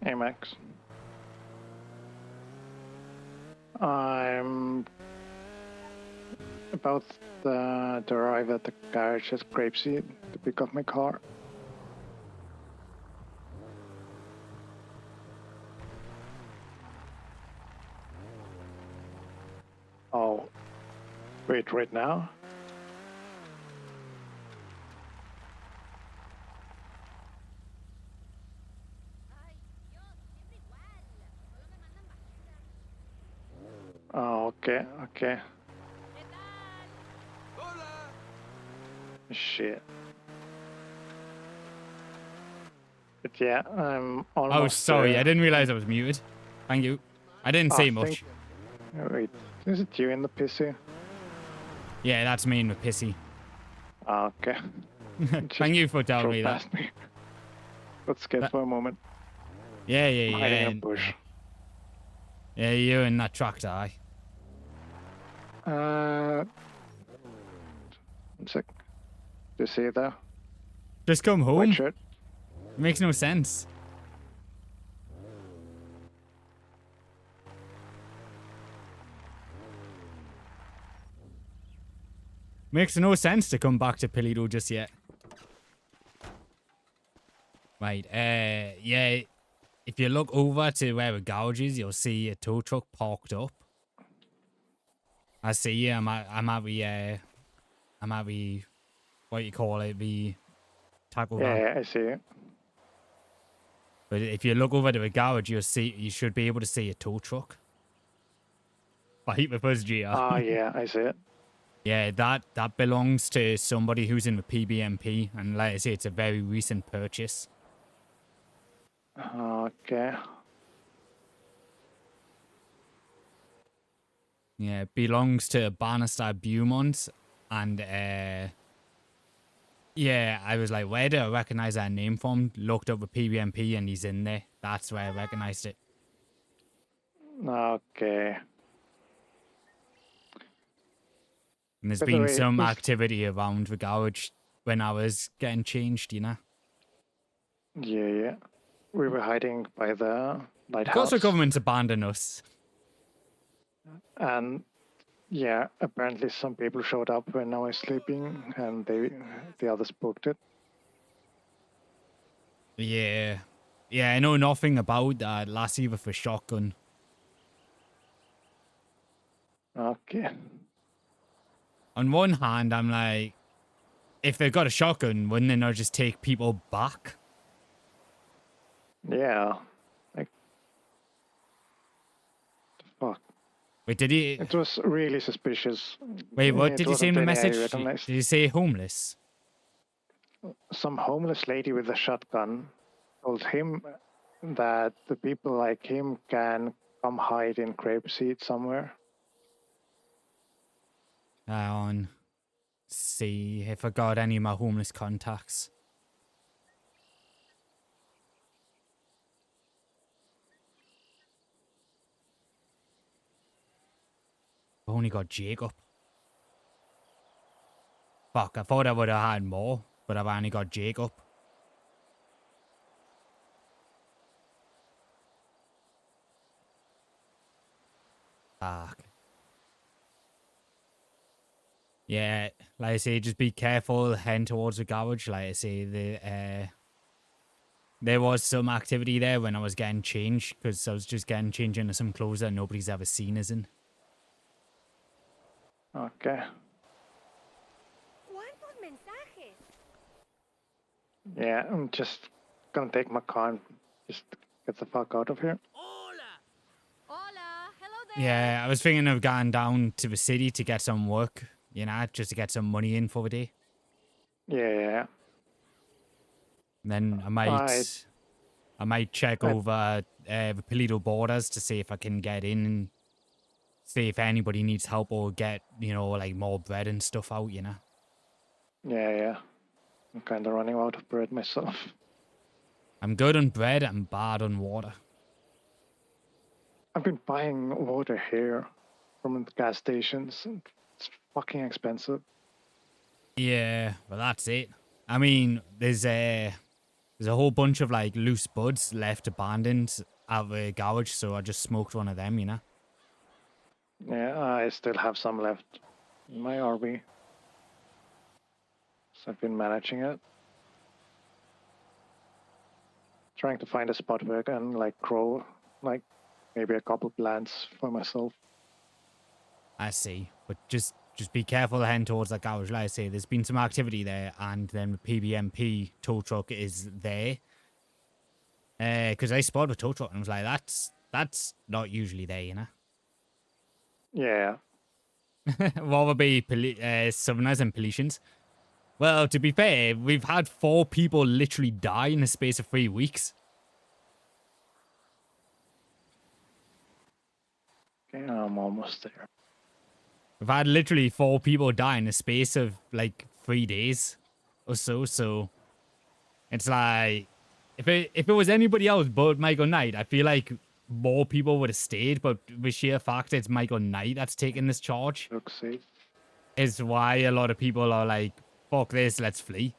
Hey Max. I'm about to arrive at the garage at Grapeseed to pick up my car. Oh, wait, right now? Oh, okay. Shit. But yeah, I'm almost Oh, sorry. there. I didn't realize I was muted. Thank you. I didn't say much. Wait, is it you in the PC? Yeah, that's me in the pissy. Oh, okay. Thank you for telling me that. Me. Got scared for a moment. Yeah. I'm hiding in a bush. Yeah, you and that tractor, aye. 1 sec. Do you see it there? Just come home. White shirt. It makes no sense. Makes no sense to come back to Pilido just yet. Right, yeah. If you look over to where the garage is, you'll see a tow truck parked up. I see you. I'm at the, what you call it, the tackle van. Yeah, I see it. But if you look over to the garage, you should be able to see a tow truck. Right with us, GR. Oh, yeah, I see it. Yeah, that belongs to somebody who's in the PBMP, and like I say, it's a very recent purchase. Okay. Yeah, it belongs to Bannister Beaumont, and yeah, I was like, where do I recognize that name from? Looked up the PBMP, and he's in there. That's where I recognized it. Okay. And there's By the been way, some activity around the garage when I was getting changed, you know? Yeah. We were hiding by the Of course the lighthouse. government's abandoned us. And yeah, apparently some people showed up when I was sleeping, and the others booked it. Yeah. Yeah, I know nothing about that lassie with a shotgun. Okay. On one hand, I'm like, if they've got a shotgun, wouldn't they not just take people back? Yeah. Like, the fuck. Wait, did he... It was really suspicious. Wait, what It did he say in wasn't the any I message? recognized. Did he say homeless? Some homeless lady with a shotgun told him that the people like him can come hide in Grapeseed somewhere. On. See if I got any of my homeless contacts. I've only got Jacob. Fuck, I thought I would have had more, but I've only got Jacob. Fuck. Yeah, like I say, just be careful heading towards the garage. Like I say, there was some activity there when I was getting changed because I was just getting changed into some clothes that nobody's ever seen us in. Okay. ¿Cuántos mensajes? Yeah, I'm just gonna take my car and just get the fuck out of here. Hola. Hola. Hello there. Yeah, I was thinking of going down to the city to get some work, just to get some money in for the day. Yeah, And then I, I might check I, over the Polito borders to see if I can get in and see if anybody needs help or get, like more bread and stuff out. yeah. I'm kind of running out of bread myself. I'm good on bread, I'm bad on water. I've been buying water here from the gas stations. It's fucking expensive. Yeah, well that's it. I mean, there's a whole bunch of like loose buds left abandoned at the garage, so I just smoked one of them. Yeah, I still have some left in my RV. So I've been managing it. Trying to find a spot where I can like grow like maybe a couple plants for myself. I see. But just be careful heading towards that garage. Like I say, there's been some activity there, and then the PBMP tow truck is there. Because I spotted a tow truck and was like, that's not usually there. Yeah. What would be Southerners and Politians? Well, to be fair, we've had 4 people literally die in the space of 3 weeks. Okay, I'm almost there. We've had literally 4 people die in the space of like 3 days or so. So it's like, if it was anybody else but Michael Knight, I feel like more people would have stayed. But the sheer fact it's Michael Knight that's taking this charge Look safe. is why a lot of people are like, "Fuck this, let's flee."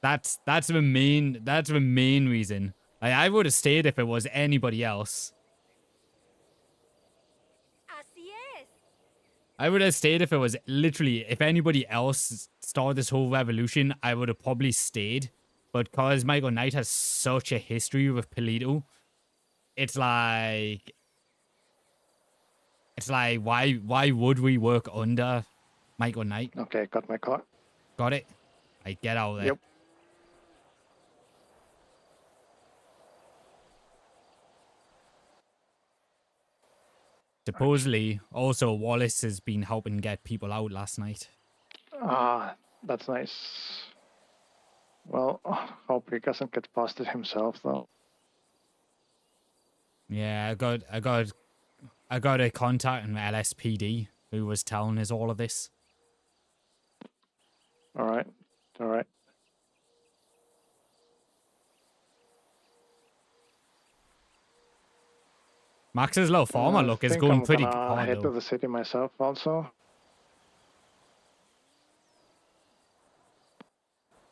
That's the main reason. Like, I would have stayed if it was anybody else. Así es. I would have stayed if it was literally, if anybody else started this whole revolution, I would have probably stayed. But because Michael Knight has such a history with Polito, it's like, why would we work under Michael Knight? Okay, got my car. Got it? I get out there. Yep. Supposedly, also Wallace has been helping get people out last night. Ah, that's nice. Well, hope he doesn't get busted himself though. Yeah, I got a contact in the LSPD who was telling us all of this. All right. All right. Max's little farmer I look is think going I'm pretty gonna hard head to though. the city myself also.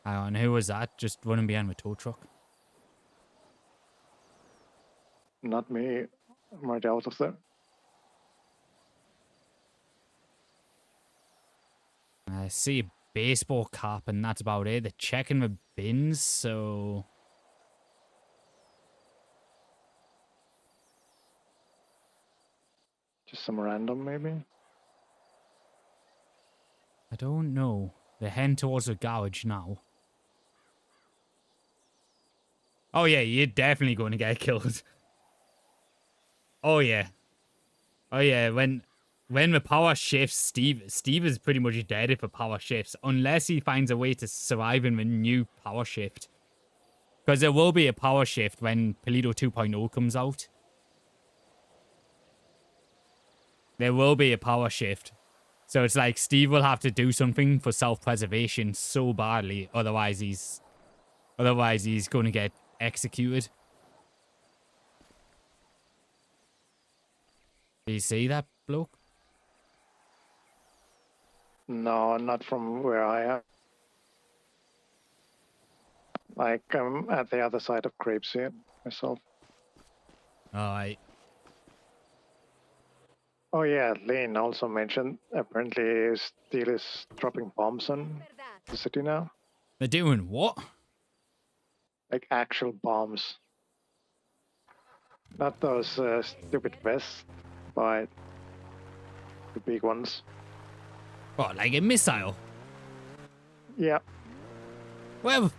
Hang on, who was that? Just running behind the tow truck. Not me. I'm already out of there. I see a baseball cap and that's about it. They're checking the bins, so... Just some random maybe. I don't know. They're heading towards the garage now. Oh yeah, you're definitely going to get killed. Oh yeah. Oh yeah, when the power shifts, Steve is pretty much dead if the power shifts, unless he finds a way to survive in the new power shift. Because there will be a power shift when Polito 2.0 comes out. There will be a power shift. So it's like Steve will have to do something for self-preservation so badly, otherwise he's going to get executed. Do you see that bloke? No, not from where I am. Like I'm at the other side of Grapeseed myself. Alright. Oh yeah, Lane also mentioned apparently Steel is dropping bombs on Verdad. the city now. They're doing what? Like actual bombs. Not those stupid vests, but the big ones. What, like a missile? Yeah, Where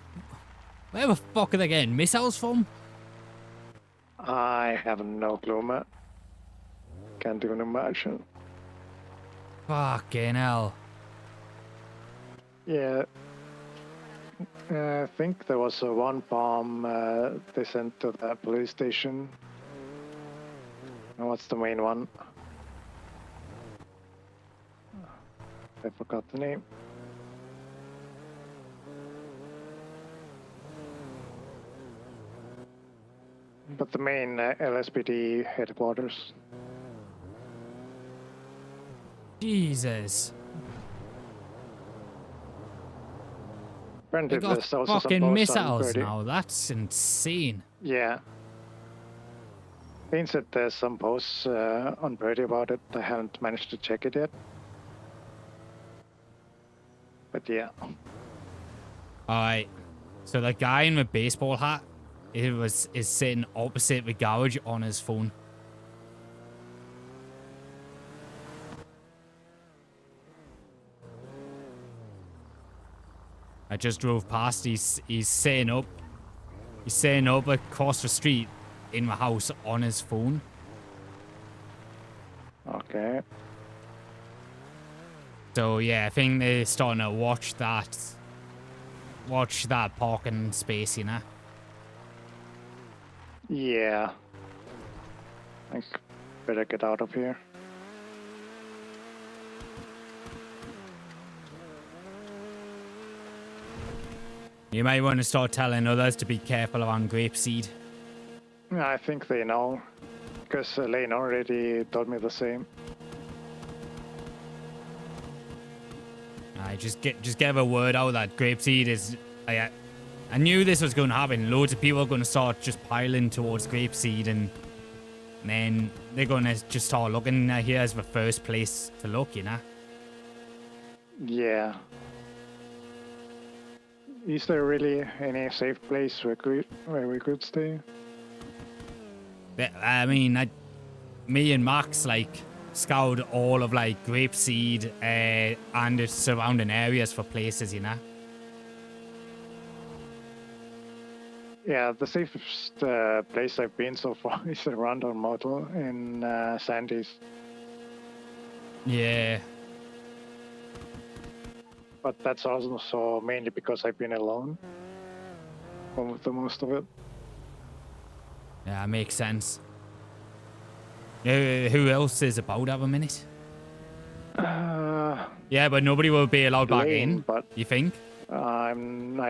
the fuck are they getting missiles from? I have no clue, man. Can't even imagine. Fucking hell. Yeah, I think there was one bomb they sent to the police station. And what's the main one? I forgot the name. But the main LSPD headquarters. Jesus. Apparently They got there's also some fucking posts on missiles Birdie. now. That's insane. Yeah. Means that there's some posts on Birdie about it. I haven't managed to check it yet. But yeah. Alright. So the guy in the baseball hat is sitting opposite the garage on his phone. I just drove past. He's sitting up. He's sitting up across the street in the house on his phone. Okay. So yeah, I think they're starting to watch that parking space, you know. Yeah. I better get out of here. You might want to start telling others to be careful around grapeseed. I think they know. Because Lane already told me the same. Just get the word out that grapeseed is. I knew this was going to happen. Loads of people are going to start just piling towards grapeseed, and then they're going to just start looking here as the first place to look, you know. Yeah. Is there really any safe place where we could stay? I mean, me and Max like scoured all of like grapeseed and its surrounding areas for places, you know. Yeah, the safest place I've been so far is around our motel in Sandy's. Yeah. But that's also mainly because I've been alone for the most of it. Yeah, makes sense. Who else is about at the minute? Yeah, but nobody will be allowed back Lane, in. but You think? I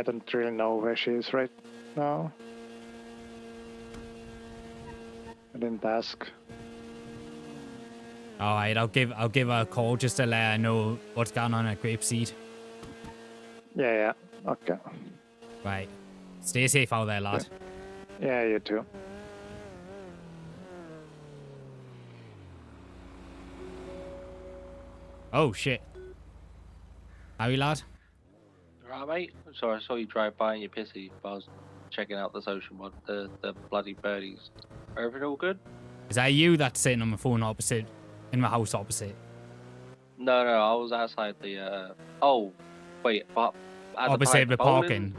don't really know where she is right now. I didn't ask. All right, I'll give her a call just to let her know what's going on at grapeseed. Yeah, okay. Right. Stay safe out there, lad. Yeah, you too. Oh shit. How are you, lad? Right, mate. Sorry, I saw you drive by and you're pissy, but I was checking out this ocean one, the bloody birdies. Everything all good? Is that you that's sitting on my phone opposite, in my house opposite? No, I was outside the. Oh, wait, but at Opposite the bowling? parking.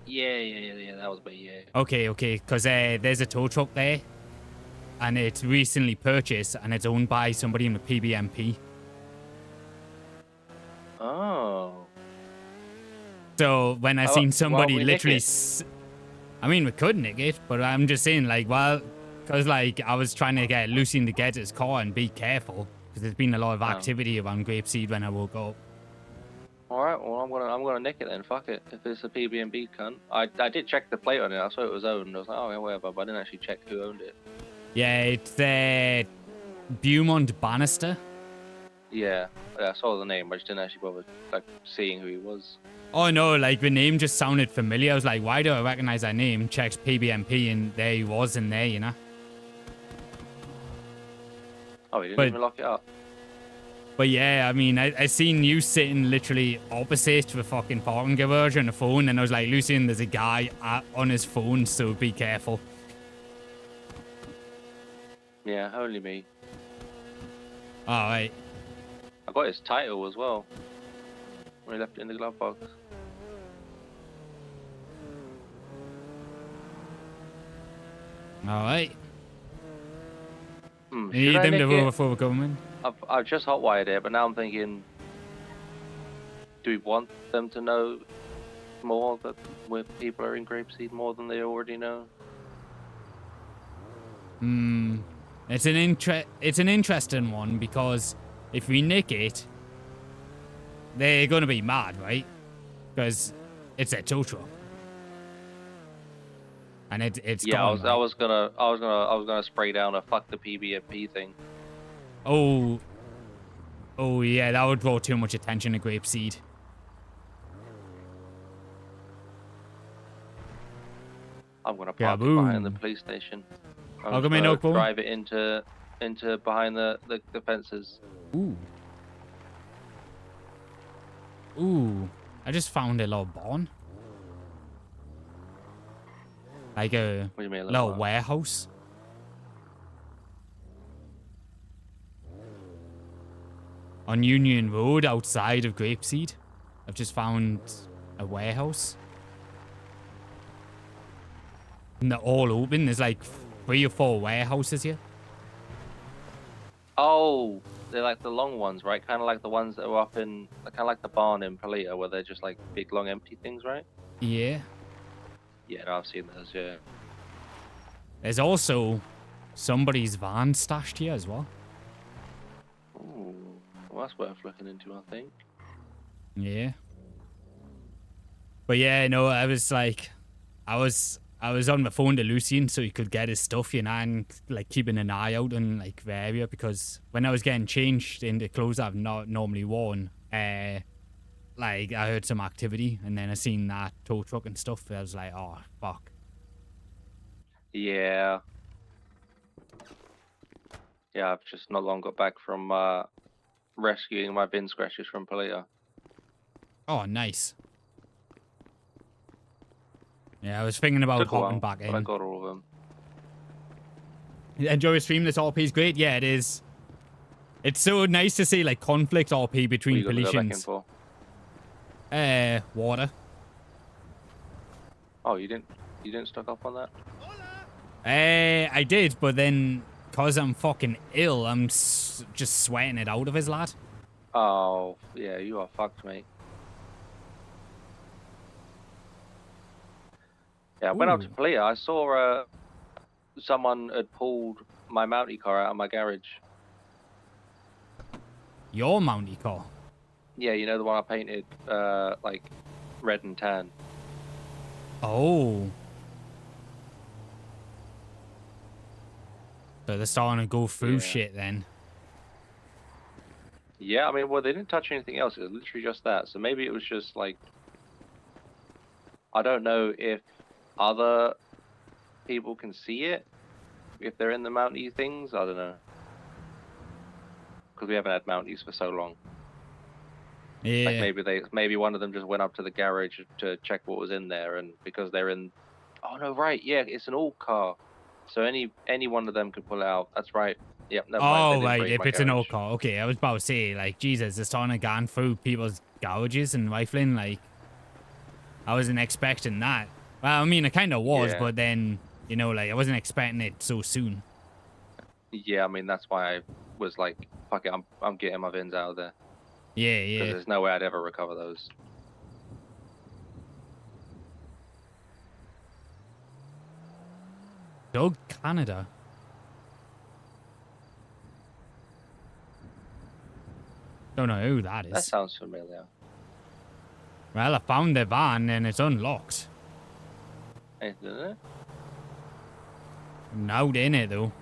Yeah, that was me. Yeah. Okay, because there's a tow truck there, and it's recently purchased, and it's owned by somebody in the PBMP. Oh. So when I seen somebody we literally, nick I mean we could nick it, but I'm just saying like, well, because like I was trying to get Lucian to get his car and be careful because there's been a lot of activity around grapeseed when I woke up. All right, well I'm gonna nick it then. Fuck it. If it's a PB&B cunt, I did check the plate on it. I saw it was owned. I was like, oh yeah, whatever. But I didn't actually check who owned it. Yeah, it's Beaumont Bannister. Yeah, I saw the name, but I just didn't actually bother like seeing who he was. Oh no, like the name just sounded familiar. I was like, why do I recognize that name? Checked PBMP and there he was in there, you know. Oh, he didn't But- even lock it up. But yeah, I mean, I seen you sitting literally opposite the fucking parking garage on the phone, and I was like, Lucian, there's a guy on his phone, so be careful. Yeah, only me. All right. I got his title as well. When he left it in the glove box. All right. Hmm, You need should I them to nick it? overthrow the government. I've just hotwired it, but now I'm thinking, do we want them to know more that people are in Grapeseed more than they already know? Hmm. It's an interesting one because if we nick it, they're gonna be mad, right? Because it's a tow truck. And it's Yeah, gone, I right? was gonna spray down a fuck the PBMP thing. Oh yeah, that would draw too much attention to Grapeseed. I'm gonna park it behind the Kaboom. police station. I'm Welcome just in, gonna Oakville. drive it into behind the fences. Ooh. Ooh. I just found a little barn. Like a What do you mean, little what? warehouse. On Union Road outside of Grapeseed. I've just found a warehouse. And they're all open. There's like 3 or 4 warehouses here. Oh, they're like the long ones, right? Kind of like the ones that are up in, kind of like the barn in Palita, where they're just like big, long, empty things, right? Yeah. Yeah, no, I've seen those. Yeah. There's also somebody's van stashed here as well. Ooh, well, that's worth looking into, I think. Yeah. But yeah, no, I was on the phone to Lucian so he could get his stuff, you know, and like keeping an eye out on like the area because when I was getting changed into clothes I've not normally worn, like I heard some activity and then I seen that tow truck and stuff. I was like, oh fuck. Yeah. Yeah, I've just not long got back from rescuing my bin scratches from Palita. Oh, nice. Yeah, I was thinking about Took a while, hopping back but I in. got all of them. Enjoy your stream. This RP is great. Yeah, it is. It's so nice to see like conflict RP What are between you gonna go back in politicians. for? Water. Oh, you didn't stock up on that? I did, but then cause I'm fucking ill, I'm just sweating it out of his lad. Oh, yeah, you are fucked, mate. Yeah, I went up to Ooh. Palita. I saw someone had pulled my Mountie car out of my garage. Your Mountie car. Yeah, you know the one I painted like red and tan. Oh. So they're starting to go through Yeah. shit then. Yeah, I mean, well, they didn't touch anything else. It was literally just that. So maybe it was just like, I don't know if other people can see it, if they're in the Mountie things. I don't know, because we haven't had Mounties for so long. Yeah. Like maybe one of them just went up to the garage to check what was in there, and because they're in, oh no, right, yeah, it's an old car, so any one of them could pull it out. That's right. Yep. Never mind. They Oh, didn't right, break if my it's an garage. old car. Okay, I was about to say, like, Jesus, they're starting to go through people's garages and rifling, like, I wasn't expecting that. Well, I mean, I kind of was, Yeah. but then, you know, like, I wasn't expecting it so soon. Yeah, I mean that's why I was like, fuck it, I'm getting my vins out of there, Yeah, because yeah. there's no way I'd ever recover those. Doug Canada. Don't know who that is. That sounds familiar. Well, I found the van and it's unlocked. Anything in it? I'm out in it though.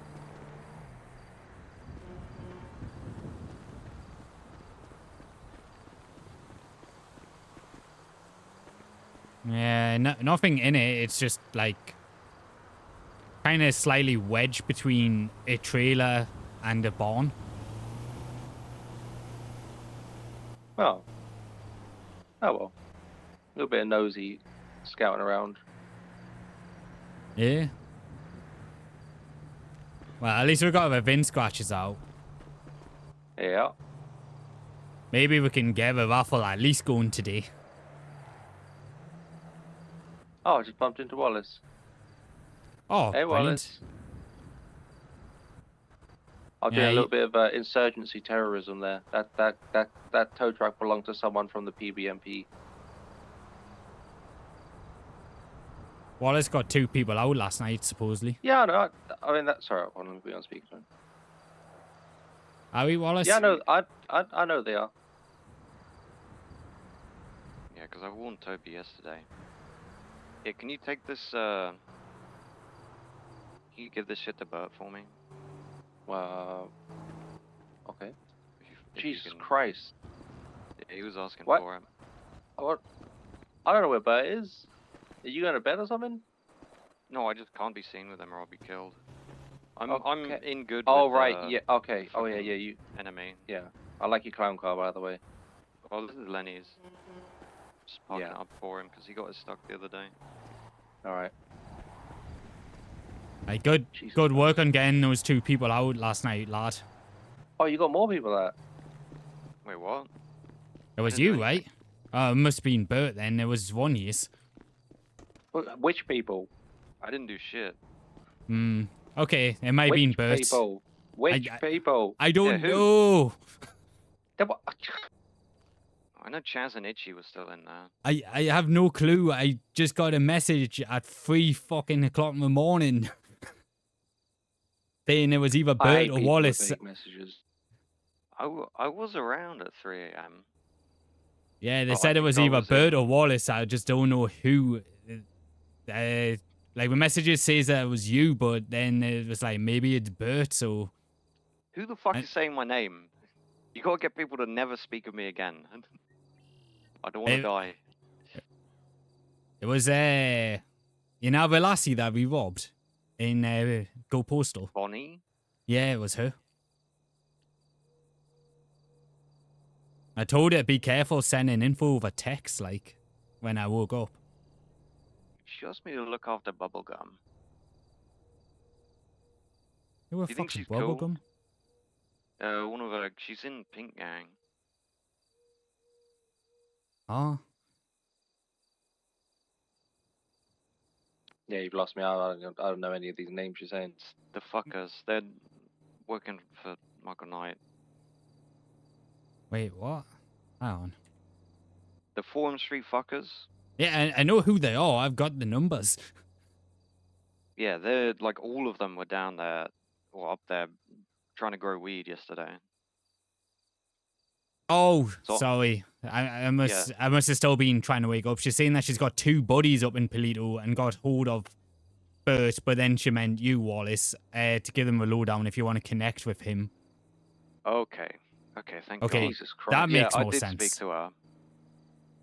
Yeah, nothing in it. It's just like kind of slightly wedged between a trailer and a barn. Oh. Oh well. A little bit of nosy scouting around. Yeah. Well, at least we got our VIN scratches out. Yeah. Maybe we can get a raffle at least going today. Oh, I just bumped into Wallace. Oh, Hey, brilliant. Wallace. I'm doing Yeah, a little bit of insurgency terrorism there. That tow truck belonged to someone from the PBMP. Wallace got 2 people out last night, supposedly. Yeah, no, I mean that's sorry. Hold on, let me be on speakerphone. Are we, Wallace? Yeah, no, I know they are. Yeah, because I warned Toby yesterday. Yeah, can you take this, can you give this shit to Bert for me? Okay. If Jesus you can... Christ. Yeah, he was asking What? for it. What? I don't know where Bert is. Are you going to bed or something? No, I just can't be seen with him or I'll be killed. I'm Okay. in good Oh, with, right, yeah, okay. Oh, yeah, fucking yeah, you, enemy. yeah. I like your clown car, by the way. Well, this is Lenny's. Just parking Yeah. it up for him because he got it stuck the other day. Alright. Hey, good Jesus work on getting those 2 people out last night, lad. Oh, you got more people there? Wait, what? It was didn't do you, right? anything. Oh, it must have been Bert then. There was one, yes. Which people? I didn't do shit. Hmm. Okay, it might have been Which Bert. people? Which people? I don't who? know. I know Chaz and Itchy was still in there. I have no clue. I just got a message at 3 fucking o'clock in the morning saying it was either I Bert hate or people with Wallace. fake messages. I was around at 3 a.m. Yeah, they Oh, I said it think was I either was Bert in. or Wallace. I just don't know who. Like the messages says that it was you, but then it was like maybe it's Bert. So Who the fuck I- is saying my name? You gotta get people to never speak of me again. I don't want Eh, to die. it was you know the lassie that we robbed in Go Postal. Bonnie? Yeah, it was her. I told her to be careful sending info over text, like when I woke up. She asked me to look after Bubblegum. Who were You think fucking she's cool? bubblegum? One of her, she's in Pink Gang. Oh, Yeah, you've lost me. I don't know any of these names you're saying. The fuckers, they're working for Michael Knight. wait, what? Hang on. The Forum Street fuckers? Yeah, I know who they are. I've got the numbers. Yeah, they're like all of them were down there or up there trying to grow weed yesterday. Oh, So- sorry. I must have still been trying to wake up. She's saying that she's got 2 buddies up in Polito and got hold of Bert, but then she meant you, Wallace, to give them a lowdown if you want to connect with him. Okay. Okay, thank Okay, God. Jesus Christ. that makes yeah, more I did sense. speak to her.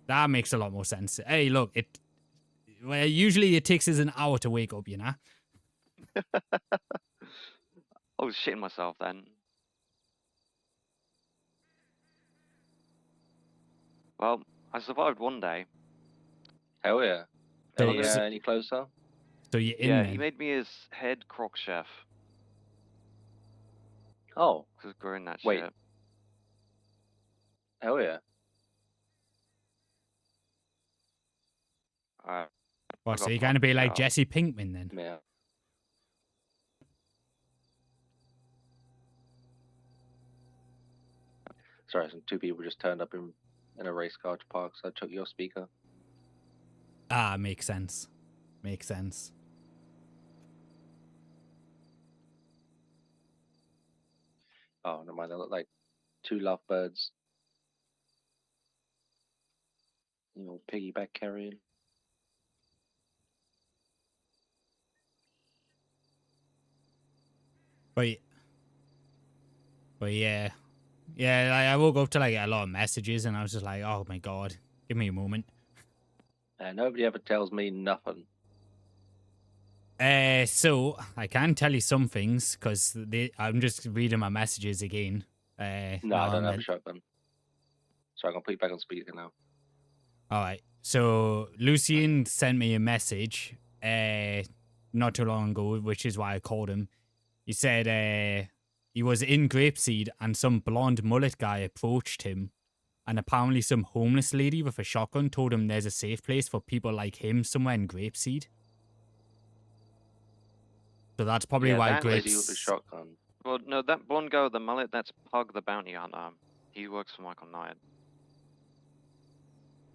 That makes a lot more sense. Hey, look, well, usually it takes us an hour to wake up, you know? I was shitting myself then. Well, I survived one day. Hell yeah. So Any, it's- any closer? So you're in Yeah, then. he made me his head croc chef. Oh, Because growing that Wait. shit. hell yeah. Alright. What, so got you're going to be fucked like out. Jesse Pinkman then? Yeah. Sorry, some 2 people just turned up in a race car to park, so I took your speaker. Ah, makes sense. Makes sense. Oh, never mind. They look like 2 lovebirds. You know, piggyback carrying. But yeah. Yeah, I woke up to like a lot of messages and I was just like, oh my God, give me a moment. And nobody ever tells me nothing. So I can tell you some things because I'm just reading my messages again. No, I now don't I'm have a shotgun. So I'm gonna put you back on speaker now. All right. So Lucian sent me a message not too long ago, which is why I called him. He said he was in Grapeseed and some blonde mullet guy approached him. And apparently some homeless lady with a shotgun told him there's a safe place for people like him somewhere in Grapeseed. So that's probably Yeah, why that Lady with a Grapes... shotgun. Well, no, that blonde guy with the mullet, that's Pug the bounty hunter. He works for Michael Knight.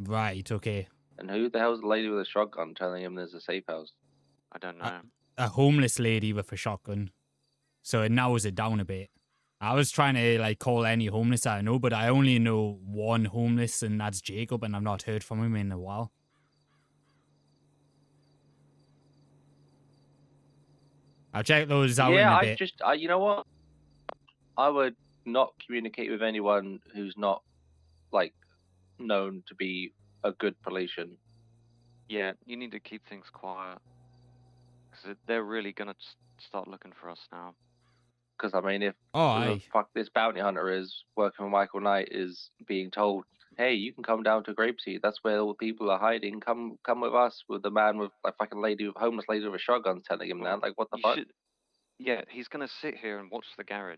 Right, okay. And who the hell's the lady with a shotgun telling him there's a safe house? I don't know. A homeless lady with a shotgun. So it narrows it down a bit. I was trying to like call any homeless I know, but I only know one homeless, and that's Jacob, and I've not heard from him in a while. I'll check those out in Yeah, a I bit. just, you know what? I would not communicate with anyone who's not like known to be a good Polynesian. Yeah, you need to keep things quiet. Because they're really gonna start looking for us now. Because I mean, if Oh, who the aye. fuck this bounty hunter is working with Michael Knight is being told, "Hey, you can come down to Grapeseed. That's where all the people are hiding. Come with us." With the man with like fucking homeless lady with a shotgun telling him Well, that. Like, what the you fuck? should. Yeah, he's gonna sit here and watch the garage.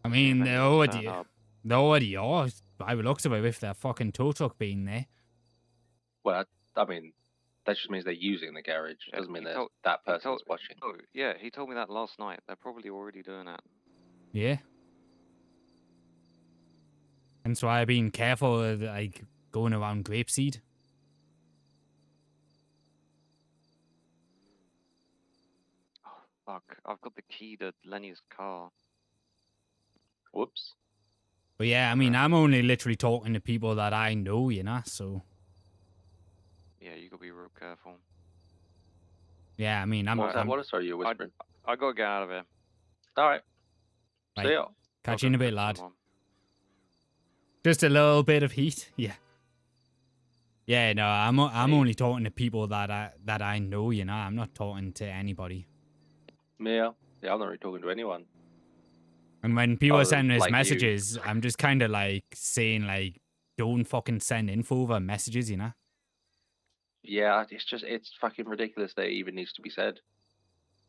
I See if mean, anyone's turned up. they already are, by the looks of it, with their fucking tow truck being there. Well, I mean, that just means they're using the garage. It Yeah, doesn't mean he that told- that he person's told- watching. Oh, yeah, he told me that last night. They're probably already doing that. Yeah. And so I've been careful of, like, going around Grapeseed. Oh, fuck. I've got the key to Lenny's car. Whoops. But yeah, I mean, I'm only literally talking to people that I know, you know, so... Yeah, you gotta be real careful. Yeah, I mean, What was that? What are you whispering? I gotta get out of here. All right. Right. See ya. Catch I'll you in go a bit, fix lad. someone. Just a little bit of heat. Yeah. Yeah, no, I'm Hey. only talking to people that I know, you know. I'm not talking to anybody. Yeah. Yeah, I'm not really talking to anyone. And when people Other are than, sending us like, you. messages, I'm just kind of like saying like, don't fucking send info over messages, you know. Yeah, it's fucking ridiculous that it even needs to be said.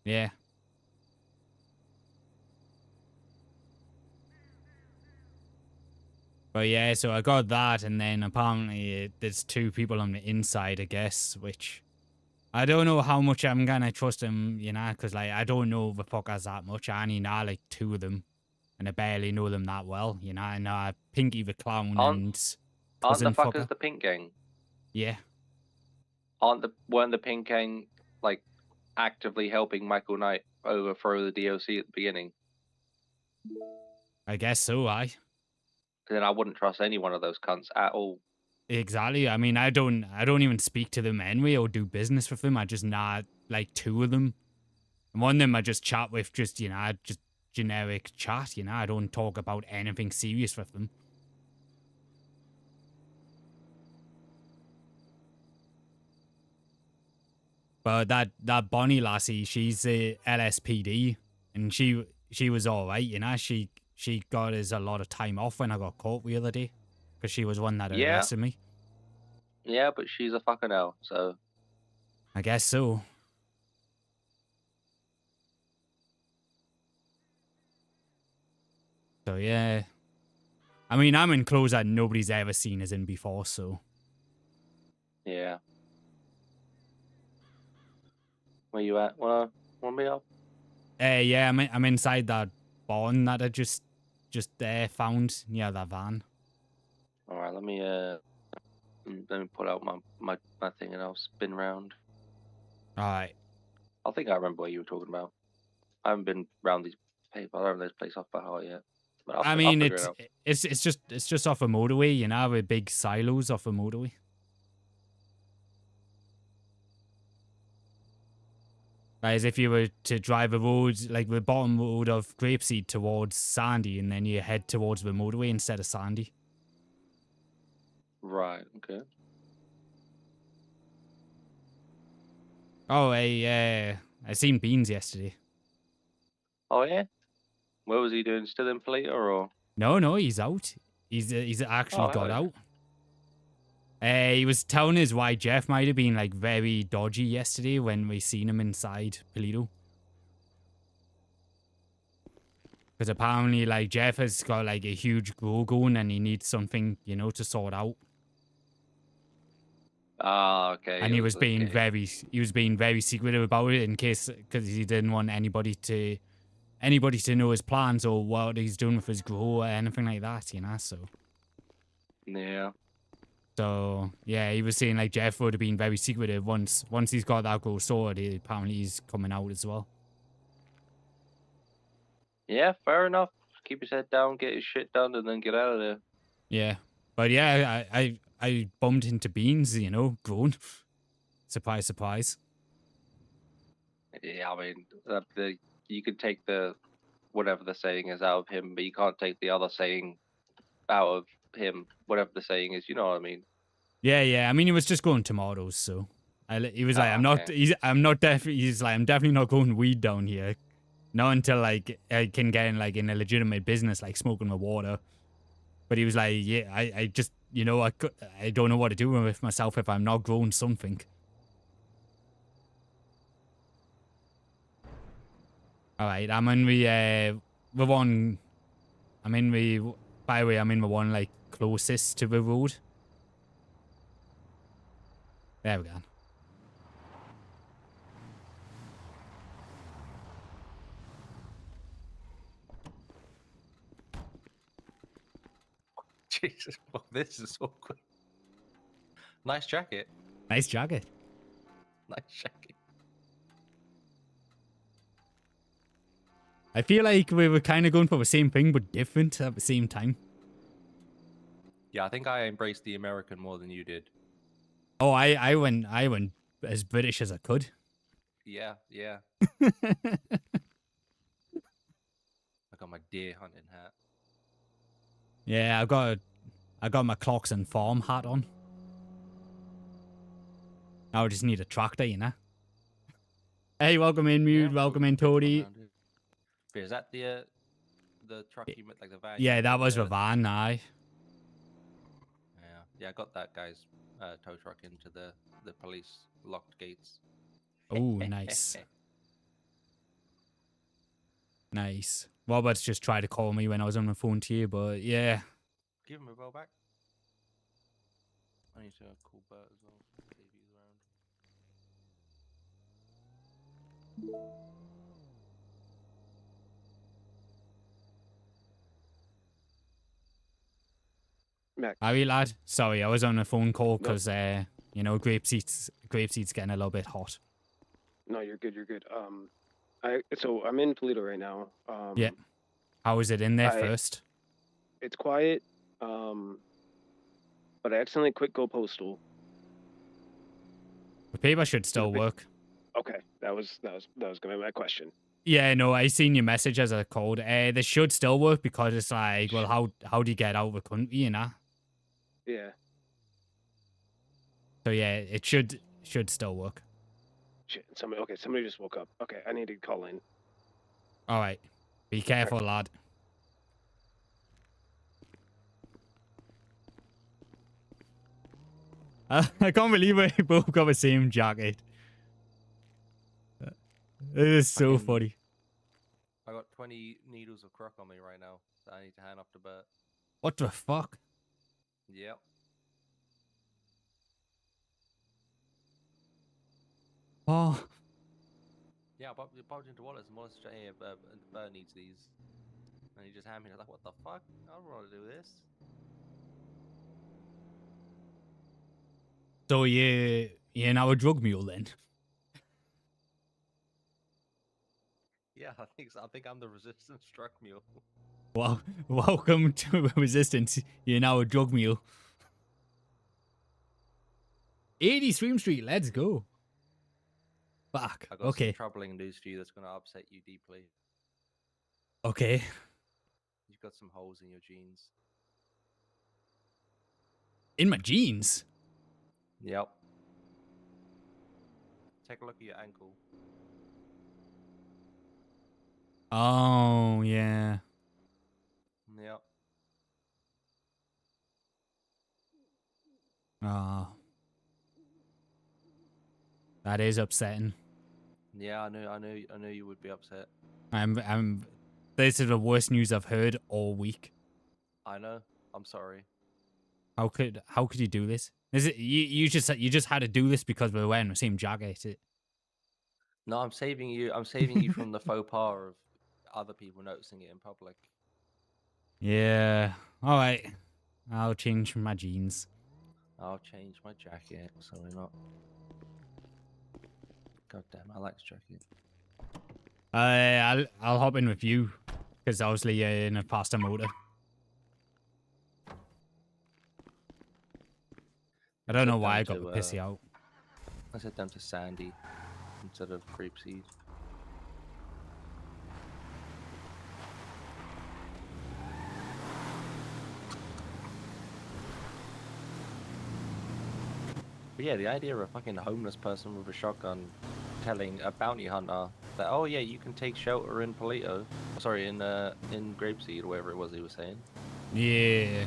Yeah. But yeah, so I got that, and then apparently there's two people on the inside, I guess, which I don't know how much I'm gonna trust them, you know, because like I don't know the fuckers that much. I only know like two of them, and I barely know them that well, you know. I know Pinky the Clown and Aren't the Cousin fuckers Fucker. the Pink Gang? Yeah. Weren't the Pink Gang like actively helping Michael Knight overthrow the DOC at the beginning? I guess so, aye. Then I wouldn't trust any one of those cunts at all. Exactly. I mean, I don't even speak to them anyway or do business with them. I just know like two of them. And one of them I just chat with, just, you know, just generic chat, you know. I don't talk about anything serious with them. But that Bonnie lassie, she's a LSPD, and she was all right, you know. She got us a lot of time off when I got caught the other day, because she was one that arrested me. Yeah, but she's a fucking L, so. I guess so. So yeah. I mean, I'm in clothes that nobody's ever seen us in before, so. Yeah. Where you at? Want me up? Yeah, I'm inside that barn that I just found near that van. All right, let me pull out my thing and I'll spin round. All right. I think I remember what you were talking about. I haven't been round these papers. I don't know this place off by heart yet. But I'll figure it out. It's just off a motorway, you know, with big silos off a motorway. As if you were to drive a road, like the bottom road of Grapeseed towards Sandy, and then you head towards the motorway instead of Sandy. Right, okay. Oh, I seen Beans yesterday. Oh yeah. What was he doing? Still in Fleeter or? No, he's out. He's actually Oh, got hell out. He was telling us why Jeff might have been like very dodgy yesterday when we seen him inside Polito. Because apparently, like, Jeff has got like a huge grow going and he needs something, you know, to sort out. Ah, okay. And it he was being okay. very secretive about it in case, because he didn't want anybody to know his plans or what he's doing with his grow or anything like that, you know. Yeah. So yeah, he was saying like Jeff would have been very secretive once he's got that grow sorted. Apparently, he's coming out as well. Yeah, fair enough. Keep his head down, get his shit done, and then get out of there. Yeah, but yeah, I bumped into Beans, you know, grown. Surprise, surprise. Yeah, I mean, you could take the whatever the saying is out of him, but you can't take the other saying out of him. Whatever the saying is, you know what I mean? Yeah. I mean, he was just growing tomatoes, so he was like, Ah, okay. He's like, I'm definitely not growing weed down here. Not until like I can get in like in a legitimate business, like smoking the water. But he was like, yeah, I just, you know, I don't know what to do with myself if I'm not growing something. All right, I'm in the one. I'm in the. By the way, I'm in the one like closest to the road. There we go. Jesus, well, this is awkward. Nice jacket. Nice jacket. Nice jacket. I feel like we were kind of going for the same thing, but different at the same time. Yeah, I think I embraced the American more than you did. Oh, I went as British as I could. Yeah. I got my deer hunting hat. Yeah, I got my clocks and farm hat on. Now I just need a tractor, you know. Hey, welcome in, Yeah, Mute. I'm Welcome sure in, we can run Toady. around here. But is that the truck you met, like the van? Yeah, you that met was with the van, aye. Yeah, I got that guy's tow truck into the police locked gates. Oh, nice. Nice. Robert's just tried to call me when I was on the phone to you, but yeah. Give him a bell back. I need to call Bert as well. See if he's around. Max. Harry, lad. Sorry, I was on a phone call No, because, you know, grapeseed's getting a little bit hot. no, you're good. You're good. So I'm in Toledo right now. Yeah. How is it in there I first? It's quiet. But I accidentally quit Go Postal. The paper should still work. Okay, that was gonna be my question. Yeah, no, I seen your message as I called. This should still work because it's like, well, how do you get out of the country, you know? Yeah. So yeah, it should still work. Shit. Somebody just woke up. Okay, I need to call in. All right, be careful, lad. I can't believe we both got the same jacket. It is so funny. I got 20 needles of crock on me right now that I need to hand off to Bert. What the fuck? Yep. Oh. Yeah, I popped into Wallace and Wallace said, hey, Bert needs these. And he just handed me, I was like, what the fuck? I don't want to do this. So you're now a drug mule then? Yeah, I think so. I think I'm the resistance truck mule. Well, welcome to Resistance. You're now a drug mule. 80 Stream Street, let's go. Fuck. I got Okay. some troubling news for you that's going to upset you deeply. Okay. You've got some holes in your jeans. In my jeans? Yep. take a look at your ankle. Oh, yeah. Yep. Oh. That is upsetting. Yeah, I know you would be upset. This is the worst news I've heard all week. I know. I'm sorry. How could you do this? Is it you just had to do this because we're wearing the same jacket? No, I'm saving you. I'm saving you from the faux pas of other people noticing it in public. Yeah. All right. I'll change my jeans. I'll change my jacket so we're not. God damn, I like this jacket. I'll hop in with you because obviously you're in a faster motor. I don't know why I got the pissy out. I set them to Sandy instead of Grapeseed. But yeah, the idea of a fucking homeless person with a shotgun telling a bounty hunter that, oh yeah, you can take shelter in Polito, sorry, in Grapeseed or whatever it was he was saying. Yeah.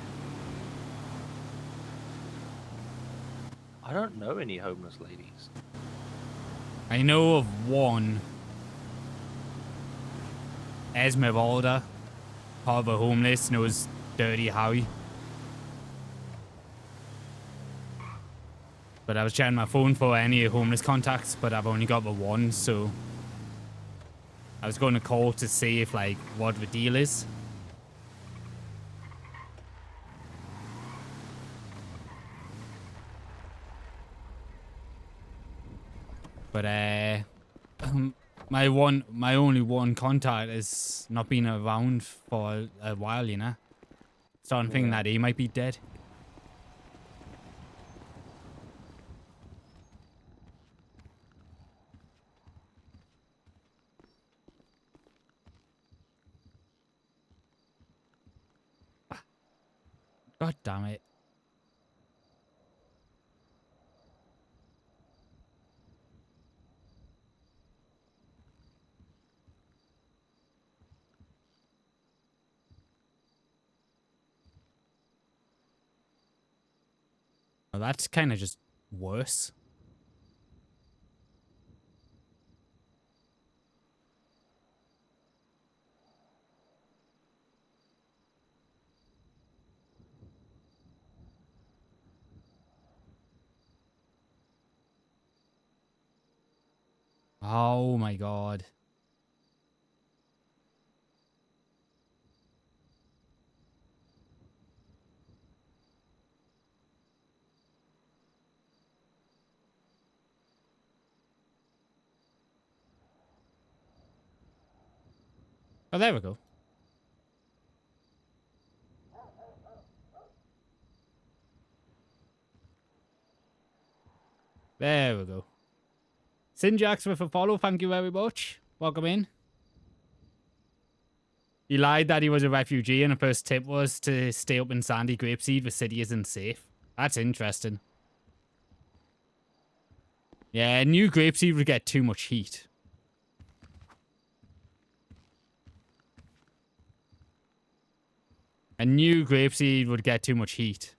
I don't know any homeless ladies. I know of one. Esmeralda, part of a homeless, knows Dirty Howie. But I was checking my phone for any homeless contacts, but I've only got the one, so I was going to call to see if, like, what the deal is. But my only one contact has not been around for a while, you know. Starting thinking that he might be dead. God damn it. Well, that's kind of just worse. Oh my god. Oh, there we go. There we go. Sinjax with a follow, thank you very much. Welcome in. He lied that he was a refugee and the first tip was to stay up in Sandy Grapeseed. The city isn't safe. That's interesting. Yeah, New Grapeseed would get too much heat. A new Grapeseed would get too much heat.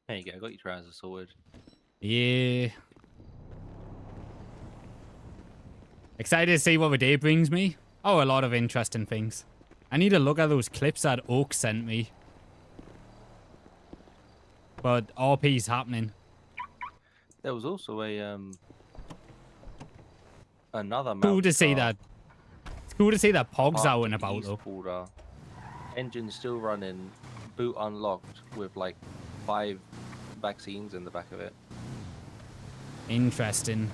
There you go, got your trousers sorted. Yeah. Excited to see what the day brings me. Oh, a lot of interesting things. I need to look at those clips that Oak sent me. But RP's happening. There was also a another Cool to mountain see car that. It's cool to see that Pog's parked out at and the about east though. border, engine still running, boot unlocked with like 5 vaccines in the back of it. Interesting.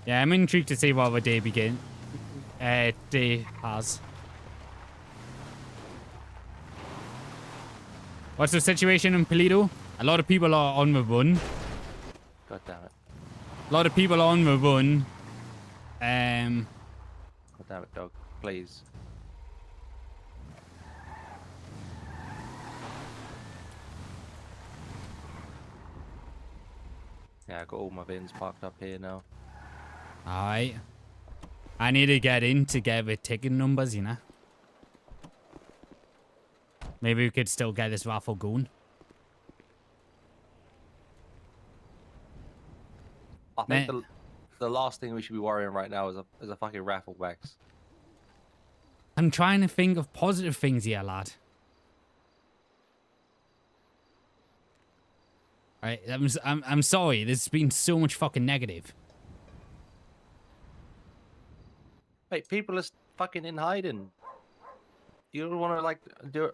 Yeah, I'm intrigued to see what the day day has. What's the situation in Polito? A lot of people are on the run. God damn it. A lot of people are on the run. God damn it, dog. Please. Yeah, I got all my bins parked up here now. Alright. I need to get in to get the ticket numbers, you know. Maybe we could still get this raffle going. I think the last thing we should be worrying right now is a fucking raffle wax. I'm trying to think of positive things here, lad. Alright, I'm sorry. There's been so much fucking negative. Wait, people are fucking in hiding. You don't want to like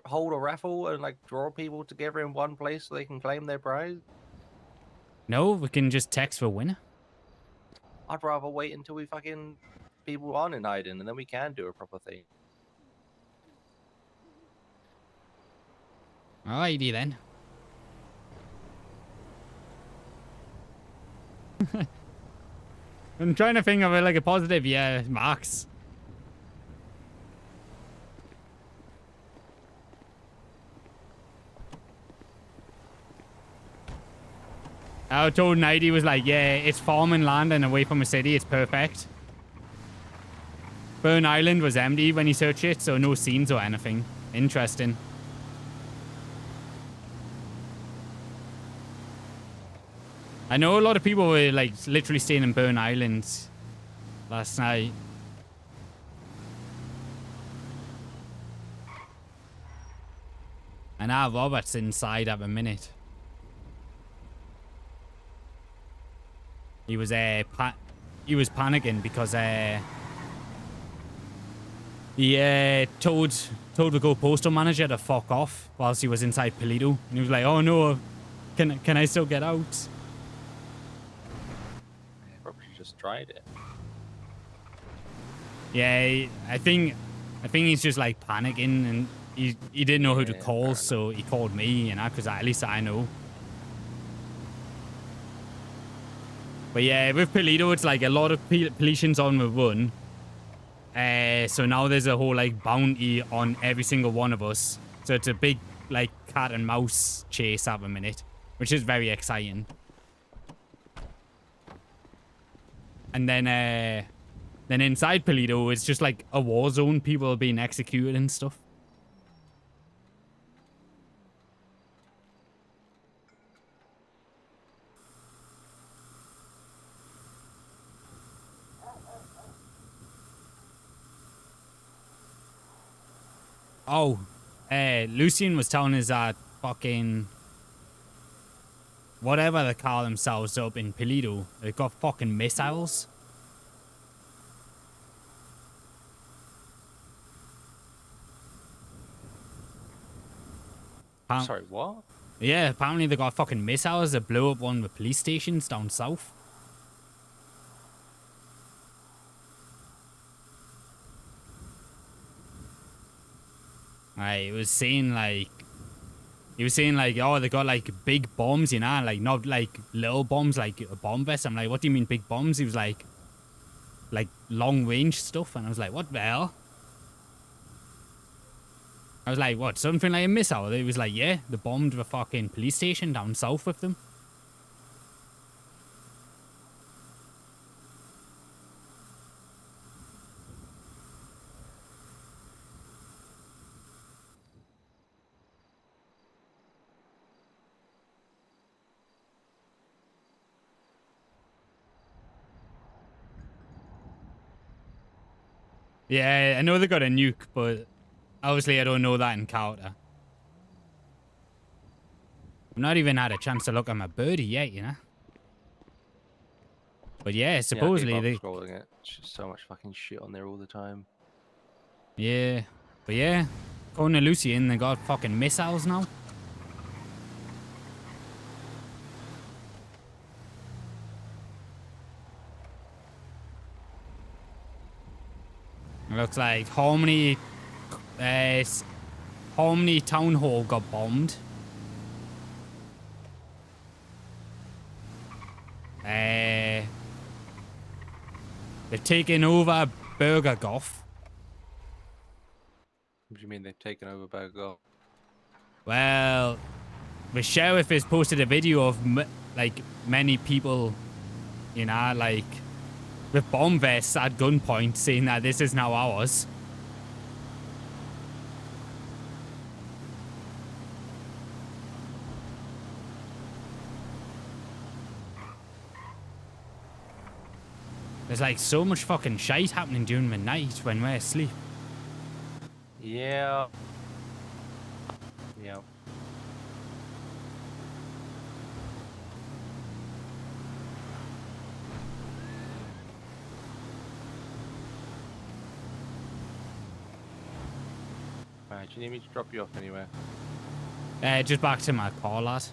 hold a raffle and like draw people together in one place so they can claim their prize? No, we can just text the winner. I'd rather wait until we fucking people aren't in hiding and then we can do a proper thing. Alrighty then. I'm trying to think of it like a positive. Yeah, Max. I told Nighty was like, yeah, it's farming land and away from a city. It's perfect. Burn Island was empty when he searched it, so no scenes or anything. Interesting. I know a lot of people were like literally staying in Burn Island last night. And now Robert's inside at the minute. He was panicking because he told the Go Postal manager to fuck off whilst he was inside Polito, and he was like, "Oh no, can I still get out?" Yeah, probably just tried it. Yeah, I think he's just like panicking, and he didn't know who to call, so he called me, you know, because at least I know. But yeah, with Polito, it's like a lot of Politians on the run. So now there's a whole like bounty on every single one of us. So it's a big like cat and mouse chase at the minute, which is very exciting. And then inside Polito, it's just like a war zone. People are being executed and stuff. Oh, Lucian was telling us that fucking whatever they call themselves up in Polito, they've got fucking missiles. Sorry, what? Yeah, apparently they got fucking missiles that blew up one of the police stations down south. He was saying like, oh, they got like big bombs, you know, like not like little bombs, like a bomb vest. I'm like, what do you mean big bombs? He was like long range stuff, and I was like, what the hell? I was like, what, something like a missile? He was like, yeah, they bombed the fucking police station down south with them. Yeah, I know they got a nuke, but obviously I don't know that encounter. I've not even had a chance to look at my birdie yet, you know. But yeah, supposedly yeah, they... scrolling it. It's just so much fucking shit on there all the time. Yeah, but yeah, according to Lucian, they got fucking missiles now. It looks like Harmony Town Hall got bombed. They've taken over Burger Goff. What do you mean they've taken over Bagel? Well, the sheriff has posted a video of like many people, you know, like with bomb vests at gunpoint, saying that this is now ours. There's like so much fucking shite happening during the night when we're asleep. Yeah. Yeah. Alright, do you need me to drop you off anywhere? Just back to my car, lad.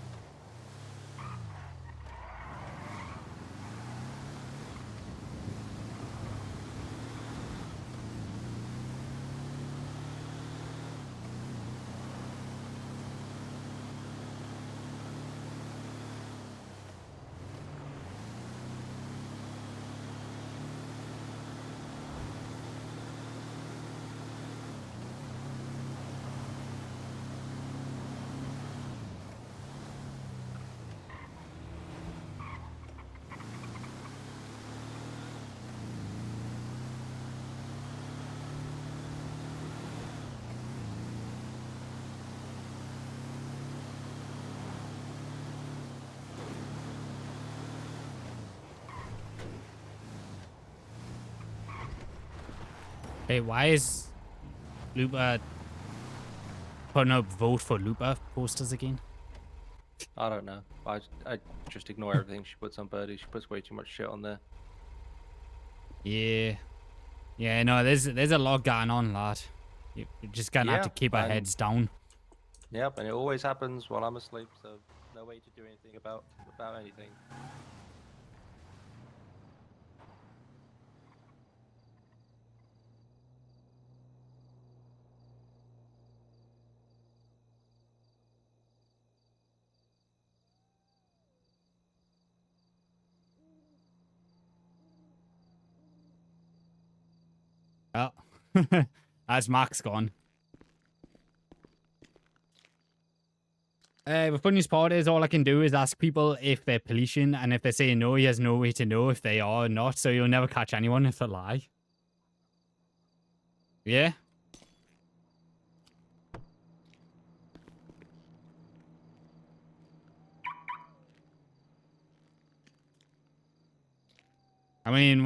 Hey, why is Looper putting up vote for Looper posters again? I don't know. I just ignore everything she puts on Birdie. She puts way too much shit on there. Yeah. Yeah, no, there's a lot going on, lad. You're just gonna have to keep our heads down. Yep, and it always happens while I'm asleep, so no way to do anything about anything. Oh. That's Max gone. The funniest part is all I can do is ask people if they're policing, and if they say no, he has no way to know if they are or not, so you'll never catch anyone if they lie. Yeah? I mean,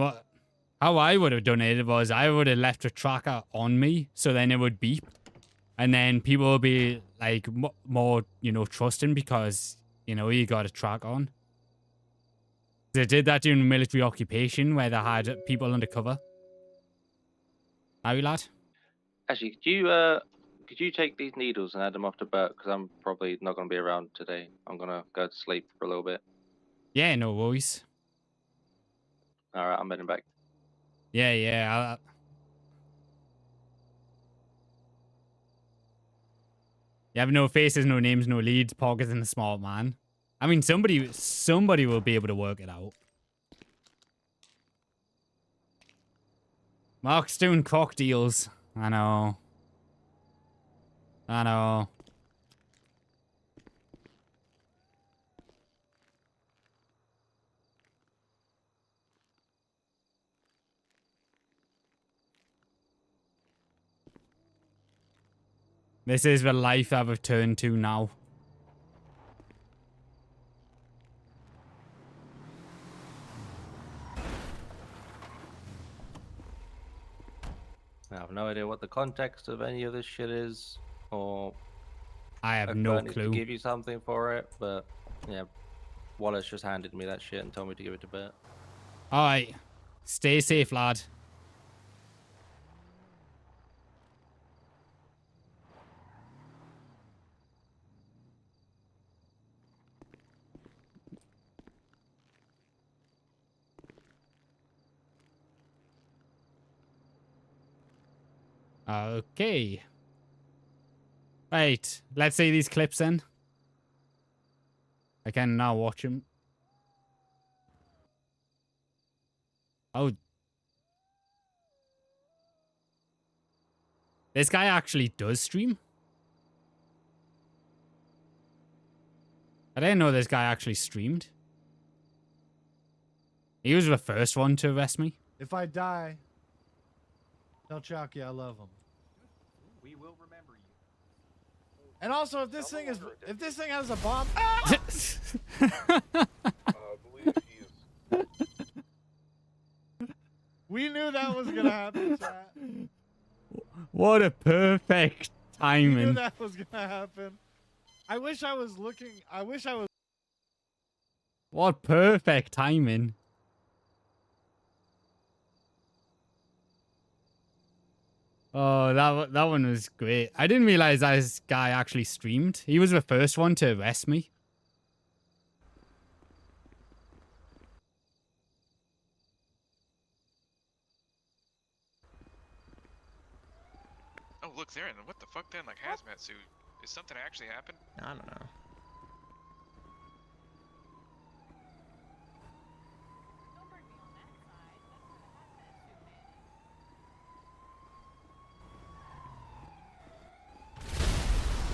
how I would have done it was I would have left a tracker on me, so then it would beep. And then people would be, like, more, you know, trusting because, you know, you got a track on. They did that during military occupation where they had people undercover. Are you, lad? Actually, could you take these needles and add them off to Bert? Because I'm probably not going to be around today. I'm going to go to sleep for a little bit. Yeah, no worries. All right, I'm heading back. Yeah, yeah. You have no faces, no names, no leads. Pockets and a small man. I mean, somebody will be able to work it out. Mark's doing cock deals. I know. I know. This is the life I've returned to now. I have no idea what the context of any of this shit is, or I have if no Bert needs to clue. give you something for it, but yeah, Wallace just handed me that shit and told me to give it to Bert. Alright. Stay safe, lad. Okay. Right. Let's see these clips then. I can now watch them. Oh. This guy actually does stream? I didn't know this guy actually streamed. He was the first one to arrest me. If I die, tell Chalky I love him. We will remember you. And also, if this thing has a bomb, Believe he is. we knew that was gonna happen, chat. What a perfect We knew timing. that was gonna happen. I wish I was looking. I wish I was. What perfect timing. Oh, that one was great. I didn't realize that this guy actually streamed. He was the first one to arrest me. Oh, look, they're in what the fuck then? Like hazmat suit. Is something actually happened? I don't know.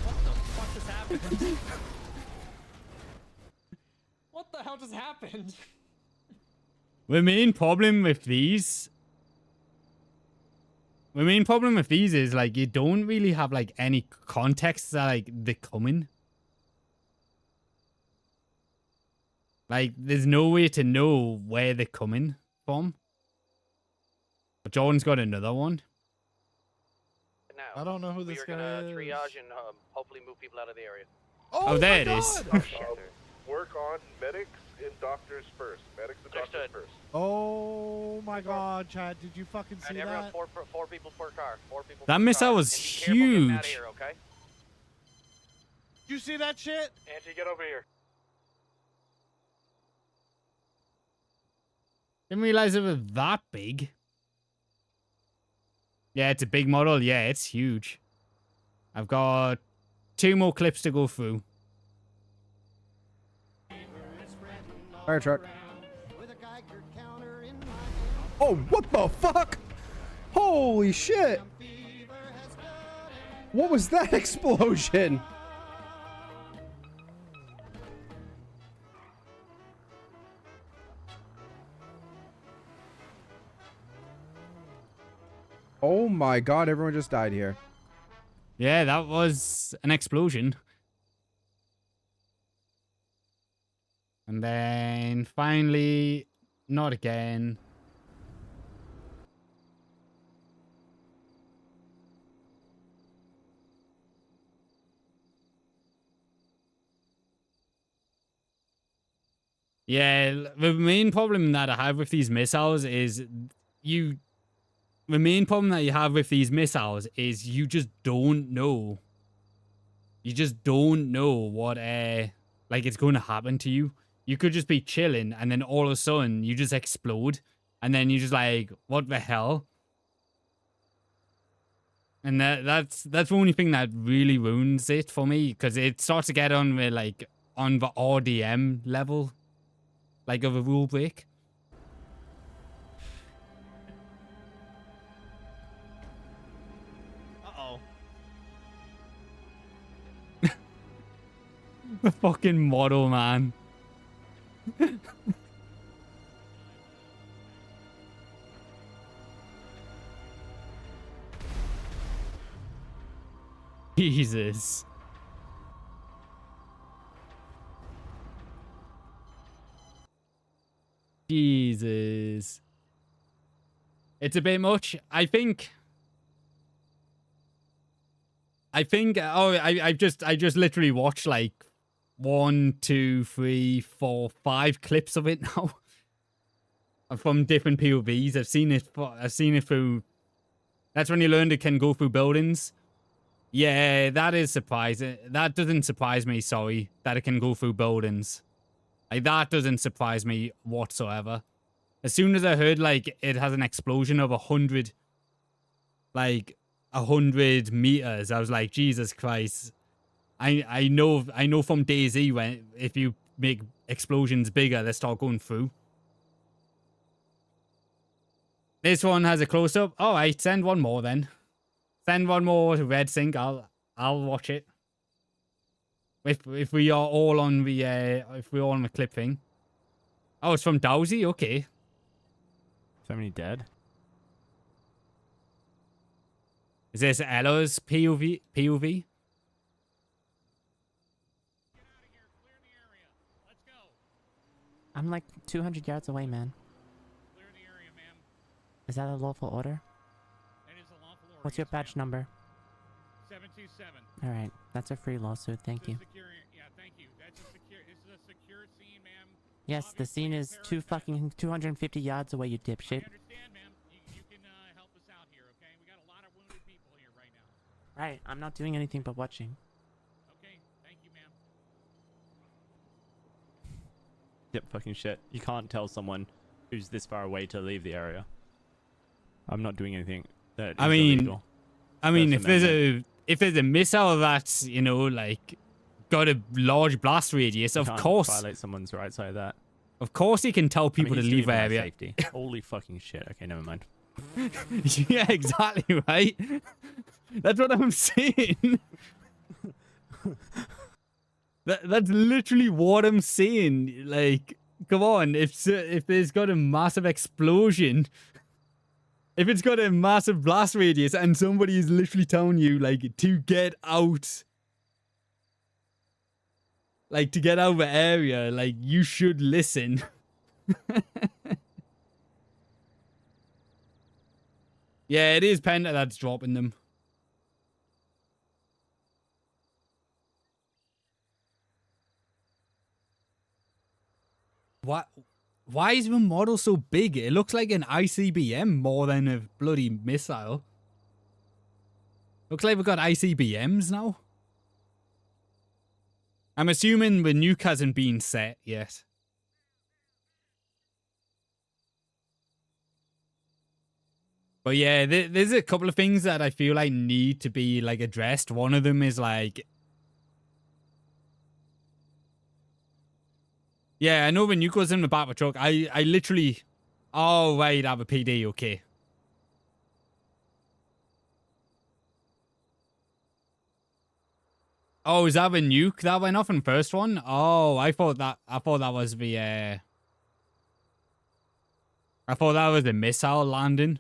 What the fuck just happened? What the hell just happened? The main problem with these... The main problem with these is, like, you don't really have, like, any context that, like, they're coming. Like, there's no way to know where they're coming from. But Jordan's got another one. I don't know who this guy is. Triage and hopefully move people out of the area. Oh, there it is. Work on medics and doctors first. Medics and doctors Understood. first. Oh my God, Chad! Did you fucking see Everyone, that? four people per car. 4 people. That per missile car. was And be careful getting out of huge. here, okay? Did you see that shit? Angie, get over here. Didn't realize it was that big. Yeah, it's a big model. Yeah, it's huge. I've got 2 more clips to go through. Fire truck. Oh, what the fuck? Holy shit! What was that explosion? Oh my god, everyone just died here. Yeah, that was an explosion. And then finally, not again. Yeah, the main problem that I have with these missiles is the main problem that you have with these missiles is you just don't know. You just don't know what like it's going to happen to you. You could just be chilling and then all of a sudden you just explode and then you're just like, what the hell? And that's the only thing that really ruins it for me, because it starts to get on the on the RDM level, like of a rule break. Uh-oh. The fucking model, man. Jesus. Jesus. It's a bit much. I think I just literally watched like 1, 2, 3, 4, 5 clips of it now. From different POVs. I've seen it through. That's when you learned it can go through buildings. Yeah, that is surprising. That doesn't surprise me, sorry, that it can go through buildings. Like, that doesn't surprise me whatsoever. As soon as I heard, like, it has an explosion of 100 meters, I was like, Jesus Christ. I know from DayZ when if you make explosions bigger, they start going through. This one has a close up. All right, send one more then. Send one more to Red Sync. I'll watch it. If we are all on the if we're all on the clip thing. Oh, it's from Dowsy. Okay. So many dead. Is this Ella's POV? POV? I'm like 200 yards away, man. Is that a lawful order? What's your badge number? 727. All right, that's a free lawsuit. Thank you. Yeah, thank you. This is a secure scene, ma'am. Yes, the scene is 250 yards away, you dipshit. I understand, ma'am. You can help us out here, okay? We got a lot of wounded people here right now. Right, I'm not doing anything but watching. Okay, thank you, ma'am. Yep, fucking shit. You can't tell someone who's this far away to leave the area. I'm not doing anything that is illegal. I mean, if there's a missile that's, you know, like got a large blast radius, of Can't course, violate someone's rights like that. of course, he can tell people I mean, to he's leave doing it the for my area. safety. Holy fucking shit. Okay, never mind. Yeah, exactly right. That's what I'm saying. That's literally what I'm saying. Like, come on, if there's got a massive explosion. If it's got a massive blast radius and somebody is literally telling you, like, to get out, like, to get out of the area, like, you should listen. Yeah, it is Penta that's dropping them. What? Why is the model so big? It looks like an ICBM more than a bloody missile. Looks like we've got ICBMs now. I'm assuming the nuke hasn't been set yet. But yeah, there's a couple of things that I feel like need to be like addressed. One of them is like, yeah, I know when you goes in the back of the truck, I literally, oh right, I have a PD, okay. Oh, is that a nuke that went off in the first one? Oh, I thought that was the I thought that was the missile landing.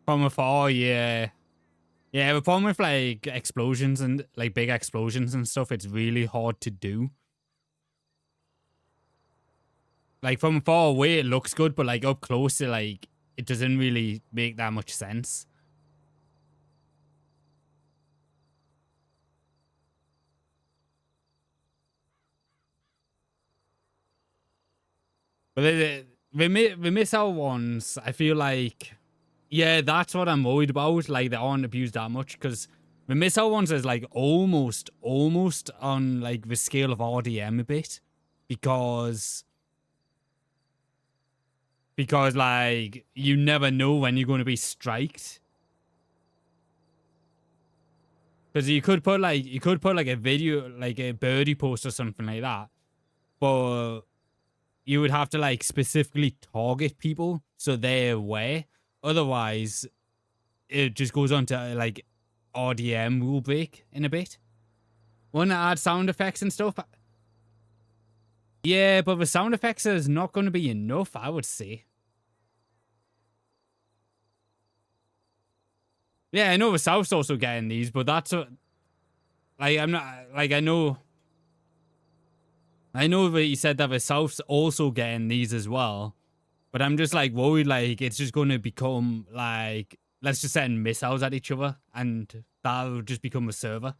From afar, yeah. Yeah, the problem with like explosions and like big explosions and stuff, it's really hard to do. Like from far away, it looks good, but like up close, it doesn't really make that much sense. But the missile ones, I feel like, yeah, that's what I'm worried about. Like they aren't abused that much because the missile ones is like almost on like the scale of RDM a bit because like you never know when you're going to be striked. Because you could put like a video, like a birdie post or something like that, but you would have to like specifically target people so they're aware. Otherwise, it just goes on to like RDM rule break in a bit. Want to add sound effects and stuff? Yeah, but the sound effects is not going to be enough, I would say. Yeah, I know the South's also getting these, but that's what, like, I'm not, like, I know that you said that the South's also getting these as well, but I'm just, like, worried, like, it's just going to become, like, let's just send missiles at each other, and that'll just become a server.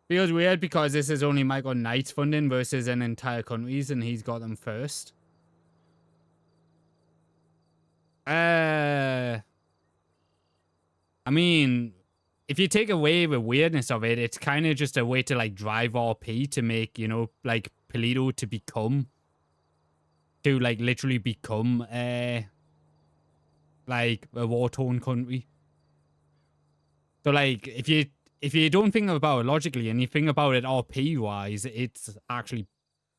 Feels weird because this is only Michael Knight's funding versus an entire country's, and he's got them first. I mean, if you take away the weirdness of it, it's kind of just a way to like drive RP to make, you know, like Polito to become, to like literally become like a war-torn country. So like if you don't think about it logically and you think about it RP wise, it's actually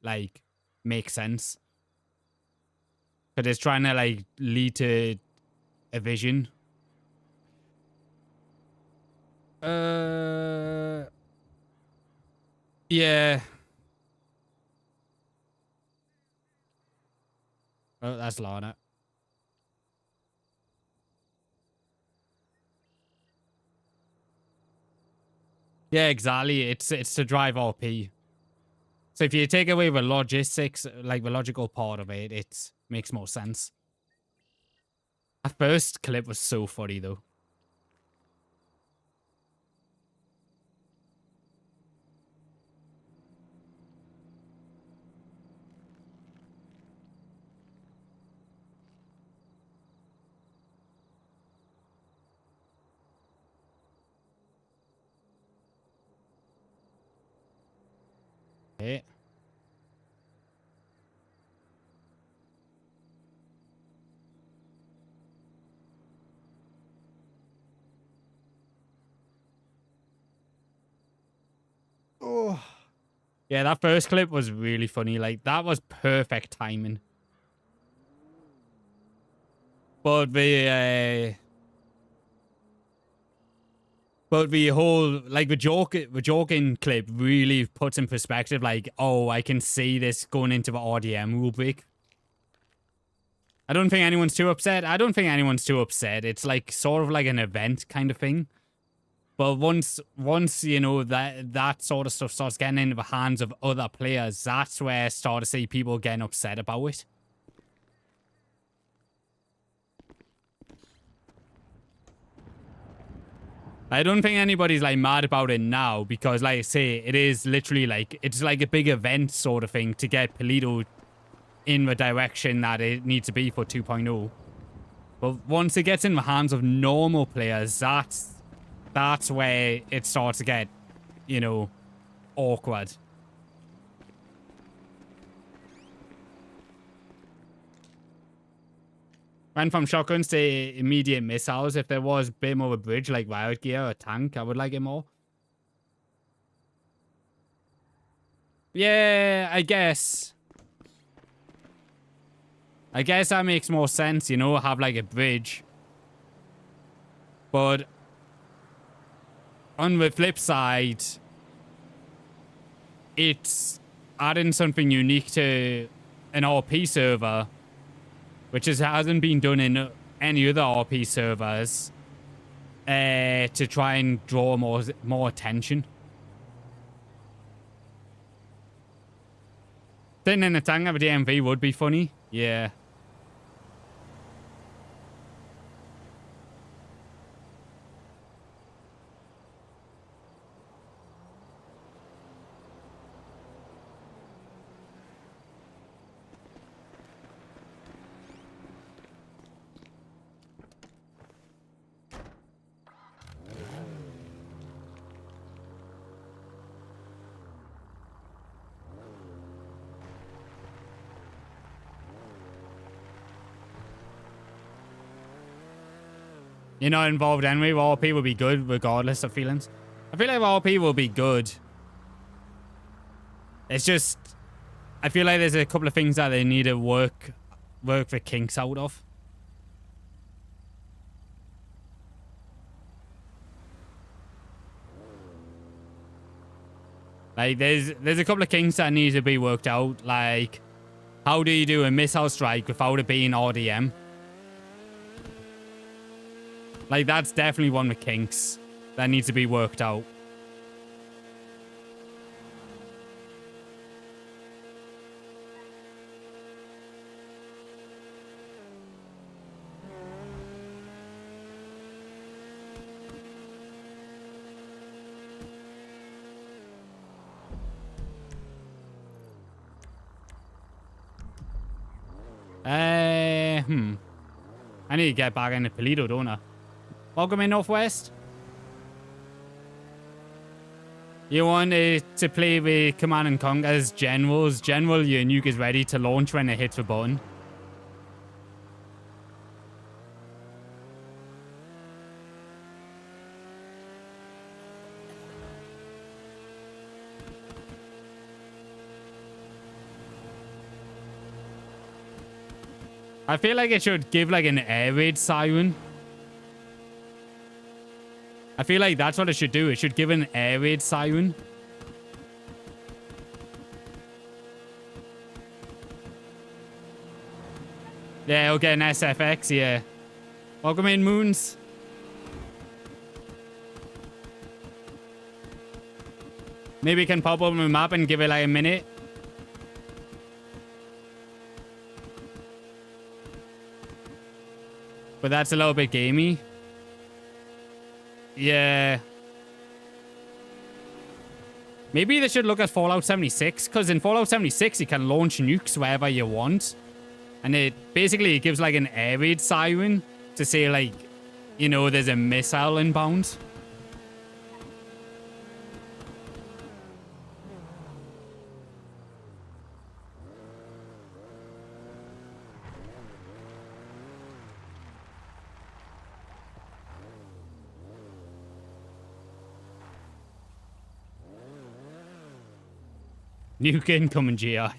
like makes sense. But it's trying to like lead to a vision. Yeah. Oh, that's Lana. Yeah, exactly. It's to drive RP. So if you take away the logistics, like the logical part of it, it makes more sense. That first clip was so funny though. Okay. Oh. Yeah, that first clip was really funny. Like, that was perfect timing. But the whole, like, the joking clip really puts in perspective, like, oh, I can see this going into the RDM rubric. I don't think anyone's too upset. It's like sort of like an event kind of thing. But once you know that sort of stuff starts getting into the hands of other players, that's where I start to see people getting upset about it. I don't think anybody's like mad about it now because, like I say, it is literally like it's like a big event sort of thing to get Polito in the direction that it needs to be for 2.0. But once it gets in the hands of normal players, that's where it starts to get, you know, awkward. Went from shotguns to immediate missiles. If there was a bit more of a bridge like riot gear or a tank, I would like it more. Yeah, I guess. I guess that makes more sense, you know, have like a bridge. But on the flip side, it's adding something unique to an RP server, which hasn't been done in any other RP servers, to try and draw more attention. Sitting in a tank of a DMV would be funny. Yeah. You're not involved anyway. RP will be good regardless of feelings. I feel like RP will be good. It's just, I feel like there's a couple of things that they need to work the kinks out of. Like there's a couple of kinks that need to be worked out. Like, how do you do a missile strike without it being RDM? Like, that's definitely one of the kinks that needs to be worked out. I need to get back into Polito, don't I? Welcome in, Northwest. You want to play with Command and Conquer's generals. General, your nuke is ready to launch when it hits the button. I feel like it should give like an air raid siren. I feel like that's what it should do. It should give an air raid siren. Yeah, okay, an SFX, yeah. Welcome in, Moons. Maybe we can pop up on the map and give it like a minute. But that's a little bit gamey. Yeah. Maybe they should look at Fallout 76, because in Fallout 76 you can launch nukes wherever you want. And it basically gives like an air raid siren to say like, you know, there's a missile inbound. Nuke incoming, GI.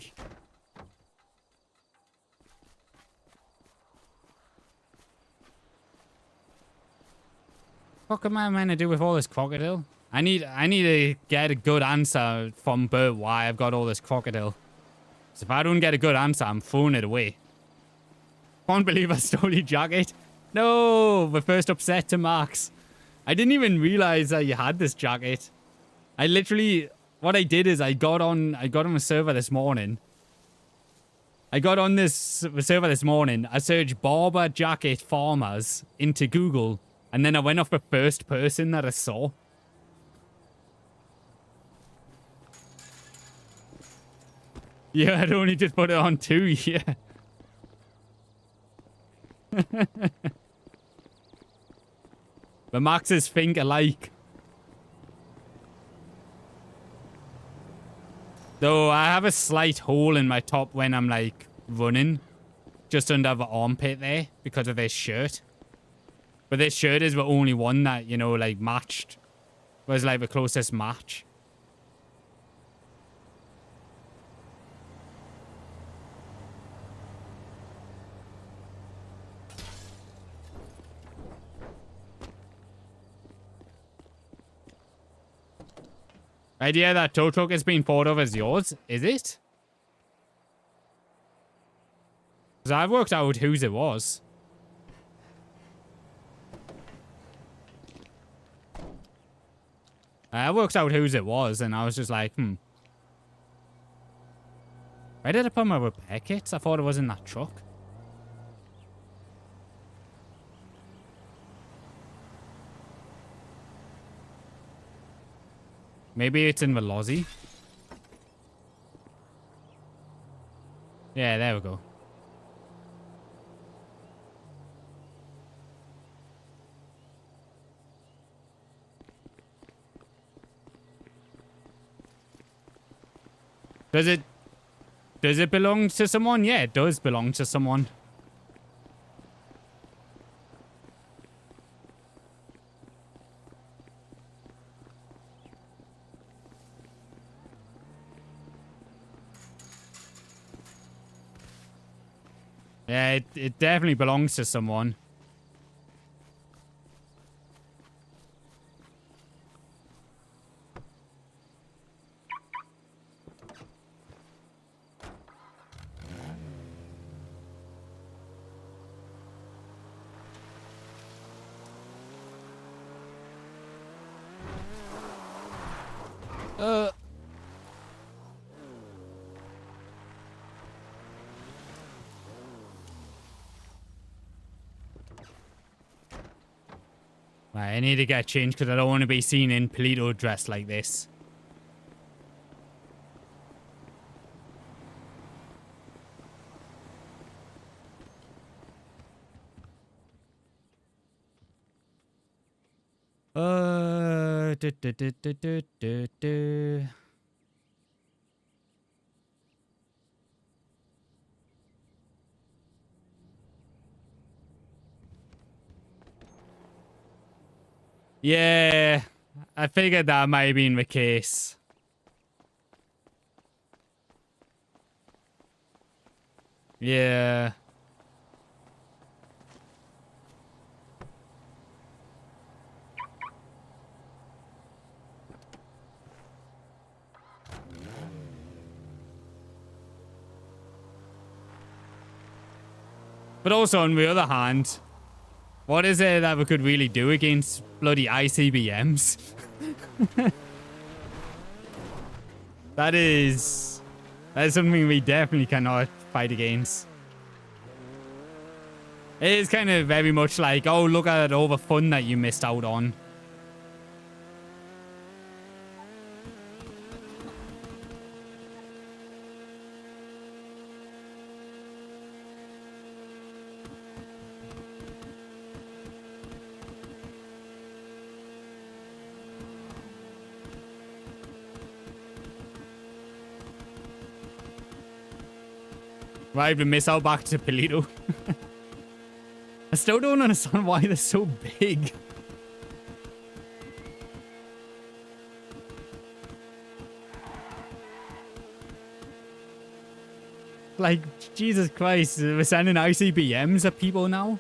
What am I meant to do with all this crocodile? I need to get a good answer from Bert why I've got all this crocodile. So if I don't get a good answer, I'm throwing it away. Can't believe I stole your jacket. No, we're first upset to Max. I didn't even realize that you had this jacket. I literally... What I did is I got on a server this morning. I searched barber jacket farmers into Google, and then I went off the first person that I saw. Yeah, I'd only just put it on 2, yeah. The Maxes think alike. Though I have a slight hole in my top when I'm like running. Just under the armpit there because of this shirt. But this shirt is the only one that, you know, like matched. Was like the closest match. Idea that tow truck is being thought of as yours, is it? Because I've worked out whose it was. I worked out whose it was, and I was just like, Where did I put my repair kits? I thought it was in that truck. Maybe it's in the lozzy. Yeah, there we go. Does it belong to someone? Yeah, it does belong to someone. Yeah, it definitely belongs to someone. Right, I need to get changed because I don't want to be seen in Polito dressed like this. Du, du, du, du, du, du, du. Yeah, I figured that might have been the case. Yeah. But also, on the other hand, what is it that we could really do against bloody ICBMs? That is something we definitely cannot fight against. It is kind of very much like, oh, look at all the fun that you missed out on. Right, the missile back to Polito. I still don't understand why they're so big. Like, Jesus Christ, we're sending ICBMs at people now?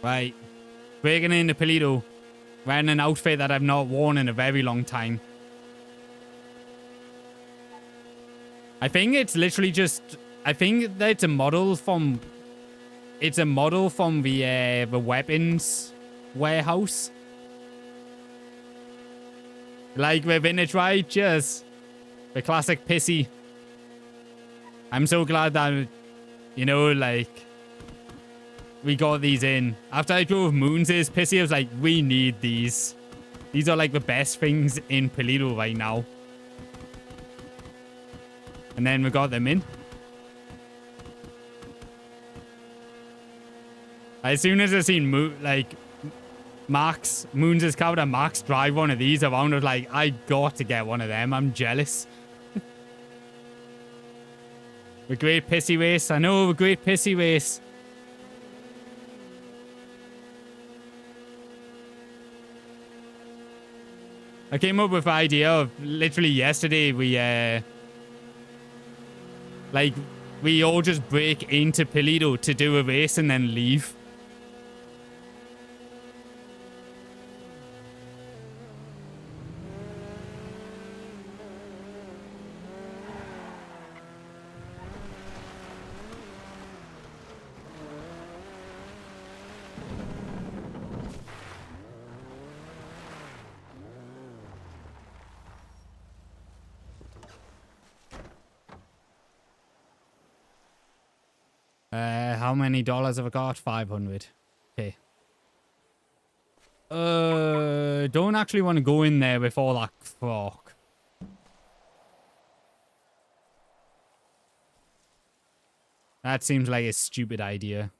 Right. Breaking into Polito. Wearing an outfit that I've not worn in a very long time. I think it's literally just... I think that it's a model from... It's a model from the weapons warehouse. Like within it, right? Just the classic pissy. I'm so glad that, you know, like... we got these in. After I drove Moons' pissy, I was like, we need these. These are like the best things in Polito right now. And then we got them in. As soon as I seen Moons' covered and Max drive one of these around, I was like, I got to get one of them. I'm jealous. The Great Pissy Race. I know, the Great Pissy Race. I came up with the idea of literally yesterday we all just break into Polito to do a race and then leave. How many dollars have I got? 500. Okay. Don't actually want to go in there with all that crock. That seems like a stupid idea.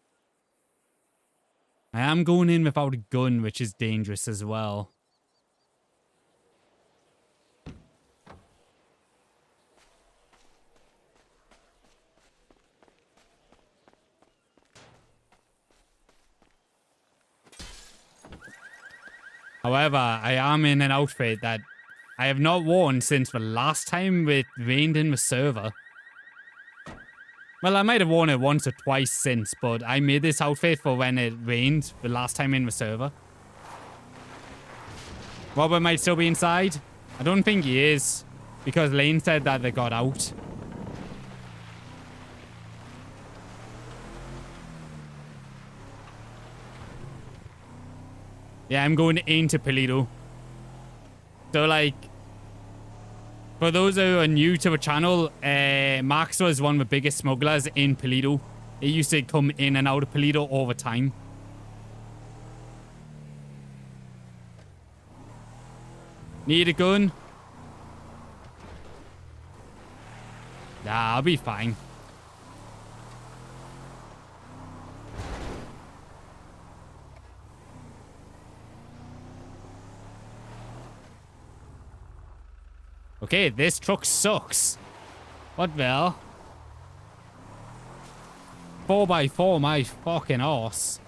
I am going in without a gun, which is dangerous as well. However, I am in an outfit that I have not worn since the last time it rained in the server. Well, I might have worn it once or twice since, but I made this outfit for when it rained the last time in the server. Robert might still be inside. I don't think he is, because Lane said that they got out. Yeah, I'm going into Polito. So, like, for those who are new to the channel, Max was one of the biggest smugglers in Polito. He used to come in and out of Polito all the time. Need a gun? Nah, I'll be fine. Okay, this truck sucks. What the hell? 4x4 my fucking arse.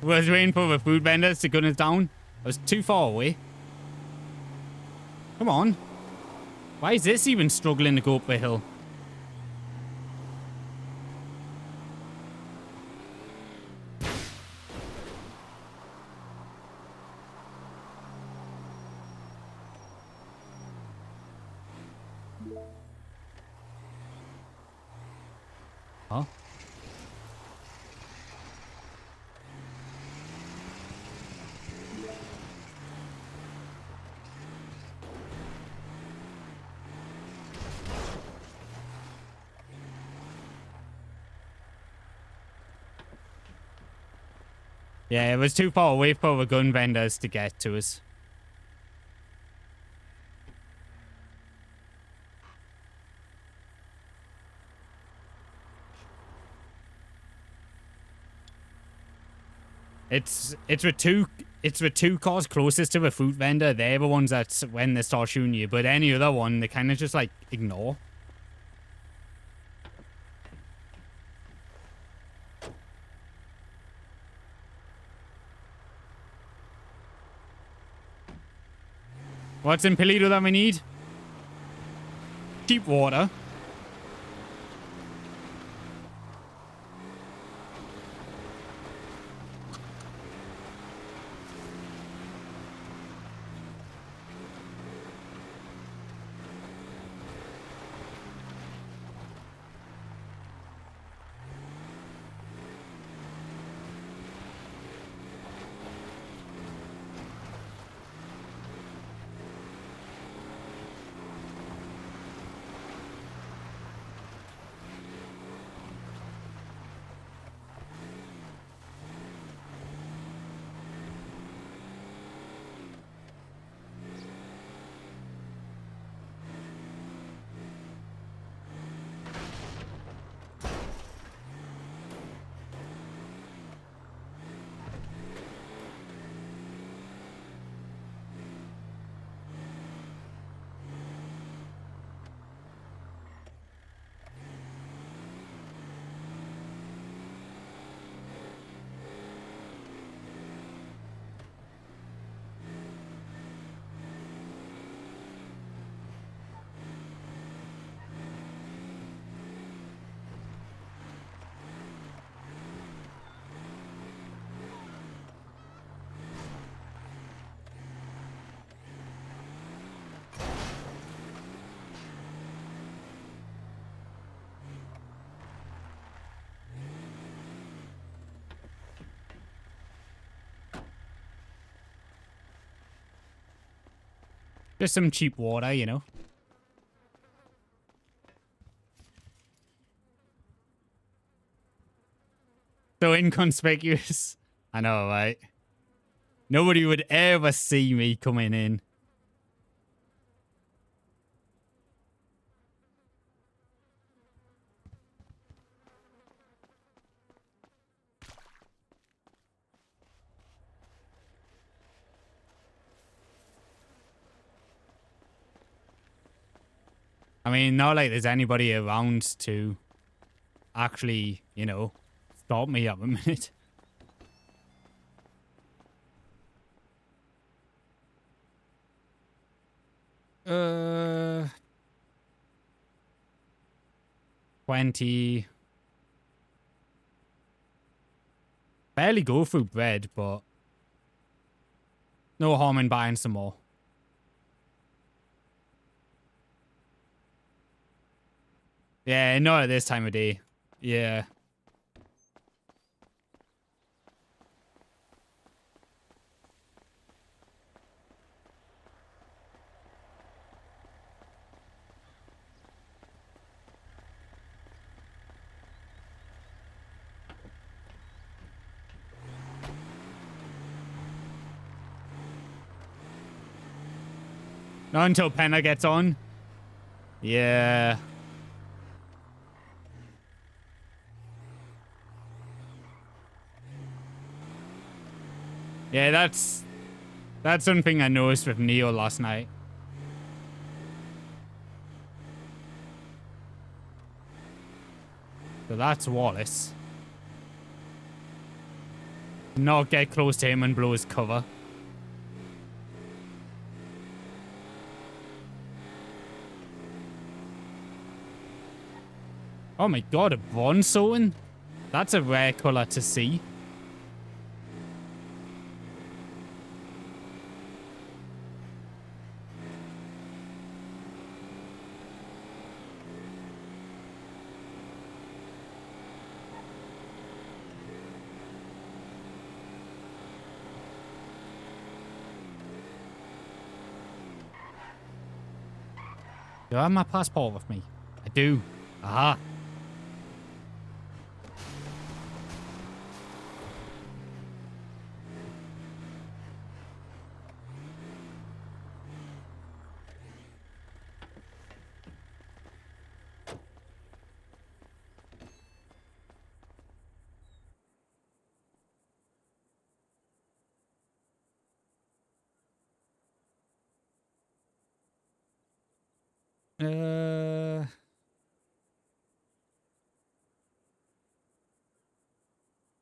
Was waiting for the food vendors to gun us down. I was too far away. Come on. Why is this even struggling to go up the hill? Huh? Yeah, it was too far away for the gun vendors to get to us. It's the two cars closest to the food vendor. They're the ones that's when they start shooting you. But any other one, they kind of just like ignore. What's in Paleto that we need? Cheap water. Just some cheap water, you know. So inconspicuous. I know, right? Nobody would ever see me coming in. I mean, not like there's anybody around to actually, you know, stop me at the minute. 20. Barely go through bread, but no harm in buying some more. Yeah, not at this time of day. Yeah. Not until Penna gets on. Yeah. Yeah, that's something I noticed with Neo last night. So that's Wallace. Not get close to him and blow his cover. Oh my god, a bronze Soten? That's a rare color to see. Do I have my passport with me? I do. Aha.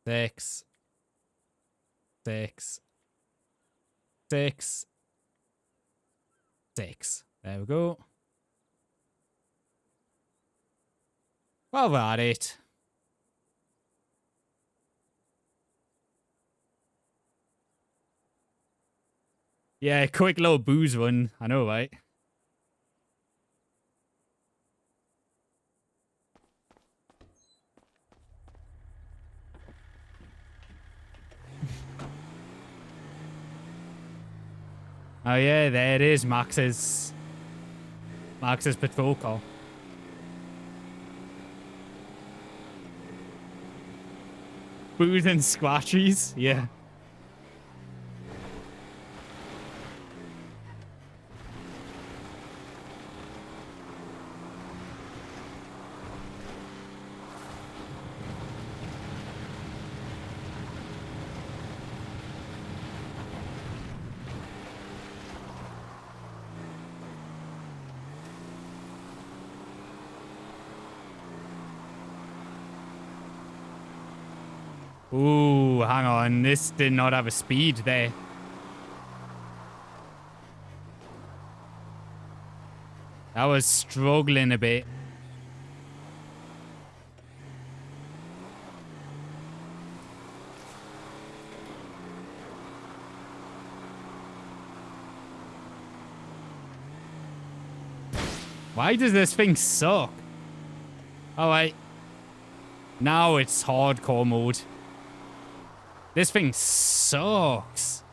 Six. There we go. Well, we're at it. Yeah, quick little booze run. I know, right? Oh yeah, there it is, Max's patrol car. Booze and squashies, yeah. Ooh, hang on. This did not have a speed there. I was struggling a bit. Why does this thing suck? Alright. Now it's hardcore mode. This thing sucks.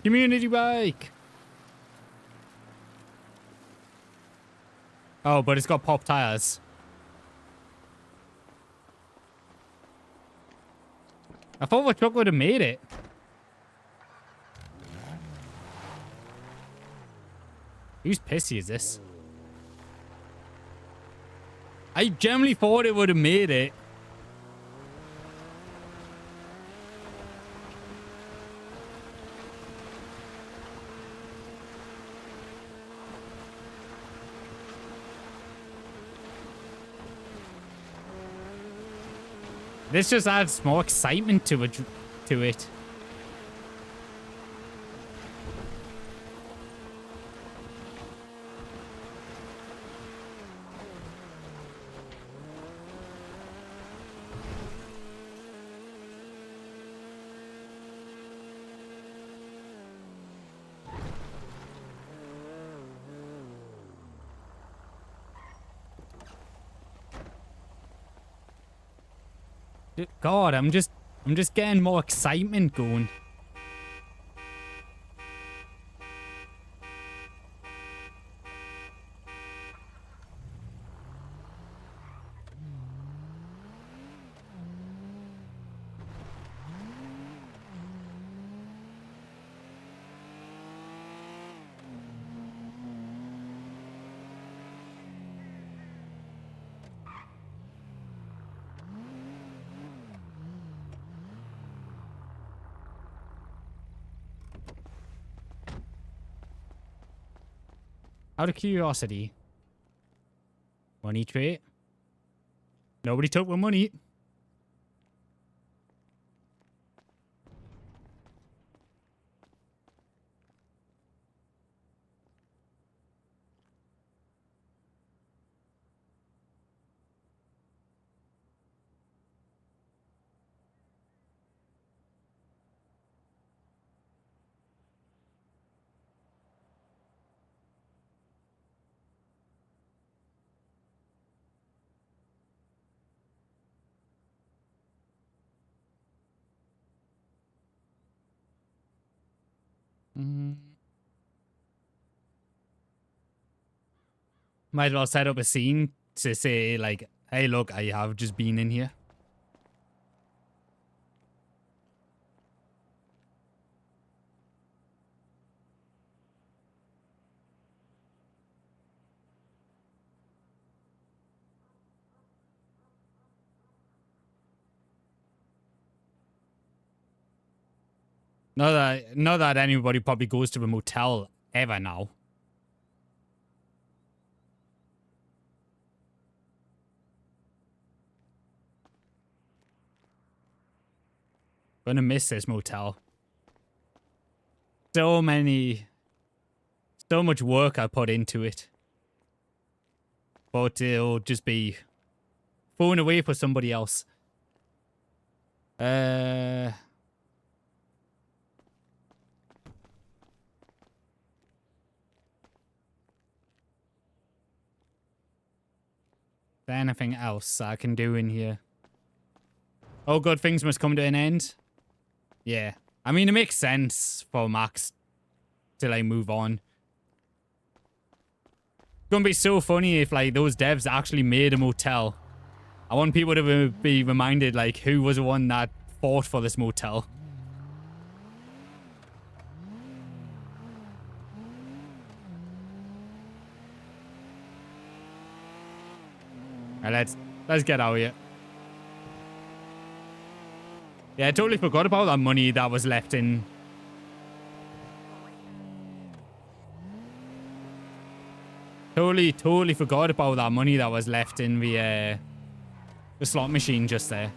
Community bike. Oh, but it's got pop tires. I thought the truck would have made it. Whose pissy is this? I generally thought it would have made it. This just adds more excitement to it. God, I'm just getting more excitement going. Out of curiosity. Money tray. Nobody took my money. Might as well set up a scene to say, like, hey, look, I have just been in here. Not that anybody probably goes to a motel ever now. Gonna miss this motel. So much work I put into it. But it'll just be thrown away for somebody else. Is there anything else I can do in here? Oh, good things must come to an end. Yeah. I mean, it makes sense for Max to, like, move on. It's gonna be so funny if, like, those devs actually made a motel. I want people to be reminded, like, who was the one that fought for this motel. Alright, let's get out of here. Yeah, I totally forgot about that money that was left in. Totally forgot about that money that was left in the slot machine just there.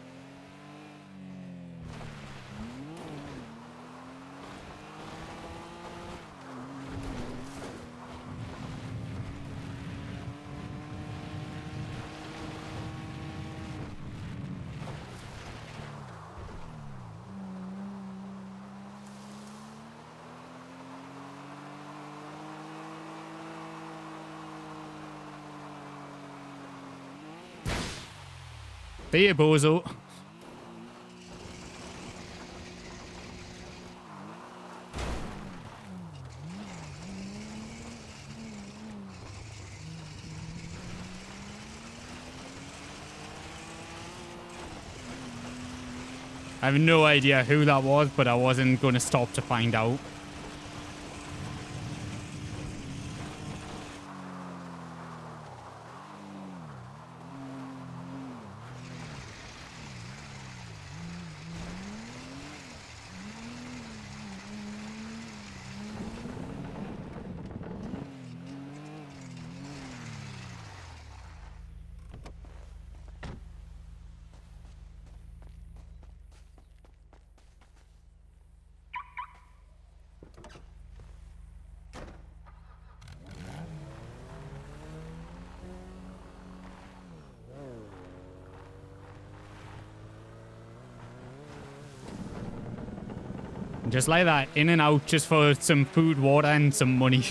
See you, bozo. I have no idea who that was, but I wasn't going to stop to find out. Just like that, in and out, just for some food, water, and some money.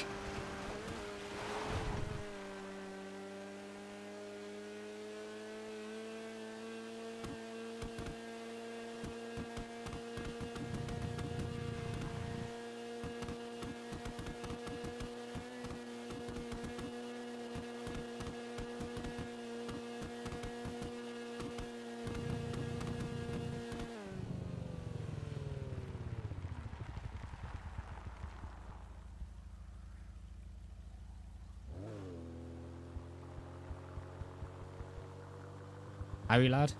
Harry, lad?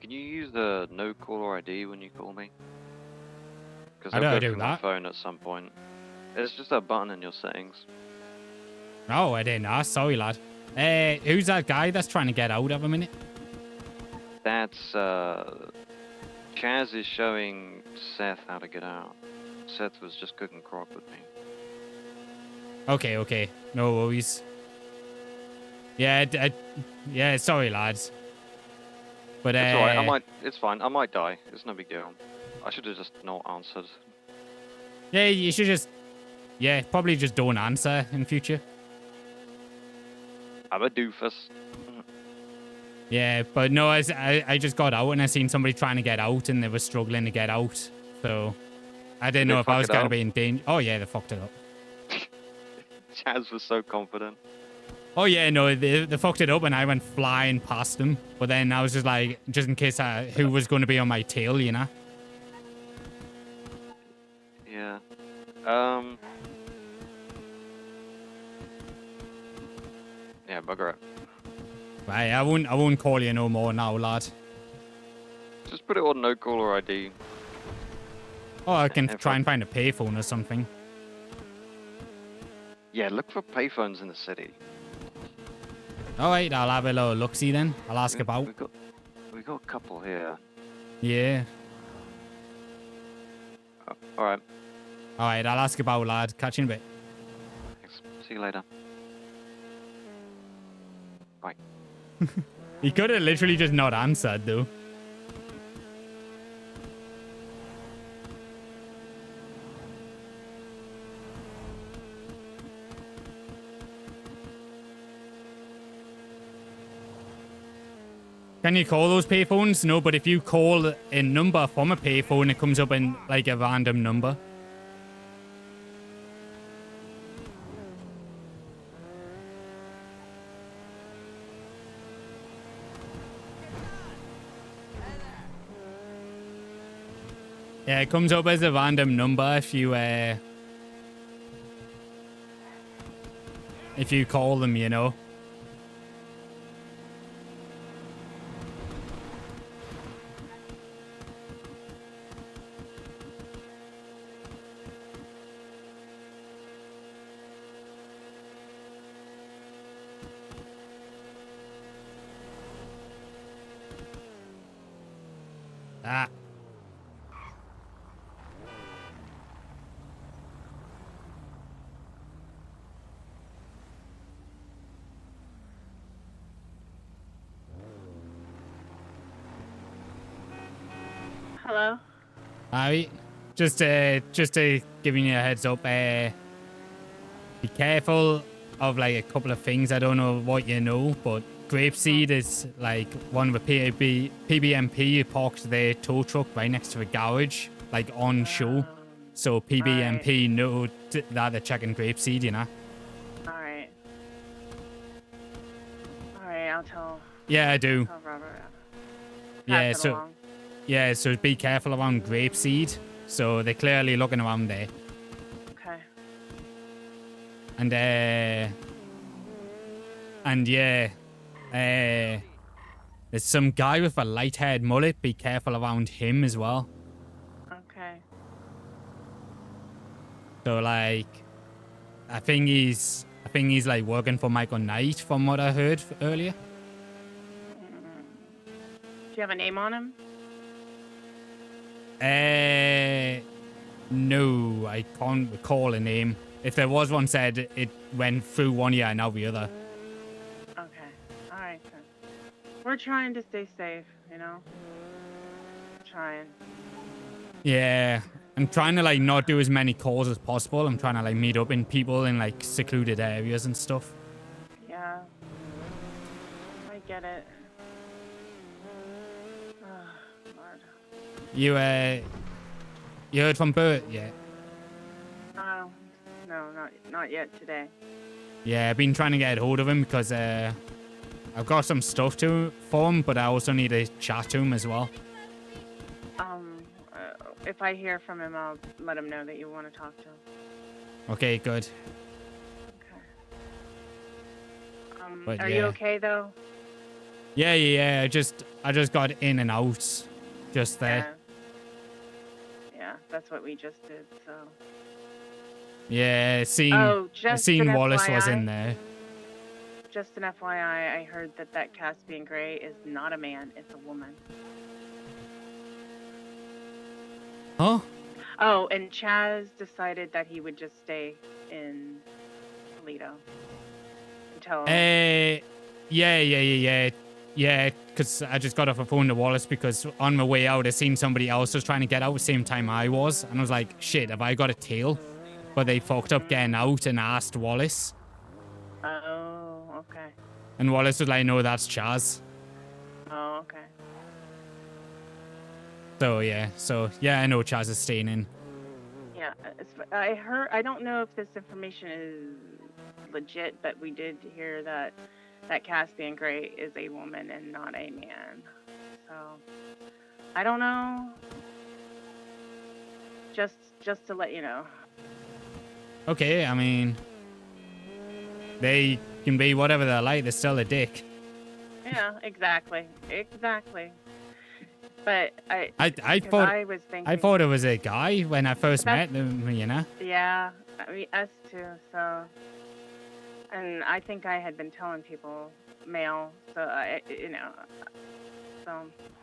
Can you use the no caller ID when you call me? Because How I'll do I go do through my that? phone at some point. It's just a button in your settings. No, I didn't ask. Sorry, lad. Who's that guy that's trying to get out of a minute? That's, Chaz is showing Seth how to get out. Seth was just cooking crock with me. Okay, okay. No worries. Yeah, yeah, sorry, lads. But, It's alright, it's fine, I might die. It's no big deal. I should have just not answered. Yeah, you should just... Yeah, probably just don't answer in future. I'm a doofus. Yeah, but no, I just got out and I seen somebody trying to get out and they were struggling to get out. So, I didn't Did they know if I fuck was it going to up? be in danger. Oh, yeah, they fucked it up. Chaz was so confident. Oh, yeah, no, they fucked it up and I went flying past them. But then I was just like, just in case who was going to be on my tail, you know? Yeah. Yeah, bugger it. Right, I won't call you no more now, lad. Just put it on no caller ID. Oh, I can If try I- and find a payphone or something. Yeah, look for payphones in the city. All right, I'll have a little look-see then. I'll ask about. We got a couple here. Yeah. Oh, alright, All right, I'll ask about, lad. Catch you in a bit. thanks. See you later. Bye. He could have literally just not answered, though. Can you call those payphones? No, but if you call a number from a payphone, it comes up in like a random number. Yeah, it comes up as a random number if you call them, you know. Ah. Hello? Alright. Just giving you a heads up, be careful of like a couple of things. I don't know what you know, but Grapeseed is like one of the PBMP who parked their tow truck right next to a garage, like on show. So PBMP know that they're checking Grapeseed, you know? Alright. Alright, I'll tell. Yeah, I do. Tell Robert. Yeah, Pass it so along. yeah, so be careful around Grapeseed. So they're clearly looking around there. Okay. And yeah, there's some guy with a light-haired mullet. Be careful around him as well. Okay. So like, I think he's like working for Michael Knight from what I heard earlier. Do you have a name on him? No, I can't recall a name. If there was one said, it went through one ear and now the other. Okay. Alright then. We're trying to stay safe, you know? Trying. Yeah, I'm trying to like not do as many calls as possible. I'm trying to like meet up in people in like secluded areas and stuff. Yeah. I get it. Oh, Lord. You heard from Bert yet? Oh, no, not yet today. Yeah, I've been trying to get hold of him because I've got some stuff for him, but I also need to chat to him as well. If I hear from him, I'll let him know that you want to talk to him. Okay, good. But Are yeah. you okay though? Yeah. I just got in and out just there. Yeah, that's what we just did. So. Yeah, Oh, just seen an Wallace was FYI. in there. Just an FYI, I heard that Caspian Gray is not a man; it's a woman. Huh? Oh, and Chaz decided that he would just stay in Toledo until. Yeah, because I just got off a phone to Wallace because on my way out I seen somebody else was trying to get out the same time I was, and I was like, shit, have I got a tail? But they fucked up getting out and asked Wallace. Oh, okay. And Wallace was like, no, that's Chaz. Oh, okay. So yeah, I know Chaz is staying in. Yeah, I heard. I don't know if this information is legit, but we did hear that Caspian Gray is a woman and not a man. So I don't know. Just to let you know. Okay, I mean, they can be whatever they like. They're still a dick. Yeah, exactly. But I thought I was thinking. I thought it was a guy when I first met them. You know. Yeah, I mean us too. So, and I think I had been telling people male. So So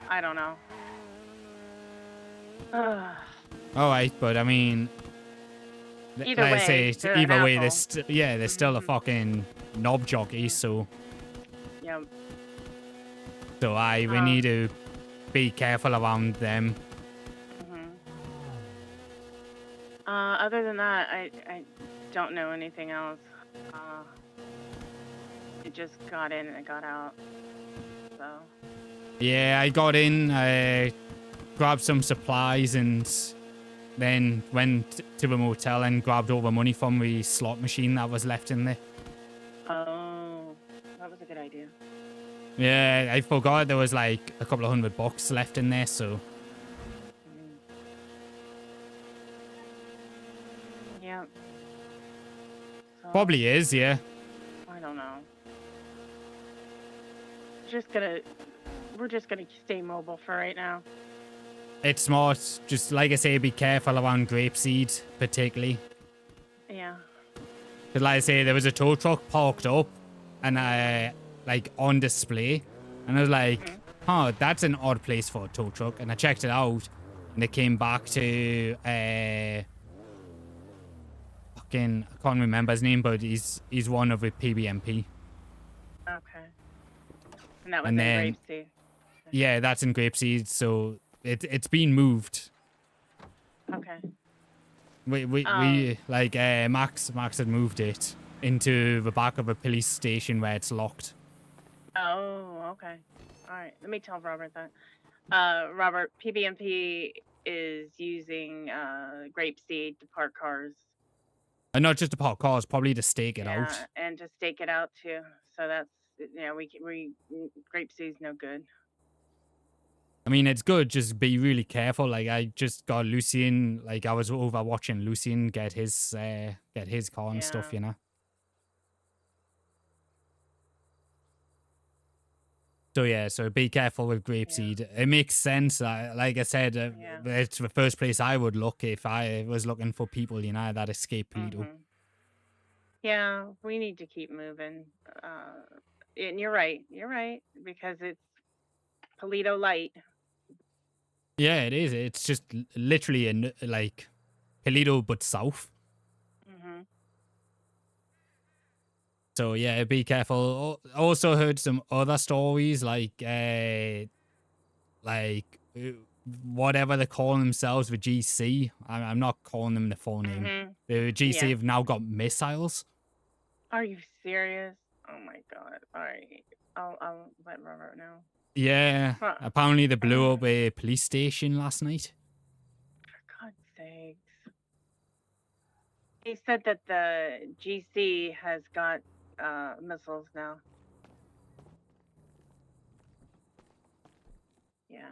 I don't know. All right, but I mean, Either like I way, say, they're either an way, asshole. they're still a fucking knob jockey. So Yeah. we need to be careful around them. Other than that, I don't know anything else. It just got in and it got out. So. Yeah, I got in, grabbed some supplies, and then went to a motel and grabbed all the money from the slot machine that was left in there. Oh, that was a good idea. Yeah, I forgot there was like a couple of $100 left in there, so. Yeah. So, Probably is, yeah. I don't know. We're just gonna stay mobile for right now. It's smart. Just like I say, be careful around grapeseed, particularly. Yeah. Because like I say, there was a tow truck parked up and like on display. And I was like, oh, that's an odd place for a tow truck. And I checked it out and it came back to fucking, I can't remember his name, but he's one of the PBMP. Okay. And that was And in then, Grapeseed. yeah, that's in Grapeseed, so it's been moved. Okay. We like Max had moved it into the back of a police station where it's locked. Oh, okay. All right. Let me tell Robert that. Robert, PBMP is using Grapeseed to park cars. And not just to park cars, probably to stake it out. And to stake it out too. So that's we Grapeseed's no good. I mean, it's good. Just be really careful. Like I just got Lucien. Like I was over watching Lucien get his car and stuff. You know. So yeah, so be careful with Grapeseed. Yeah. It makes sense. Like I said, it's the first place I would look if I was looking for people, you know, that escape Toledo. Yeah, we need to keep moving. And you're right, because it's Toledo light. Yeah, it is. It's just literally like Toledo but south. So yeah, be careful. Also heard some other stories like whatever they're calling themselves, the GC. I'm not calling them the full name. Mhm. The GC Yeah. have now got missiles. Are you serious? Oh my god. Alright. I'll let Robert know. Yeah, Huh. apparently they blew up a police station last night. For God's sakes. He said that the GC has got missiles now. Yeah.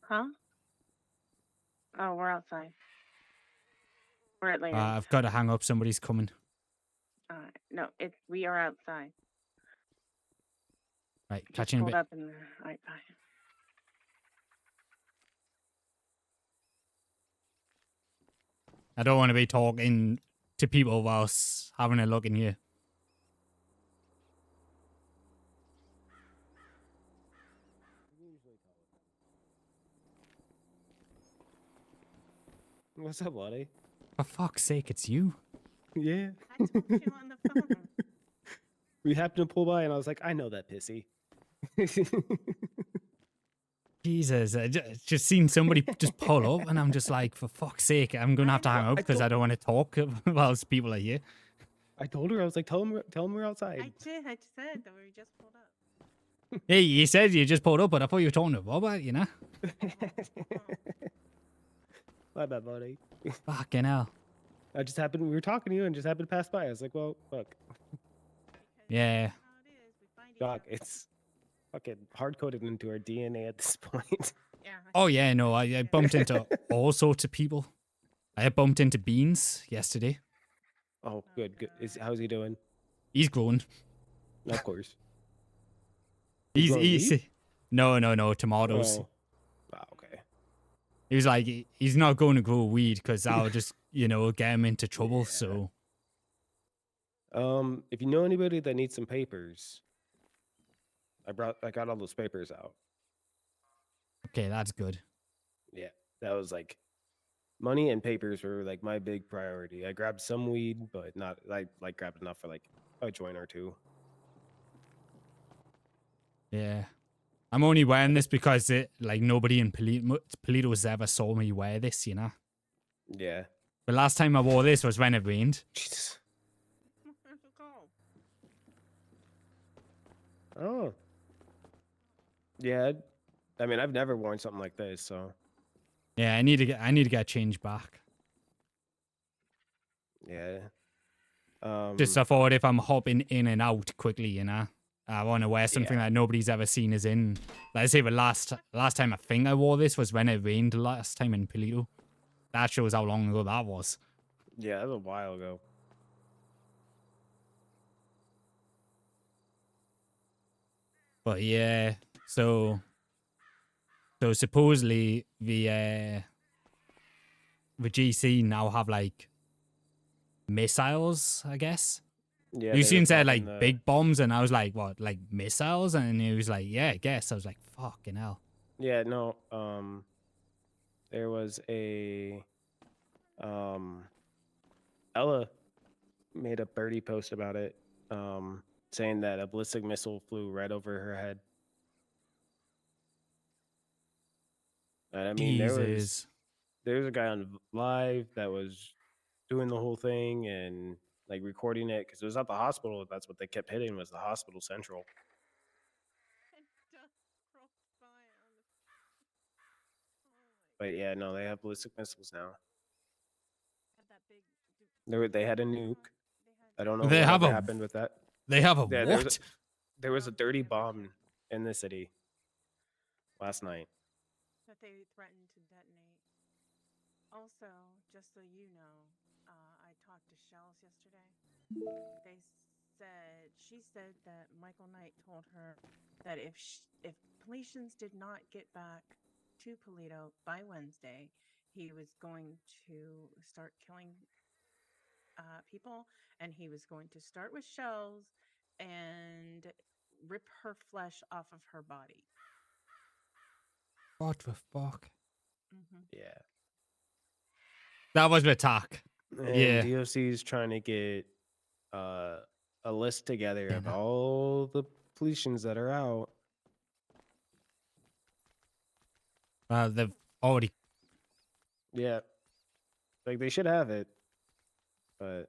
Huh? Oh, we're outside. We're at Layers. I've got to hang up. Somebody's coming. No, we are outside. Right, Just catch you in a pulled bit. up and right by. I don't want to be talking to people whilst having a look in here. What's up, buddy? For fuck's sake, it's you. Yeah. I told you on the phone. We happened to pull by, and I was like, I know that pissy. Jesus, I just seen somebody just pull up, and I'm just like, for fuck's sake, I'm gonna have to hang up because I don't want to talk whilst people are here. I told her, I was like, tell him we're outside. I did. I said that we just pulled up. Hey, you said you just pulled up, but I thought you were talking to Robert, you know? My bad, buddy. Fucking hell. We were talking to you and just happened to pass by. I was like, well, fuck. Yeah. Doc, it's fucking hard-coded into our DNA at this point. Oh, yeah, no, I bumped into all sorts of people. I bumped into Beans yesterday. Oh, good. How's he doing? He's grown. Of course. He's no, tomatoes. Oh. Wow, okay. He was like, he's not going to grow weed because that'll just, get him into trouble, so. If you know anybody that needs some papers, I got all those papers out. Okay, that's good. Yeah, that was like money and papers were like my big priority. I grabbed some weed, but not like grabbed enough for like a joint or two. Yeah. I'm only wearing this because nobody in Polito's ever saw me wear this, you know? Yeah. The last time I wore this was when it rained. Jesus. Oh. Yeah. I mean, I've never worn something like this, so. Yeah, I need to get changed back. Yeah. Just I thought if I'm hopping in and out quickly, you know, I want to wear something that nobody's ever seen us in. Like I say, the last time I think I wore this was when it rained last time in Polito. That shows how long ago that was. Yeah, that was a while ago. But yeah, so supposedly the GC now have like missiles, I guess. Yeah. You seen said like big bombs, and I was like, what, like missiles? And he was like, yeah, I guess. I was like, fucking hell. Yeah, no. There was a Ella made a birdie post about it, saying that a ballistic missile flew right over her head. And I mean, Jesus. there was a guy on live that was doing the whole thing and like recording it because it was at the hospital. That's what they kept hitting, was the hospital central. But yeah, no, they have ballistic missiles now. They had a nuke. I don't know They have what a- happened with that. They have a Yeah, what? there was a dirty bomb in the city last night. That they threatened to detonate. Also, just so you know, I talked to Shells yesterday. She said that Michael Knight told her that if Politians did not get back to Polito by Wednesday, he was going to start killing people, and he was going to start with Shells and rip her flesh off of her body. What the fuck? Yeah. That was the attack. And Yeah. DOC's trying to get a list together of all the Politians that are out. Well, they've already. Yeah. Like they should have it, but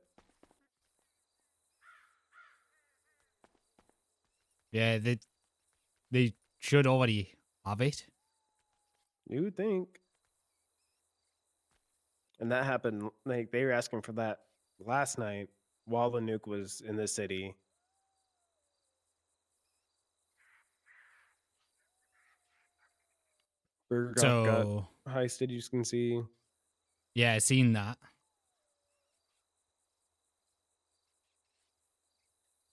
Yeah, they should already have it. you would think. And that happened. Like they were asking for that last night while the nuke was in the city. Burger got So heisted. You can see. yeah, I seen that.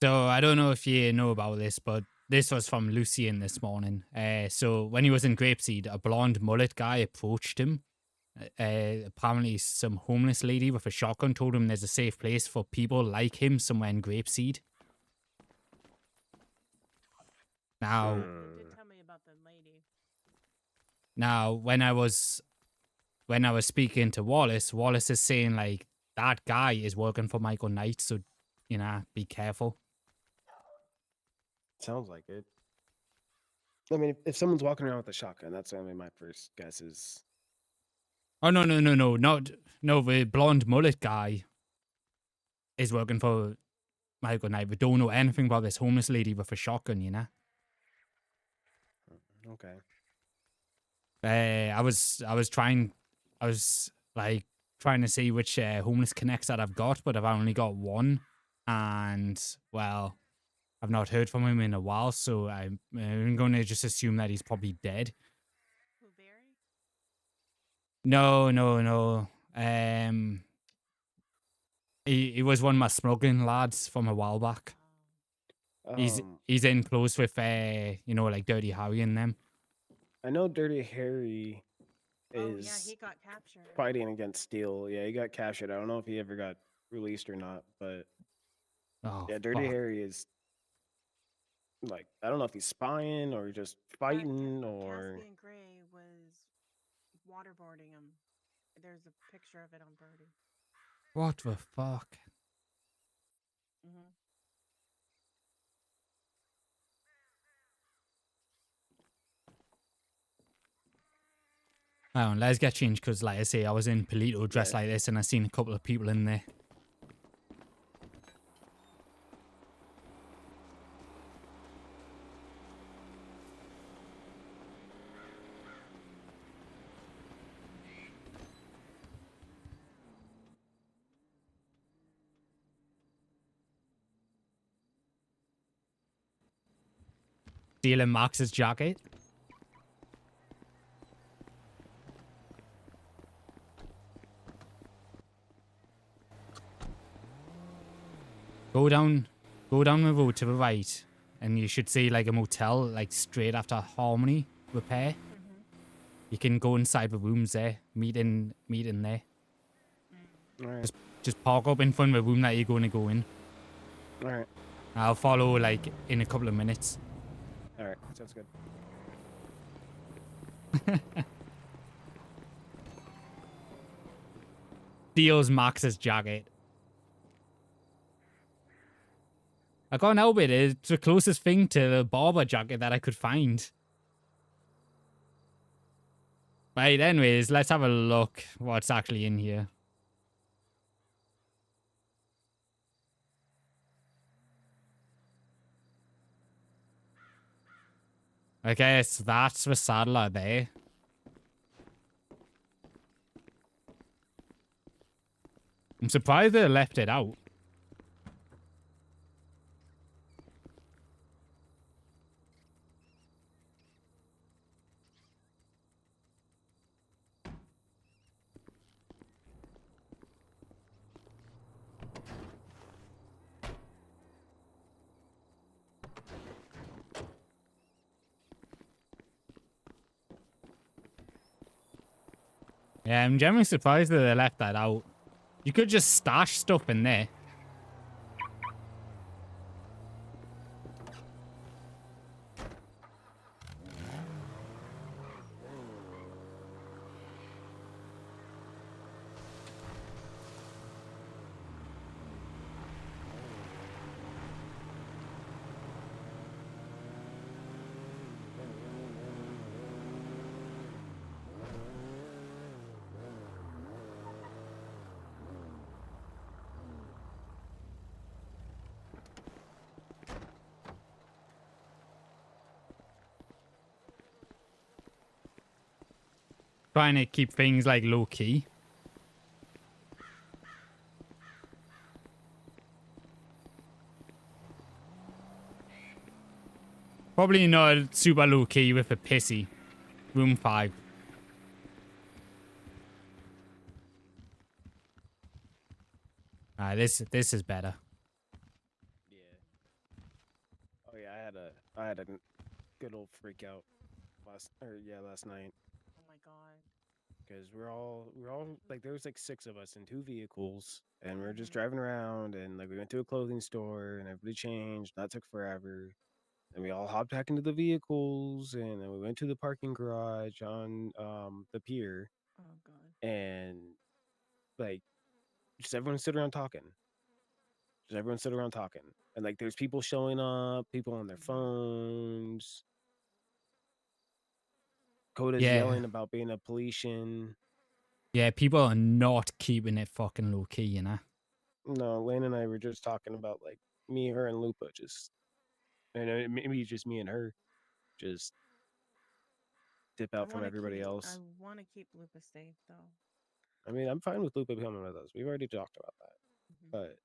So I don't know if you know about this, but this was from Lucien this morning. So when he was in Grapeseed, a blonde mullet guy approached him. Apparently, some homeless lady with a shotgun told him there's a safe place for people like him somewhere in Grapeseed. Now, Hmm. Did tell me about the lady. now when I was speaking to Wallace, Wallace is saying like that guy is working for Michael Knight, so be careful. Sounds like it. I mean, if someone's walking around with a shotgun, that's only my first guess is. Oh no, the blonde mullet guy is working for Michael Knight. We don't know anything about this homeless lady with a shotgun, Okay. I was like trying to see which homeless connects that I've got, but I've only got one, and well, I've not heard from him in a while, so I'm going to just assume that he's probably dead. Who, Barry? No. He was one of my smuggling lads from a while back. He's in close with like Dirty Harry and them. I know Dirty Harry is Oh yeah, he got captured. fighting against Steel. Yeah, he got captured. I don't know if he ever got released or not, but yeah, Dirty fuck. Harry is like I don't know if he's spying or just fighting or. Caspian Gray was waterboarding him. There's a picture of it on Birdie. What the fuck? Mm-hmm. Oh, let's get changed because, like I say, I was in Polito dressed like this and I seen a couple of people in there. Stealing Max's jacket. Go down the road to the right, and you should see like a motel, like straight after Harmony Repair. You can go inside the rooms there, meet in there. Alright. Just park up in front of the room that you're going to go in. Alright. I'll follow like in a couple of minutes. Alright, sounds good. Steals Max's jacket. I can't help it. It's the closest thing to the barber jacket that I could find. Right, anyways, let's have a look what's actually in here. Okay, so that's the saddler there. I'm surprised they left it out. Yeah, I'm generally surprised that they left that out. You could just stash stuff in there. trying to keep things like low key. Probably not super low key with a pissy. Room 5. This is better. Oh yeah, I had a good old freak out last night. Oh my god. Because we're all like there was like 6 of us in 2 vehicles, and we are just driving around, and like we went to a clothing store, and everybody changed. That took forever. And we all hopped back into the vehicles, and then we went to the parking garage on the pier. Oh god. And like just everyone stood around talking. And like there's people showing up, people on their phones. Coda's Yeah. yelling about being a Polician. Yeah, people are not keeping it fucking low key, you know? No, Lane and I were just talking about like me, her, and Lupa just, and maybe just me and her, just dip out from everybody else. I want to keep Lupa safe though. I mean, I'm fine with Lupa coming with us. We've already talked about that. But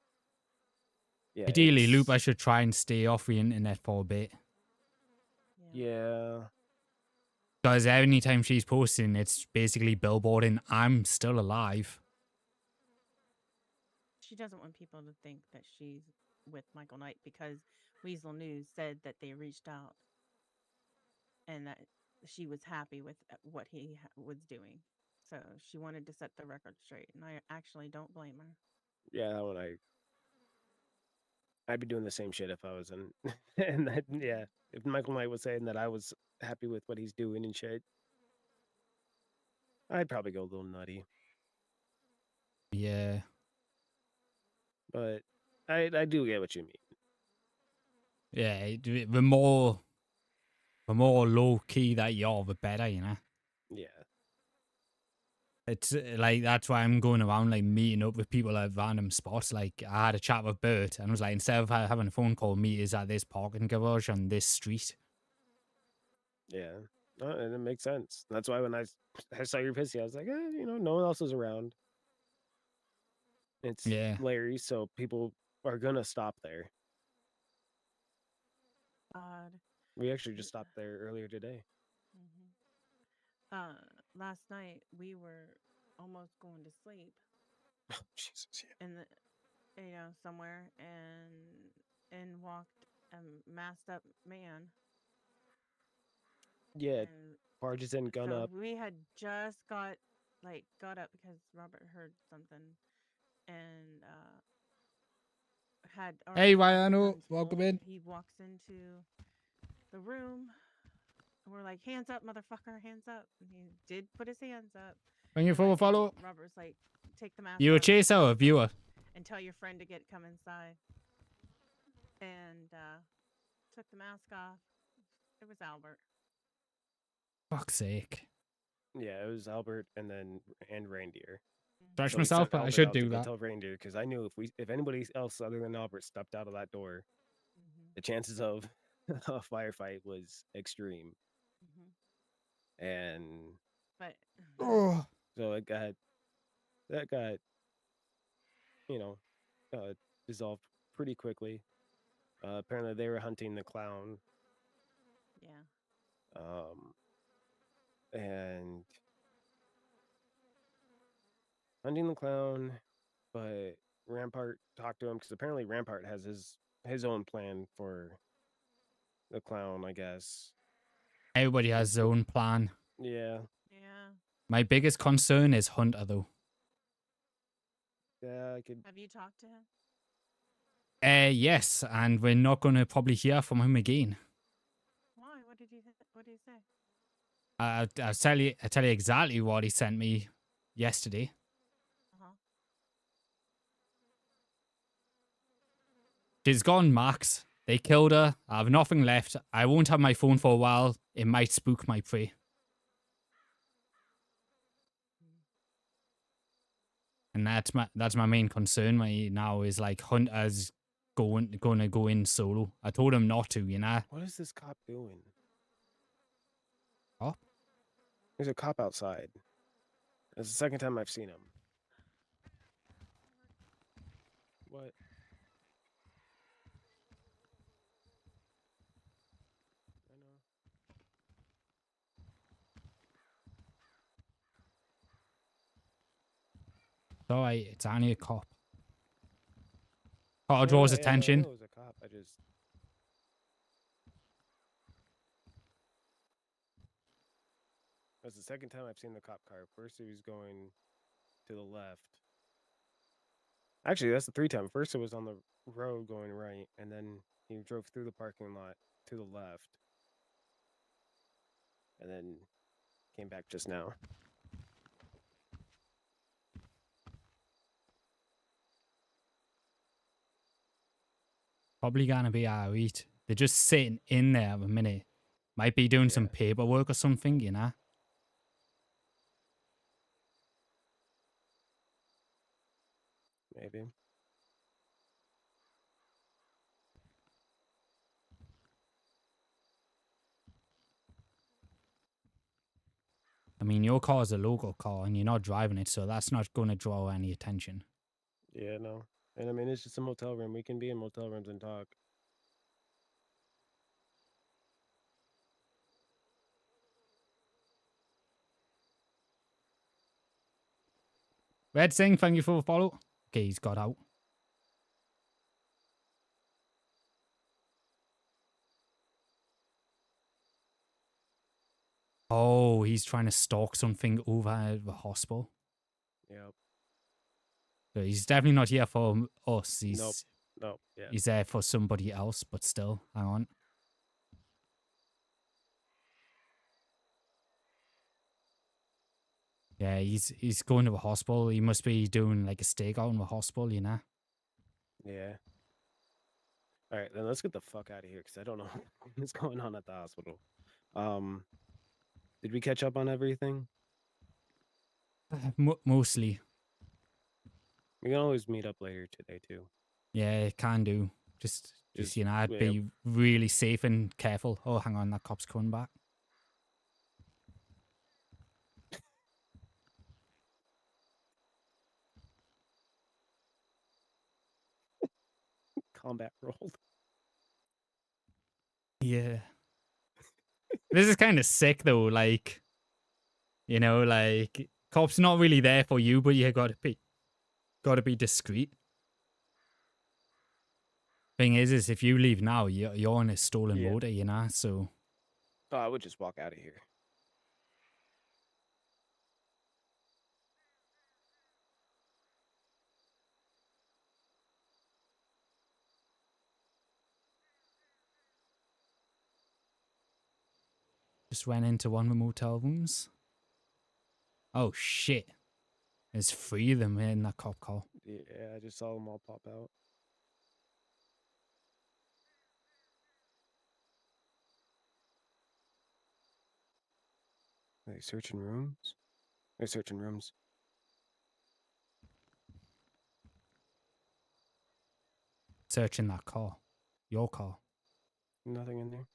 yeah, Ideally, it's, Lupa should try and stay off the internet for a bit. yeah, Because anytime she's posting, it's basically billboarding, I'm still alive. She doesn't want people to think that she's with Michael Knight because Weasel News said that they reached out and that she was happy with what he was doing. So she wanted to set the record straight, and I actually don't blame her. yeah, that one I'd be doing the same shit if I was in, and that, yeah, if Michael Knight was saying that I was happy with what he's doing and shit, I'd probably go a little nutty. Yeah. But I do get what you mean. Yeah, the more low key that you are, the better, you know? Yeah. It's like, that's why I'm going around like meeting up with people at random spots. Like, I had a chat with Bert, and I was like, instead of having a phone call, meet us at this parking garage on this street. Yeah, and it makes sense. That's why when I saw your pissy, I was like, no one else is around. It's Larry, so people are gonna stop there. Odd. We actually just stopped there earlier today. Last night we were almost going to sleep. Jesus, yeah. In the, somewhere, and walked a masked up man. Yeah, barges in, gun so up. We had just got up because Robert heard something, and had Hey, already had the Ryan, guns welcome pulled. in. He walks into the room. We're like, hands up, motherfucker, hands up. And he did put his hands up. Thank you for a follow. Robert's like, take the mask You a off chaser or a viewer? and tell your friend to come inside. And took the mask off. It was Albert. Fuck's sake. Yeah, it was Albert and Reindeer. Stretch So we myself, sent but I Albert should out to do go that. Tell Reindeer, because I knew if anybody else other than Albert stepped out of that door, the chances of a firefight was extreme. And Oh. so that got dissolved pretty quickly. Apparently they were hunting the clown. Yeah. And hunting the clown, but Rampart talked to him because apparently Rampart has his own plan for the clown, I guess. Everybody has their own plan. Yeah. Yeah. My biggest concern is Hunter, though. Yeah, I could. Have you talked to him? Yes, and we're not going to probably hear from him again. Why? What did he say? I'll tell you exactly what he sent me yesterday. She's gone, Max. They killed her. I have nothing left. I won't have my phone for a while. It might spook my prey. And that's my main concern right now is like Hunter's gonna go in solo. I told him not to, you know. What is this cop doing? Oh? There's a cop outside. It's the second time I've seen him. What? I know. Alright, it's only a cop. Cop No, draws yeah, I attention. know it was a cop. I just. That's the second time I've seen the cop car. First, he was going to the left. Actually, that's the three time. First, it was on the road going right, and then he drove through the parking lot to the left, and then came back just now. Probably gonna be alright. They're just sitting in there a minute. Might be doing some paperwork or something, you know? Maybe. I mean, your car's a local car and you're not driving it, so that's not going to draw any attention. Yeah, no. And I mean, it's just a motel room. We can be in motel rooms and talk. Red Singh, thank you for the follow. Okay, he's got out. Oh, he's trying to stalk something over at the hospital. Yep. So he's definitely not here for us. He's Nope. Yeah. He's there for somebody else, but still, hang on. Yeah, he's going to the hospital. He must be doing like a stakeout in the hospital, you know? Yeah. All right, then let's get the fuck out of here because I don't know what's going on at the hospital. Did we catch up on everything? Mostly. We can always meet up later today too. Yeah, can do. Just you know, I'd yeah. be really safe and careful. Oh, hang on, that cop's coming back. Combat rolled. Yeah. This is kind of sick though, like, you know, like, cops not really there for you, but you gotta be discreet. Thing is if you leave now, you're on a stolen motor, you know, so. Oh, I would just walk out of here. Just went into one of the motel rooms. Oh shit. There's 3 of them in that cop car. Yeah, I just saw them all pop out. Are they searching rooms? They're searching rooms. Searching that car. Your car. Nothing in there.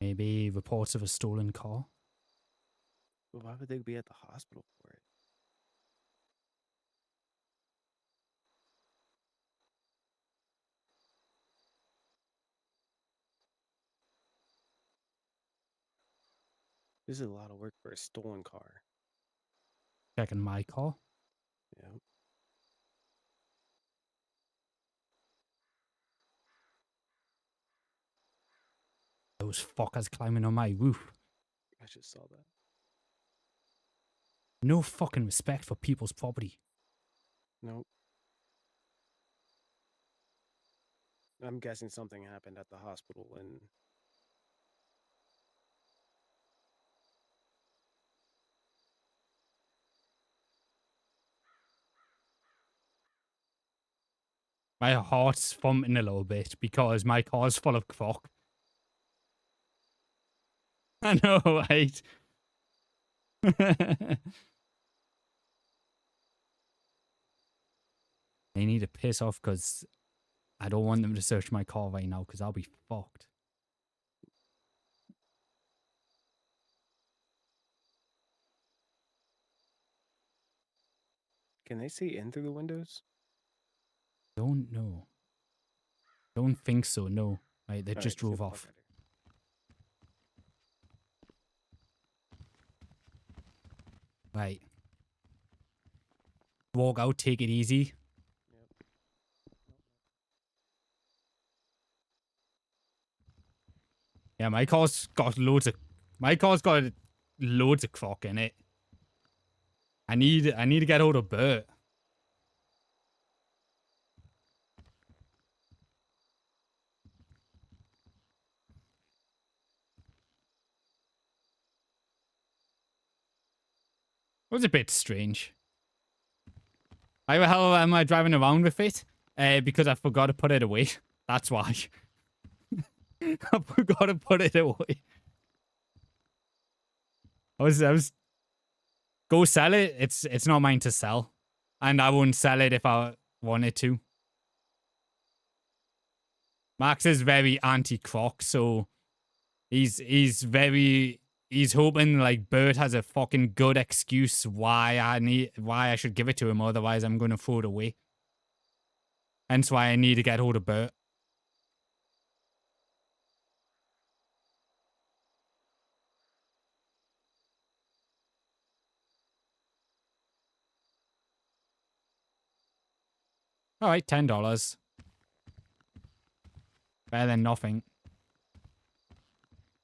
Maybe reports of a stolen car. Well, why would they be at the hospital for it? This is a lot of work for a stolen car. Checking my car. Yeah. Those fuckers climbing on my roof. I just saw that. No fucking respect for people's property. Nope. I'm guessing something happened at the hospital and My heart's thumping a little bit because my car's full of crock. I know, right? I need to piss off because I don't want them to search my car right now because I'll be fucked. Can they see in through the windows? Don't know. Don't think so, no. Right, they All just right, drove off. Right. Walk out, take it easy. Yeah, my car's got loads of crock in it. I need to get out of Bert. It was a bit strange. Why the hell am I driving around with it? Because I forgot to put it away. That's why. I forgot to put it away. I was go sell it. It's not mine to sell. And I wouldn't sell it if I wanted to. Max is very anti-croc, so he's hoping like Bert has a fucking good excuse why I should give it to him, otherwise I'm gonna throw it away. Hence why I need to get hold of Bert. Alright, $10. Better than nothing.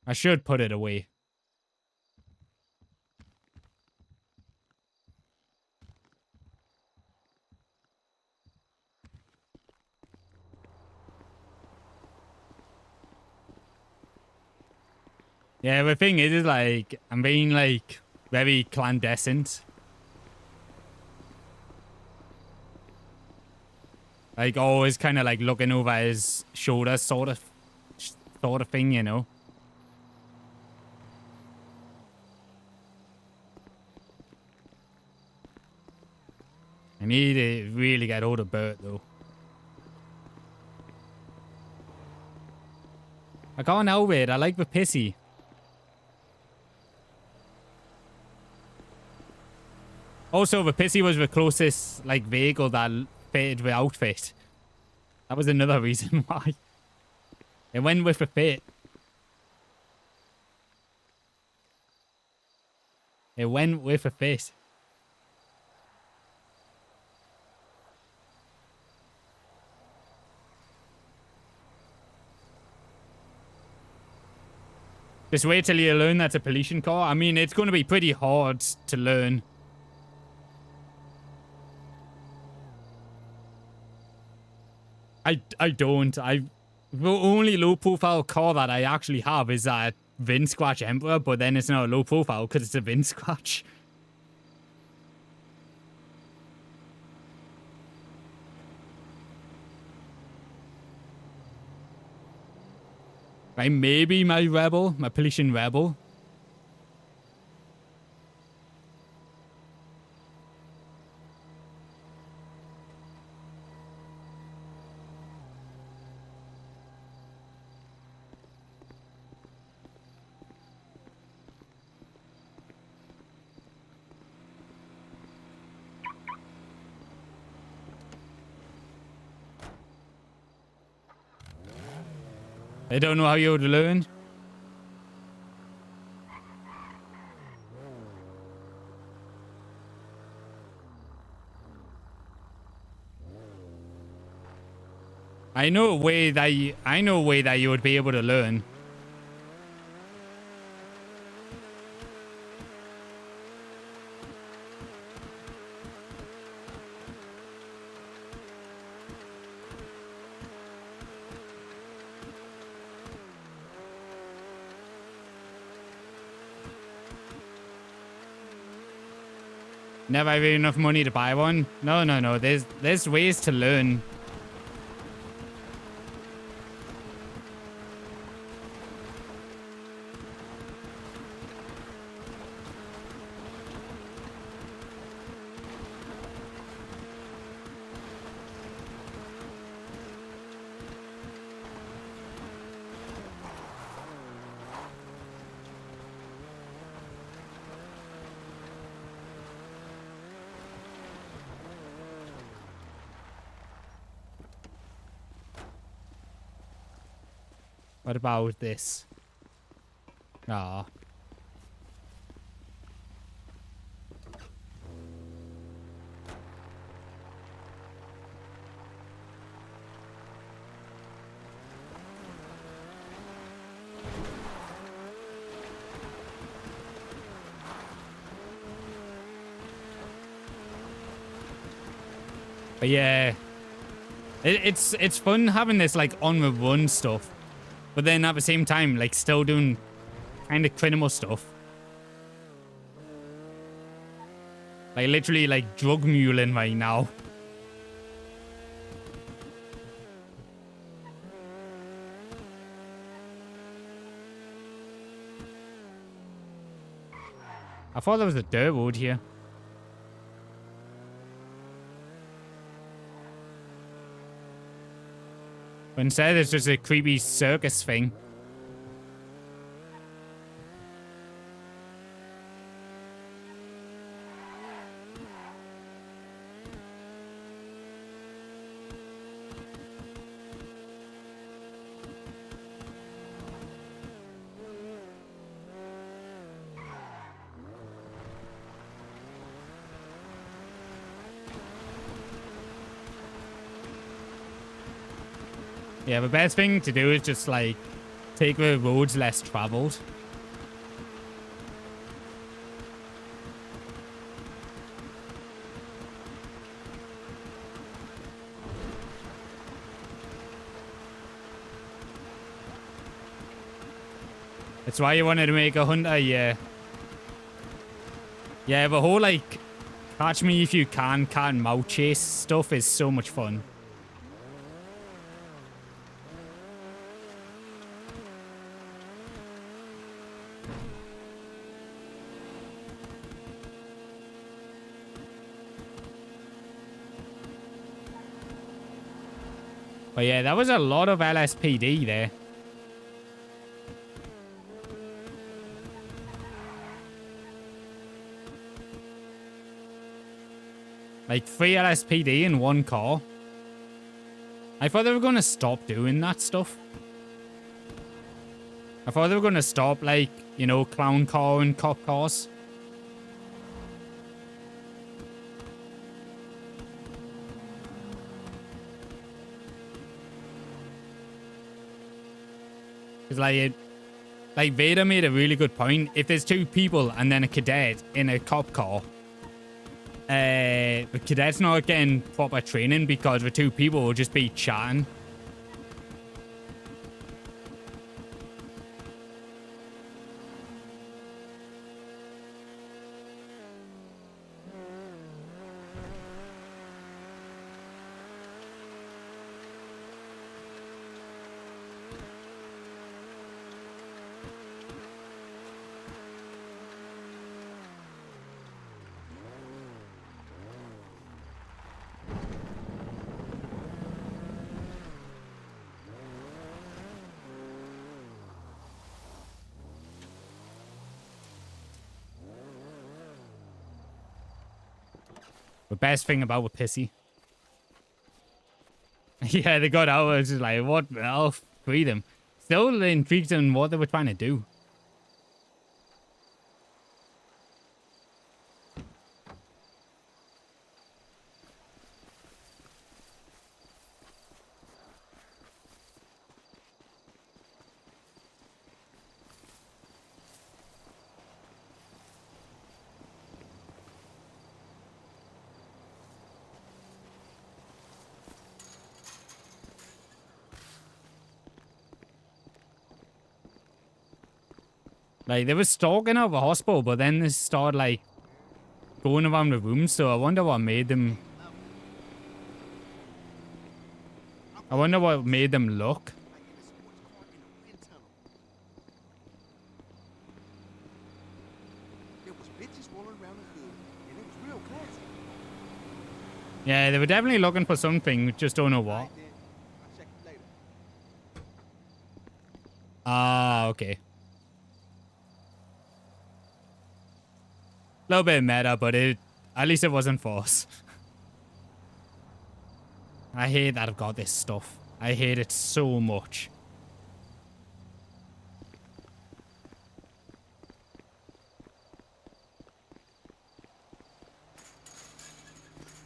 I should put it away. Yeah, the thing is like, I'm being like very clandestine. Like always kind of like looking over his shoulder sort of thing, you know. I need to really get hold of Bert though. I can't help it. I like the pissy. Also, the pissy was the closest like vehicle that fitted the outfit. That was another reason why. It went with the fit. It went with the fit. Just wait till you learn that's a pollution car. I mean, it's going to be pretty hard to learn. I don't. The only low profile car that I actually have is that Vindsquatch Emperor, but then it's not a low profile because it's a Vindsquatch. Like maybe my Rebel, my pollution Rebel. I don't know how you would learn. I know a way that you would be able to learn. Never have enough money to buy one. No. There's ways to learn. What about this? Ah. But yeah, it's fun having this like on the run stuff, but then at the same time like still doing kind of criminal stuff, like literally like drug muling right now. I thought there was a dirt road here. But instead, it's just a creepy circus thing. Yeah, the best thing to do is just like take the roads less traveled. That's why you wanted to make a hunter, yeah. Yeah, the whole like catch me if you can cat and mouse chase stuff is so much fun. But yeah, that was a lot of LSPD there. Like 3 LSPD in 1 car. I thought they were going to stop doing that stuff. I thought they were going to stop like, you know, clown car and cop cars. It's like Vader made a really good point. If there's 2 people and then a cadet in a cop car, the cadet's not getting proper training because the 2 people will just be chatting. The best thing about a pissy. Yeah, they got out. I was just like, what the hell? Free them. Still intrigued on what they were trying to do. Like, they were stalking out the hospital, but then they started, like, going around the room, so I wonder what made them... I wonder what made them look. Yeah, they were definitely looking for something, just don't know what. Ah, okay. A little bit meta, but at least it wasn't false. I hate that I've got this stuff. I hate it so much.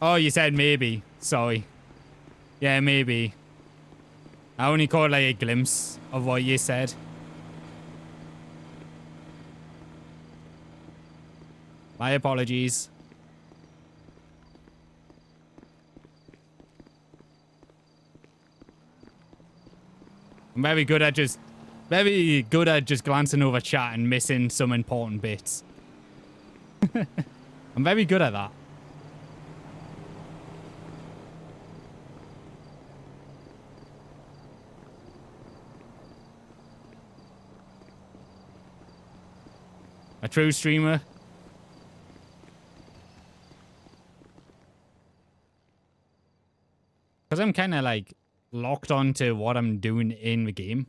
Oh, you said maybe. Sorry. Yeah, maybe. I only caught like a glimpse of what you said. My apologies. I'm very good at just glancing over chat and missing some important bits. I'm very good at that. A true streamer. Because I'm kind of like locked onto what I'm doing in the game.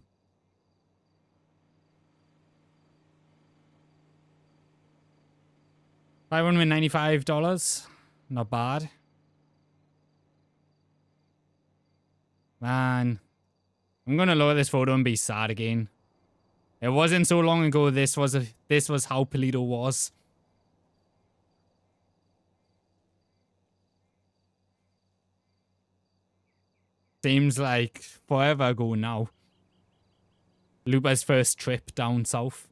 $595. Not bad. Man. I'm gonna look at this photo and be sad again. It wasn't so long ago this was how Polito was. Seems like forever ago now. Lupa's first trip down south.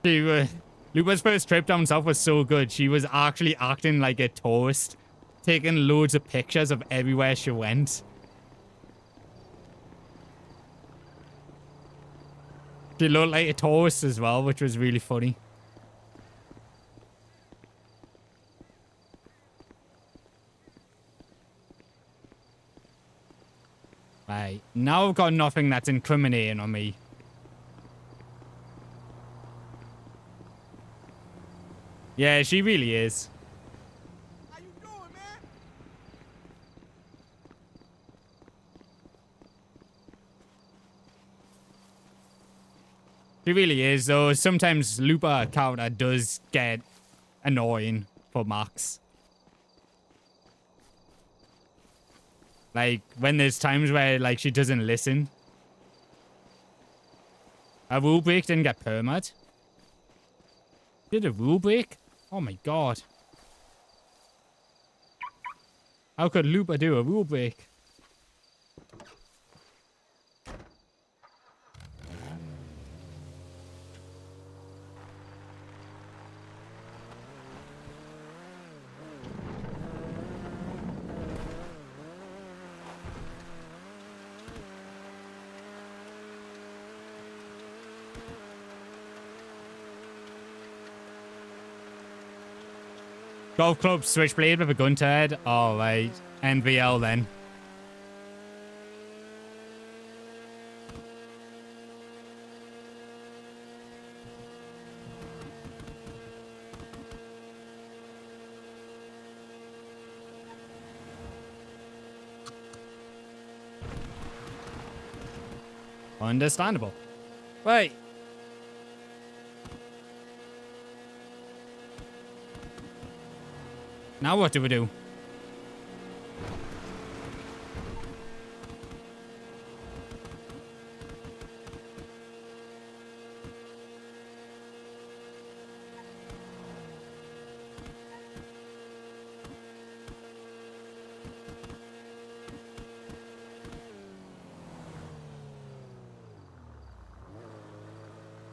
Lupa's first trip down south was so good. She was actually acting like a tourist, taking loads of pictures of everywhere she went. She looked like a tourist as well, which was really funny. Right, now I've got nothing that's incriminating on me. Yeah, she really is. How you doing, man? She really is, though. Sometimes Lupa character does get annoying for Max. Like, when there's times where, like, she doesn't listen. A rule break didn't get permit. Did a rule break? Oh my god. How could Lupa do a rule break? Golf club switchblade with a gun to head. Alright. NVL then. Understandable. Right. Now what do we do?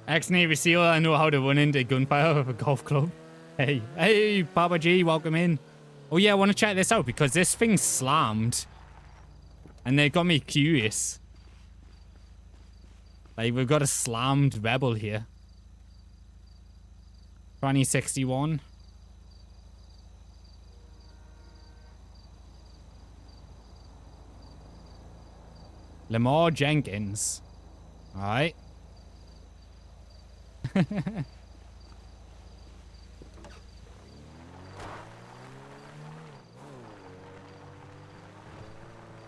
Ex-Navy SEAL, I know how to run into gunfire with a golf club. Hey, hey, Papa G, welcome in. Oh yeah, I want to check this out because this thing slammed. And they got me curious. Like, we've got a slammed rebel here. 2061. Lamar Jenkins. Alright.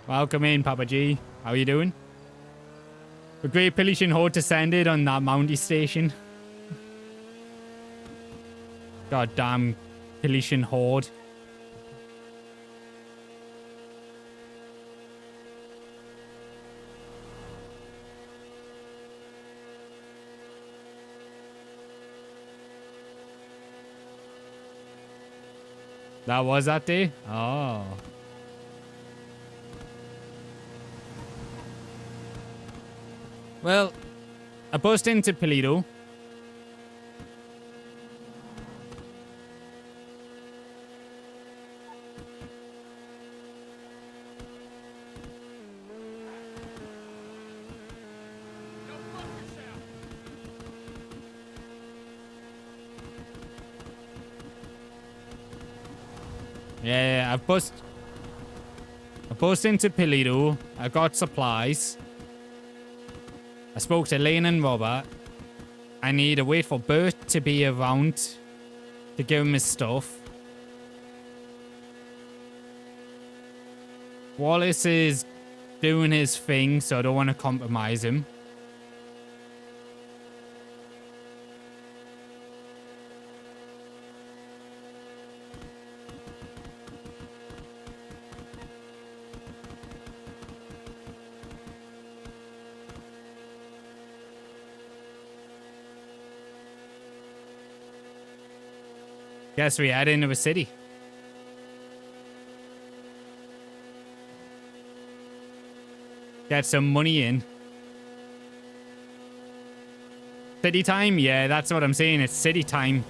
Welcome in, Papa G. How are you doing? The Great Pillishin Horde descended on that Mountie station. Goddamn Pillishin Horde. That was that day? Oh. Well, I buzzed into Polito. Yeah, I buzzed into Polito. I got supplies. I spoke to Lane and Robert. I need to wait for Bert to be around to give him his stuff. Wallace is doing his thing, so I don't want to compromise him. Guess we head into a city. Get some money in. City time? Yeah, that's what I'm saying. It's city time.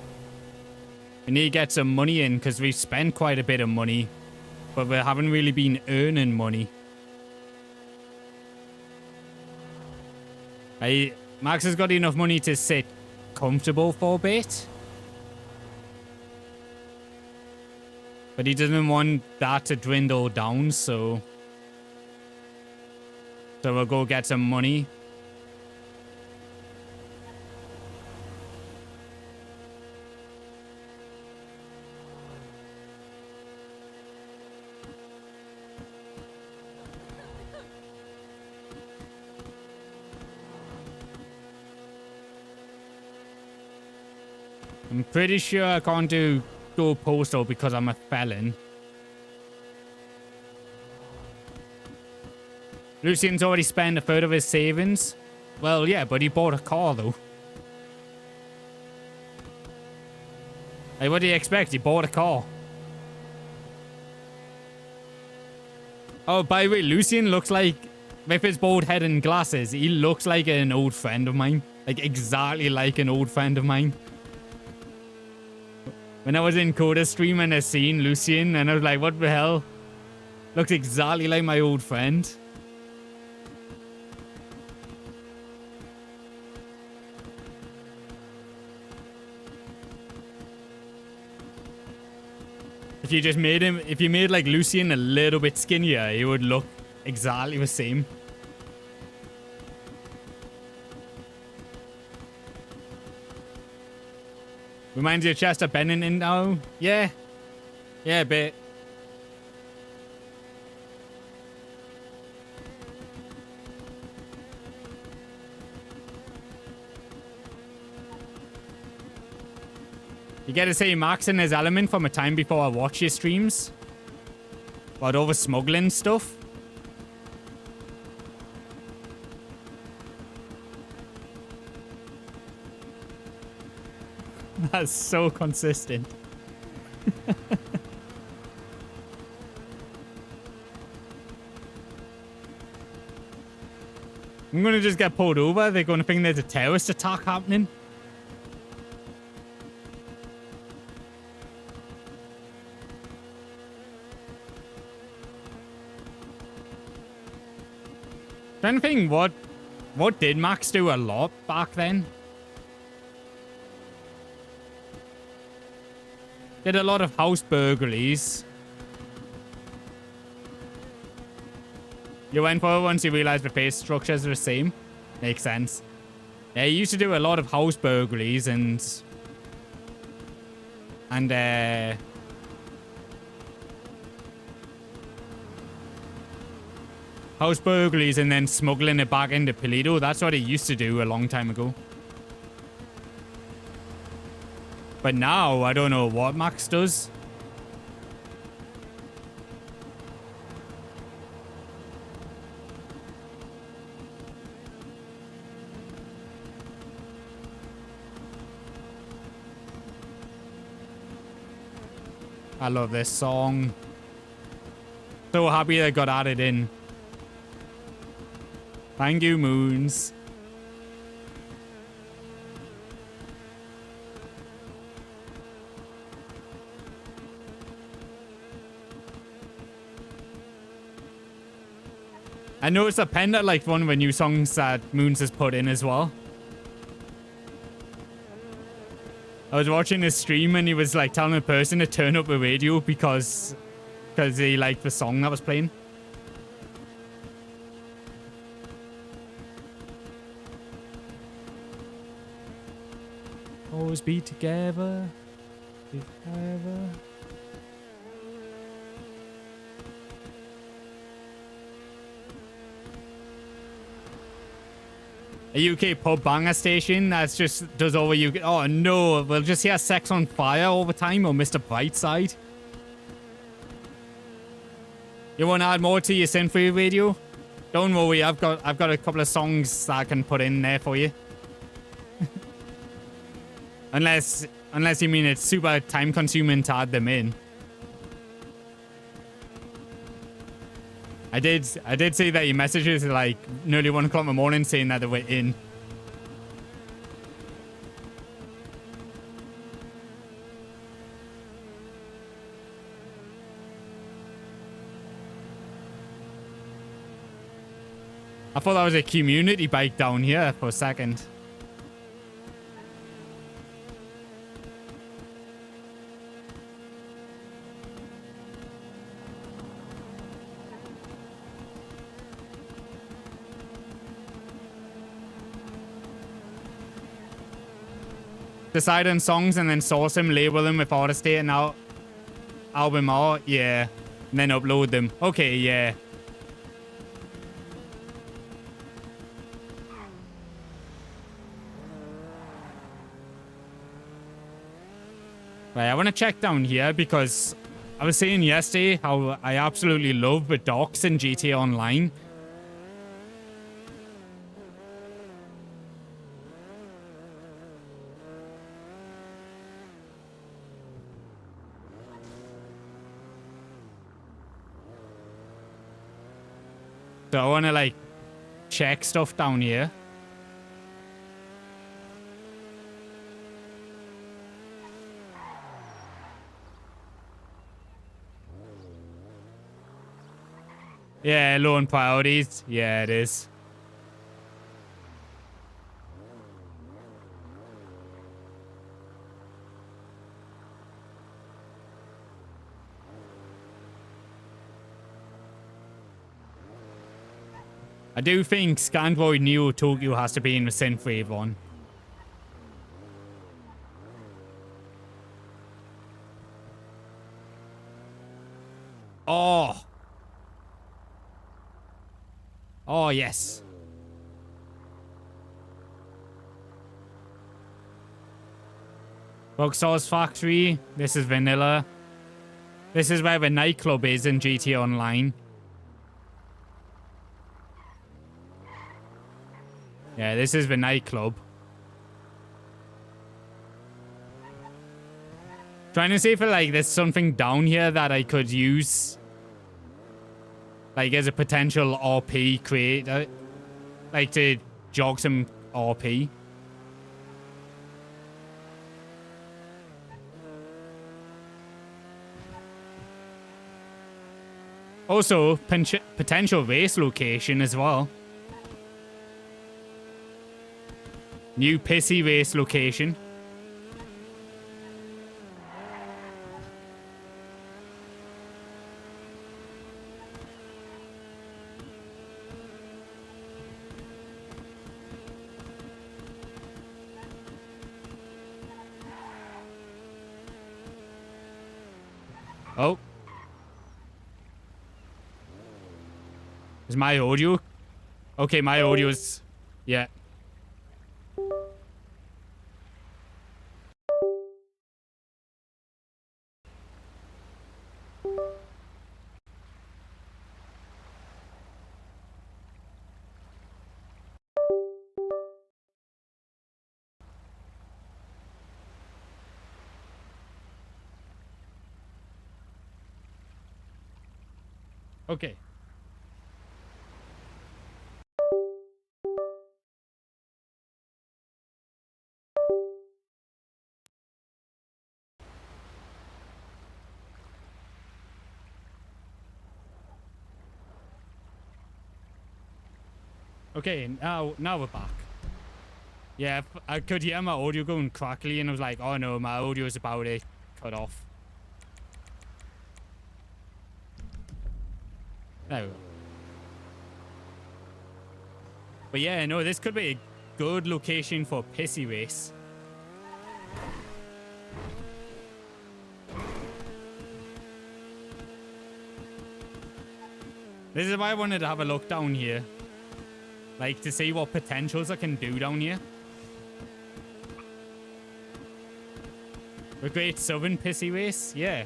We need to get some money in because we've spent quite a bit of money, but we haven't really been earning money. Max has got enough money to sit comfortable for a bit. But he doesn't want that to dwindle down, so we'll go get some money. I'm pretty sure I can't go postal because I'm a felon. Lucian's already spent a third of his savings. Well, yeah, but he bought a car, though. Hey, what do you expect? He bought a car. Oh, by the way, Lucian looks like, with his bald head and glasses, he looks like an old friend of mine. Like, exactly like an old friend of mine. When I was in Coda stream and I seen Lucian, and I was like, what the hell? Looks exactly like my old friend. If you just made him, if you made like Lucian a little bit skinnier, he would look exactly the same. Reminds you of Chester Bennington now? Yeah. Yeah, a bit. You get to see Max in his element from a time before I watch your streams. About all the smuggling stuff. That's so consistent. I'm gonna just get pulled over. They're gonna think there's a terrorist attack happening. Trying to think what did Max do a lot back then? Did a lot of house burglaries. You went for it once you realized the face structures are the same. Makes sense. Yeah, he used to do a lot of house burglaries and house burglaries and then smuggling it back into Polito. That's what he used to do a long time ago. But now, I don't know what Max does. I love this song. So happy they got added in. Thank you, Moons. I noticed that Penda liked one of the new songs that Moons has put in as well. I was watching his stream and he was like telling a person to turn up the radio because he liked the song that was playing. Always be together. Together. A UK pub banger station that's just does over UK. Oh no, we'll just hear Sex on Fire all the time or Mr. Brightside. You want to add more to your synthwave radio? Don't worry, I've got a couple of songs that I can put in there for you. unless you mean it's super time consuming to add them in. I did see that your messages are like nearly 1 o'clock in the morning saying that they were in. I thought that was a community bike down here for a second. Decide on songs and then source them, label them with artist date and album art, yeah. And then upload them. Okay, yeah. Right, I want to check down here because I was saying yesterday how I absolutely love the docks in GTA Online. So I want to like check stuff down here. Yeah, low on priorities. Yeah, it is. I do think Scandroid Neo Tokyo has to be in the synthwave one. Oh. Oh, yes. Rockstar's Factory. This is Vanilla. This is where the nightclub is in GTA Online. Yeah, this is the nightclub. Trying to see if like there's something down here that I could use. Like as a potential RP creator. Like to jog some RP. Also, potential race location as well. New pissy race location. Oh. Is my audio? Okay, my audio's... Yeah. Okay. Okay, now we're back. Yeah, I could hear my audio going crackly, and I was like, oh no, my audio is about to cut off. There we go. But yeah, no, this could be a good location for a pissy race. This is why I wanted to have a look down here. Like, to see what potentials I can do down here. A Great Southern Pissy Race? Yeah.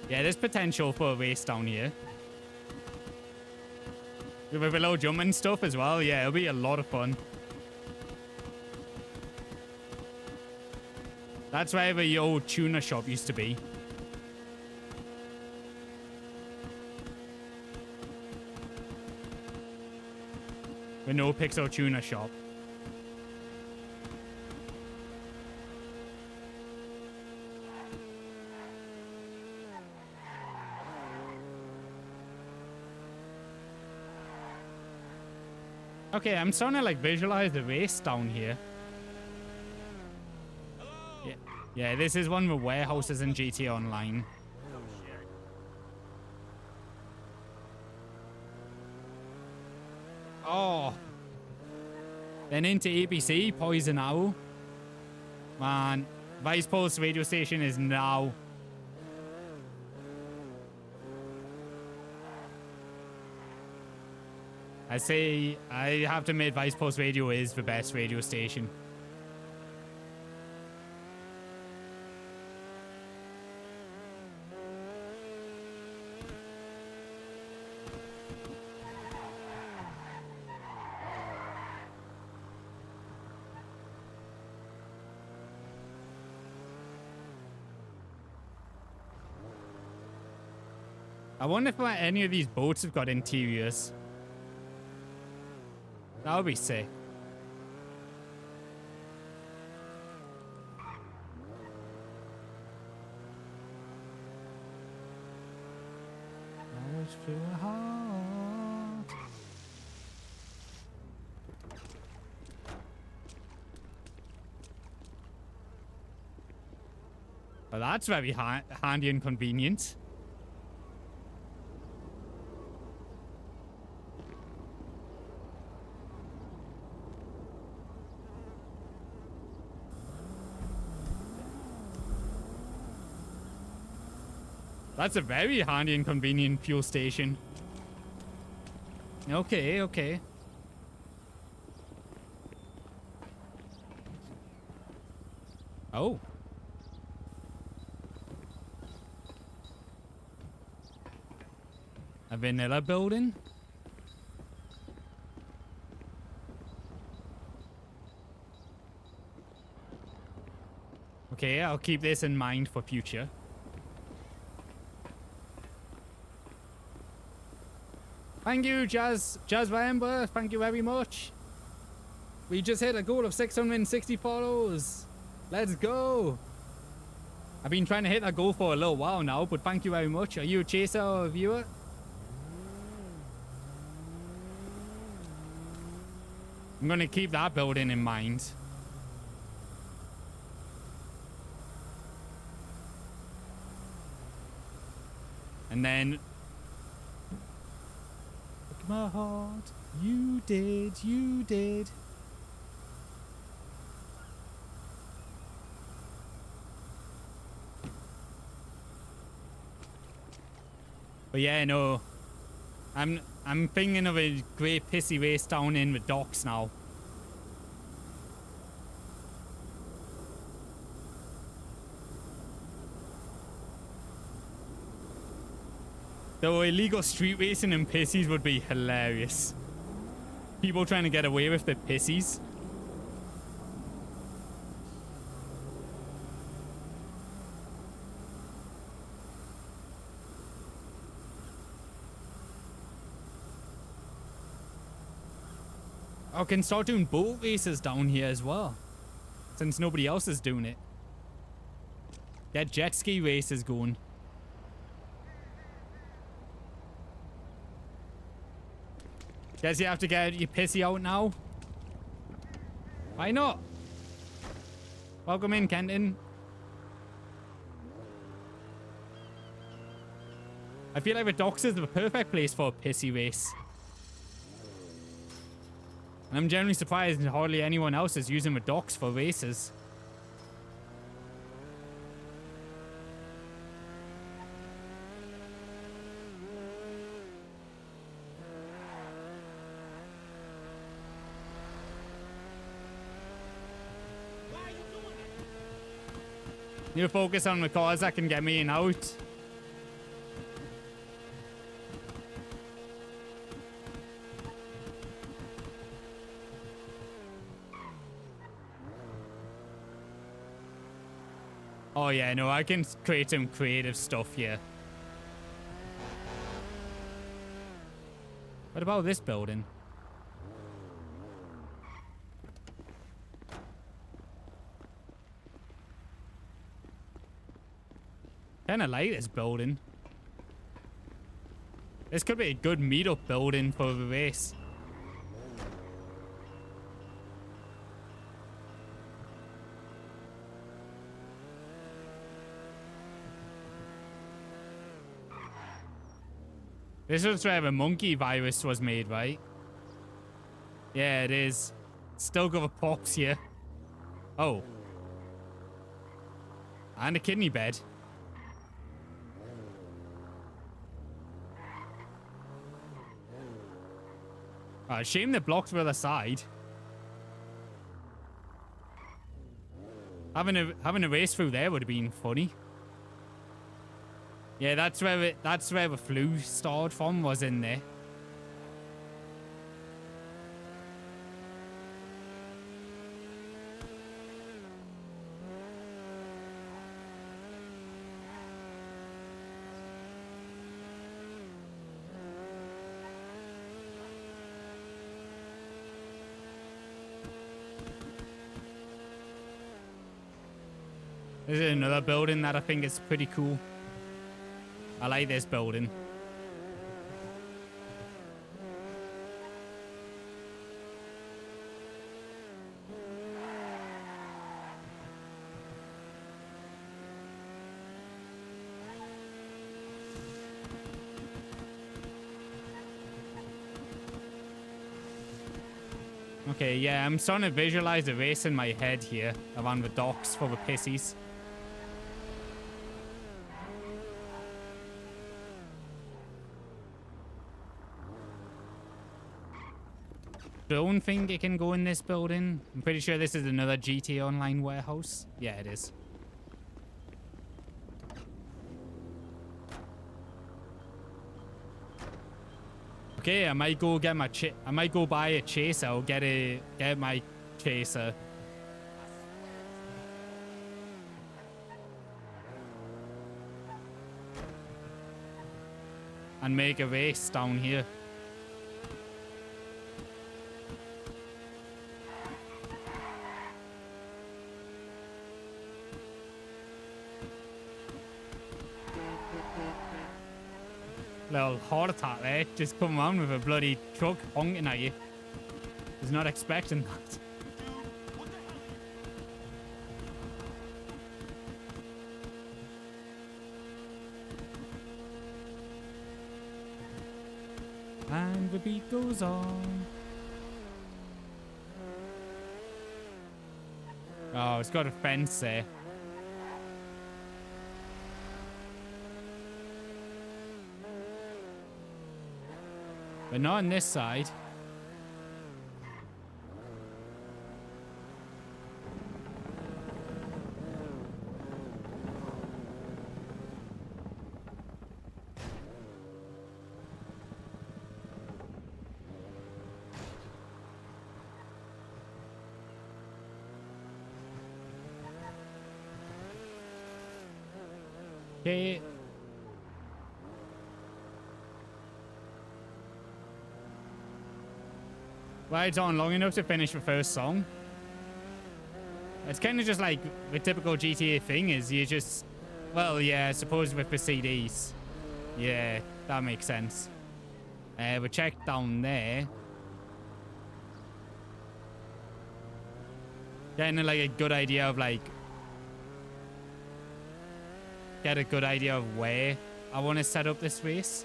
Yeah, there's potential for a race down here. With a little jumping stuff as well. Yeah, it'll be a lot of fun. That's where the old tuna shop used to be. The No Pixel Tuna shop. Okay, I'm starting to like visualize the race down here. Yeah, yeah, this is one of the warehouses in GTA Online. Oh. Then into ABC, Poison Owl. Man, Vice Post radio station is now. I say, I have to admit, Vice Post Radio is the best radio station. I wonder if any of these boats have got interiors. That would be sick. Well, that's very handy and convenient. That's a very handy and convenient fuel station. Okay, okay. Oh. A vanilla building? Okay, I'll keep this in mind for future. Thank you, Jazz Wember. Thank you very much. We just hit a goal of 660 follows. Let's go. I've been trying to hit that goal for a little while now, but thank you very much. Are you a chaser or a viewer? I'm going to keep that building in mind. And then... Look at my heart. You did, you did. But yeah, no. I'm thinking of a great pissy race down in the docks now. Though illegal street racing and pissies would be hilarious. People trying to get away with their pissies. I can start doing boat races down here as well, since nobody else is doing it. Get jet ski races going. Guess you have to get your pissy out now. Why not? Welcome in, Kenton. I feel like the docks is the perfect place for a pissy race. And I'm generally surprised that hardly anyone else is using the docks for races. Need to focus on the cars that can get me in and out. Oh yeah, no, I can create some creative stuff here. What about this building? Kinda like this building. This could be a good meetup building for the race. This is where the monkey virus was made, right? Yeah, it is. Still got a pox here. Oh. And a kidney bed. Oh, shame they blocked the other side. Having a race through there would have been funny. Yeah, that's where the flu started from, was in there. This is another building that I think is pretty cool. I like this building. Okay, yeah, I'm starting to visualize a race in my head here around the docks for the pissies. Don't think it can go in this building. I'm pretty sure this is another GTA Online warehouse. Yeah, it is. Okay, I might go get my I might go buy a chaser or get my chaser. And make a race down here. Little heart attack there. Just come around with a bloody truck honking at you. Was not expecting that. And the beat goes on. Oh, it's got a fence there. But not on this side. Okay. rides on long enough to finish the first song. It's kind of just like the typical GTA thing is you just, well, yeah, I suppose with the CDs. Yeah, that makes sense. We checked down there. Getting like a good idea of like, get a good idea of where I want to set up this race.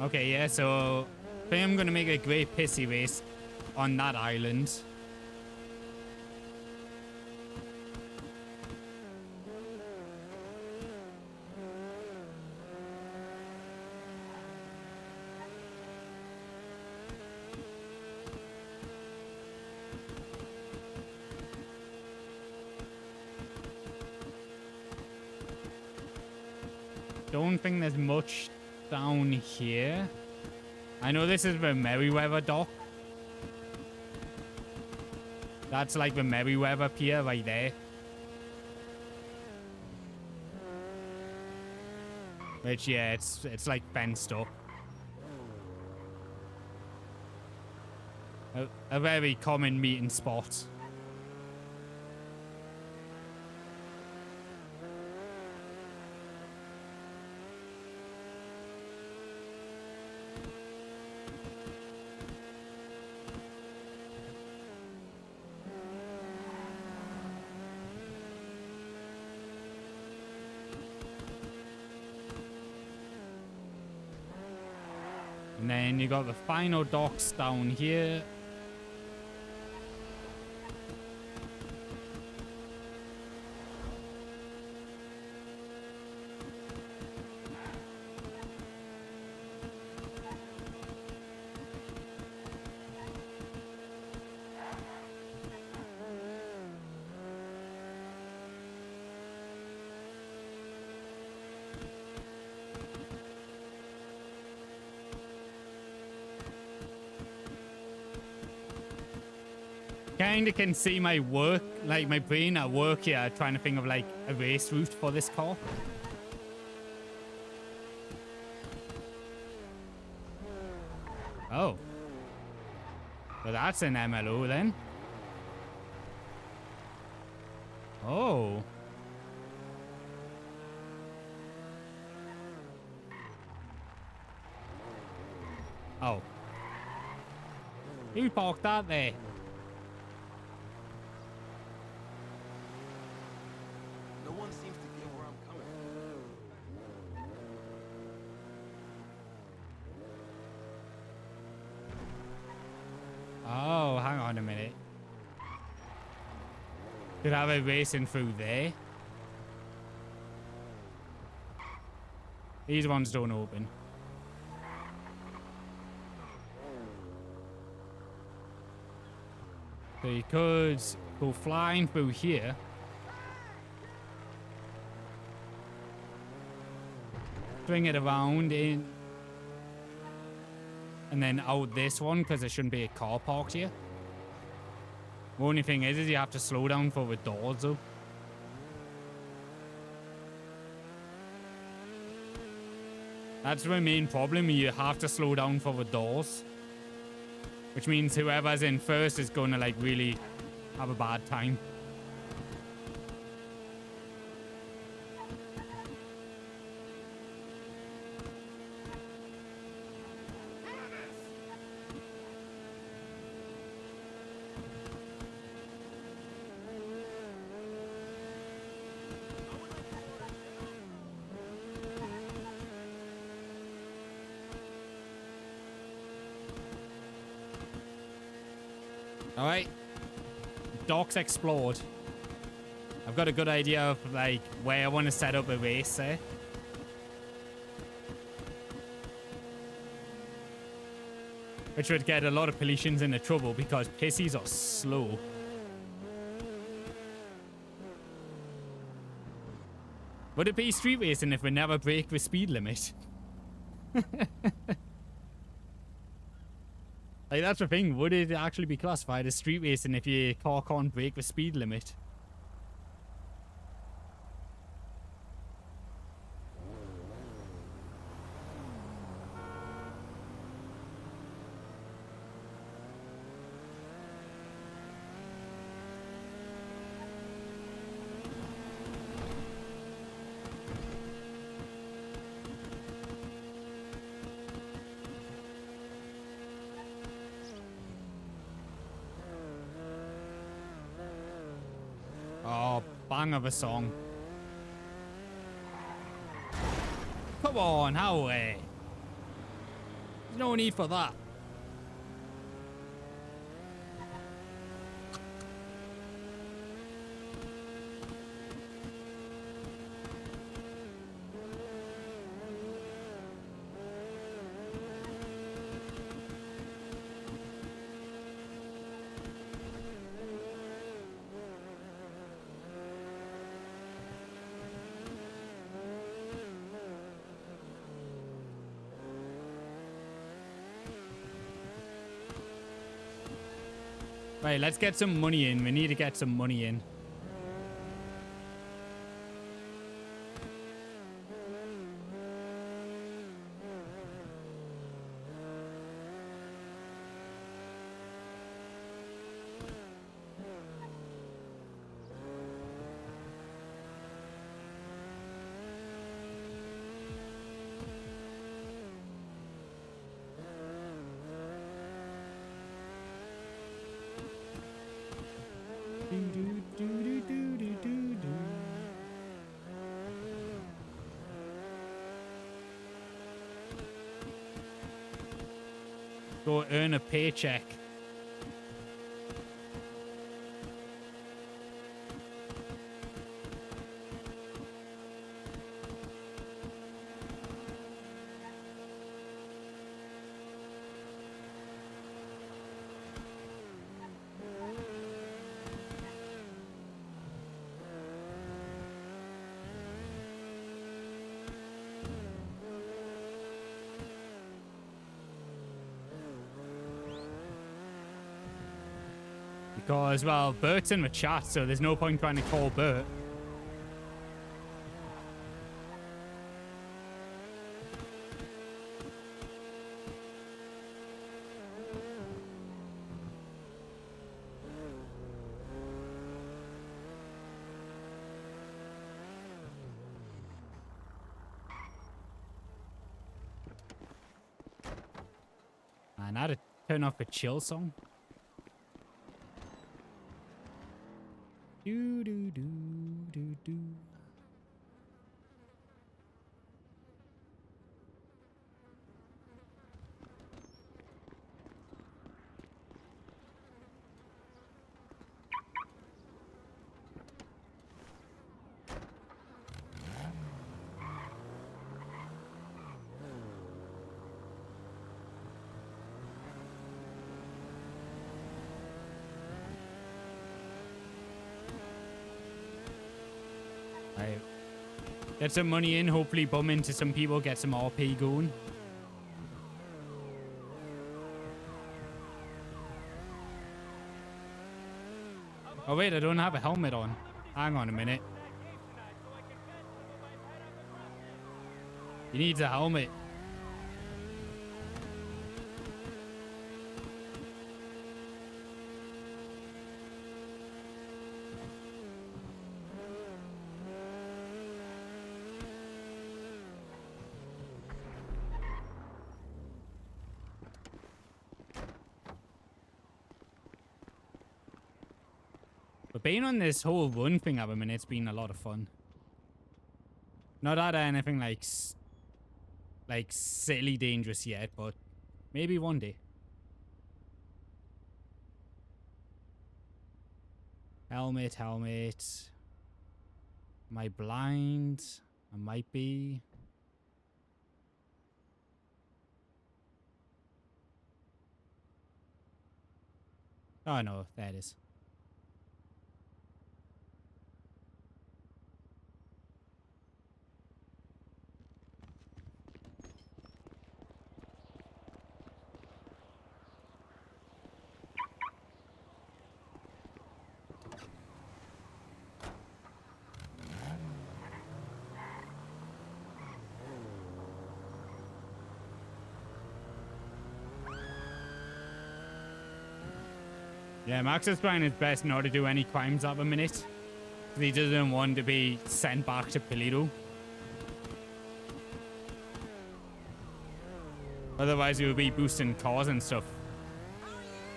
Okay, yeah, so I think I'm going to make a great pissy race on that island. Don't think there's much down here. I know this is the Merryweather dock. That's like the Merryweather pier right there. Which, yeah, it's like fenced up. A very common meeting spot. And then you got the final docks down here. Kinda can see my work, like my brain at work here, trying to think of like a race route for this car. Oh. Well, that's an MLO then. Oh. Oh. Who parked that there? No one seems to get where I'm coming from. Oh, hang on a minute. Could I have a racing through there? These ones don't open. So you could go flying through here. Bring it around in. And then out this one, because there shouldn't be a car parked here. The only thing is you have to slow down for the doors, though. That's the main problem. You have to slow down for the doors. Which means whoever's in first is going to, like, really have a bad time. Alright. Docks explored. I've got a good idea of, like, where I want to set up a race there. Which would get a lot of Policians into trouble because pissies are slow. Would it be street racing if we never break the speed limit? Like, that's the thing. Would it actually be classified as street racing if your car can't break the speed limit? Oh, bang of a song. Come on, Howie. There's no need for that. Right, let's get some money in. We need to get some money in. Go earn a paycheck. Because, well, Bert's in the chat, so there's no point trying to call Bert. Man, I had to turn off a chill song. Do do do do do. Right. Get some money in, hopefully bum into some people, get some RP going. Oh wait, I don't have a helmet on. Hang on a minute. He needs a helmet. But being on this whole run thing at the minute's been a lot of fun. Not at anything like silly dangerous yet, but maybe one day. Helmet, helmet. Am I blind? I might be. Oh no, there it is. Yeah, Max is trying his best not to do any crimes at the minute. 'Cause he doesn't want to be sent back to Polito. Otherwise, he would be boosting cars and stuff.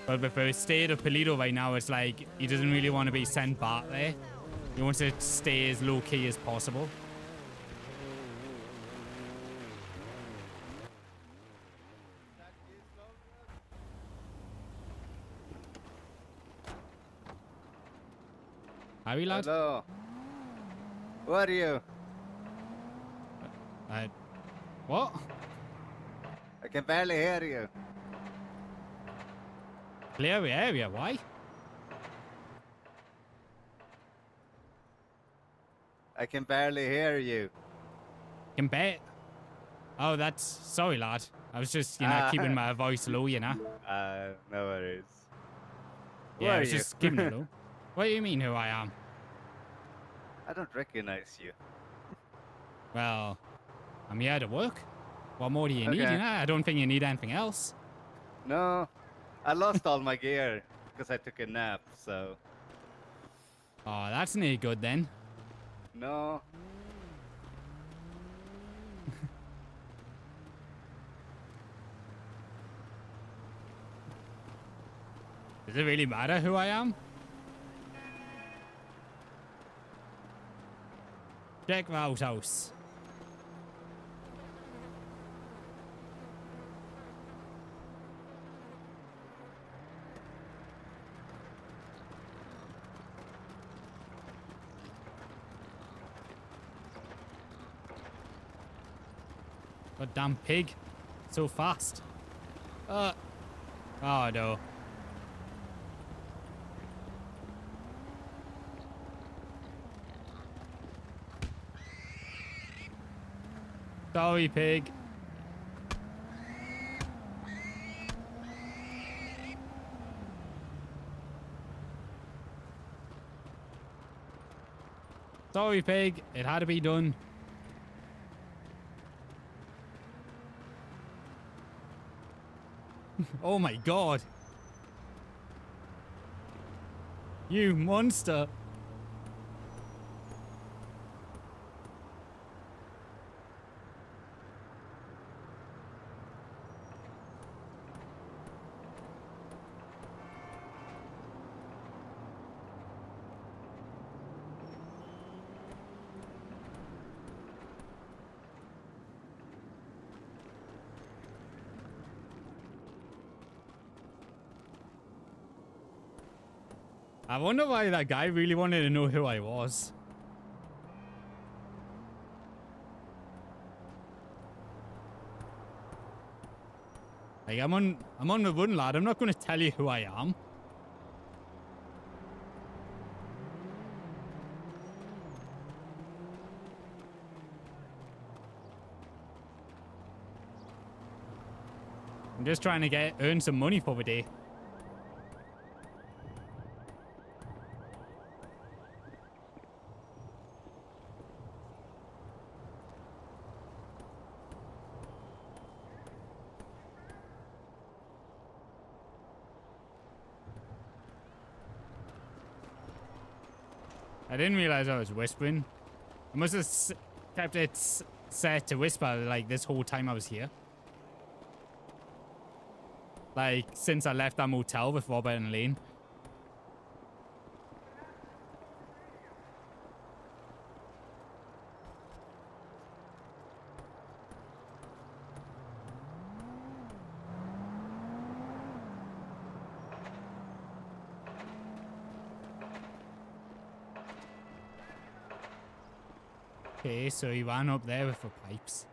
But with the state of Polito right now, it's like he doesn't really want to be sent back there. He wants to stay as low-key as possible. Howdy, lad. Hello. Who are you? What? I can barely hear you. Clear the area, why? I can barely hear you. Can bet. Oh, that's... Sorry, lad. I was just, keeping my voice low, No worries. Who Yeah, I are was you? just keeping it low. What do you mean who I am? I don't recognize you. Well, I'm here to work. What more do you need, Okay. I don't think you need anything else. No, I lost all my gear because I took a nap, so... Oh, that's no good then. No. Does it really matter who I am? Check the outhouse. What damn pig. So fast. Oh no. Sorry, pig. Sorry, pig. It had to be done. Oh my god. You monster. I wonder why that guy really wanted to know who I was. Like, I'm on the run, lad. I'm not going to tell you who I am. I'm just trying to earn some money for the day. I didn't realize I was whispering. I must have kept it set to whisper like this whole time I was here. Like, since I left that motel with Robert and Lane. Okay, so he ran up there with the pipes.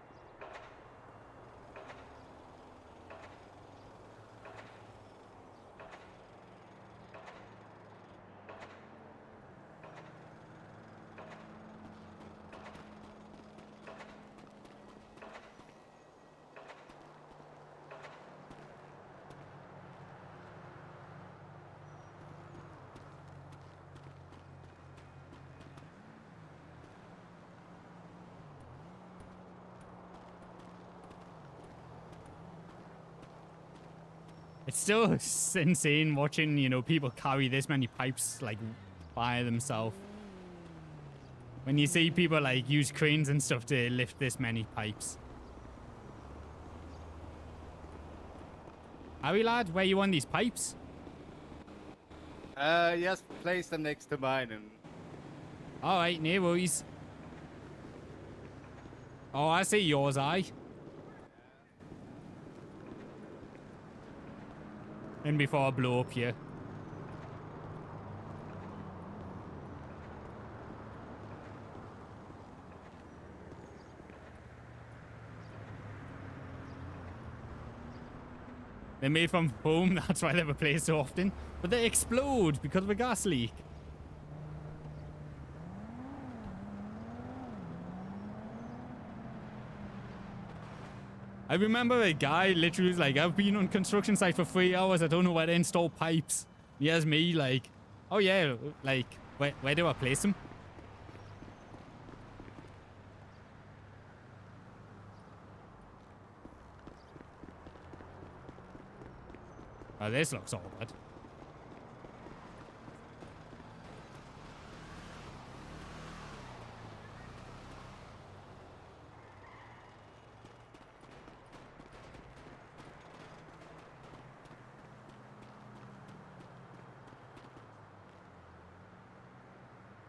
It's still insane watching, you know, people carry this many pipes, like, by themselves. When you see people, like, use cranes and stuff to lift this many pipes. Harry, lad, where you on these pipes? Just place them next to mine and... Alright, no worries. Oh, I see yours, aye. And before I blow up here. They're made from foam, that's why they're replaced so often. But they explode because of a gas leak. I remember a guy literally was like, I've been on construction site for 3 hours, I don't know where to install pipes. Here's me like, oh yeah, like, where do I place them? Oh, this looks all bad.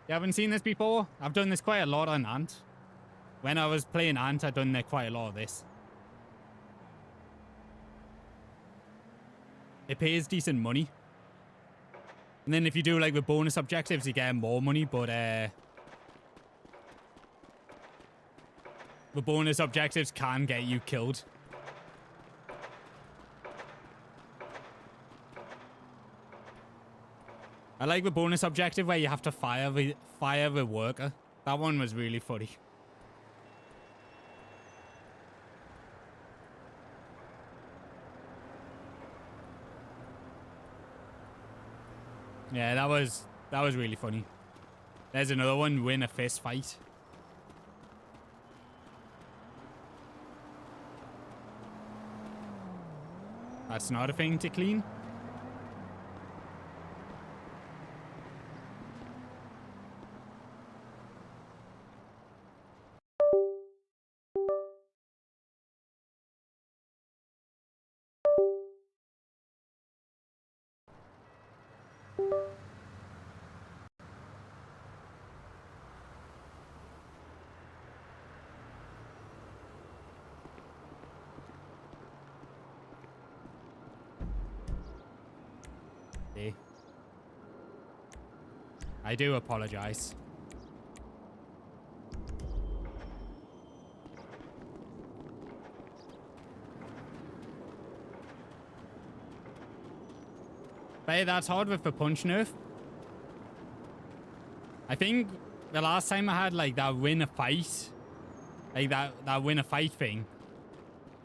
You haven't seen this before? I've done this quite a lot on Ant. When I was playing Ant, I've done quite a lot of this. It pays decent money. And then if you do like the bonus objectives, you get more money, but the bonus objectives can get you killed. I like the bonus objective where you have to fire the worker. That one was really funny. Yeah, that was really funny. There's another one, win a fist fight. That's not a thing to clean. I do apologize. But that's hard with the punch nerf. I think the last time I had like that win a fight, like that win a fight thing,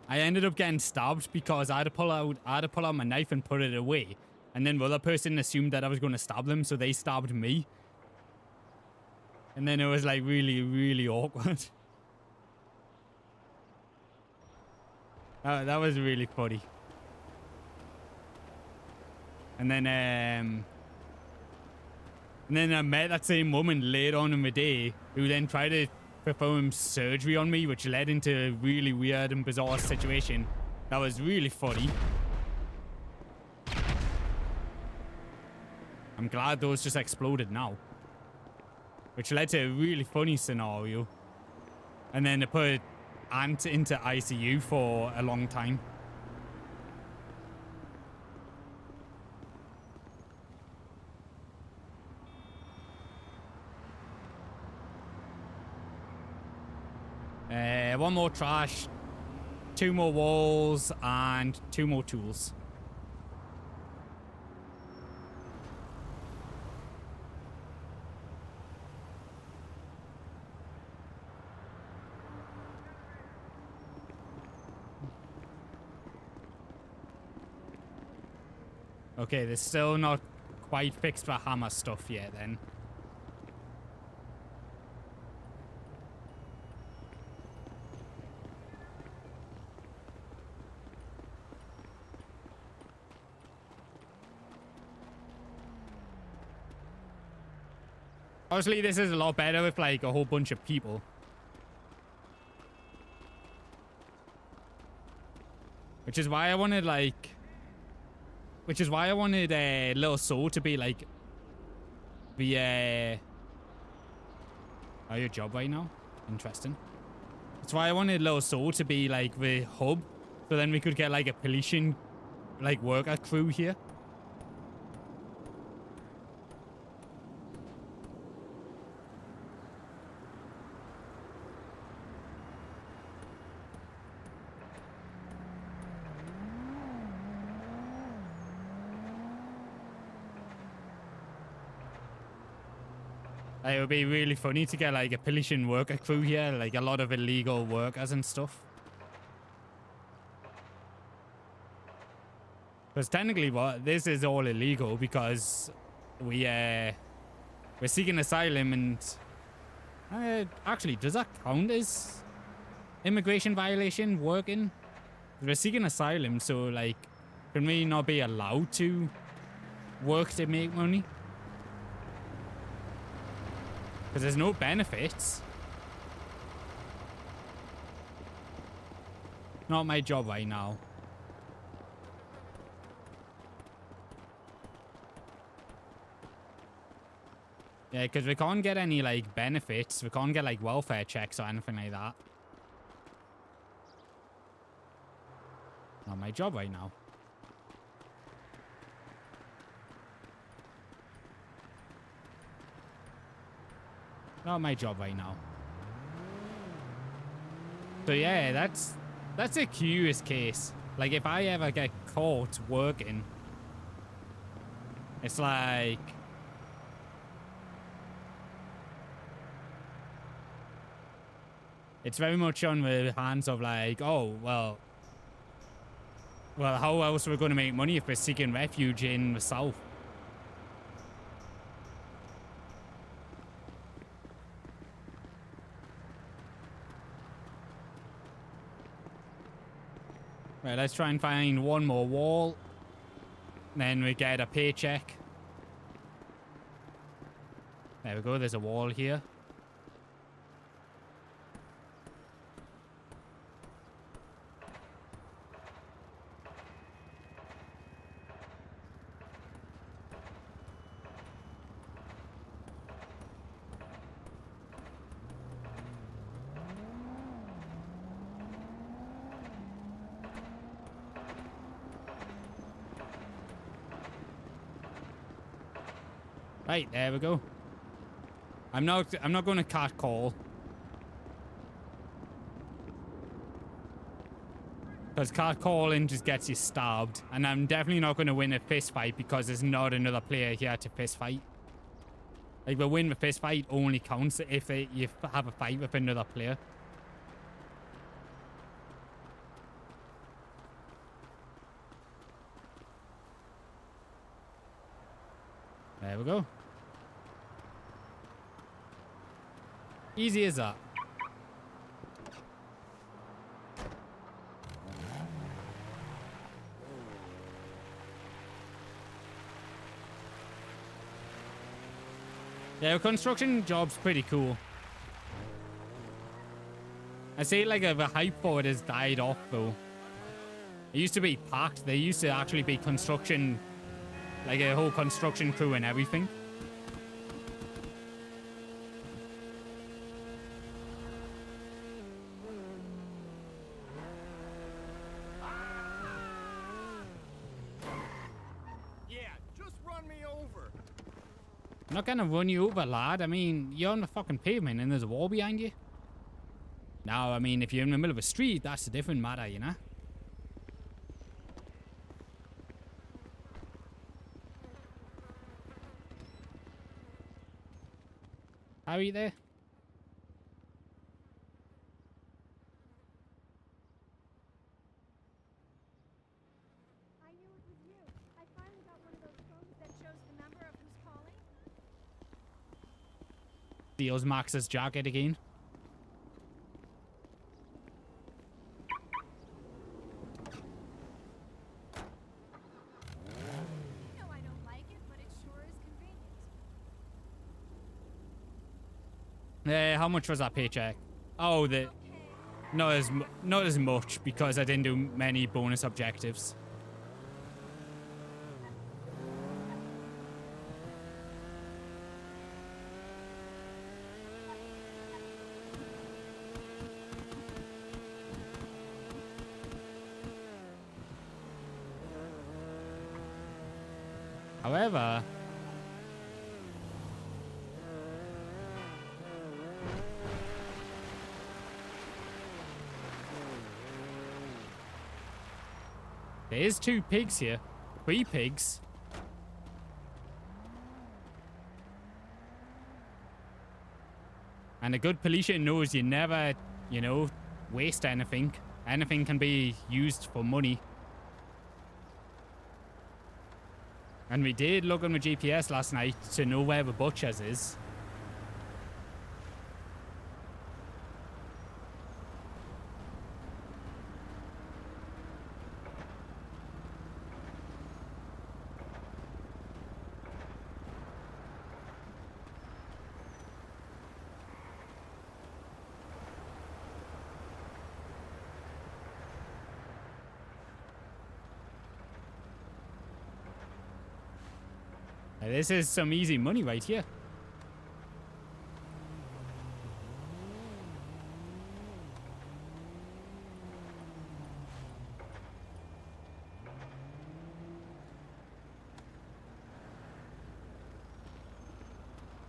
I ended up getting stabbed because I had to pull out my knife and put it away. And then the other person assumed that I was going to stab them, so they stabbed me. And then it was like really, really awkward. That was really funny. And then I met that same woman later on in the day who then tried to perform surgery on me, which led into a really weird and bizarre situation. That was really funny. I'm glad those just exploded now. Which led to a really funny scenario. And then they put Ant into ICU for a long time. One more trash, 2 more walls, and 2 more tools. Okay, they're still not quite fixed the hammer stuff yet then. Obviously, this is a lot better with like a whole bunch of people. Which is why I wanted like... Which is why I wanted Little Soul to be like... The, Oh, your job right now? Interesting. That's why I wanted Little Soul to be like the hub. So then we could get like a pollution like worker crew here. It would be really funny to get like a pollution worker crew here, like a lot of illegal workers and stuff. Because technically this is all illegal because we're seeking asylum and actually, does that count as immigration violation working? We're seeking asylum, so like, can we not be allowed to work to make money? Because there's no benefits. Not my job right now. Yeah, because we can't get any, like, benefits. We can't get, like, welfare checks or anything like that. Not my job right now. Not my job right now. So yeah, that's a curious case. Like if I ever get caught working, it's like it's very much on the hands of like, oh well, how else are we going to make money if we're seeking refuge in the south? Right, let's try and find one more wall. Then we get a paycheck. There we go, there's a wall here. Right, there we go. I'm not going to cat call. Because cat calling just gets you stabbed. And I'm definitely not going to win a fist fight because there's not another player here to fist fight. Like, the win the fist fight only counts if you have a fight with another player. There we go. Easy as that. Yeah, construction job's pretty cool. I say like the hype for it has died off though. It used to be packed. There used to actually be construction, like a whole construction crew and everything. I'm not gonna run you over, lad. I mean, you're on the fucking pavement and there's a wall behind you. Now, I mean, if you're in the middle of a street, that's a different matter, you know? How are you there? I knew it was you. I finally got one of those phones that shows the number of who's calling. Steals Max's jacket again. You know I don't like it, but it sure is convenient. How much was that paycheck? Oh, not as much because I didn't do many bonus objectives. However, there is 2 pigs here. 3 pigs. And a good policeman knows you never, you know, waste anything. Anything can be used for money. And we did look on the GPS last night to know where the butcher's is. This is some easy money right here.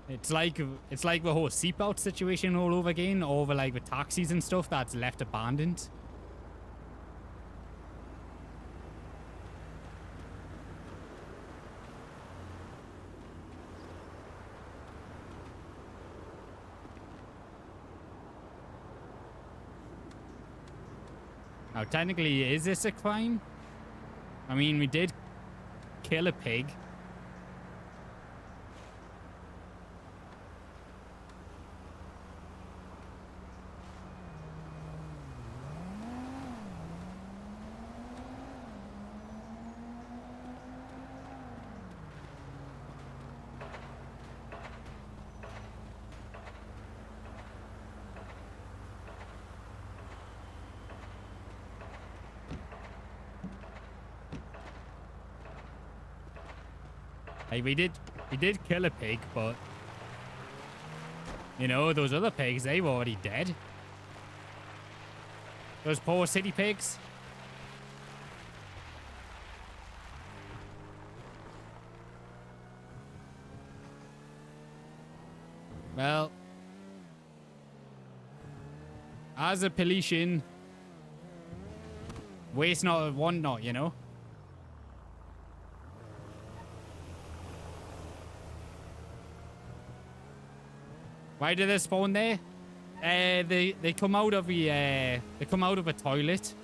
It's like the whole seatbelt situation all over again, over like the taxis and stuff that's left abandoned. Now, technically, is this a crime? I mean, we did kill a pig. Like, we did kill a pig, but you know, those other pigs, they were already dead. Those poor city pigs. Well, as a politician, waste not, want not, you know? Why did they spawn there? They come out of the a toilet.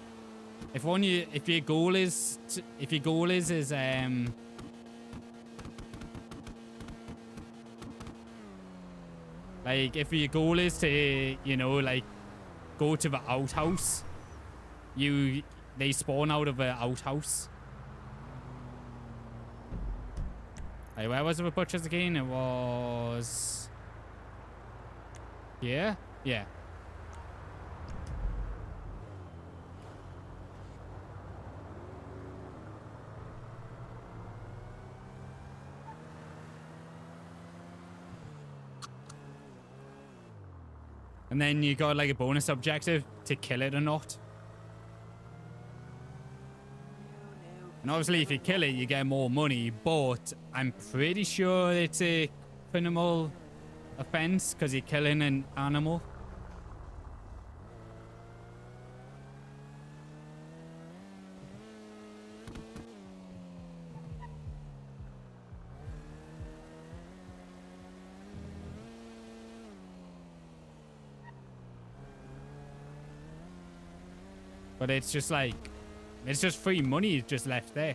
If your goal is like, if your goal is to, you know, like, go to the outhouse, they spawn out of the outhouse. Hey, where was the butchers again? It was... Yeah? Yeah. And then you got like a bonus objective to kill it or not. And obviously if you kill it, you get more money, but I'm pretty sure it's a criminal offense because you're killing an animal. But it's just like, it's just free money just left there.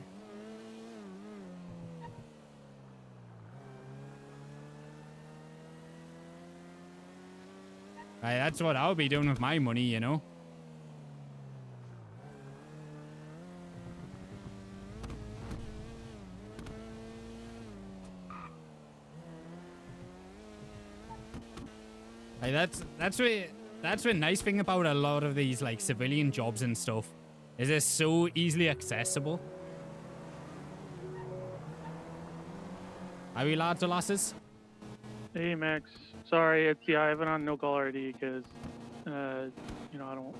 That's what I'll be doing with my money, you know. Like that's the nice thing about a lot of these like civilian jobs and stuff, is they're so easily accessible. Are we lads or lasses? Hey Max, sorry, I have it on no caller ID because, you know, I don't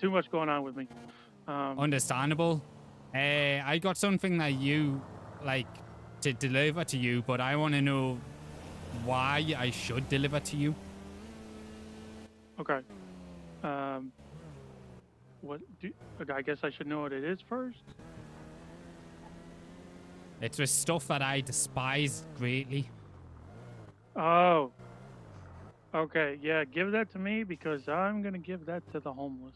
too much going on with me. Understandable. I got something that you like to deliver to you, but I want to know why I should deliver to you. Okay. Okay, I guess I should know what it is first. It's the stuff that I despise greatly. Oh. Okay, yeah, give that to me because I'm gonna give that to the homeless.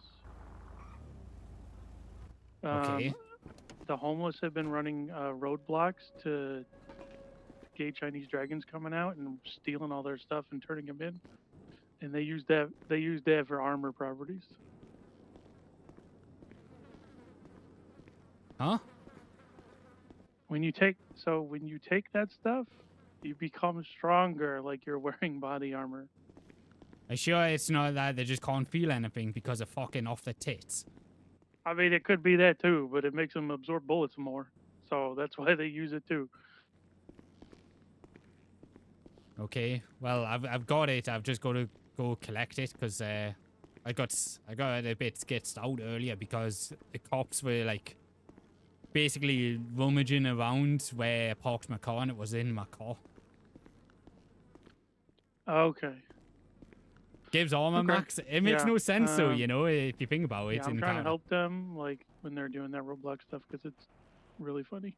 Okay. The homeless have been running roadblocks to gate Chinese dragons coming out and stealing all their stuff and turning them in, and they use that for armor properties. Huh? When you take that stuff, you become stronger, like you're wearing body armor. I'm sure it's not that they just can't feel anything because of fucking off the tits. I mean, it could be that too, but it makes them absorb bullets more, so that's why they use it too. Okay, well I've got it. I've just got to go collect it because I got a bit sketched out earlier because the cops were like basically rummaging around where I parked my car and it was in my car. Okay. Gives armor, Okay. Max. It makes no sense though, you um, know, if you think about it. Yeah, I'm in trying to Canada. help them, like when they're doing that Roblox stuff, because it's really funny.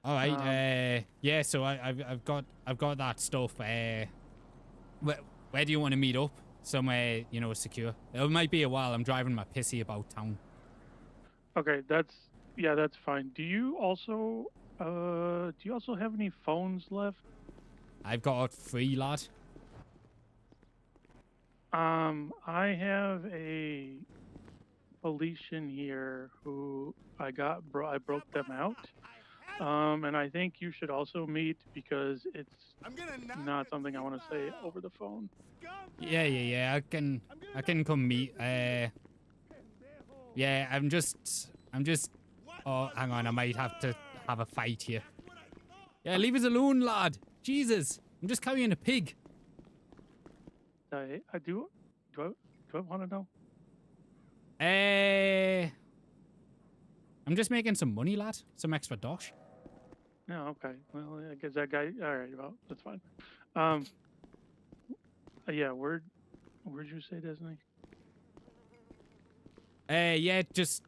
All right. Yeah. So I've got that stuff. Where do you want to meet up? Somewhere secure. It might be a while. I'm driving my pissy about town. Okay, that's fine. Do you also have any phones left? I've got 3, lad. I have a Felician here who I broke them out. And I think you should also meet because it's not something I want to say over the phone. Yeah. I can come meet. Yeah. I'm just. Oh, hang on. I might have to have a fight here. Yeah, leave us alone, lad. Jesus, I'm just carrying a pig. I do I want to know? I'm just making some money, lad. Some extra dosh. Yeah, okay. Well, I guess that guy. All right, well, that's fine. Yeah, where'd you say, Disney? Yeah, just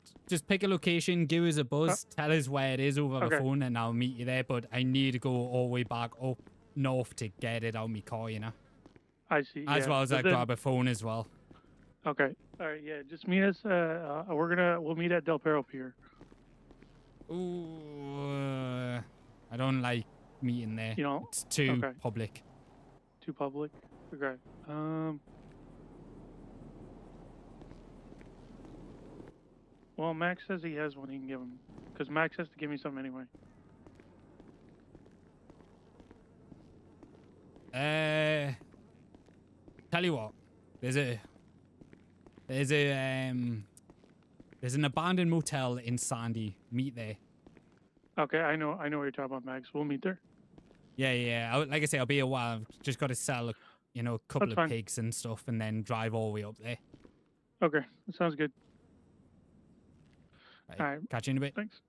pick a location, give us a buzz, tell us where it is over the Okay. phone, and I'll meet you there. But I need to go all the way back up north to get it out of my car, you know. I see. As yeah. well as But I then- grab a phone as well. Okay. All right. Yeah. Just meet us. We'll meet at Del Perro Pier. Ooh, I don't like meeting there. You know, It's too okay. public. Too public. Okay. Well, Max says he has one. He can give him, because Max has to give me some anyway. Tell you what, there's an abandoned motel in Sandy. Meet there. Okay, I know what you're talking about, Max. We'll meet there. Yeah. Like I say, I'll be a while. I've just got to sell, a couple That's of fine. pigs and stuff, and then drive all the way up there. Okay, that sounds good. Right, All right. catch you in a bit. Thanks.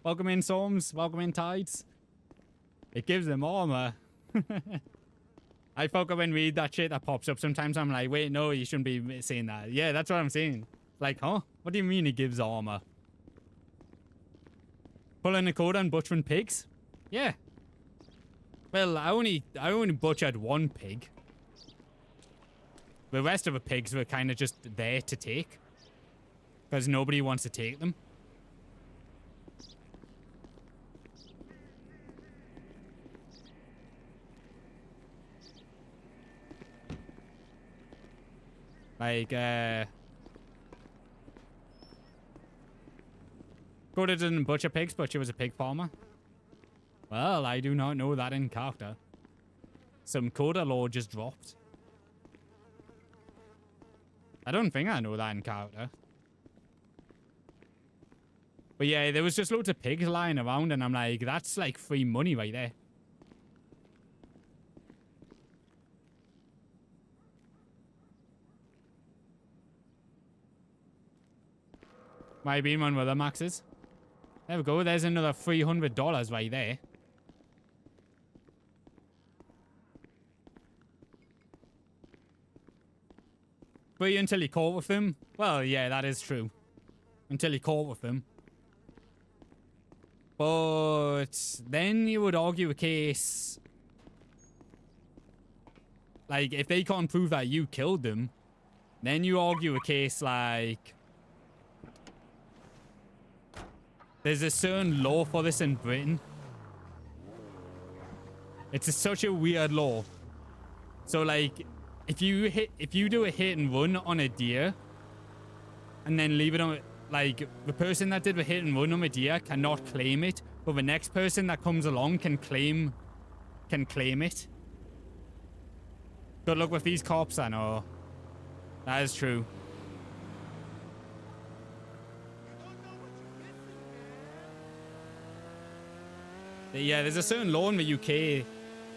Welcome in, Storms. Welcome in, Tides. It gives them armor. I fucking when read that shit that pops up. Sometimes I'm like, wait, no, you shouldn't be saying that. Yeah, that's what I'm saying. Like, huh? What do you mean it gives armor? Pulling a code on butchering pigs? Yeah. Well, I only butchered one pig. The rest of the pigs were kind of just there to take. Because nobody wants to take them. Like, Coda didn't butcher pigs, but she was a pig farmer. Well, I do not know that in character. Some coda law just dropped. I don't think I know that in character. But yeah, there was just loads of pigs lying around, and I'm like, that's like free money right there. Might be one with the maxes. There we go. There's another $300 right there. Free until you caught with them? Well, yeah, that is true. Until you caught with them. But then you would argue a case... Like, if they can't prove that you killed them, then you argue a case like... There's a certain law for this in Britain. It's such a weird law. So, like, if you do a hit and run on a deer, and then leave it on, like, the person that did the hit and run on a deer cannot claim it, but the next person that comes along can claim it. Good luck with these cops, I know. That is true. Yeah, there's a certain law in the UK.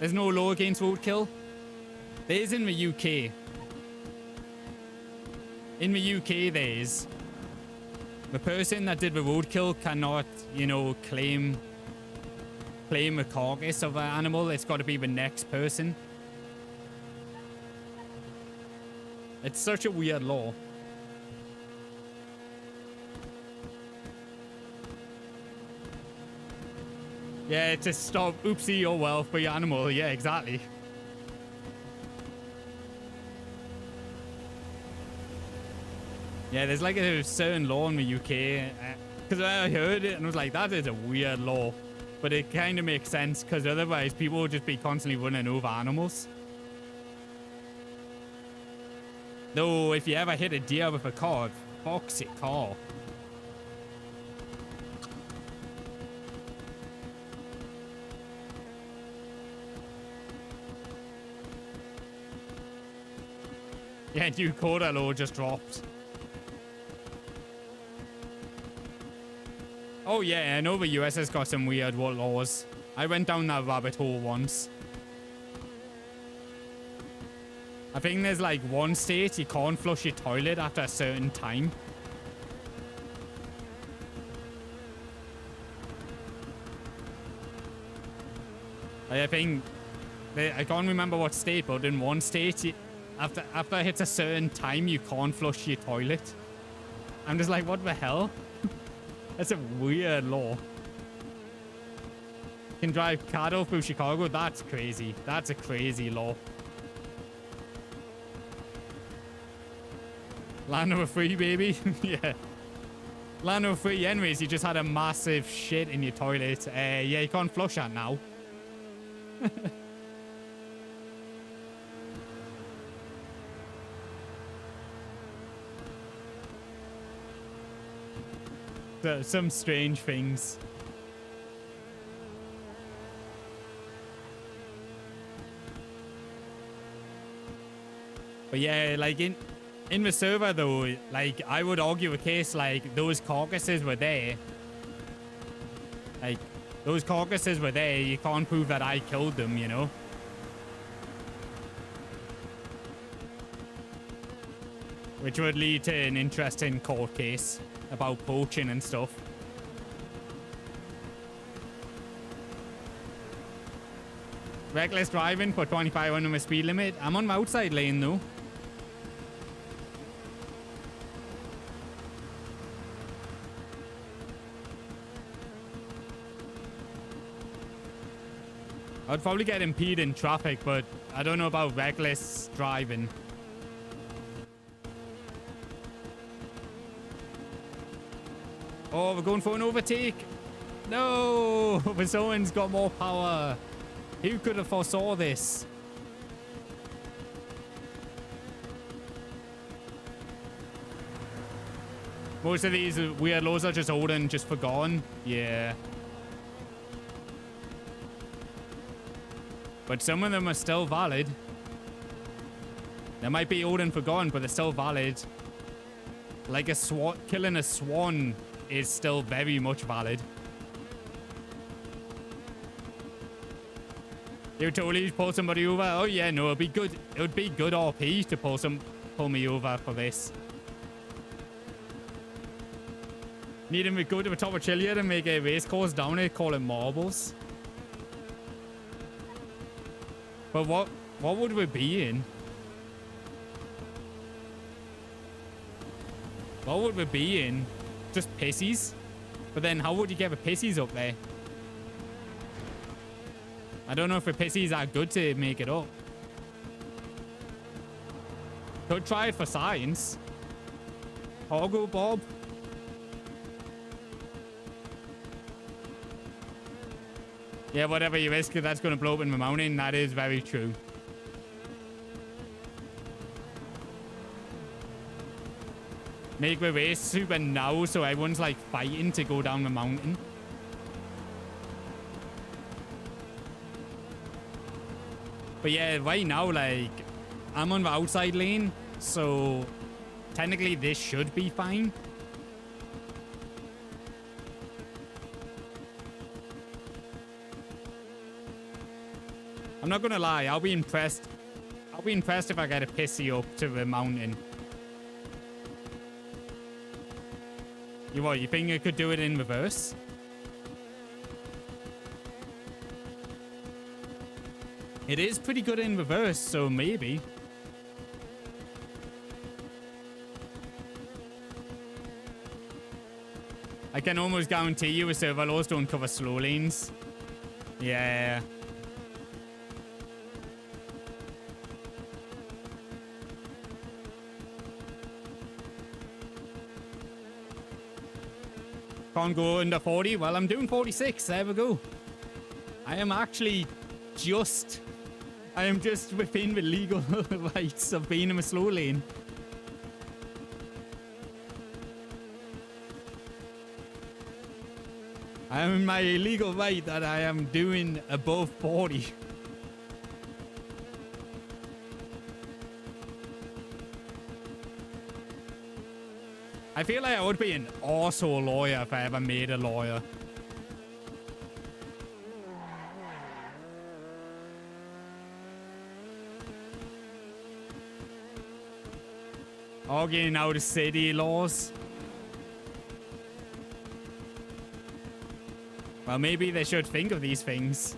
There's no law against roadkill. There is in the UK. In the UK, there is. The person that did the roadkill cannot, you know, claim a carcass of an animal. It's got to be the next person. It's such a weird law. Yeah, to stop oopsie or wealth for your animal. Yeah, exactly. Yeah, there's like a certain law in the UK. Because I heard it and I was like, that is a weird law. But it kind of makes sense because otherwise people would just be constantly running over animals. Though, if you ever hit a deer with a car, it fucks your car. Yeah, new quota law just dropped. Oh yeah, I know the US has got some weird laws. I went down that rabbit hole once. I think there's like one state you can't flush your toilet after a certain time. I think... I can't remember what state, but in one state, after it hits a certain time, you can't flush your toilet. I'm just like, what the hell? That's a weird law. Can drive cattle through Chicago? That's crazy. That's a crazy law. Land of a free, baby. Yeah. Land of a free. Anyways, you just had a massive shit in your toilet. Yeah, you can't flush that now. Some strange things. But yeah, like in the server though, like I would argue a case like those carcasses were there. Like those carcasses were there. You can't prove that I killed them, you know. Which would lead to an interesting court case about poaching and stuff. Reckless driving for 25 under my speed limit. I'm on my outside lane though. I'd probably get impeded in traffic, but I don't know about reckless driving. Oh, we're going for an overtake. No, but someone's got more power. Who could have foresaw this? Most of these weird laws are just old and just forgotten. Yeah. But some of them are still valid. They might be old and forgotten, but they're still valid. Like a swan, killing a swan is still very much valid. You totally pull somebody over? Oh yeah, no, it'd be good. It would be good RP to pull me over for this. Need him to go to the top of Chiliad and make a race course down it, call it Marbles. But what would we be in? What would we be in? Just pissies? But then how would you get the pissies up there? I don't know if the pissies are good to make it up. Could try it for science. Hoggle Bob. Yeah, whatever you risk, that's going to blow up in the mountain. That is very true. Make the race super now so everyone's like fighting to go down the mountain. But yeah, right now, like, I'm on the outside lane, so technically this should be fine. I'm not gonna lie, I'll be impressed. I'll be impressed if I get a pissy up to the mountain. You think I could do it in reverse? It is pretty good in reverse, so maybe. I can almost guarantee you a server laws don't cover slow lanes. Yeah. Can't go under 40. Well, I'm doing 46. There we go. I am actually just... I am just within the legal rights of being in a slow lane. I am in my legal right that I am doing above 40. I feel like I would be an arsehole lawyer if I ever made a lawyer. Arguing out of city laws. Well, maybe they should think of these things.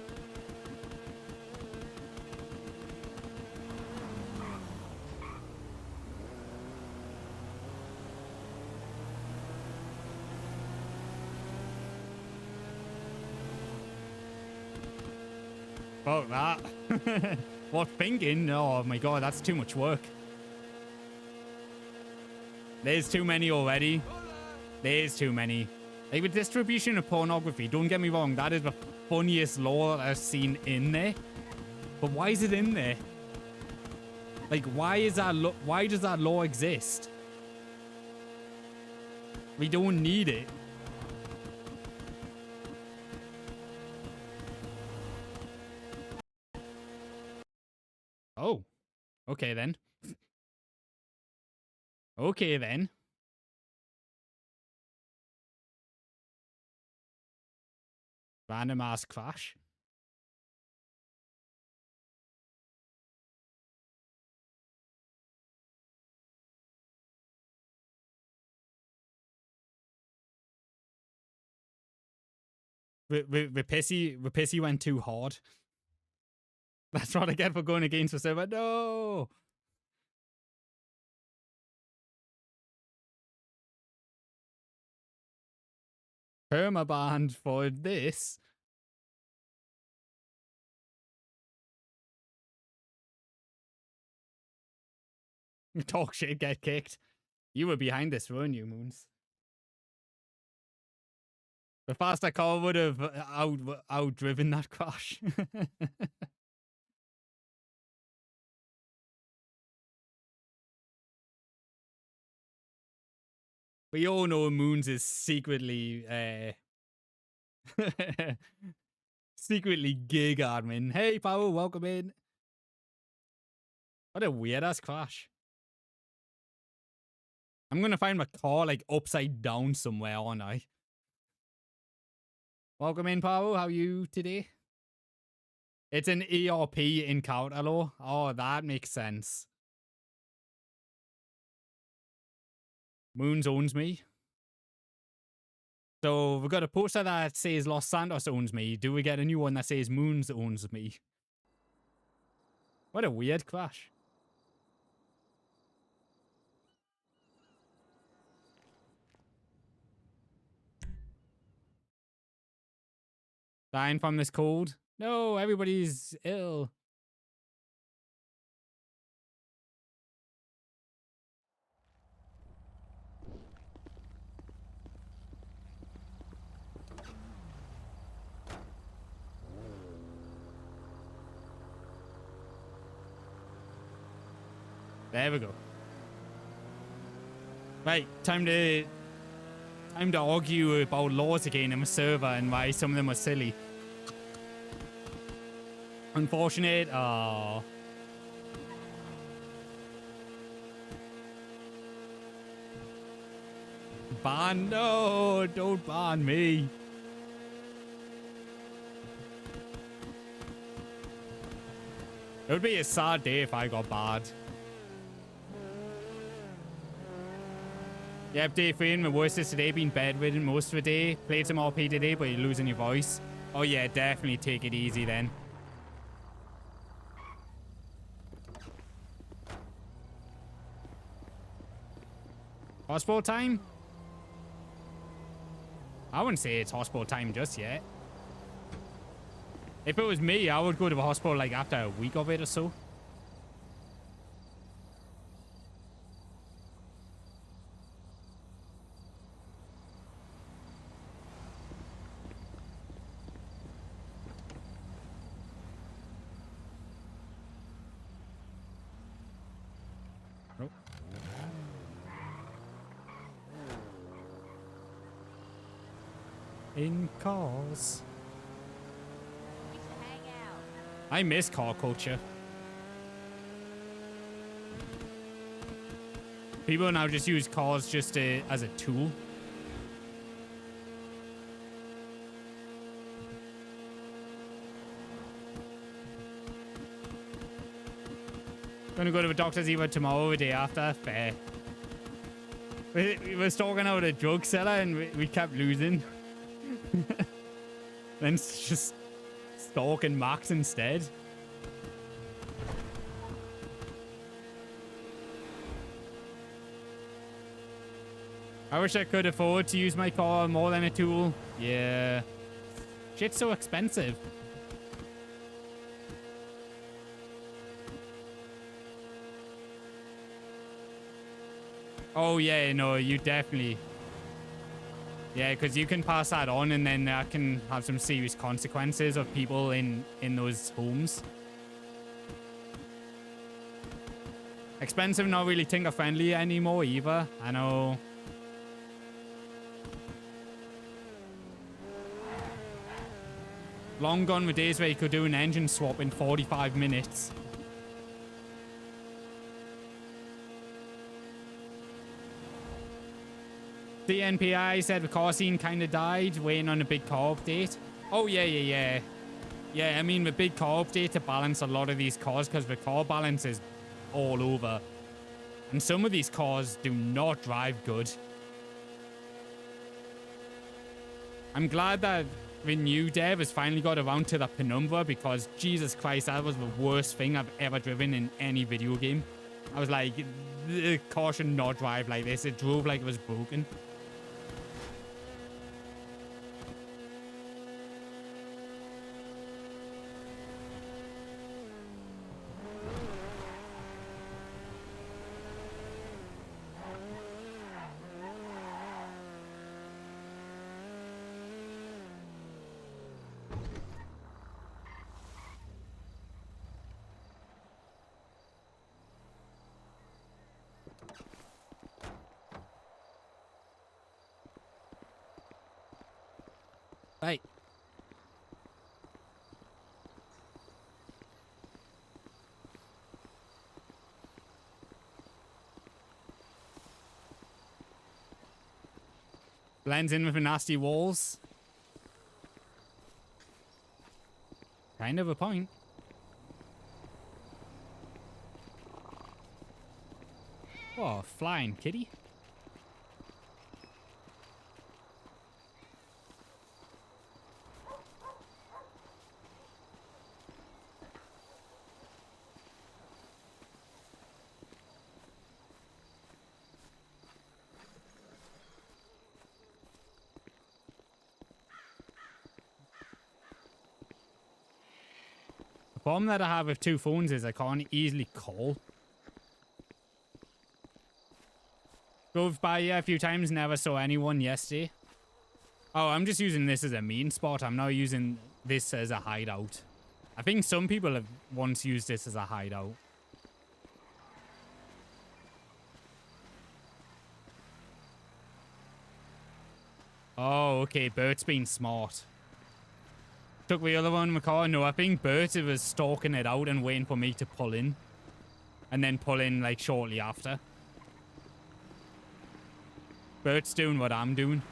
Fuck that. What thinking? Oh my god, that's too much work. There's too many already. There's too many. Like with distribution of pornography, don't get me wrong, that is the funniest law I've seen in there. But why is it in there? Like, why does that law exist? We don't need it. Oh. Okay then. Okay then. Random ass crash. Rapissy went too hard. That's what I get for going against the server. No! Permabanned for this. Talk shit, get kicked. You were behind this, weren't you, Moons? The faster car would have outdriven that crash. We all know Moons is secretly Secretly gig Aardman. Hey, Power, welcome in. What a weird ass crash. I'm gonna find my car like upside down somewhere, aren't I? Welcome in, Power. How are you today? It's an ERP encounter, though. Oh, that makes sense. Moons owns me. So we've got a poster that says Los Santos owns me. Do we get a new one that says Moons owns me? What a weird crash. Dying from this cold? No, everybody's ill. There we go. Right, time to argue about laws again in my server and why some of them are silly. Unfortunate. Oh. Ban? No, don't ban me. It would be a sad day if I got banned. Yep, day 3 and my worst is today, been bedridden most of the day. Played some RP today, but you're losing your voice. Oh yeah, definitely take it easy then. Hospital time? I wouldn't say it's hospital time just yet. If it was me, I would go to the hospital like after a week of it or so. Nope. In cars. I miss car culture. People now just use cars just as a tool. Gonna go to the doctor's either tomorrow or the day after. Fair. We were stalking out a drug seller and we kept losing. Then just stalking Max instead. I wish I could afford to use my car more than a tool. Yeah. Shit's so expensive. Oh yeah, no, you definitely. Yeah, because you can pass that on and then that can have some serious consequences of people in those homes. Expensive, not really tinker friendly anymore either. I know. Long gone were days where you could do an engine swap in 45 minutes. DNPI said the car scene kind of died, waiting on a big car update. Oh, yeah. Yeah, I mean, the big car update to balance a lot of these cars, because the car balance is all over. And some of these cars do not drive good. I'm glad that the new dev has finally got around to the penumbra, because Jesus Christ, that was the worst thing I've ever driven in any video game. I was like, the car should not drive like this. It drove like it was broken. Right. Blends in with the nasty walls. Kind of a point. Oh, flying kitty. The problem that I have with two phones is I can't easily call. Drove by here a few times, never saw anyone yesterday. Oh, I'm just using this as a mean spot. I'm not using this as a hideout. I think some people have once used this as a hideout. Oh, okay. Bert's been smart. Took the other one in the car. No, I think Bert was stalking it out and waiting for me to pull in. And then pull in, like, shortly after. Bert's doing what I'm doing.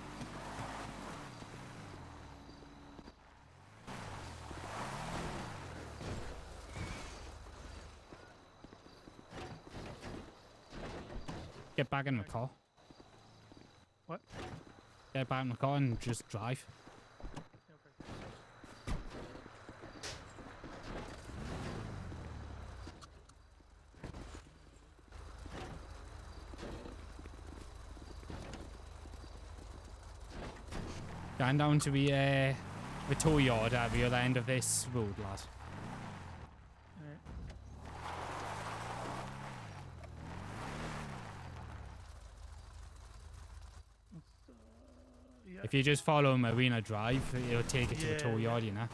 Get back in the car. What? Get back in the car and just drive. Going down to the tow yard at the other end of this road, lad. Yeah. If you just follow Marina Drive, it'll take you to the tow Yeah. yard, you know.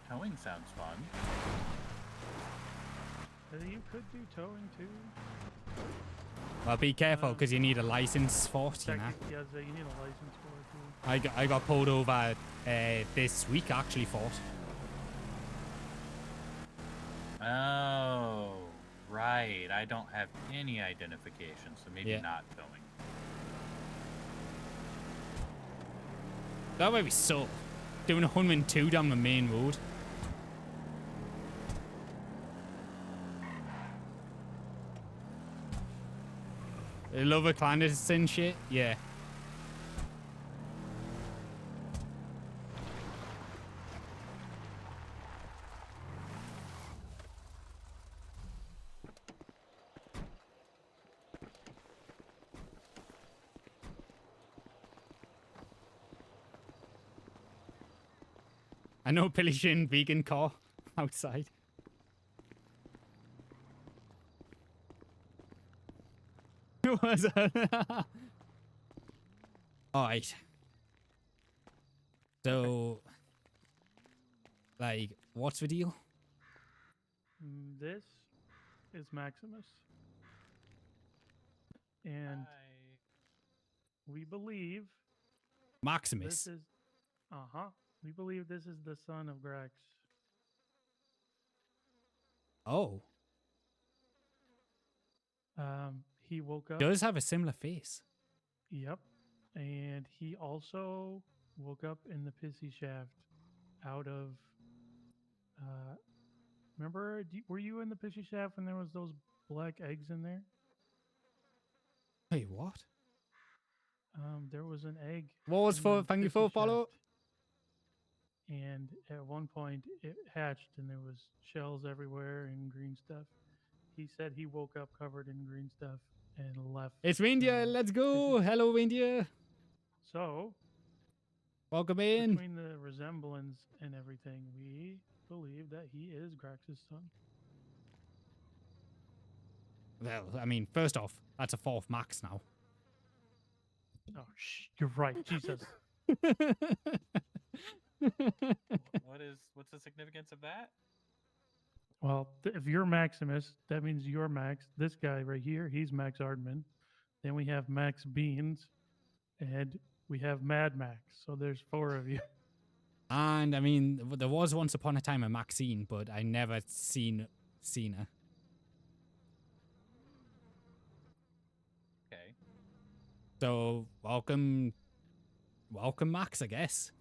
Towing sounds fun. You could do towing too. Well, be careful because you need a license for it, you know. Yeah, so you need a license for it too. I got pulled over this week actually for it. Oh, right. I don't have any identification, so maybe Yeah. not towing. That way we saw doing 102 down the main road. They love a clandestine shit, yeah. I know Pillishin vegan car outside. Who was that? Alright. So, like, what's the deal? This is Maximus. And we believe Maximus? this is we believe this is the son of Grax. Oh. He woke up. Does have a similar face. Yep. And he also woke up in the pissy shaft out of remember, were you in the pissy shaft when there was those black eggs in there? Wait, what? There was an egg. What was in for? the Thank you pissy for follow up. shaft, and at one point it hatched and there was shells everywhere and green stuff. He said he woke up covered in green stuff and left. It's reindeer. Let's go. Hello, reindeer. So, welcome in. Between the resemblance and everything, we believe that he is Grax's son. Well, I mean, first off, that's a fourth max now. Oh, you're right. Jesus. What's the significance of that? Well, if you're Maximus, that means you're Max. This guy right here, he's Max Aardman. Then we have Max Beans, and we have Mad Max. So there's 4 of you. And I mean, there was once upon a time a Maxine, but I never seen her. So welcome, Max, I guess.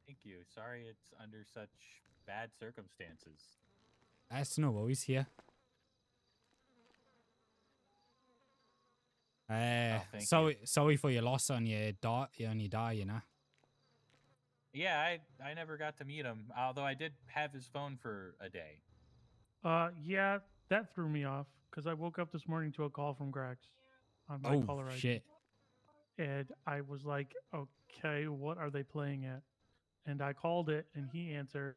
Thank you. Sorry it's under such bad circumstances. That's no worries here. thank sorry for your loss on your die, you know. Yeah, I never got to meet him, although I did have his phone for a day. Yeah, that threw me off because I woke up this morning to a call from Grax on my Oh caller ID. shit. And I was like, okay, what are they playing at? And I called it and he answered.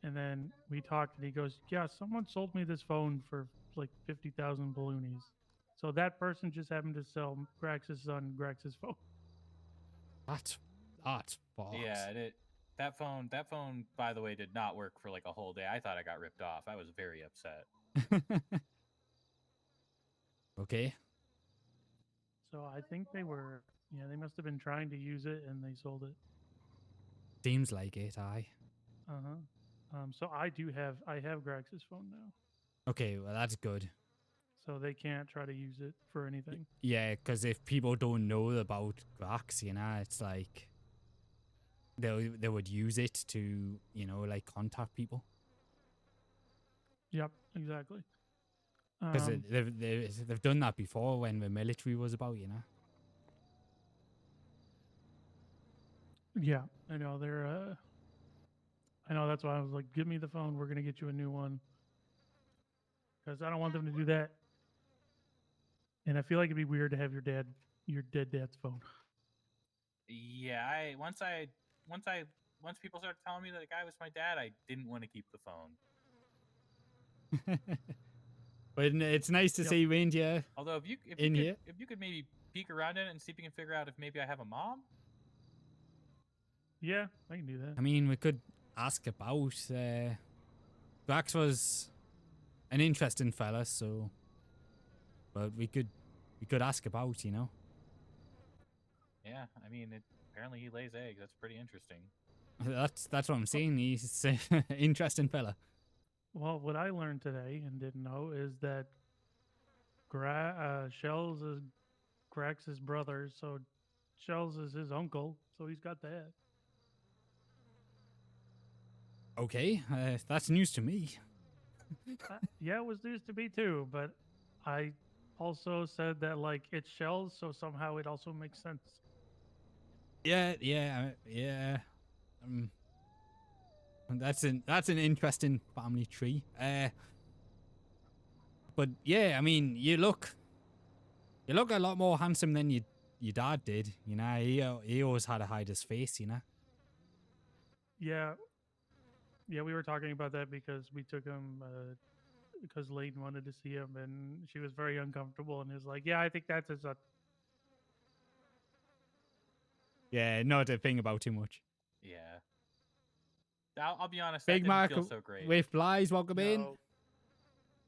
And then we talked and he goes, yeah, someone sold me this phone for like 50,000 balloonies. So that person just happened to sell Grax's son Grax's phone. That's box. Yeah, that phone, by the way, did not work for like a whole day. I thought I got ripped off. I was very upset. Okay. So I think they must have been trying to use it and they sold it. Seems like it, aye. So I have Grax's phone now. Okay, well that's good. So they can't try to use it for anything. Yeah, because if people don't know about Grax, you know, it's like they would use it to, you know, like contact people. Yep, exactly. Because they've done that before when the military was about, you know. Yeah, I know I know that's why I was like, give me the phone. We're gonna get you a new one. Because I don't want them to do that. And I feel like it'd be weird to have your dead dad's phone. Yeah, once people started telling me that the guy was my dad, I didn't want to keep the phone. But it's nice to see Reindeer Although if you could maybe peek around in it and see if you can figure out if maybe I have a mom. Yeah, I can do that. I mean, we could ask about. Grax was an interesting fella, so. But we could ask about, you know. Yeah, I mean, apparently he lays eggs. That's pretty interesting. That's what I'm saying. He's an interesting fella. Well, what I learned today and didn't know is that Shells is Grax's brother, so Shells is his uncle, so he's got that. Okay, that's news to me. Yeah, it was news to me too, but I also said that like it's Shells, so somehow it also makes sense. Yeah. That's an interesting family tree. But yeah, I mean, you look a lot more handsome than your dad did. You know, he always had to hide his face. You know. Yeah, we were talking about that because we took him because Layton wanted to see him, and she was very uncomfortable, and is like, "Yeah, I think that's his son." Yeah, not a thing about too much. Yeah. I'll be honest. Big that Mark didn't feel so great. with Flies, welcome in.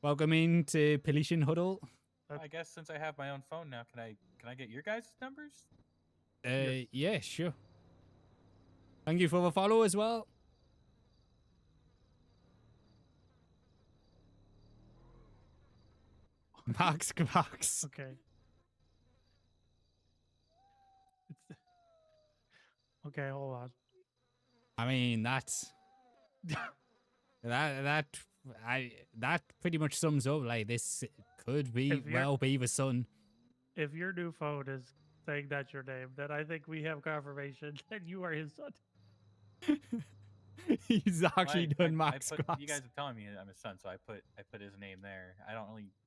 Welcome in to Pollution Huddle. I guess since I have my own phone now, can I get your guys' numbers? Yeah, sure. Thank you for the follow as well. Max. Okay. Okay, hold on. I mean, that pretty much sums up. Like, this could be be the son. If your new phone is saying that's your name, then I think we have confirmation that you are his son. He's actually done Max. You guys are telling me I'm his son, so I put his name there.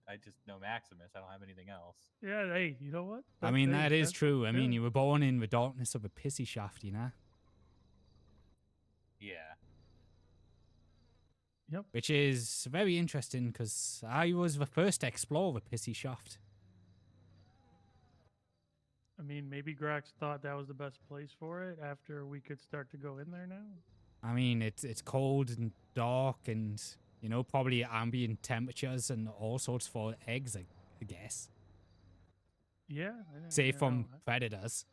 I just know Maximus. I don't have anything else. Yeah, hey, you know what? I mean, that is true. I mean, you were born in the darkness of a pissy shaft, you know? Yeah. Yep. Which is very interesting because I was the first to explore the pissy shaft. I mean, maybe Grax thought that was the best place for it after we could start to go in there now. I mean, it's cold and dark and, you know, probably ambient temperatures and all sorts for eggs, I guess. Yeah. Safe from predators.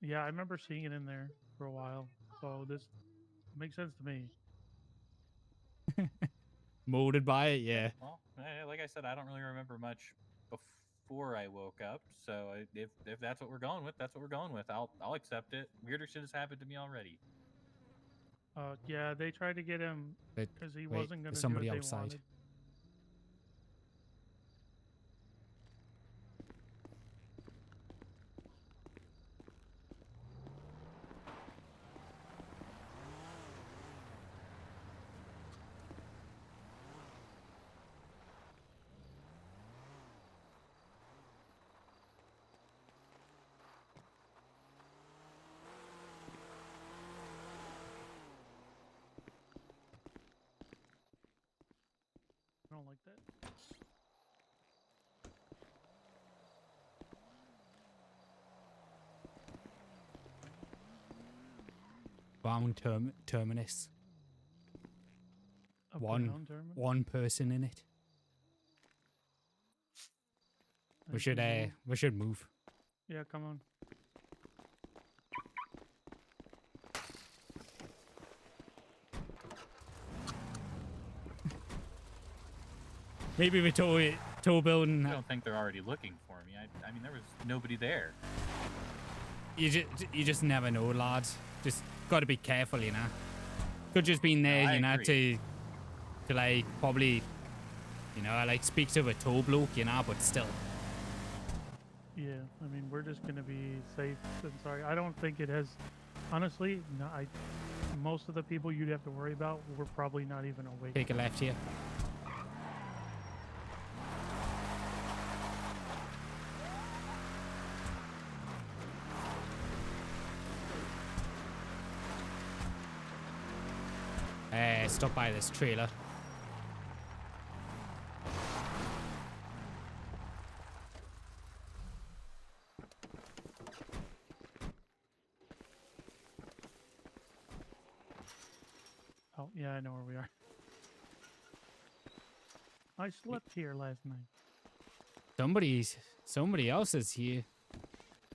Yeah, I remember seeing it in there for a while. So this makes sense to me. molded by it. Yeah. Well, like I said, I don't really remember much before I woke up. So if that's what we're going with, that's what we're going with. I'll accept it. Weirder shit has happened to me already. Yeah, they tried to get him But because he wait, wasn't going there's to do what somebody they outside. wanted. I don't like that. Bound terminus. A One brown terminus? one person in it. I think move. We should move. Yeah, come on. Maybe we tow building. I don't think they're already looking for me. I mean, there was nobody there. You just never know, lads. Just got to be careful, you know. Could just been there, I you know, agree. to like probably, you know, like speak to a tow bloke, you know, but still. Yeah, I mean, we're just going to be safe and sorry. I don't think it has, honestly, no, most of the people you'd have to worry about were probably not even awake. Take a left here. Stop by this trailer. Oh, yeah, I know where we are. I slept here last night. Somebody else is here.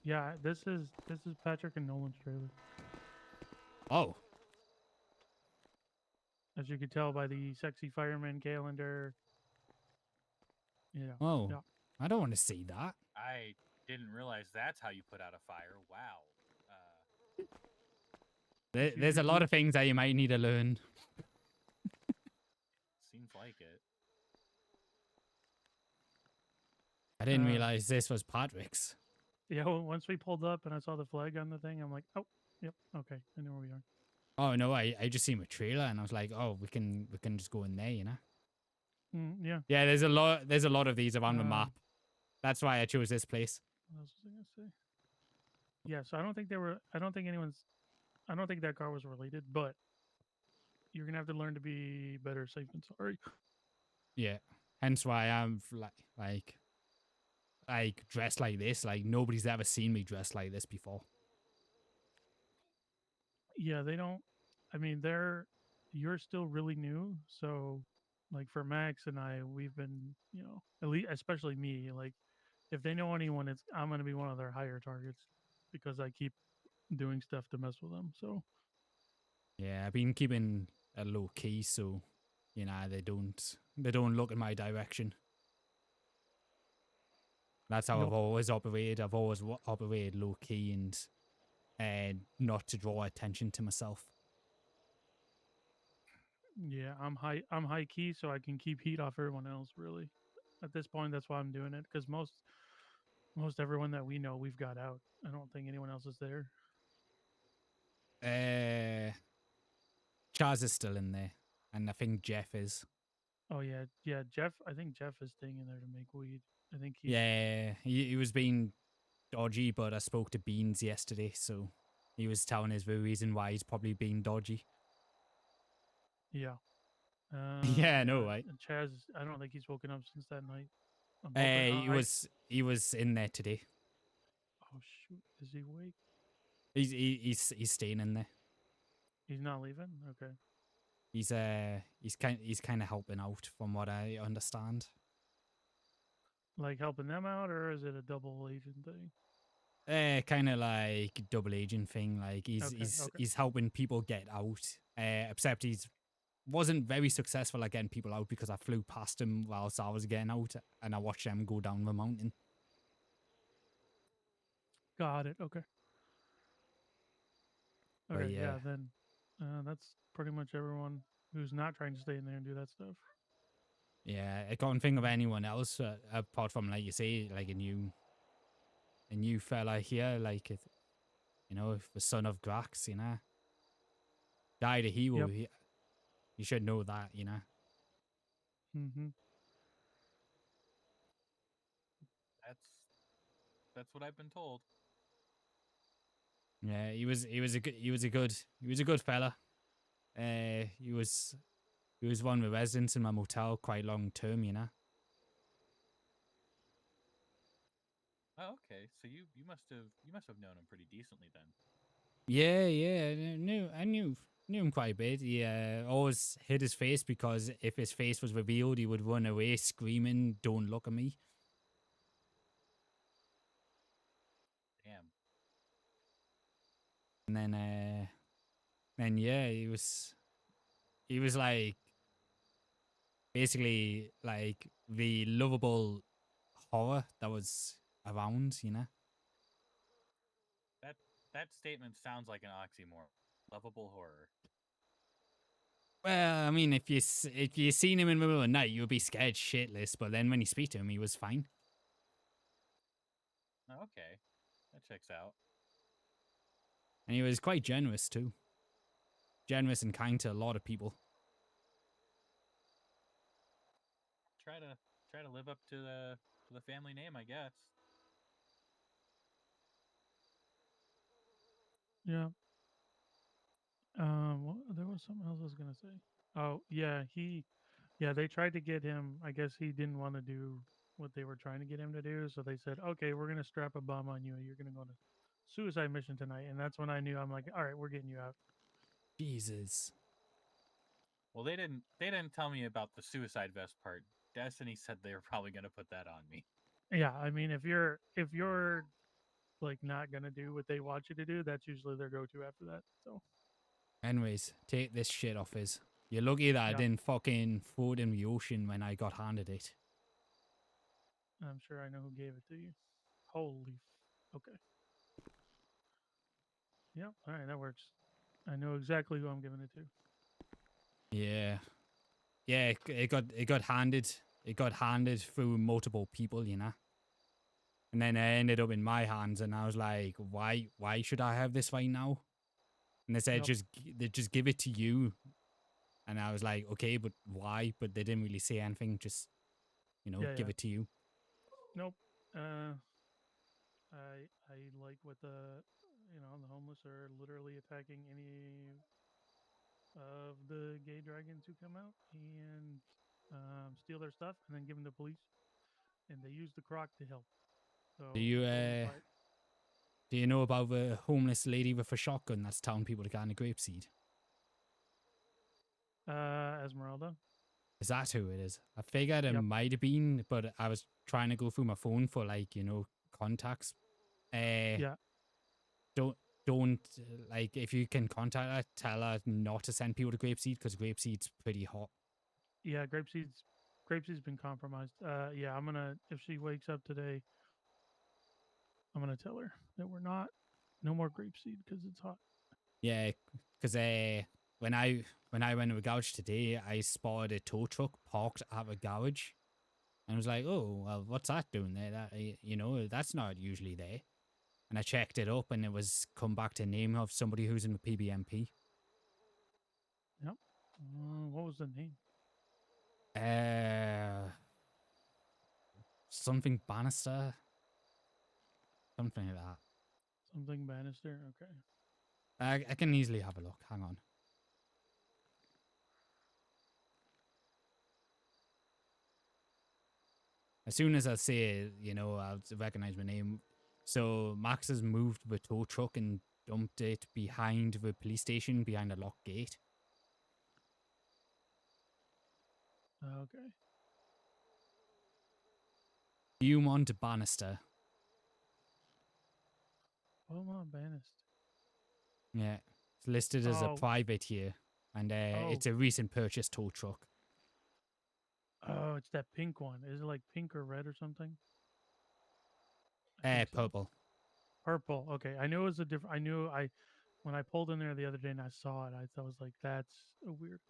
Yeah, this is Patrick and Nolan's trailer. Oh. As you could tell by the sexy fireman calendar. Yeah. Oh. Yeah. I don't want to see that. I didn't realize that's how you put out a fire. Wow. There's a lot of things that you might need to learn. Seems like it. I didn't realize this was Patrick's. Yeah, well, once we pulled up and I saw the flag on the thing, I'm like, oh, yep, okay, I know where we are. Oh no, I just seen a trailer and I was like, oh, we can just go in there, you know. Yeah. Yeah, there's a lot of these around the map. That's why I chose this place. What else was I gonna say? Yeah, so I don't think I don't think that car was related, but you're gonna have to learn to be better safe than sorry. Yeah, hence why I'm like dressed like this. Like nobody's ever seen me dressed like this before. Yeah, they don't. I mean, you're still really new, so like for Max and I, we've been, you know, at least especially me. Like, if they know anyone, I'm gonna be one of their higher targets because I keep doing stuff to mess with them. So Yeah, I've been keeping a low key, so you know they don't look in my direction. That's how I've always operated. I've always operated low key and not to draw attention to myself. yeah, I'm high key, so I can keep heat off everyone else. Really, at this point, that's why I'm doing it because most everyone that we know we've got out. I don't think anyone else is there. Chaz is still in there, and I think Jeff is. Oh yeah, Jeff. I think Jeff is staying in there to make weed. I think he. Yeah, he was being dodgy, but I spoke to Beans yesterday, so he was telling us the reason why he's probably being dodgy. Yeah. Yeah, I know, right? And Chaz, I don't think he's woken up since that night. He was in there today. Oh shoot! Is he awake? He's staying in there. He's not leaving. Okay. He's kind of helping out, from what I understand. Like helping them out, or is it a double agent thing? Kind of like double agent thing. Like he's Okay. he's helping people get out. Except he's wasn't very successful at getting people out because I flew past them whilst I was getting out, and I watched them go down the mountain. Got it. Okay. But Okay. yeah. Then that's pretty much everyone who's not trying to stay in there and do that stuff. Yeah, I can't think of anyone else apart from, like you say, like a new fella here, like the son of Grax, died a hero. Yep. You should know that, Mm-hmm. That's what I've been told. Yeah, he was a good fella. He was one of the residents in my motel quite long term, Oh, okay. So you must have known him pretty decently then. Yeah, I knew him quite a bit. He always hid his face because if his face was revealed, he would run away screaming, "Don't look at me!" Damn. And then yeah, he was like basically like the lovable horror that was around, That statement sounds like an oxymoron. Lovable horror. Well, I mean, if you seen him in the middle of the night, you would be scared shitless. But then when you speak to him, he was fine. Oh, okay, that checks out. And he was quite generous too. Generous and kind to a lot of people. Try to live up to the family name, I guess. Yeah. There was something else I was gonna say. Oh yeah, they tried to get him. I guess he didn't want to do what they were trying to get him to do, so they said, "Okay, we're gonna strap a bomb on you. You're gonna go on a suicide mission tonight." And that's when I knew. I'm like, "All right, we're getting you out." Jesus. Well, they didn't tell me about the suicide vest part. Destiny said they were probably gonna put that on me. Yeah, I mean, if you're like not gonna do what they want you to do, that's usually their go-to after that. So. Anyways, take this shit off his. You're lucky that I Yeah. didn't fucking throw it in the ocean when I got handed it. I'm sure I know who gave it to you. Holy. Okay. Yep. All right, that works. I know exactly who I'm giving it to. Yeah. Yeah, it got handed. It got handed through multiple people, And then it ended up in my hands, and I was like, "Why should I have this right now?" And they said, Yep. they just give it to you. And I was like, "Okay, but why?" But they didn't really say anything. Just, give it to you. Nope. I like what the homeless are literally attacking any of the gay dragons who come out and steal their stuff and then give them to police, and they use the croc to help. So Do you totally fine. do you know about the homeless lady with a shotgun that's telling people to get in a grapeseed? Esmeralda. Is that who it is? I figured it Yep. might have been, but I was trying to go through my phone for contacts. Yeah. Don't like, if you can contact her, tell her not to send people to Grapeseed because Grapeseed's pretty hot. Yeah, Grapeseed's been compromised. Yeah, I'm gonna, if she wakes up today, I'm gonna tell her that no more Grapeseed because it's hot. Yeah, because when I went to a garage today, I spotted a tow truck parked at a garage, and I was like, "Oh, well, what's that doing there? That that's not usually there." And I checked it up, and it was come back to name of somebody who's in the PBMP. Yep. What was the name? Something Bannister. Something like that. Something Bannister. Okay. I can easily have a look. Hang on. As soon as I say it, I'll recognize my name. So Max has moved the tow truck and dumped it behind the police station, behind a locked gate. Okay. Beaumont Bannister. Beaumont Bannister. Yeah. It's listed as a private here. and it's a recent purchase tow truck. Oh, it's that pink one. Is it like pink or red or something? I think so. Purple. Purple. Okay, I knew it was a different. I knew when I pulled in there the other day and I saw it, I was like, that's a weird.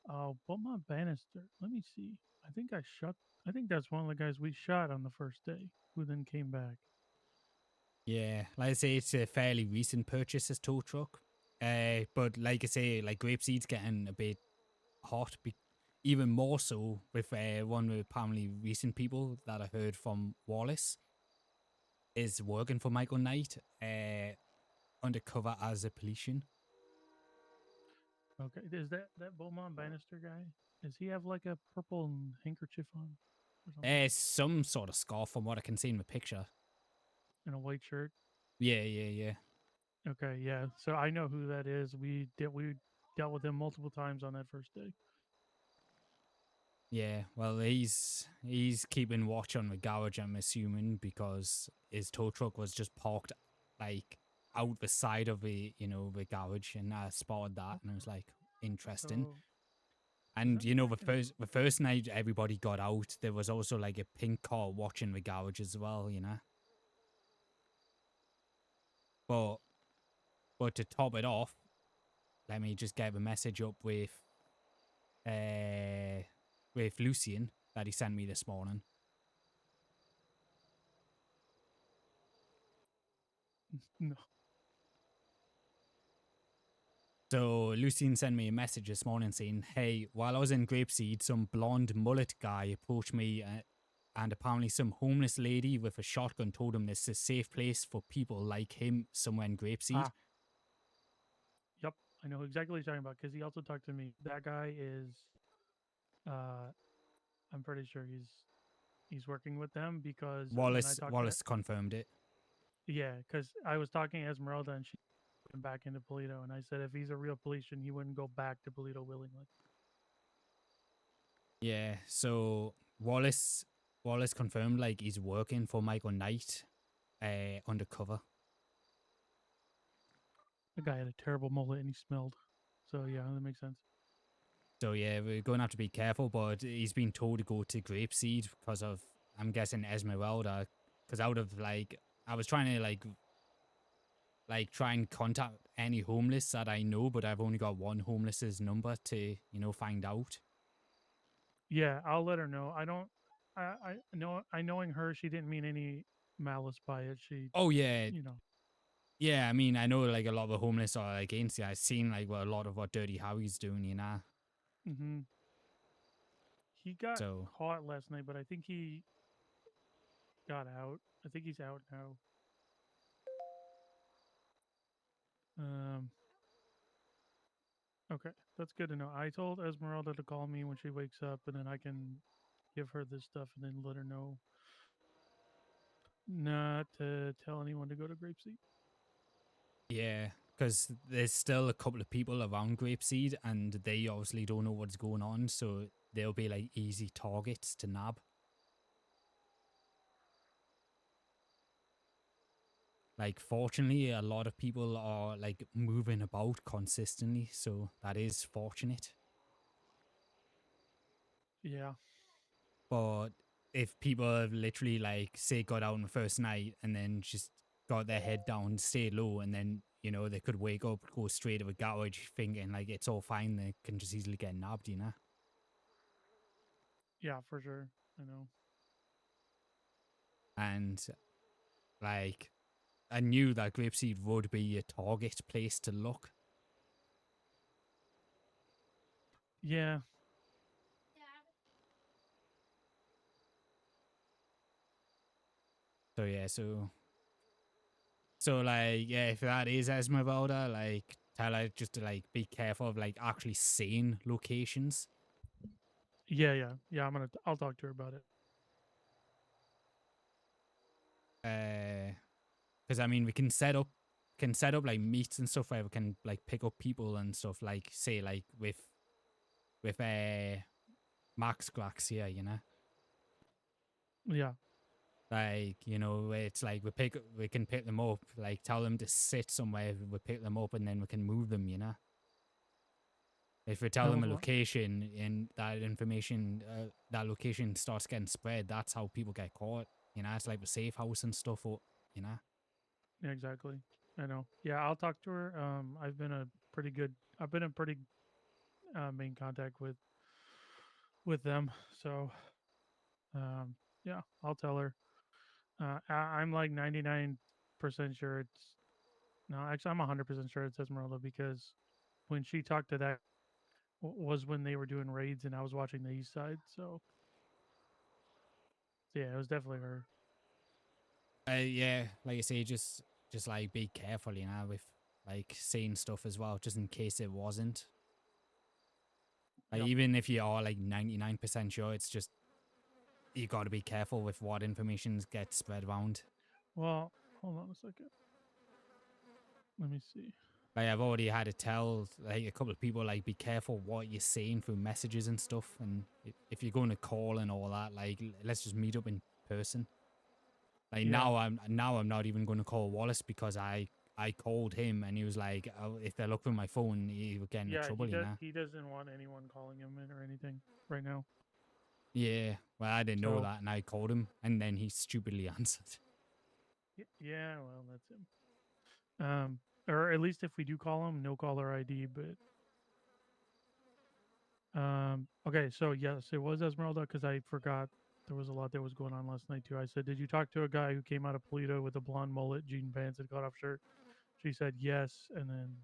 Oh, Beaumont Bannister. Let me see. I think that's one of the guys we shot on the first day, who then came back. Yeah, like I say, it's a fairly recent purchase, this tow truck. But like I say, like Grapeseed's getting a bit hot, even more so with one of the apparently recent people that I heard from Wallace is working for Michael Knight, undercover as a policeman. Okay, is that Beaumont Bannister guy? Does he have like a purple handkerchief on? Or something? Some sort of scarf from what I can see in the picture. And a white shirt. Yeah. Okay, yeah. So I know who that is. We dealt with him multiple times on that first day. Yeah, well, he's keeping watch on the garage, I'm assuming, because his tow truck was just parked like out the side of the garage, and I spotted that, and I was like, interesting. So, and that the first night everybody got out, there was also like a pink car watching the garage as well, But to top it off, let me just get the message up with Lucian that he sent me this morning. No. So Lucien sent me a message this morning saying, hey, while I was in Grapeseed, some blonde mullet guy approached me and apparently some homeless lady with a shotgun told him this is a safe place for people like him somewhere in Grapeseed. Yep, I know exactly what you're talking about because he also talked to me. That guy is, I'm pretty sure he's working with them because Wallace confirmed it. Yeah, because I was talking to Esmeralda and she went back into Polito, and I said if he's a real policeman, he wouldn't go back to Polito willingly. Yeah, so Wallace confirmed like he's working for Michael Knight undercover. The guy had a terrible mullet and he smelled. So yeah, that makes sense. So yeah, we're going to have to be careful, but he's been told to go to Grapeseed because of, I'm guessing, Esmeralda. Because out of like, I was trying to like try and contact any homeless that I know, but I've only got one homeless's number to, find out. Yeah, I'll let her know. Knowing her, she didn't mean any malice by it. She. Oh yeah. Yeah, I mean, I know like a lot of the homeless are against it. I've seen like a lot of what Dirty Howie's doing, Mm-hmm. He got caught last night, but I think he got out. I think he's out now. Okay, that's good to know. I told Esmeralda to call me when she wakes up, and then I can give her this stuff and then let her know not to tell anyone to go to Grapeseed. Yeah, because there's still a couple of people around Grapeseed, and they obviously don't know what's going on, so they'll be like easy targets to nab. Like, fortunately, a lot of people are like moving about consistently, so that is fortunate. Yeah. But if people have literally like say got out on the first night and then just got their head down, stayed low, and then they could wake up, go straight to a garage thinking like it's all fine, they can just easily get nabbed, Yeah, for sure. I know. And like, I knew that Grapeseed would be a target place to look. Yeah. So yeah, so like, yeah, if that is Esmeralda, like, tell her just to like be careful of like actually seeing locations. Yeah. I'll talk to her about it. Because I mean, we can set up like meets and stuff where we can like pick up people and stuff, like say like with Max Glax here, Yeah. Like, it's like we can pick them up, like tell them to sit somewhere, we pick them up and then we can move them, If we tell Hell them a of a lot. location and that information, that location starts getting spread, that's how people get caught. You know, it's like the safe house and stuff, you know. Yeah, exactly. I know. Yeah, I'll talk to her. I've been in pretty main contact with them. So, yeah, I'll tell her. I'm like 99% sure it's no. Actually, I'm 100% sure it's Esmeralda because when she talked to that was when they were doing raids and I was watching the east side. So, yeah, it was definitely her. Yeah, like I say, just like be careful, you know, with like saying stuff as well, just in case it wasn't. Like Yep. even if you are like 99% sure, it's just you got to be careful with what information gets spread around. Well, hold on a second. Let me see. Like I've already had to tell like a couple of people like be careful what you're saying through messages and stuff, and if you're going to call and all that, like let's just meet up in person. Like Yeah. now I'm not even going to call Wallace because I called him and he was like, oh, if they look for my phone, he would get into Yeah, trouble, you know. he doesn't want anyone calling him in or anything right now. Yeah, well I didn't know So- that, and I called him, and then he stupidly answered. Yeah, well, that's him. Or at least if we do call him, no caller ID. But okay, so yes, it was Esmeralda because I forgot there was a lot that was going on last night too. I said, "Did you talk to a guy who came out of Polito with a blonde mullet, jean pants, and cut off shirt?" She said yes, and then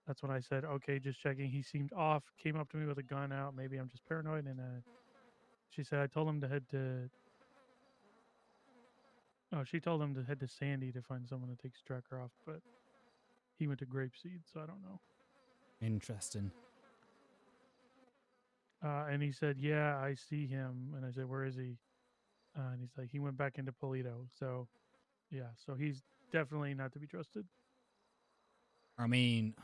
that's when I said, "Okay, just checking." He seemed off. Came up to me with a gun out. Maybe I'm just paranoid. And she said, "I told him to head to." Oh, she told him to head to Sandy to find someone to take his tracker off, but he went to Grapeseed, so I don't know. Interesting. And he said, "Yeah, I see him." And I said, "Where is he?" And he's like, "He went back into Polito." So, yeah, so he's definitely not to be trusted. I mean,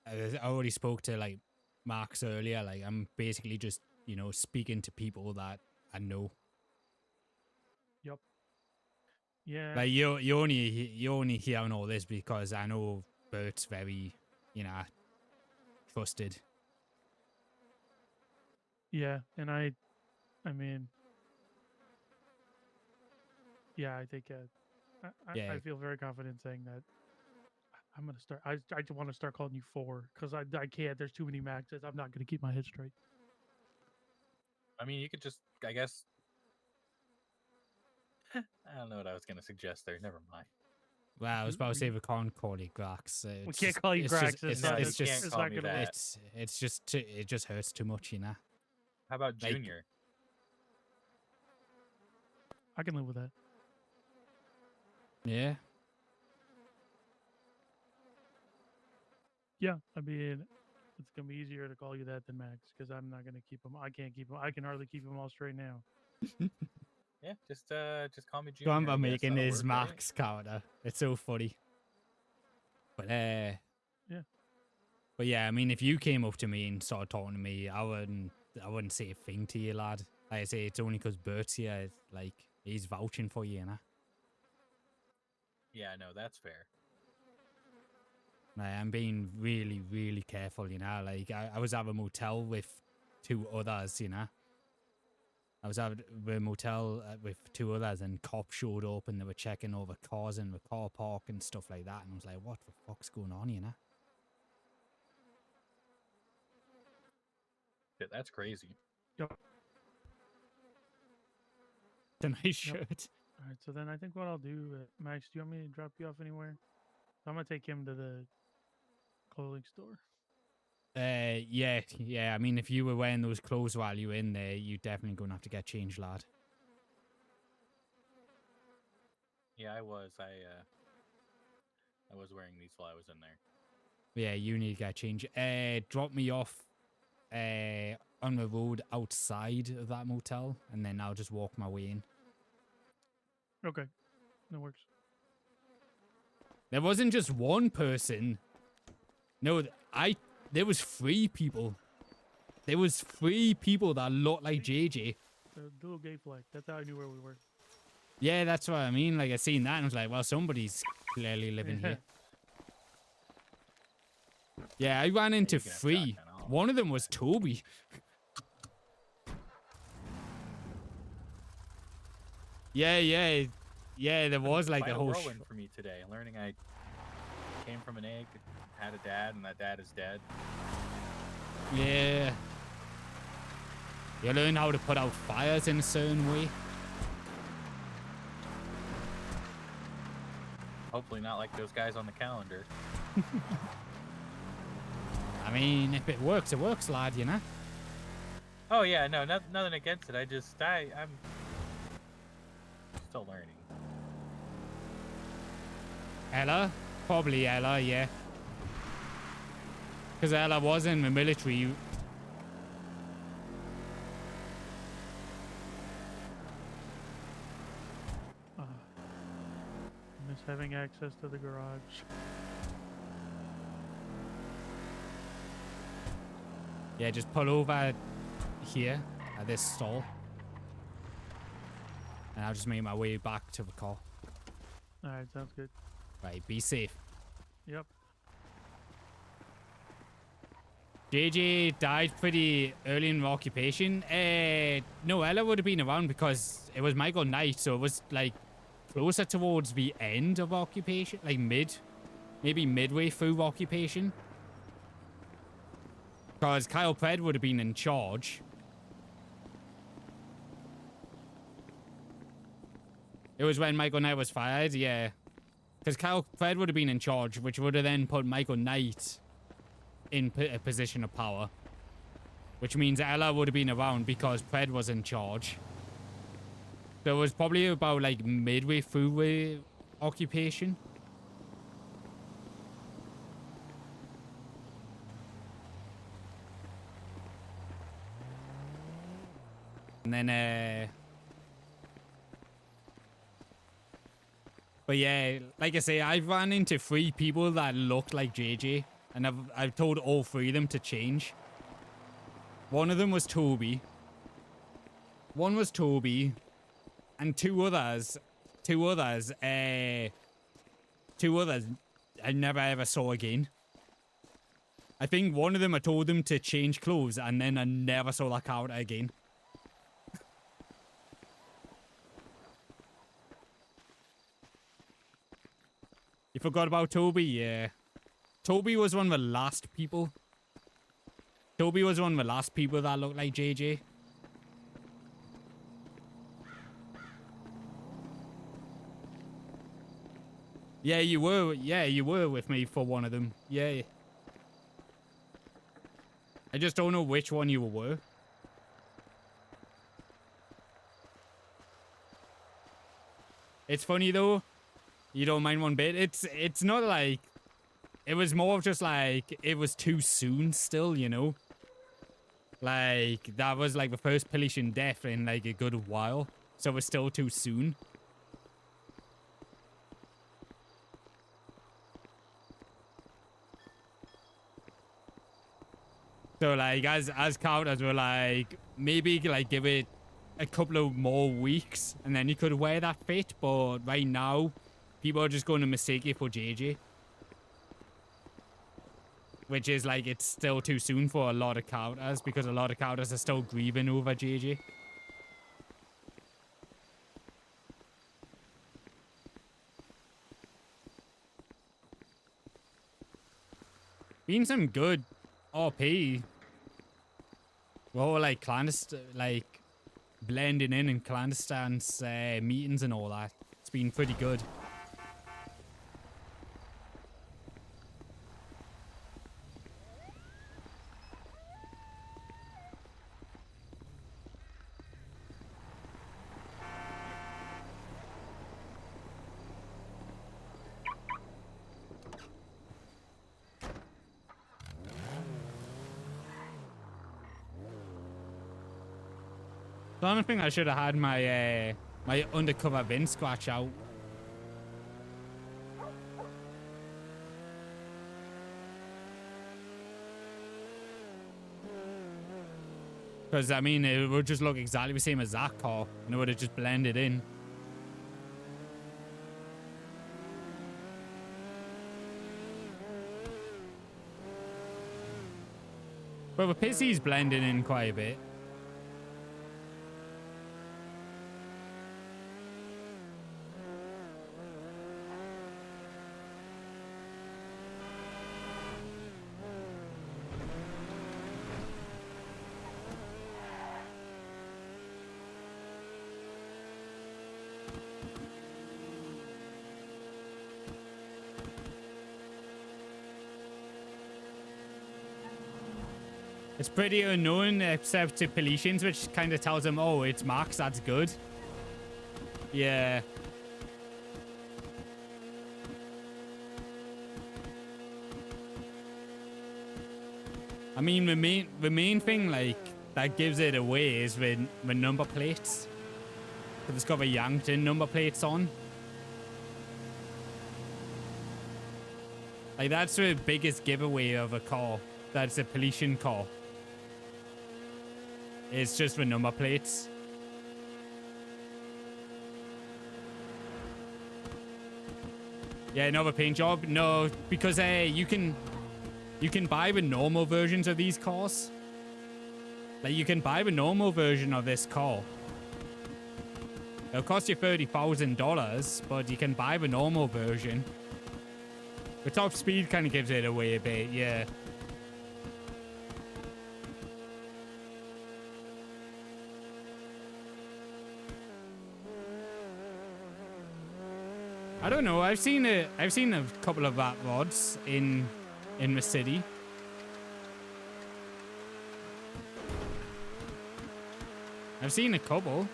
I already spoke to like Max earlier. Like I'm basically just speaking to people that I know. Yep. Yeah. Like you only hearing all this because I know Bert's very trusted. Yeah, and I mean, yeah, I think Yeah. I feel very confident saying that. I'm gonna start. I want to start calling you 4 because I can't. There's too many Maxes. I'm not gonna keep my head straight. I mean, you could just, I guess. I don't know what I was gonna suggest there. Never mind. Well, I was about to say we can't call you Grax. We can't call you Grax. It's No, you just can't call me that. it just hurts too much, you know. How about Like- Junior? I can live with that. Yeah. Yeah, I mean, it's gonna be easier to call you that than Max because I'm not gonna keep him. I can't keep him. I can hardly keep him all straight now. Yeah, just call me Junior. Go on by I guess. making That'll his work, right? Max character. It's so funny. But Yeah. But yeah, I mean, if you came up to me and started talking to me, I wouldn't say a thing to you, lad. Like I say, it's only because Bert's here. It's like he's vouching for you, you know. Yeah, no, that's fair. Like, I'm being really, really careful, you know. Like I was at a motel with 2 others, you know. I was at the motel with 2 others, and cops showed up and they were checking over cars in the car park and stuff like that. And I was like, what the fuck's going on, you know? Yeah, that's crazy. Yep. It's a nice shirt. All right, so then I think what I'll do, Max, do you want me to drop you off anywhere? I'm gonna take him to the clothing store. Yeah. I mean, if you were wearing those clothes while you were in there, you're definitely gonna have to get changed, lad. Yeah, I was. I was wearing these while I was in there. Yeah, you need to get changed. Drop me off on the road outside of that motel, and then I'll just walk my way in. Okay, that works. There wasn't just one person. No, there was 3 people. There was 3 people that looked like JJ. The little gay flag. That's how I knew where we were. Yeah, that's what I mean. Like, I seen that and I was like, well, somebody's clearly living here. Yeah, I ran into 3. One of them was Toby. Yeah, there was like Quite a whole whirlwind for me today, learning I came from an egg, had a dad, and that dad is dead. Yeah. You learn how to put out fires in a certain way. Hopefully not like those guys on the calendar. I mean, if it works, lad, you know? Oh yeah, no, nothing against it. I'm still learning. Ella? Probably Ella, yeah. Because Ella was in the military. Miss having access to the garage. Yeah, just pull over here at this stall. And I'll just make my way back to the car. Alright, sounds good. Right, be safe. Yep. JJ died pretty early in the occupation. No, Ella would have been around because it was Michael Knight, so it was like closer towards the end of occupation, like maybe midway through occupation. Because Kyle Pred would have been in charge. It was when Michael Knight was fired, yeah. Because Kyle Pred would have been in charge, which would have then put Michael Knight in a position of power. Which means Ella would have been around because Pred was in charge. So it was probably about like midway through the occupation. And then, but yeah, like I say, I've run into 3 people that look like JJ, and I've told all 3 of them to change. One of them was Toby. One was Toby, and two others I never ever saw again. I think one of them I told them to change clothes, and then I never saw that character again. You forgot about Toby? Yeah. Toby was one of the last people. Toby was one of the last people that looked like JJ. Yeah, you were. Yeah, you were with me for one of them. Yeah. I just don't know which one you were. It's funny though. You don't mind one bit. It's not like it was more of just like it was too soon still, you know? Like that was like the first Pelician death in like a good while. So it was still too soon. So like as characters were like maybe like give it a couple of more weeks and then you could wear that fit, but right now people are just going to mistake it for JJ. Which is like it's still too soon for a lot of characters because a lot of characters are still grieving over JJ. Been some good RP. We're all like clandestine, like blending in clandestine meetings and all that. It's been pretty good. The only thing I should have had my my undercover VIN scratch out. Because, I mean, it would just look exactly the same as that car, and it would have just blended in. But the Pissy's blending in quite a bit. It's pretty unknown except to Peletians, which kind of tells them, oh, it's Max, that's good. Yeah. I mean, the main thing, like, that gives it away is the number plates. Because it's got the Yankton number plates on. Like, that's the biggest giveaway of a car. That's a Peletian car. It's just the number plates. Yeah, another paint job. No, because you can buy the normal versions of these cars. Like, you can buy the normal version of this car. It'll cost you $30,000, but you can buy the normal version. The top speed kind of gives it away a bit, yeah. I don't know. I've seen a couple of that rods in the city. I've seen a couple.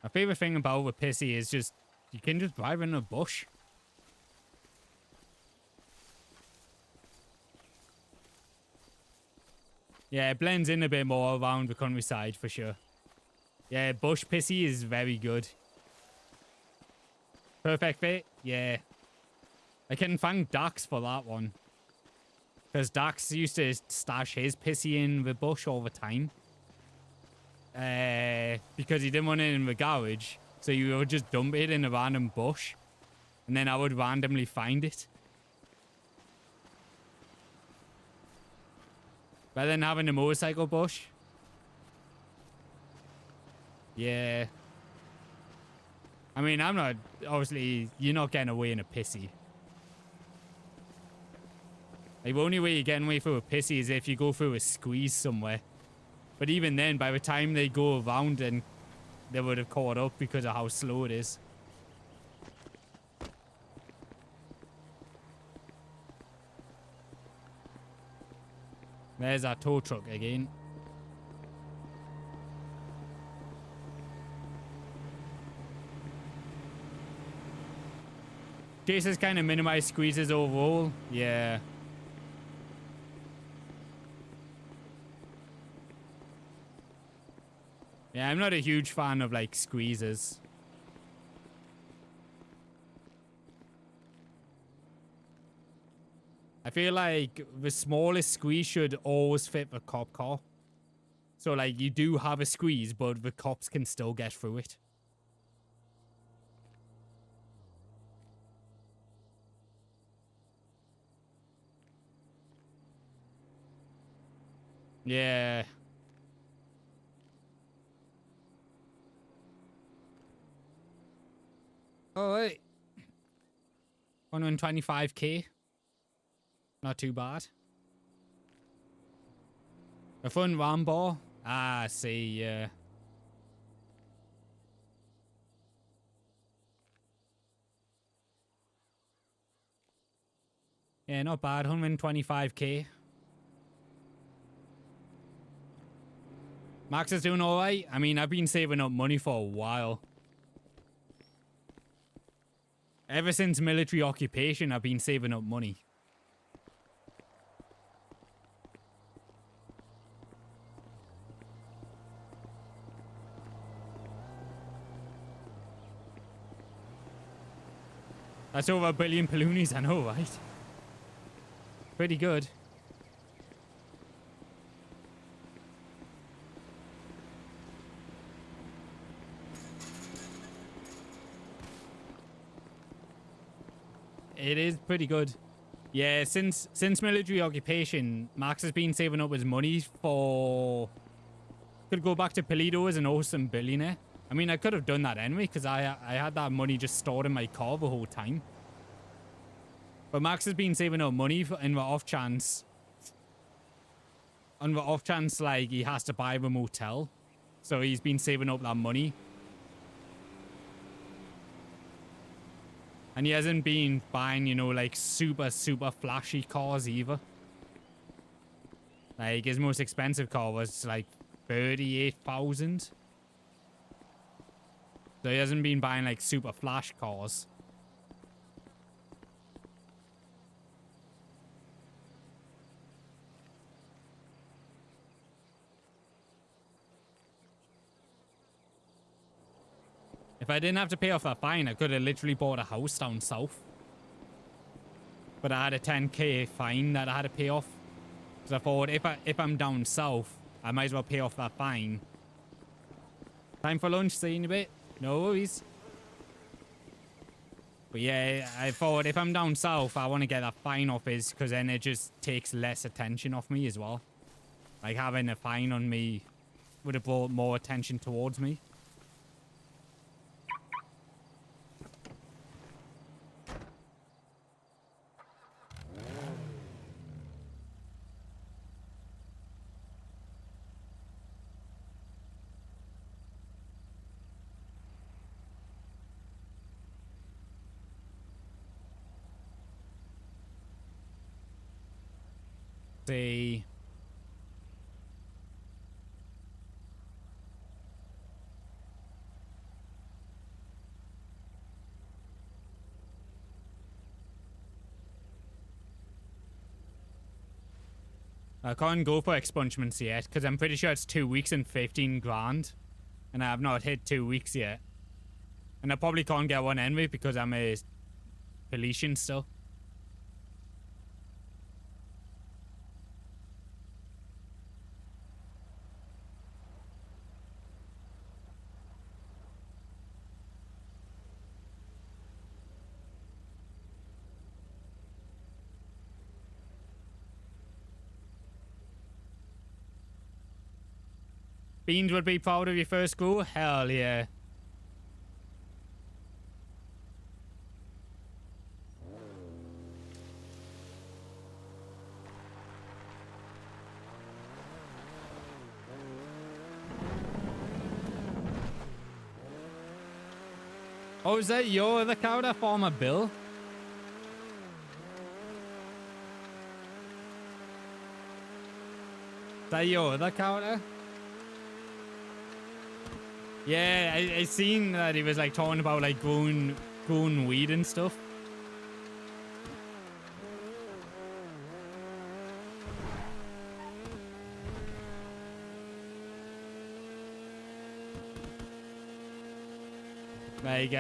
My favorite thing about the Pissy is just you can just drive in a bush. Yeah, it blends in a bit more around the countryside for sure. Yeah, bush Pissy is very good. Perfect fit? Yeah. I can thank Dax for that one. Because Dax used to stash his Pissy in the bush all the time. Because he didn't want it in the garage, so you would just dump it in a random bush, and then I would randomly find it. Better than having a motorcycle bush. Yeah. I mean, I'm not, obviously, you're not getting away in a Pissy. Like, the only way you're getting away through a Pissy is if you go through a squeeze somewhere. But even then, by the time they go around, then they would have caught up because of how slow it is. There's our tow truck again. Jason's kind of minimized squeezes overall. Yeah. Yeah, I'm not a huge fan of, like, squeezes. I feel like the smallest squeeze should always fit the cop car. So, like, you do have a squeeze, but the cops can still get through it. Yeah. Oh, wait. 125k. Not too bad. A fun rambo. Ah, I see, yeah. Yeah, not bad. 125k. Max is doing alright. I mean, I've been saving up money for a while. Ever since military occupation, I've been saving up money. That's over 1 billion paloonies, I know, right? pretty good. It is pretty good. Yeah, since military occupation, Max has been saving up his money for... Could go back to Polito as an awesome billionaire. I mean, I could have done that anyway, because I had that money just stored in my car the whole time. But Max has been saving up money in the off chance... On the off chance, like, he has to buy the motel. So he's been saving up that money. And he hasn't been buying, you know, like, super flashy cars either. Like, his most expensive car was, like, 38,000. So he hasn't been buying, like, super flash cars. If I didn't have to pay off that fine, I could have literally bought a house down south. But I had a 10k fine that I had to pay off. Because I thought, if I'm down south, I might as well pay off that fine. Time for lunch, see you in a bit. No worries. But yeah, I thought if I'm down south, I want to get that fine off his, because then it just takes less attention off me as well. Like, having a fine on me would have brought more attention towards me. See. I can't go for expungements yet, because I'm pretty sure it's 2 weeks and 15 grand. And I have not hit 2 weeks yet. And I probably can't get one anyway, because I'm a Felician still. Beans would be proud of your first go? Hell yeah. Oh, is that your other cow that former Bill? Is that your other cow there? Yeah, I seen that he was like talking about like growing weed and stuff. Like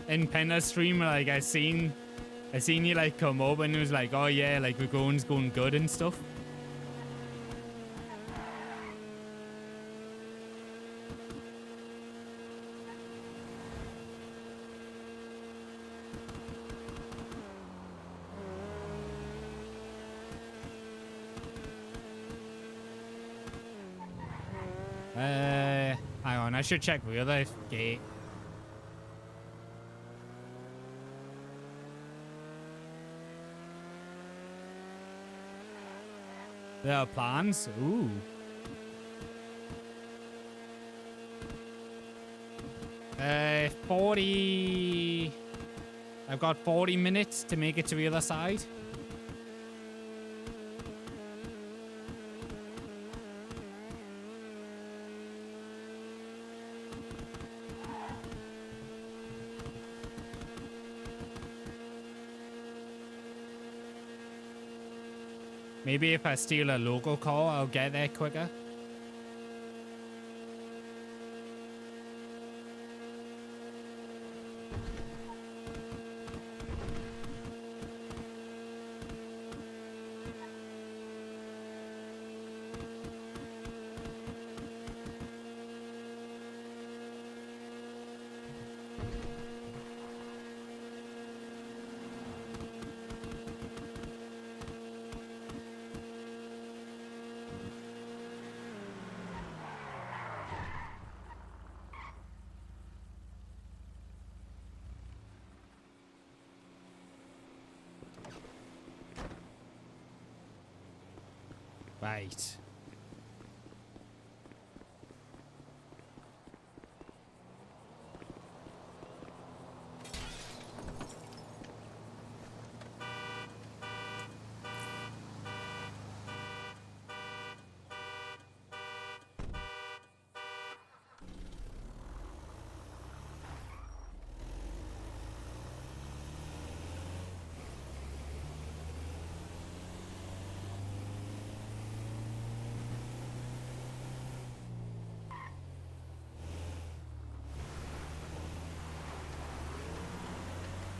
in Penna's stream, like I seen you like come up and it was like, oh yeah, like the growing's going good and stuff. Hang on, I should check the other gate. There are plans? Ooh. Uh, 40... I've got 40 minutes to make it to the other side. Maybe if I steal a local car, I'll get there quicker. Right.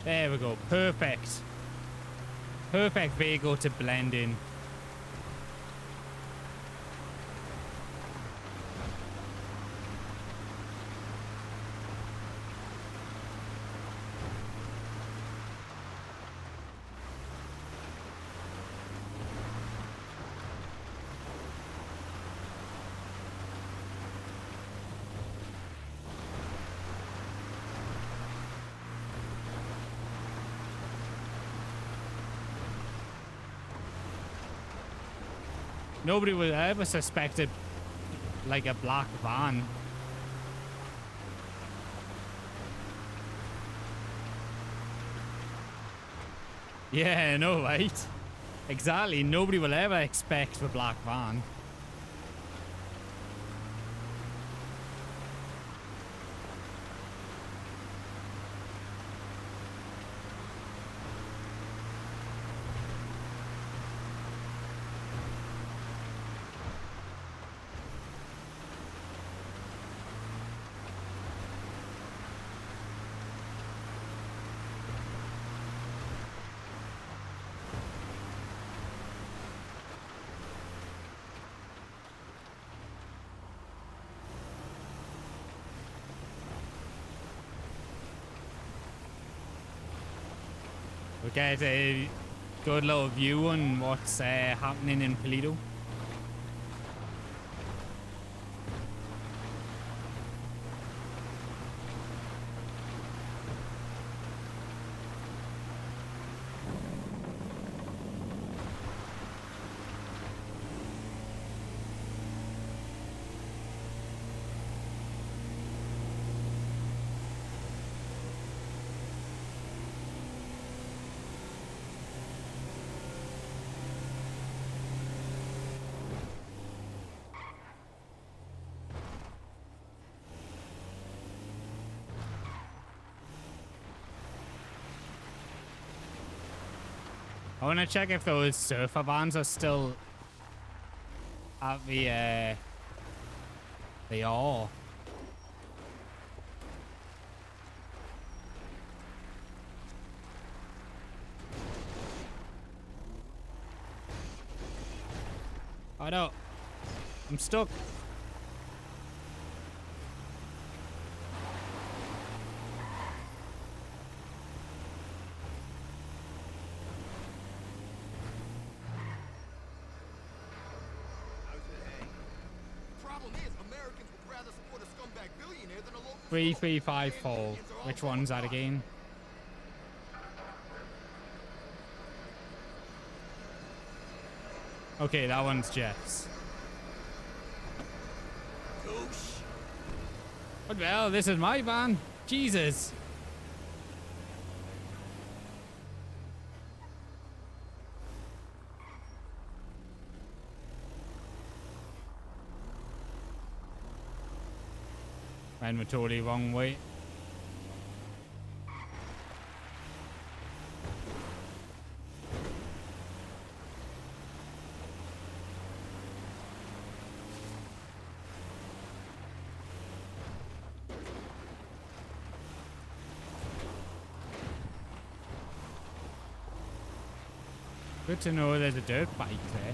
There we go. Perfect. Perfect vehicle to blend in. Nobody would ever suspected like a black van. Yeah, I know, right? Exactly. Nobody will ever expect the black van. We get a good little view on what's happening in Polito. I want to check if those surfer vans are still at the, they are. Oh no, I'm stuck. Problem is, Americans would rather support a scumbag billionaire than a local 3354. Which one's that again? Okay, that one's Jeff's. What the hell? This is my van. Jesus. Man, we're totally wrong way. Good to know there's a dirt bike there.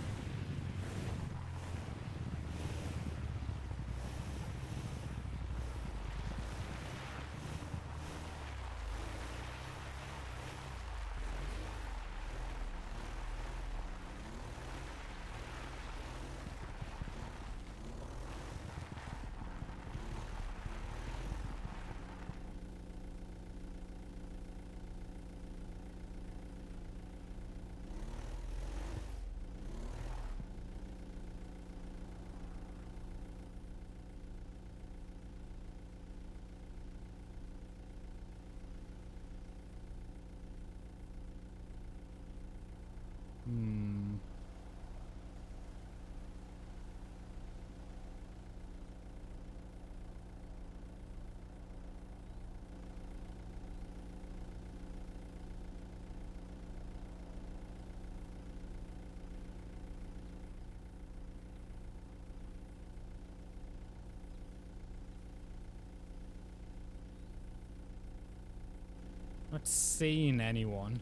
Not seeing anyone.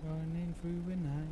Running through the night.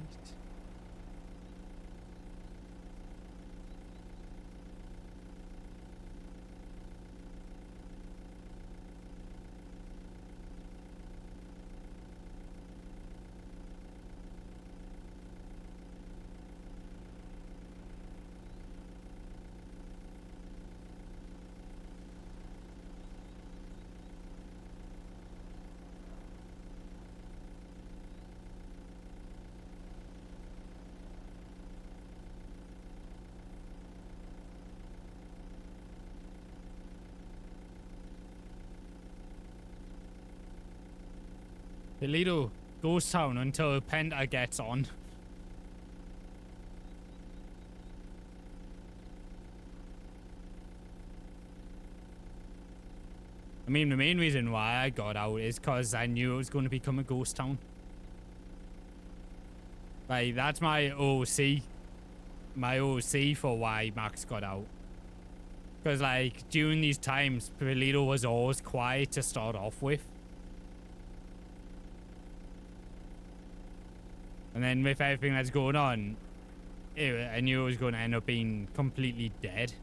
Toledo ghost town until Penta gets on. I mean, the main reason why I got out is because I knew it was going to become a ghost town. Like, that's my OC. My OC for why Max got out. Because, like, during these times, Toledo was always quiet to start off with. And then with everything that's going on, I knew it was going to end up being completely dead.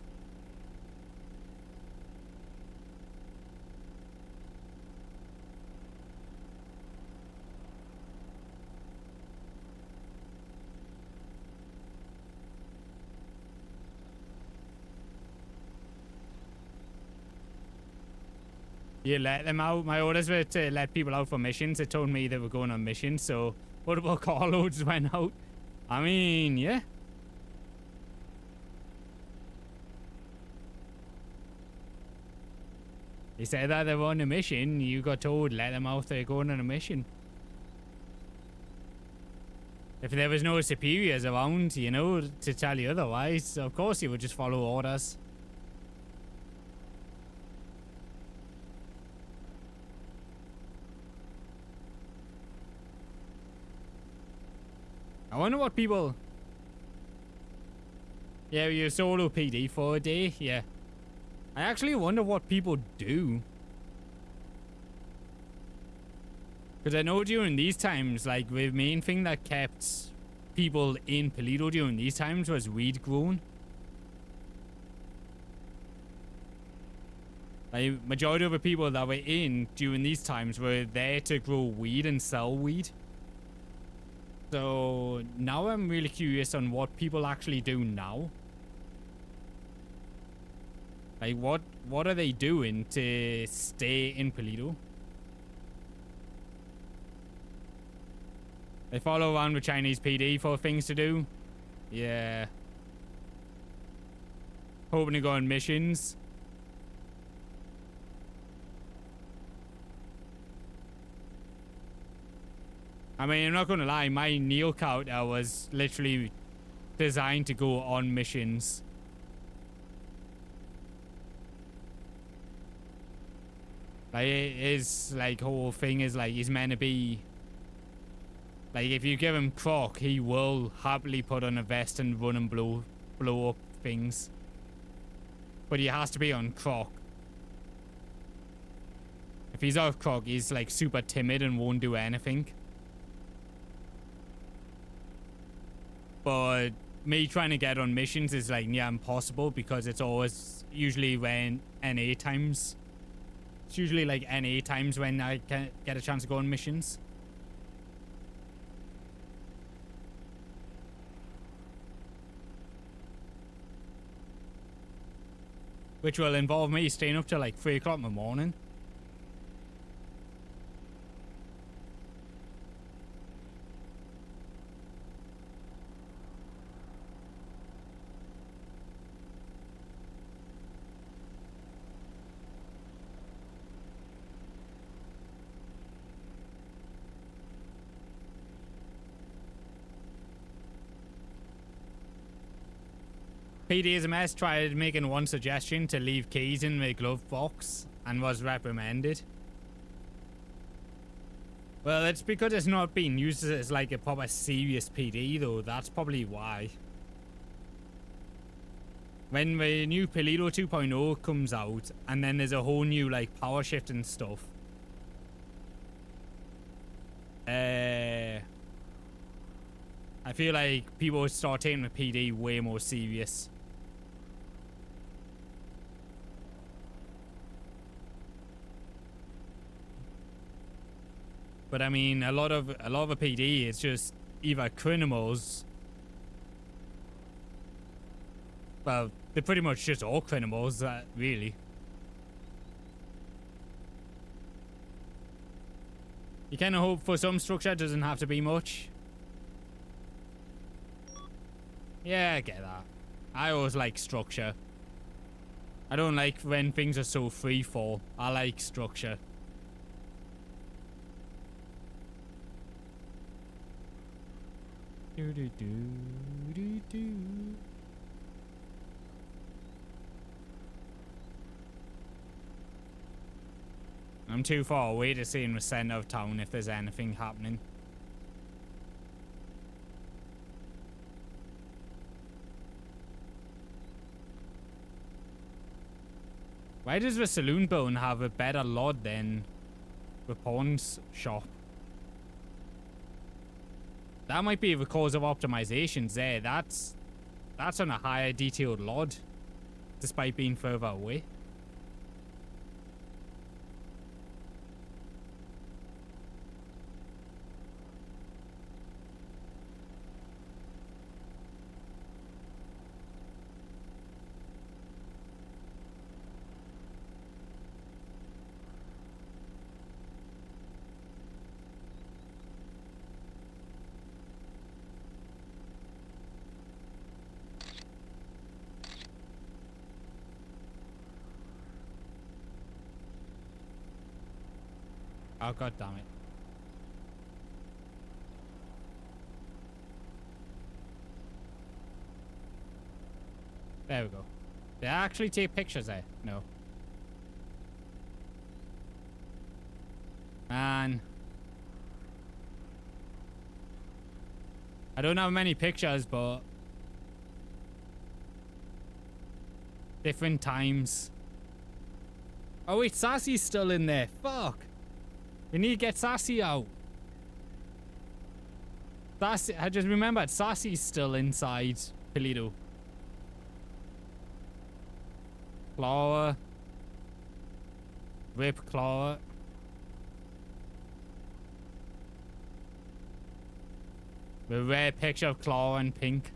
You let them out. My orders were to let people out for missions. It told me they were going on missions, so what about carloads went out? I mean, yeah. They said that they were on a mission. You got told, let them out, they're going on a mission. If there was no superiors around, you know, to tell you otherwise, of course you would just follow orders. I wonder what people... Yeah, you're solo PD for a day, yeah. I actually wonder what people do. Because I know during these times, like, the main thing that kept people in Toledo during these times was weed growing. Like, majority of the people that were in during these times were there to grow weed and sell weed. So now I'm really curious on what people actually do now. Like, what are they doing to stay in Toledo? They follow around with Chinese PD for things to do. Yeah. Hoping to go on missions. I mean, I'm not going to lie, my Neo counter was literally designed to go on missions. Like, his, like, whole thing is, like, he's meant to be... Like, if you give him Croc, he will happily put on a vest and run and blow up things. But he has to be on Croc. If he's off Croc, he's, like, super timid and won't do anything. But me trying to get on missions is like near impossible because it's always usually when NA times. It's usually like NA times when I can get a chance to go on missions. Which will involve me staying up till like 3 o'clock in the morning. PDSMS tried making one suggestion to leave keys in the glove box and was reprimanded. Well, it's because it's not being used as like a proper serious PD though. That's probably why. When the new Polito 2.0 comes out, and then there's a whole new like power shift and stuff. I feel like people would start taking the PD way more serious. But I mean, a lot of the PD is just either criminals. Well, they're pretty much just all criminals, really. You kind of hope for some structure, doesn't have to be much. Yeah, I get that. I always like structure. I don't like when things are so free fall. I like structure. Do do do do do. I'm too far away to see in the center of town if there's anything happening. Why does the saloon bone have a better lot than the pawn shop? That might be the cause of optimizations there. That's on a higher detailed lot, despite being further away. Oh, god damn it. There we go. Did I actually take pictures there? No. Man. I don't have many pictures, but different times. Oh wait, Sassy's still in there. Fuck. We need to get Sassy out. Sassy, I just remembered Sassy's still inside Polito. Clara. Rip Clara. The rare picture of Clara in pink.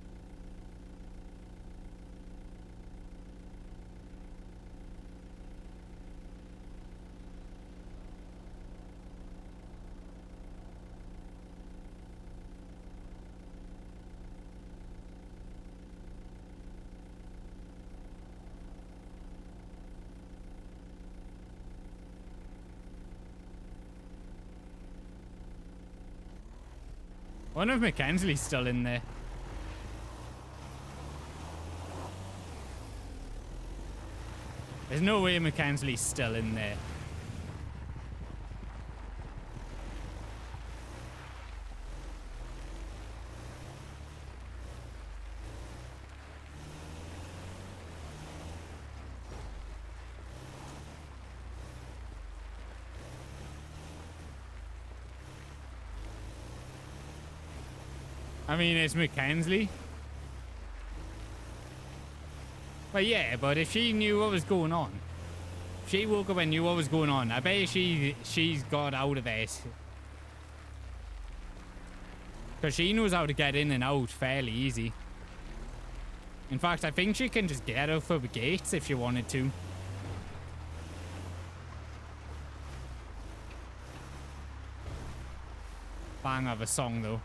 I wonder if Mackenzie's still in there. There's no way Mackenzie's still in there. I mean, it's Mackenzie. But yeah, but if she knew what was going on, if she woke up and knew what was going on, I bet she's got out of there. Because she knows how to get in and out fairly easy. In fact, I think she can just get out for the gates if she wanted to. Bang of a song though.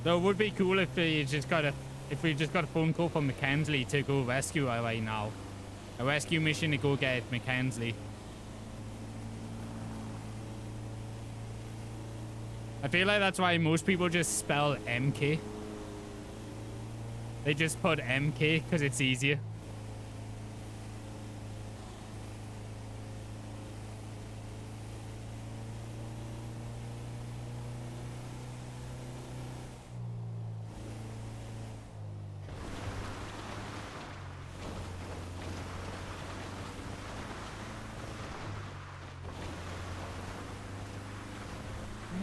Though it would be cool if we just got a phone call from Mackenzie to go rescue her right now. A rescue mission to go get Mackenzie. I feel like that's why most people just spell MK. They just put MK because it's easier.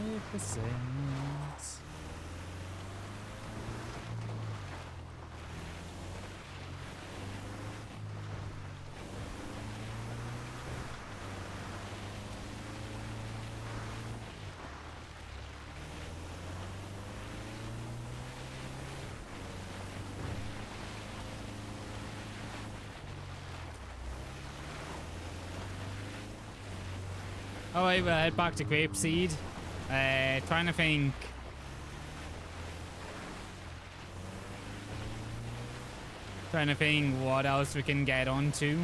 Magnificent. Alright, we'll head back to Grapeseed. Trying to think. Trying to think what else we can get onto.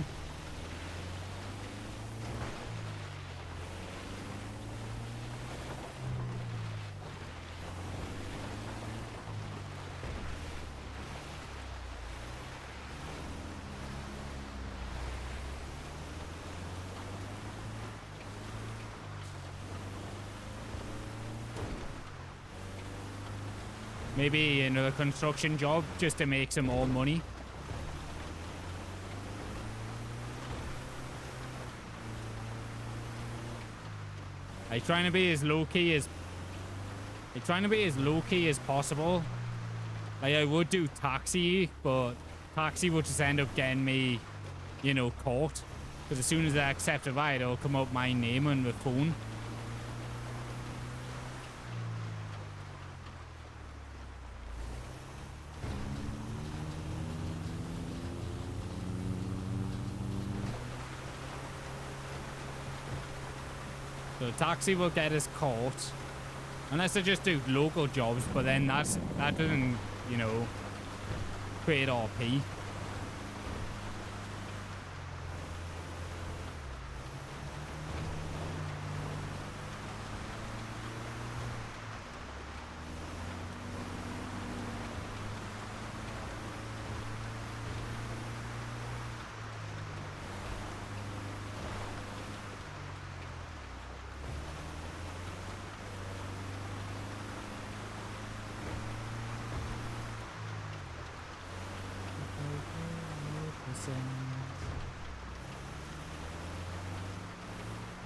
Maybe another construction job just to make some more money. I'm trying to be as low-key as possible. Like, I would do taxi, but taxi would just end up getting me, you know, caught. Because as soon as I accept a ride, it'll come up my name on the phone. So taxi will get us caught. Unless I just do local jobs, but then that doesn't, you know, create RP.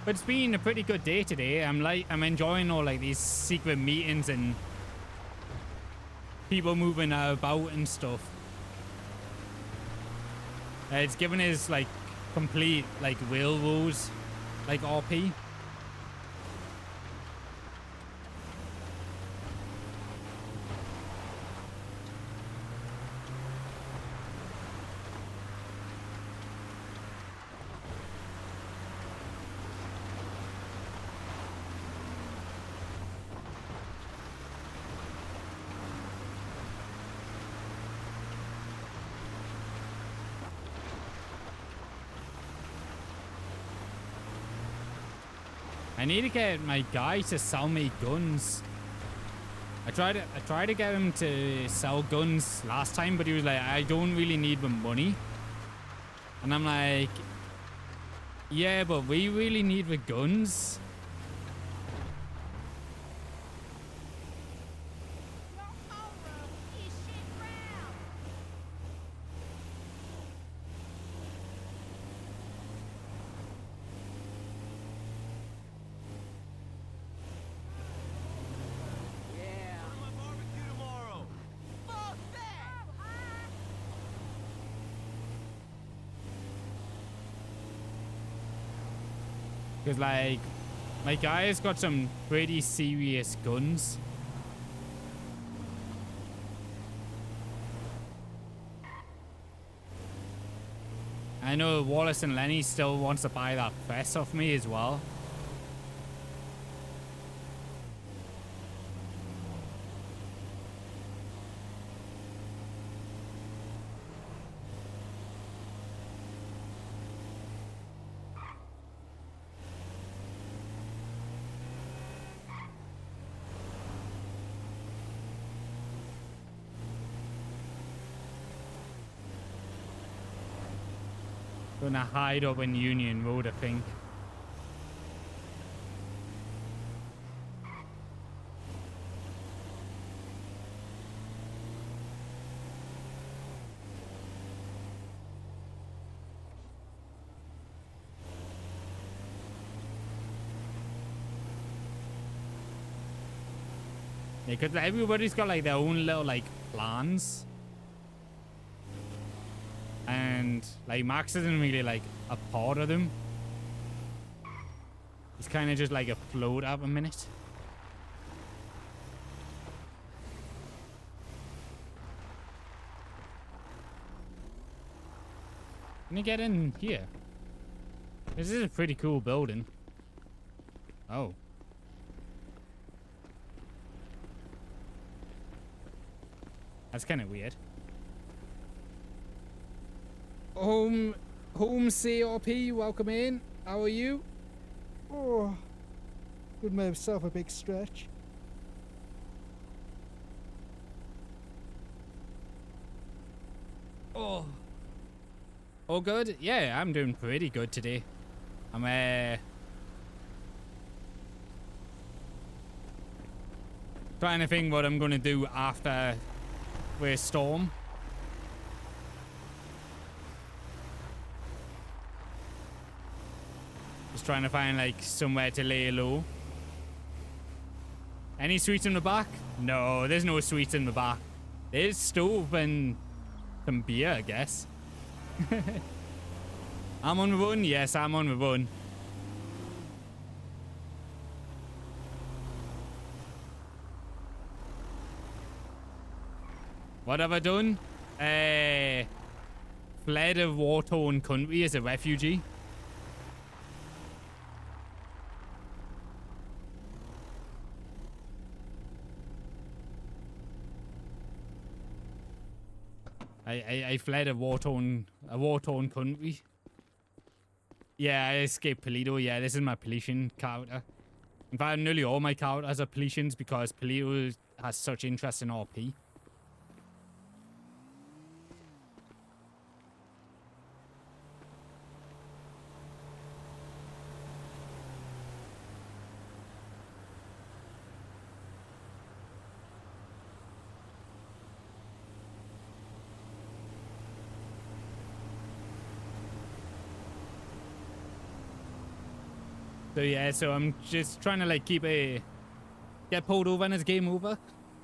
But it's been a pretty good day today. I'm enjoying all like these secret meetings and people moving about and stuff. It's given us like complete like railroads like RP. I need to get my guy to sell me guns. I tried to get him to sell guns last time, but he was like, I don't really need the money. And I'm like, yeah, but we really need the guns. Because, like, my guy's got some pretty serious guns. I know Wallace and Lenny still wants to buy that press off me as well. Gonna hide up in Union Road, I think. Yeah, because everybody's got like their own little like plans. And like Max isn't really like a part of them. He's kind of just like a float at a minute. Can you get in here? This is a pretty cool building. Oh. That's kind of weird. Home CRP, welcome in. How are you? Oh, good myself a big stretch. Oh. All good? Yeah, I'm doing pretty good today. I'm trying to think what I'm gonna do after we storm. Just trying to find like somewhere to lay low. Any sweets in the back? No, there's no sweets in the back. There's stove and some beer, I guess. I'm on the run? Yes, I'm on the run. What have I done? Fled a war-torn country as a refugee. I fled a war-torn country. Yeah, I escaped Polito. Yeah, this is my Politian character. In fact, nearly all my characters are Politians because Polito has such interest in RP. So yeah, so I'm just trying to like get pulled over and it's game over.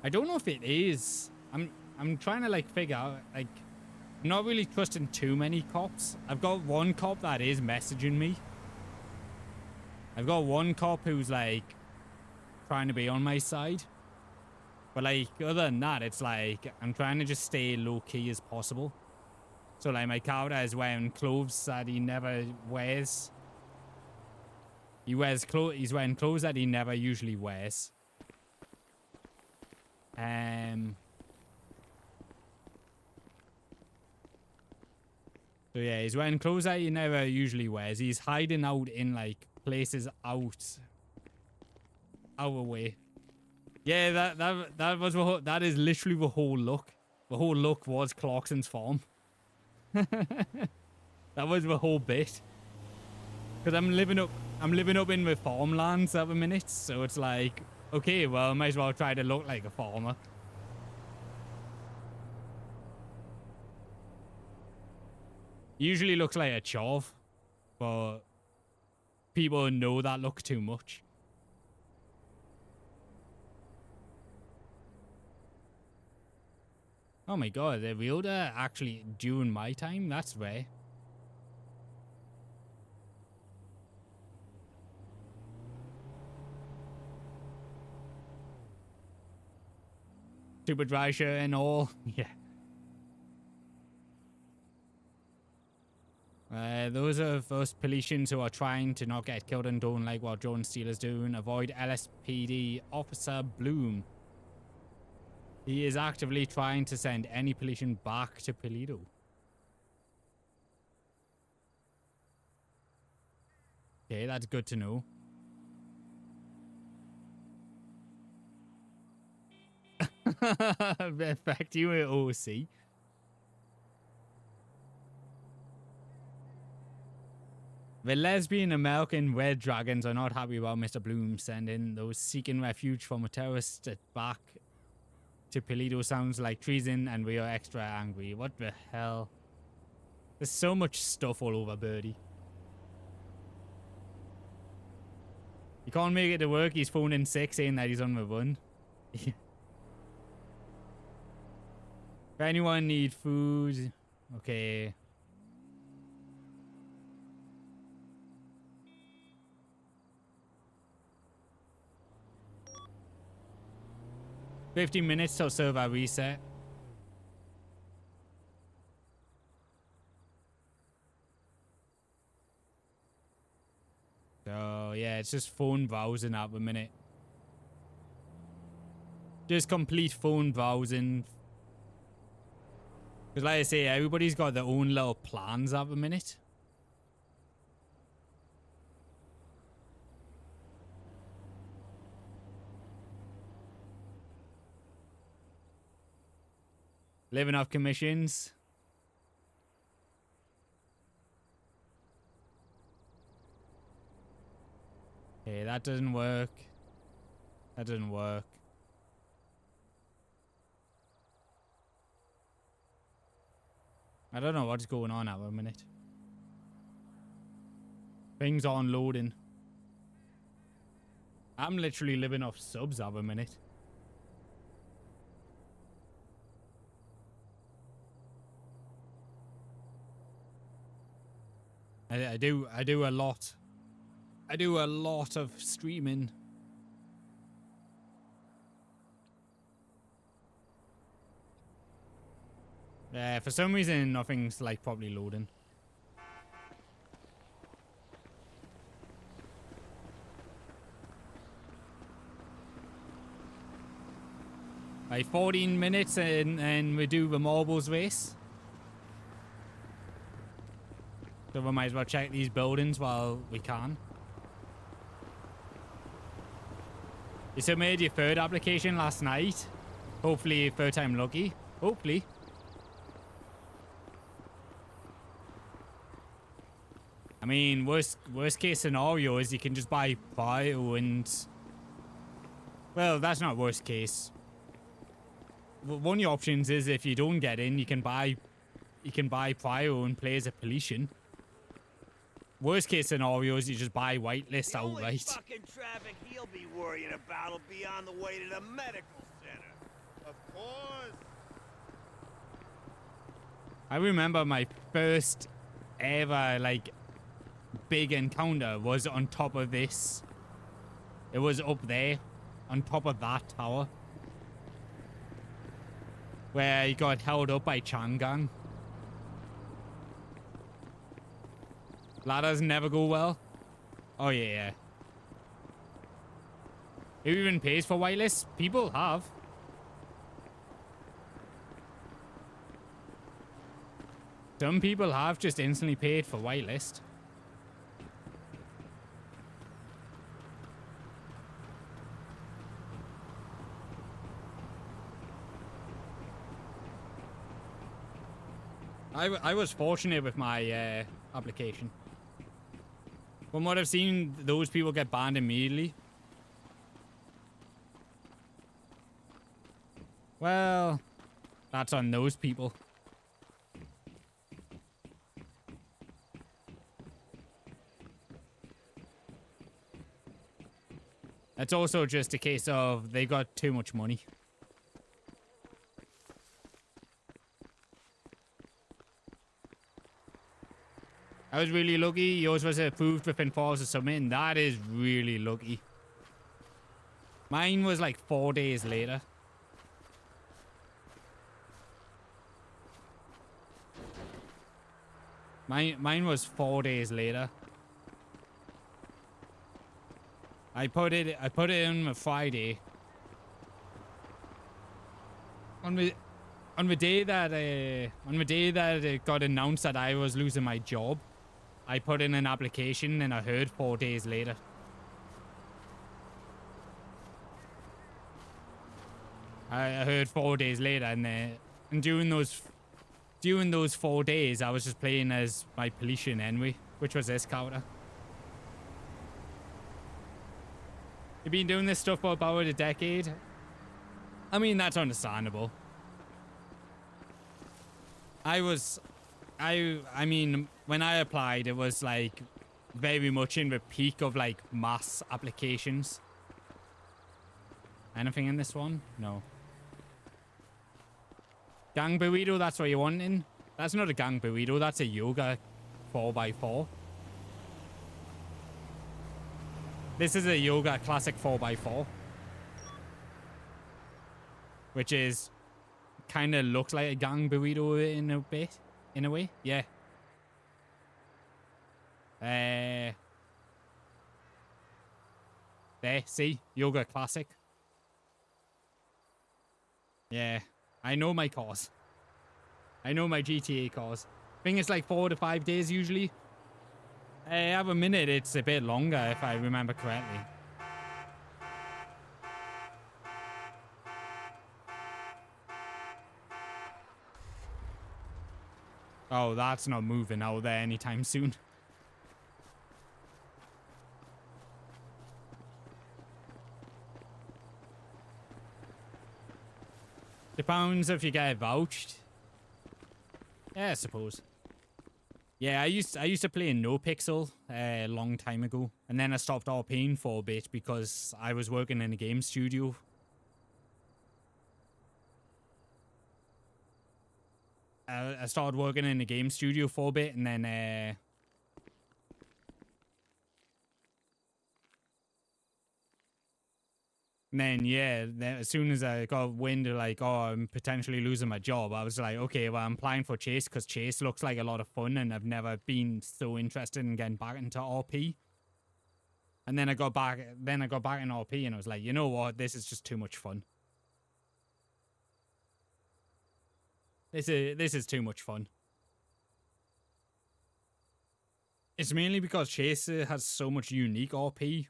I don't know if it is. I'm trying to like figure out, like, I'm not really trusting too many cops. I've got one cop that is messaging me. I've got one cop who's like trying to be on my side. But like other than that, it's like I'm trying to just stay low key as possible. So like my character is wearing clothes that he never wears. He's wearing clothes that he never usually wears. So yeah, he's wearing clothes that he never usually wears. He's hiding out in like places out our way. Yeah, that was that is literally the whole look. The whole look was Clarkson's farm. That was the whole bit. Because I'm living up in the farmlands at the minute, so it's like, okay, well, I might as well try to look like a farmer. Usually looks like a chov, but people know that look too much. Oh my god, the wielder actually during my time? That's rare. Super dry shirt and all. Yeah. Those are those Politians who are trying to not get killed and don't like what Jordan Steele is doing. Avoid LSPD Officer Bloom. He is actively trying to send any Politian back to Polito. Okay, that's good to know. Effect you at OC. The lesbian American red dragons are not happy about Mr. Bloom sending those seeking refuge from a terrorist back to Paleto. Sounds like treason, and we are extra angry. What the hell? There's so much stuff all over Birdie. He can't make it to work. He's phoning sick saying that he's on the run. If anyone need food, okay. $15 minutes till server reset. So yeah, it's just phone browsing at the minute. Just complete phone browsing. Because like I say, everybody's got their own little plans at the minute. Living off commissions. Okay, that doesn't work. That doesn't work. I don't know what's going on at the minute. Things aren't loading. I'm literally living off subs at the minute. I do a lot. I do a lot of streaming. Yeah, for some reason nothing's like properly loading. Like 14 minutes and we do the marbles race. So we might as well check these buildings while we can. You submitted your third application last night. Hopefully third time lucky. Hopefully. I mean, worst case scenario is you can just buy Bio and... Well, that's not worst case. One of the options is if you don't get in, you can buy Prio and play as a Polician. Worst case scenario is you just buy whitelist outright. Fucking traffic he'll be worrying about will be on the way to the medical center. Of course. I remember my first ever, like, big encounter was on top of this. It was up there, on top of that tower. Where he got held up by Changang. Ladders never go well. Oh yeah. Who even pays for whitelist? People have. Some people have just instantly paid for whitelist. I was fortunate with my application. From what I've seen, those people get banned immediately. Well, that's on those people. It's also just a case of they got too much money. I was really lucky. Yours was approved within 4 hours of submitting. That is really lucky. Mine was like 4 days later. Mine was 4 days later. I put it in on Friday. On the day that it got announced that I was losing my job, I put in an application and I heard 4 days later. I heard 4 days later, and during those 4 days, I was just playing as my Polician anyway. which was this character. You've been doing this stuff for about a decade. I mean, that's understandable. I mean, when I applied, it was like very much in the peak of like mass applications. Anything in this one? No. Gang burrito, that's what you're wanting? That's not a gang burrito, that's a yoga 4x4. This is a yoga classic 4x4. Which is kind of looks like a gang burrito in a bit, in a way. Yeah. There, see? Yoga classic. Yeah. I know my cause. I know my GTA cause. I think it's like 4 to 5 days usually. At a minute, it's a bit longer if I remember correctly. Oh, that's not moving out there anytime soon. Depends if you get vouched. Yeah, I suppose. Yeah, I used to play in No Pixel a long time ago, and then I stopped RPing for a bit because I was working in a game studio. I started working in a game studio for a bit, and then yeah, then as soon as I got wind of like, oh, I'm potentially losing my job, I was like, okay, well, I'm applying for Chase because Chase looks like a lot of fun, and I've never been so interested in getting back into RP. And then I got back in RP, and I was like, you know what, this is just too much fun. This is too much fun. It's mainly because Chase has so much unique RP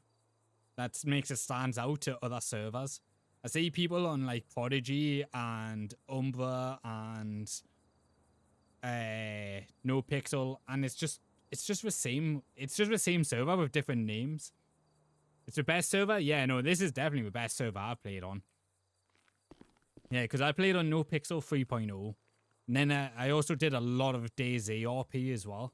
that makes it stands out to other servers. I see people on like Prodigy and Umbra and No Pixel, and it's just the same server with different names. It's the best server? Yeah, no, this is definitely the best server I've played on. Yeah, because I played on No Pixel 3.0. And then I also did a lot of DayZ RP as well.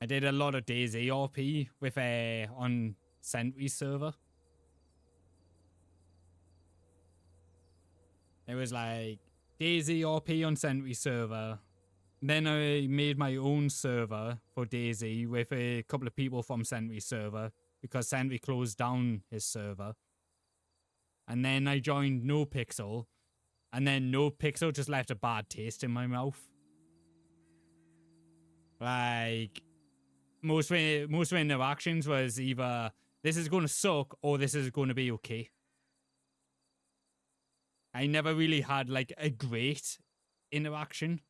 I did a lot of DayZ RP with on Sentry server. It was like DayZ RP on Sentry server. Then I made my own server for DayZ with a couple of people from Sentry server because Sentry closed down his server. And then I joined No Pixel, and then No Pixel just left a bad taste in my mouth. Like, most of the interactions was either this is going to suck or this is going to be okay. I never really had like a great interaction.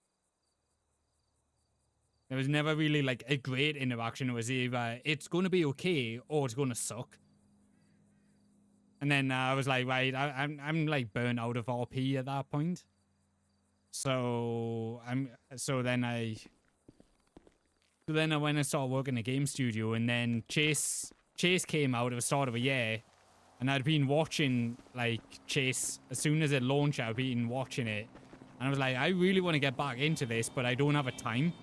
There was never really like a great interaction. It was either it's going to be okay or it's going to suck. And then I was like, right, I'm like burnt out of RP at that point. So then I went and started working in a game studio, and then Chase came out at the start of the year, and I'd been watching like Chase as soon as it launched. I'd been watching it, and I was like, I really want to get back into this, but I don't have a time.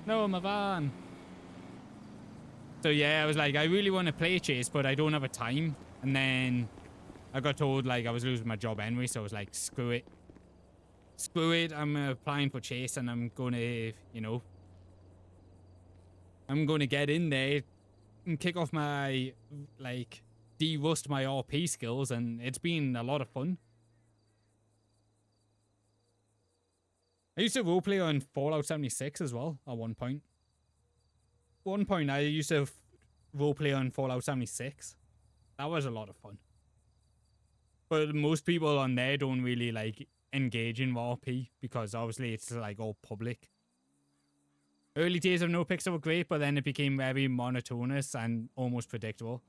No, my van. So yeah, I was like, I really want to play Chase, but I don't have a time. And then I got told like I was losing my job anyway, so I was like, screw it. Screw it, I'm applying for Chase, and I'm going to, you know, I'm going to get in there and kick off my, like, de-rust my RP skills, and it's been a lot of fun. I used to roleplay on Fallout 76 as well at one point. One point I used to roleplay on Fallout 76. That was a lot of fun. But most people on there don't really like engage in RP because obviously it's like all public. Early days of No Pixel were great, but then it became very monotonous and almost predictable.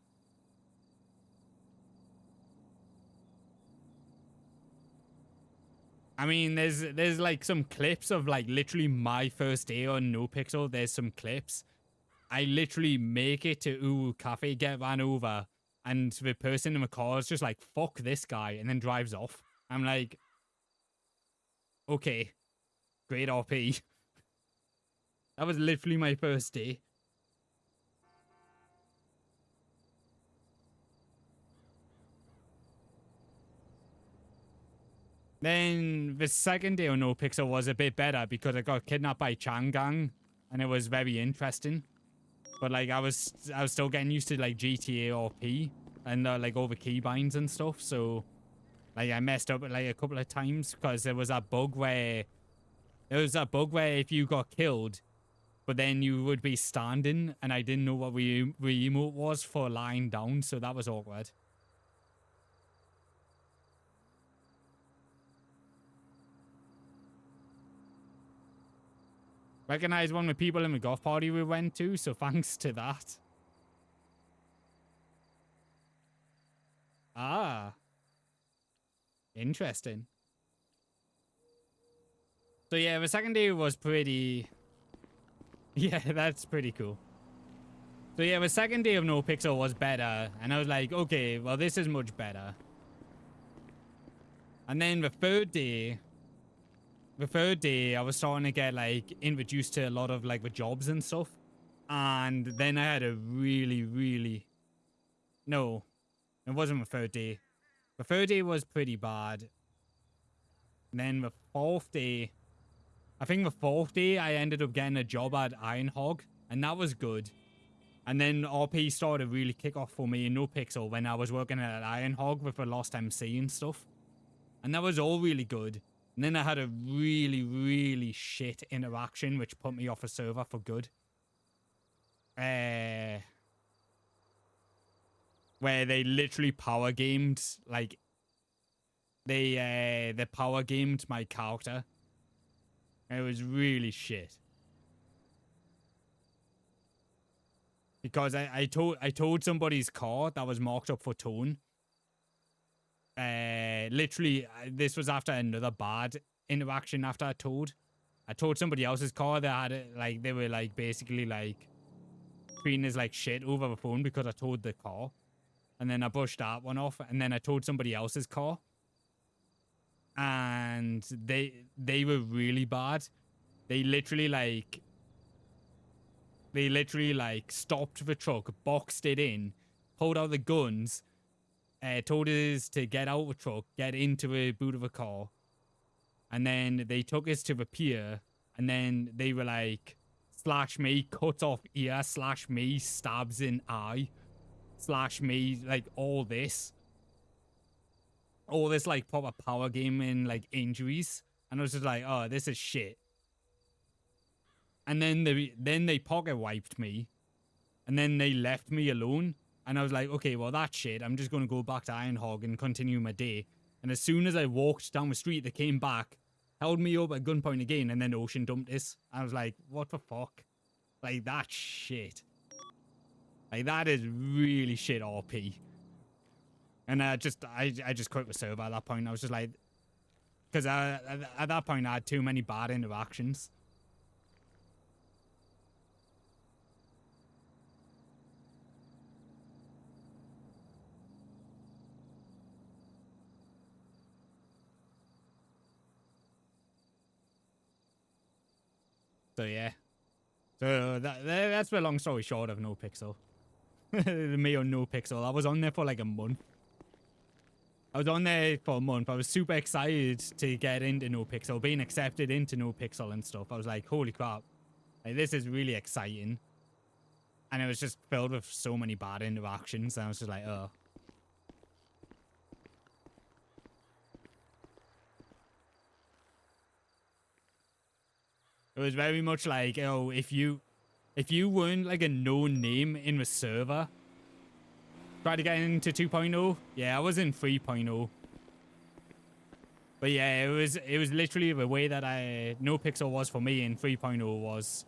I mean, there's like some clips of like literally my first day on NoPixel. There's some clips. I literally make it to Uwu Cafe, get ran over, and the person in the car is just like, fuck this guy, and then drives off. I'm like, okay, great RP. That was literally my first day. Then the second day on NoPixel was a bit better because I got kidnapped by Changang, and it was very interesting. But like I was still getting used to like GTA RP and like all the keybinds and stuff. So like I messed up like a couple of times because there was that bug where if you got killed, but then you would be standing, and I didn't know what the emote was for lying down, so that was awkward. Recognized one of the people in the golf party we went to, so thanks to that. Ah. Interesting. So yeah, the second day was pretty... Yeah, that's pretty cool. So yeah, the second day of NoPixel was better, and I was like, okay, well this is much better. And then the third day, I was starting to get like introduced to a lot of like the jobs and stuff. And then I had a really... No, it wasn't the third day. The third day was pretty bad. And then the fourth day, I think the fourth day I ended up getting a job at Iron Hog, and that was good. And then RP started to really kick off for me in NoPixel when I was working at Iron Hog with the Lost MC and stuff. And that was all really good. And then I had a really shit interaction which put me off a server for good. Where they literally power gamed, like, they power gamed my character. It was really shit. Because I towed somebody's car that was marked up for towing. Literally, this was after another bad interaction after I towed somebody else's car that had it, like, they were like basically like treating us like shit over the phone because I towed the car. And then I brushed that one off, and then I towed somebody else's car. And they were really bad. They literally stopped the truck, boxed it in, pulled out the guns, told us to get out of the truck, get into a boot of a car. And then they took us to the pier, and then they were like, slash me, cut off ear, slash me, stabs in eye, slash me, like all this like proper power gaming, like injuries. And I was just like, oh, this is shit. And then they pocket wiped me, and then they left me alone. And I was like, okay, well, that's shit. I'm just going to go back to Iron Hog and continue my day. And as soon as I walked down the street, they came back, held me up at gunpoint again, and then ocean dumped us. I was like, what the fuck? Like, that's shit. Like, that is really shit RP. And I just quit the server at that point. I was just like, because at that point I had too many bad interactions. So yeah. So that's the long story short of NoPixel. Me on NoPixel. I was on there for like a month. I was on there for a month. I was super excited to get into NoPixel, being accepted into NoPixel and stuff. I was like, holy crap. Like, this is really exciting. And it was just filled with so many bad interactions. And I was just like, oh. It was very much like, oh, if you weren't like a known name in the server, try to get into 2.0. Yeah, I was in 3.0. But yeah, it was literally the way that NoPixel was for me in 3.0 was,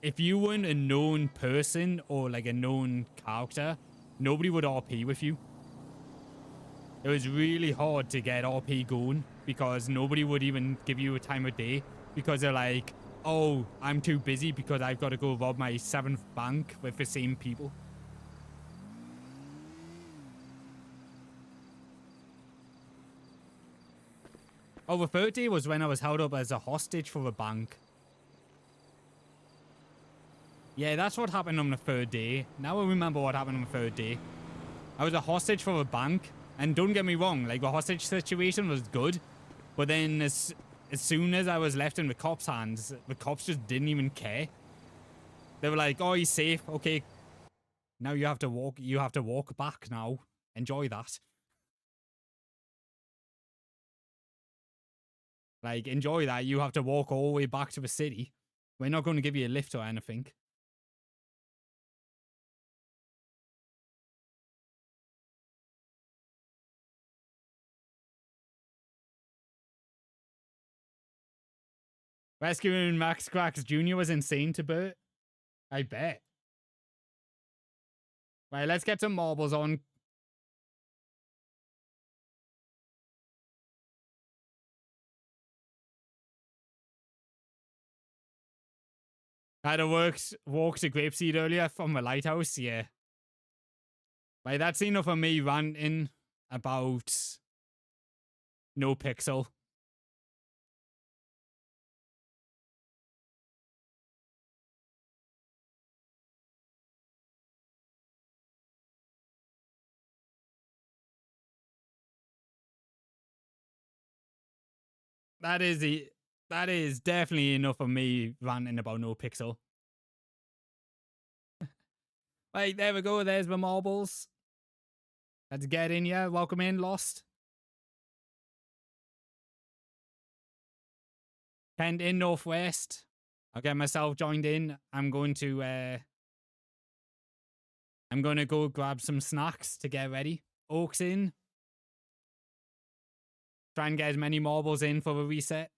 if you weren't a known person or like a known character, nobody would RP with you. It was really hard to get RP going because nobody would even give you a time of day because they're like, oh, I'm too busy because I've got to go rob my 7th bank with the same people. Oh, the 3rd day was when I was held up as a hostage for the bank. Yeah, that's what happened on the 3rd day. Now I remember what happened on the 3rd day. I was a hostage for a bank, and don't get me wrong, like the hostage situation was good, but then as soon as I was left in the cops' hands, the cops just didn't even care. They were like, "Oh, he's safe. Okay, now you have to walk. You have to walk back now. Enjoy that. Like, enjoy that. You have to walk all the way back to the city. We're not going to give you a lift or anything." Rescuing Max Cracks Jr. was insane to Bert. I bet. Right, let's get some marbles on. I had a walk to Grapeseed earlier from the lighthouse, yeah. Right, that's enough of me ranting about No Pixel. That is definitely enough of me ranting about No Pixel. Right, there we go. There's the marbles. Let's get in, yeah. Welcome in, Lost. Kent in Northwest. I'll get myself joined in. I'm going to go grab some snacks to get ready. Oaks in. Try and get as many marbles in for the reset.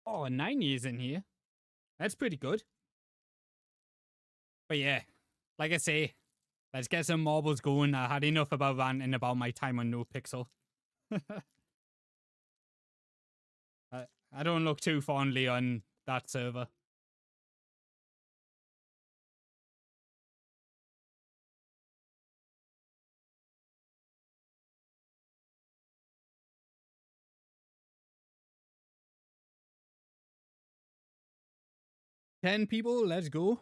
Oh, 9 years in here. That's pretty good. But yeah, like I say, let's get some marbles going. I had enough about ranting about my time on No Pixel. I don't look too fondly on that server. Ten people, let's go.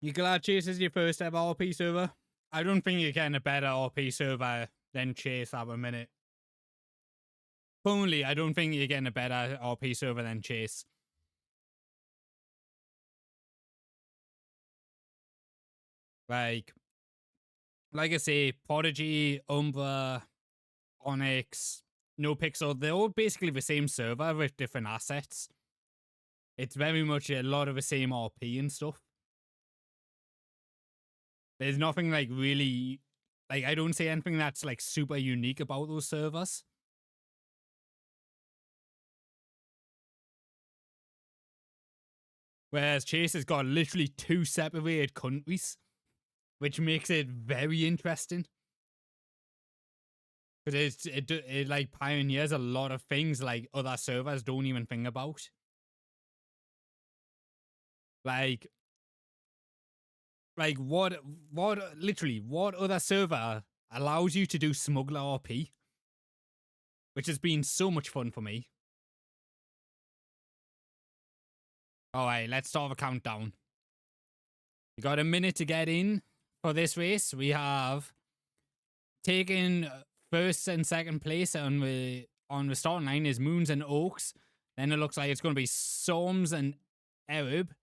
You glad Chase is your first ever RP server? I don't think you're getting a better RP server than Chase at the minute. Only, I don't think you're getting a better RP server than Chase. Like I say, Prodigy, Umbra, Onyx, No Pixel, they're all basically the same server with different assets. It's very much a lot of the same RP and stuff. There's nothing like really, like I don't see anything that's like super unique about those servers. Whereas Chase has got literally 2 separated countries, which makes it very interesting. Because it like pioneers a lot of things like other servers don't even think about. Like what other server allows you to do smuggler RP? Which has been so much fun for me. Alright, let's start a countdown. We got a minute to get in for this race. We have taken first and second place on the starting line is Moons and Oaks. Then it looks like it's going to be Storms and Arab.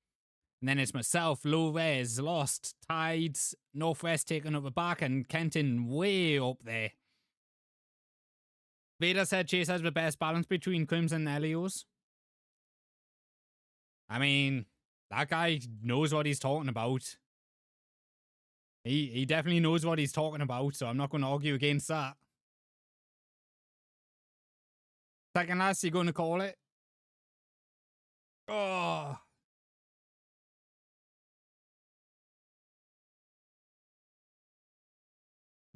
And then it's myself, Low Res, Lost, Tides, Northwest taking up the back, and Kenton way up there. Vader said Chase has the best balance between Crimson and Helios. I mean, that guy knows what he's talking about. He definitely knows what he's talking about, so I'm not going to argue against that. Second last, you're going to call it? Oh.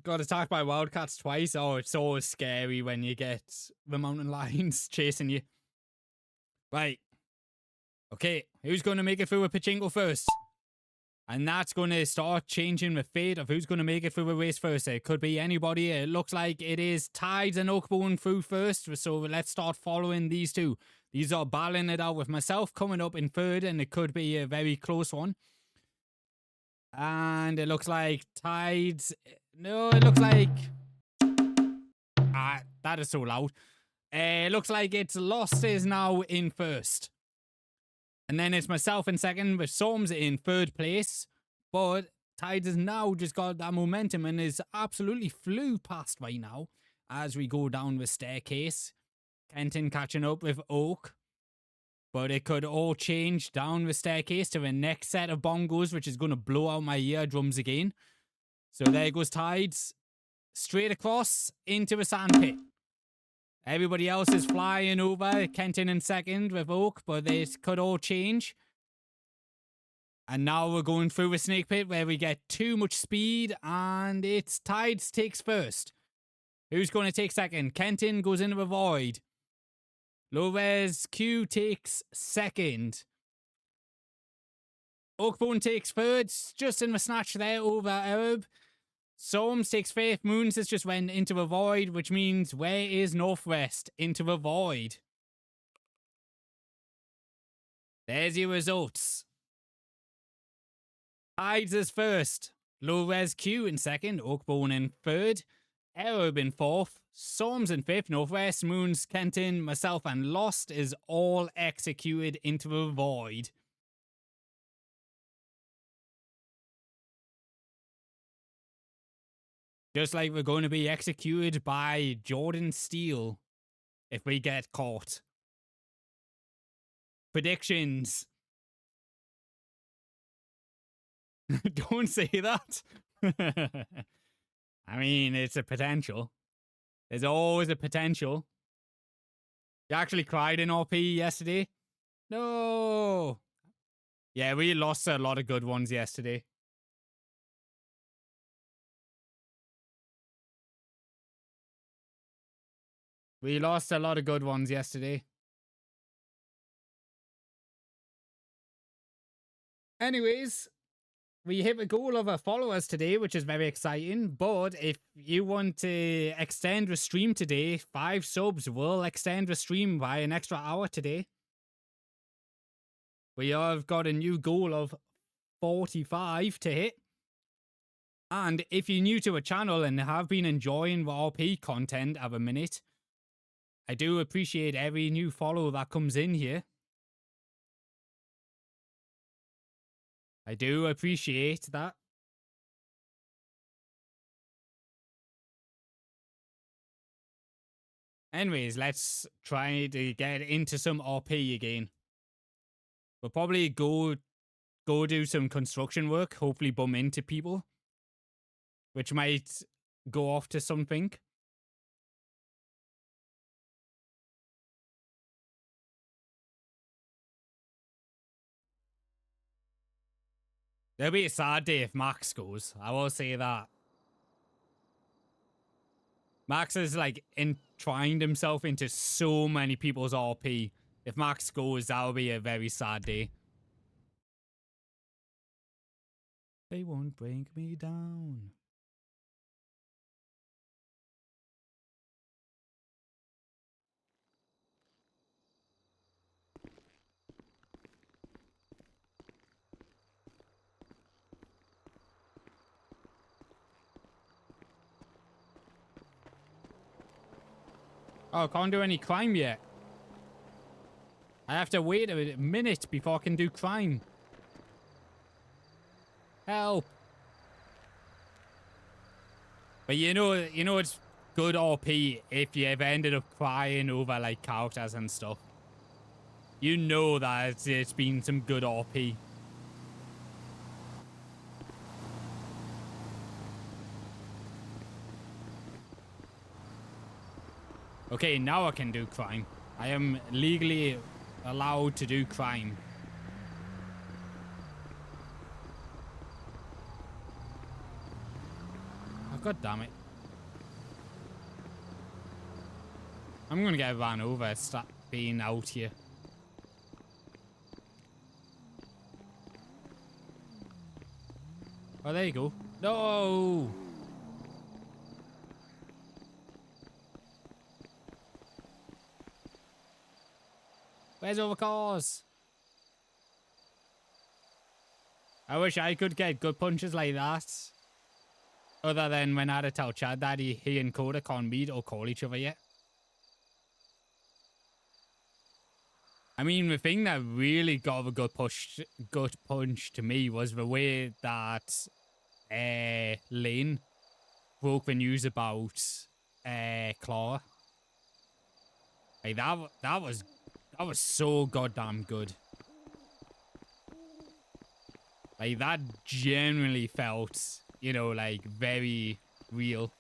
Got attacked by wildcats twice. Oh, it's so scary when you get the mountain lions chasing you. Right. Okay, who's going to make it through a pachinko first? And that's going to start changing the fate of who's going to make it through the race first. It could be anybody. It looks like it is Tides and Oakbone through first. So let's start following these two. These are battling it out with myself coming up in third, and it could be a very close one. And it looks like Tides... No, it looks like... Ah, that is so loud. It looks like it's Lost is now in first. And then it's myself in second, with Storms in third place. But Tides has now just got that momentum and is absolutely flew past right now as we go down the staircase. Kenton catching up with Oak. But it could all change down the staircase to the next set of bongos, which is going to blow out my eardrums again. So there goes Tides. Straight across into the sandpit. Everybody else is flying over. Kenton in second with Oak, but this could all change. And now we're going through a snake pit where we get too much speed, and it's Tides takes first. Who's going to take second? Kenton goes into the void. Low-res Q takes second. Oakbone takes third, just in the snatch there over Arab. Storms takes fifth. Moons has just went into the void, which means where is Northwest? Into the void. There's your results. Tides is first. Low-res Q in second. Oakbone in third. Arab in fourth. Storms in fifth. Northwest, Moons, Kenton, myself, and Lost is all executed into the void. Just like we're going to be executed by Jordan Steele if we get caught. Predictions. Don't say that. I mean, it's a potential. There's always a potential. You actually cried in RP yesterday? No. Yeah, we lost a lot of good ones yesterday. We lost a lot of good ones yesterday. Anyways, we hit the goal of our followers today, which is very exciting. But if you want to extend the stream today, 5 subs will extend the stream by an extra hour today. We have got a new goal of 45 to hit. And if you're new to a channel and have been enjoying the RP content at the minute, I do appreciate every new follow that comes in here. I do appreciate that. Anyways, let's try to get into some RP again. We'll probably go do some construction work, hopefully bump into people, which might go off to something. There'll be a sad day if Max goes. I will say that. Max has like entwined himself into so many people's RP. If Max goes, that'll be a very sad day. They won't bring me down. Oh, I can't do any crime yet. I have to wait a minute before I can do crime. Help. But you know it's good RP if you ever ended up crying over like characters and stuff. You know that it's been some good RP. Okay, now I can do crime. I am legally allowed to do crime. Oh, God damn it. I'm gonna get ran over, start being out here. Oh, there you go. No! Where's all the cars? I wish I could get good punches like that. Other than when I had to tell Chad that he and Coda can't meet or call each other yet. I mean, the thing that really got a gut punch to me was the way that Lane broke the news about Clara. Like that was so goddamn good. Like that genuinely felt, you know, like very real.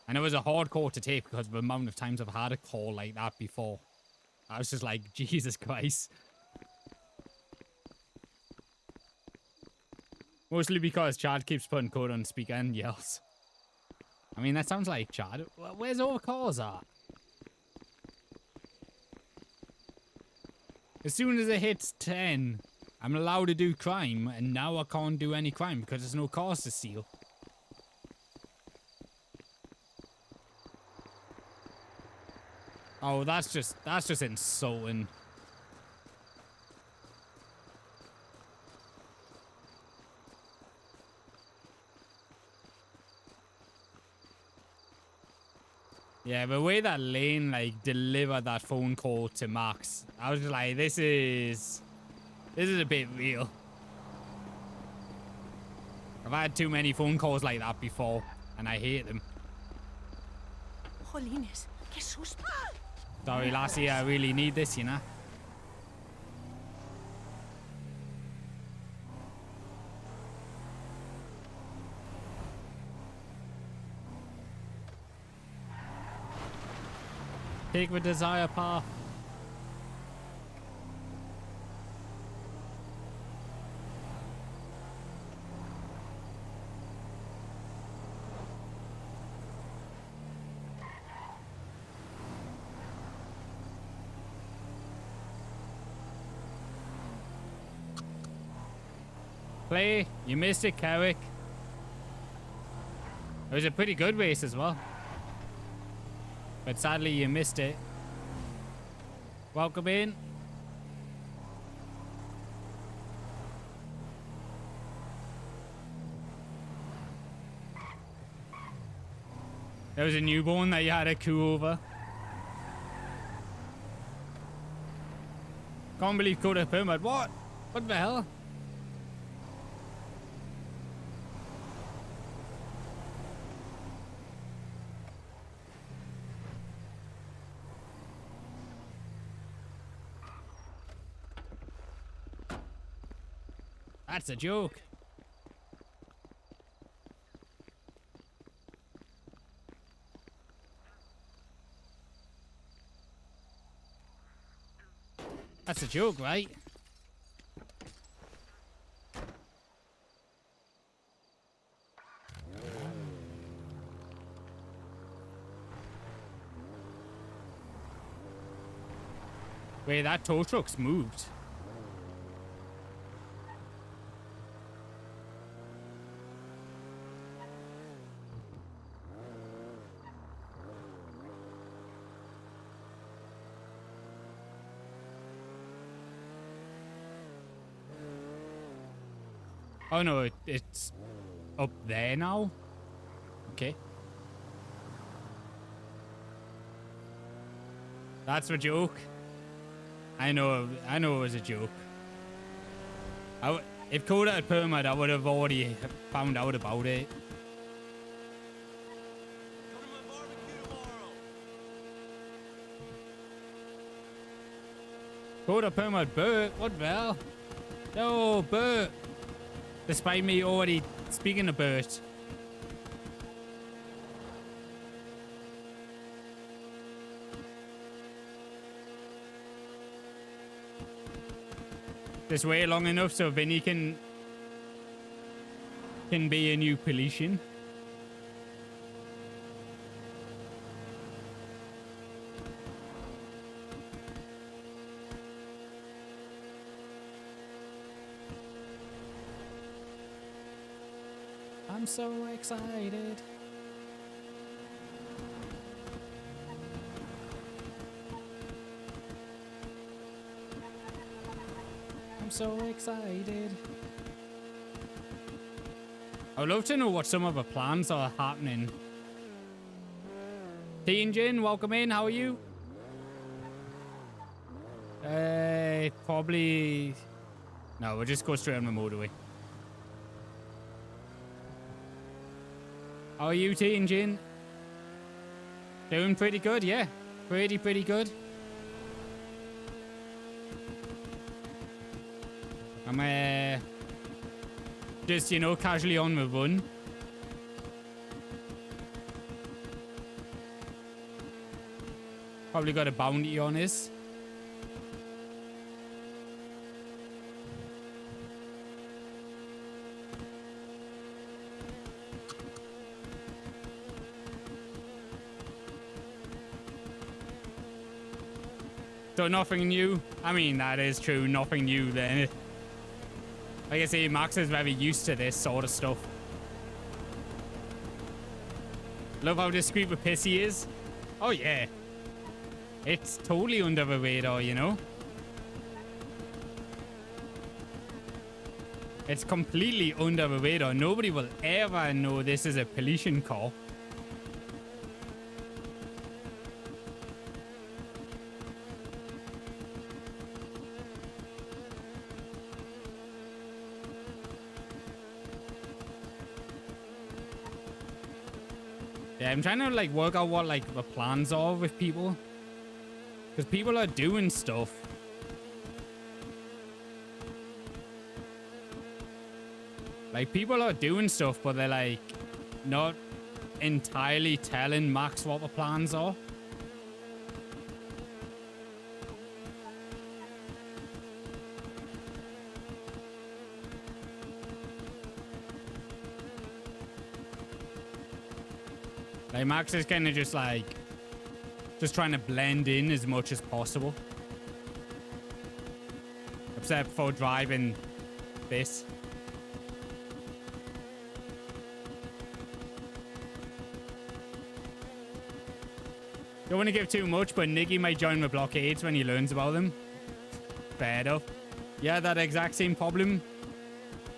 And it was a hardcore to take because of the amount of times I've had a call like that before. I was just like, Jesus Christ. Mostly because Chad keeps putting code on speaker and yells. I mean, that sounds like Chad. Where's all the cars at? As soon as it hits 10, I'm allowed to do crime, and now I can't do any crime because there's no cars to steal. Oh, that's just insulting. Yeah, the way that Lane like delivered that phone call to Max, I was just like, this is a bit real. I've had too many phone calls like that before, and I hate them. Jolines, qué susto. Sorry, lassie, I really need this, you know. Take the desire path. Play, you missed it, Carrick. It was a pretty good race as well. But sadly, you missed it. Welcome in. There was a newborn that you had a coup over. Can't believe Coda Permit. What? What the hell? That's a joke. That's a joke, right? Wait, that tow truck's moved. Oh no, it's up there now? Okay. That's a joke. I know it was a joke. If Coda had permit, I would have already found out about it. Coda permit, Bert. What the hell? No, Bert. Despite me already speaking to Bert. Just wait long enough so Vinny can be a new policeman. I'm so excited. I'm so excited. I would love to know what some of the plans are happening. Teen Jin, welcome in. How are you? Probably... No, we'll just go straight on the motorway. How are you, Teen Jin? Doing pretty good, yeah. Pretty good. I'm just, you know, casually on the run. Probably got a bounty on us. So nothing new. I mean, that is true. Nothing new then. Like I say, Max is very used to this sort of stuff. Love how discreet with piss he is. Oh yeah. It's totally under the radar, you know? It's completely under the radar. Nobody will ever know this is a policeman car. Yeah, I'm trying to like work out what like the plans are with people. Because people are doing stuff. Like people are doing stuff, but they're like not entirely telling Max what the plans are. Like Max is kind of just like trying to blend in as much as possible. Except for driving this. Don't want to give too much, but Nicky might join the blockades when he learns about them. Fair enough. Yeah, that exact same problem.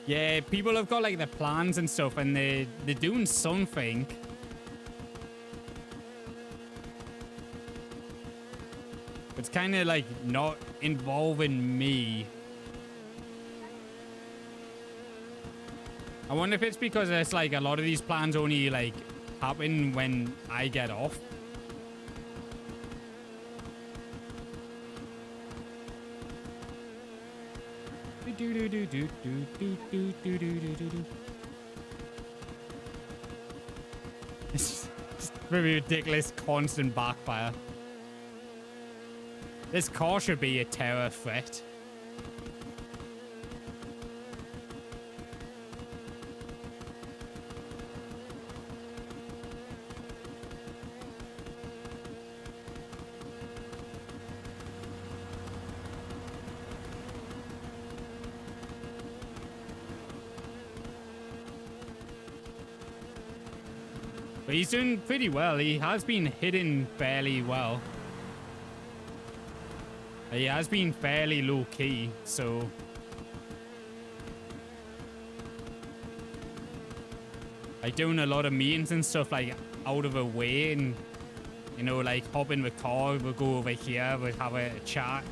Yeah, people have got like their plans and stuff, and they're doing something. It's kind of like not involving me. I wonder if it's because it's like a lot of these plans only like happen when I get off. It's just really ridiculous, constant backfire. This car should be a terror threat. But he's doing pretty well. He has been hitting fairly well. He has been fairly low-key, so... Like, doing a lot of meetings and stuff, like, out of the way, and You know, like hop in the car, we'll go over here, we'll have a chat.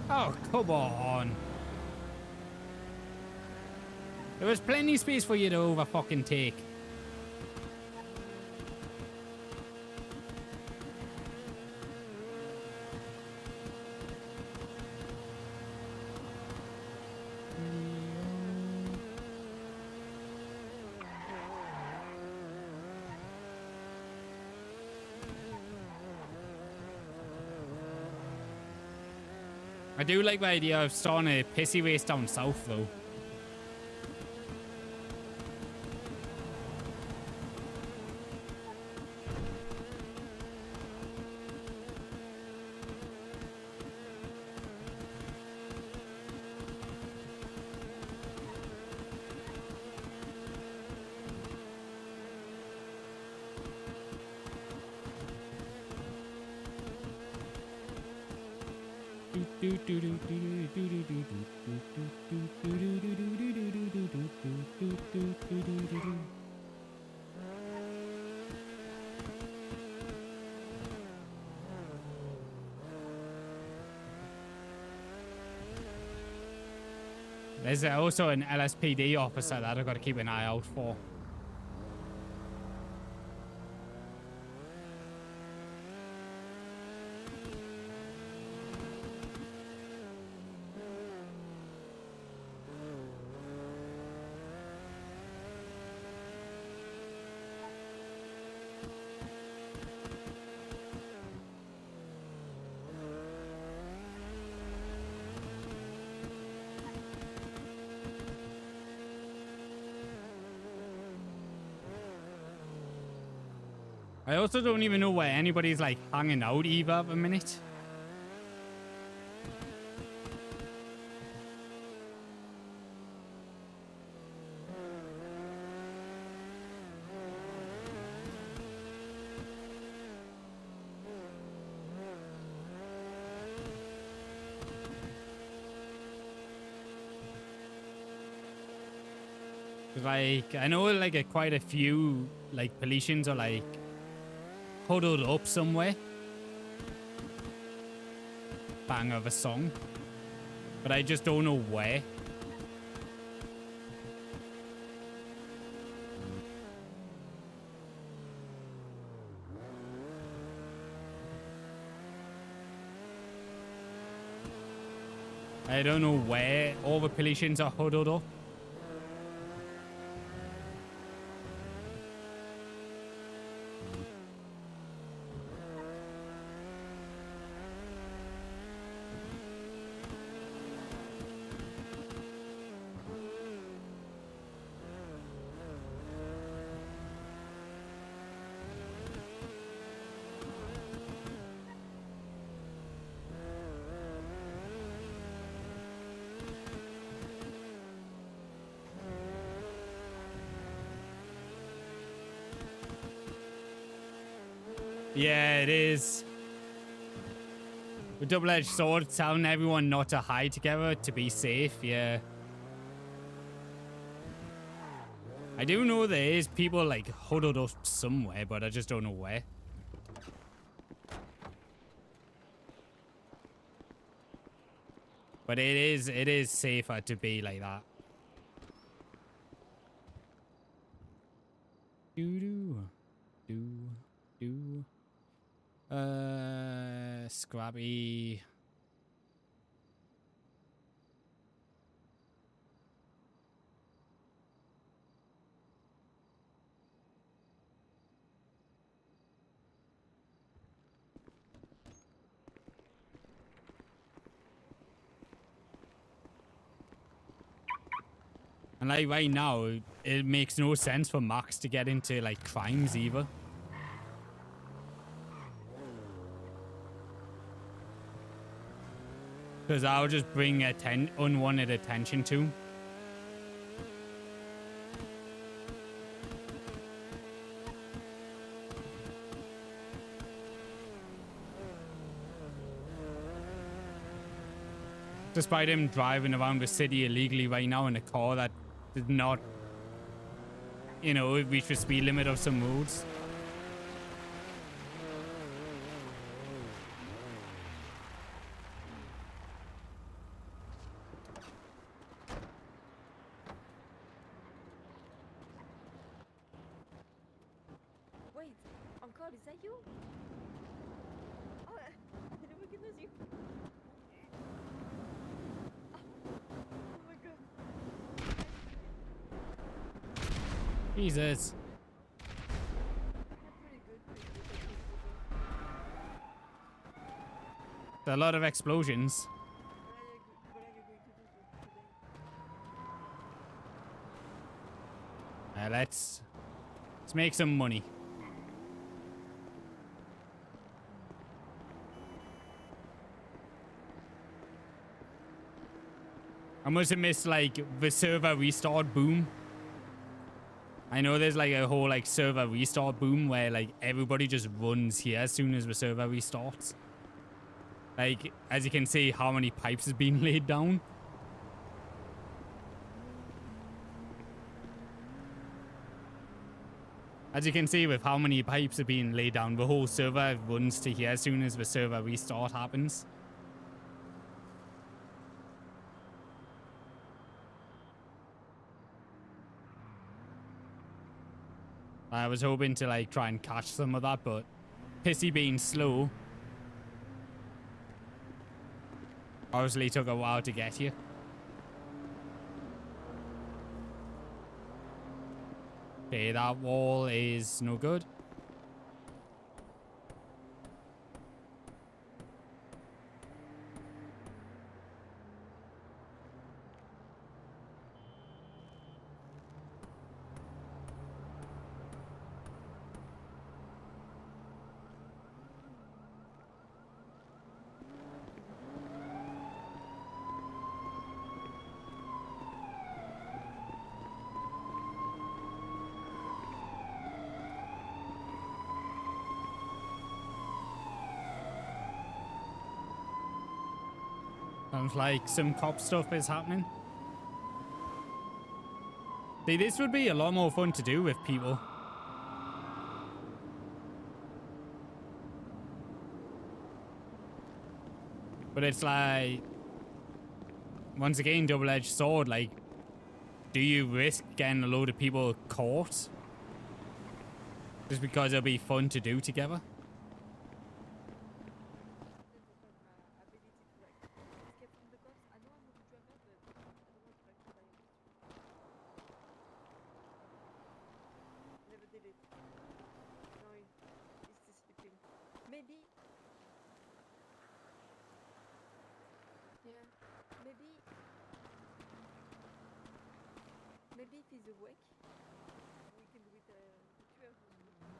Oh, come on. There was plenty of space for you to over fucking take. I do like the idea of starting a pissy race down south, though. There's also an LSPD officer that I've got to keep an eye out for. I also don't even know where anybody's like hanging out either at the minute. Like, I know like quite a few like Policians are like huddled up somewhere. Bang of a song. But I just don't know where. I don't know where all the Policians are huddled up. Yeah, it is. A double-edged sword telling everyone not to hide together to be safe, yeah. I do know there is people like huddled up somewhere, but I just don't know where. But it is safer to be like that. Scrappy. And like right now, it makes no sense for Max to get into like crimes either. Because I'll just bring unwanted attention to him. Despite him driving around the city illegally right now in a car that did not you know, reach the speed limit of some roads. Wait, Uncle, is that you? Oh, I didn't recognize you. Oh my god. Jesus. A lot of explosions. Let's make some money. I must have missed like the server restart boom. I know there's like a whole like server restart boom where like everybody just runs here as soon as the server restarts. Like, as you can see, how many pipes has been laid down. As you can see, with how many pipes have been laid down, the whole server runs to here as soon as the server restart happens. I was hoping to like try and catch some of that, but Pissy being slow obviously took a while to get here. Okay, that wall is no good. Sounds like some cop stuff is happening. See, this would be a lot more fun to do with people. But it's like, once again, double-edged sword. Like, do you risk getting a load of people caught just because it'll be fun to do together? Maybe. Yeah. Maybe. Maybe if he's awake, we can do it the two of us. Can you do it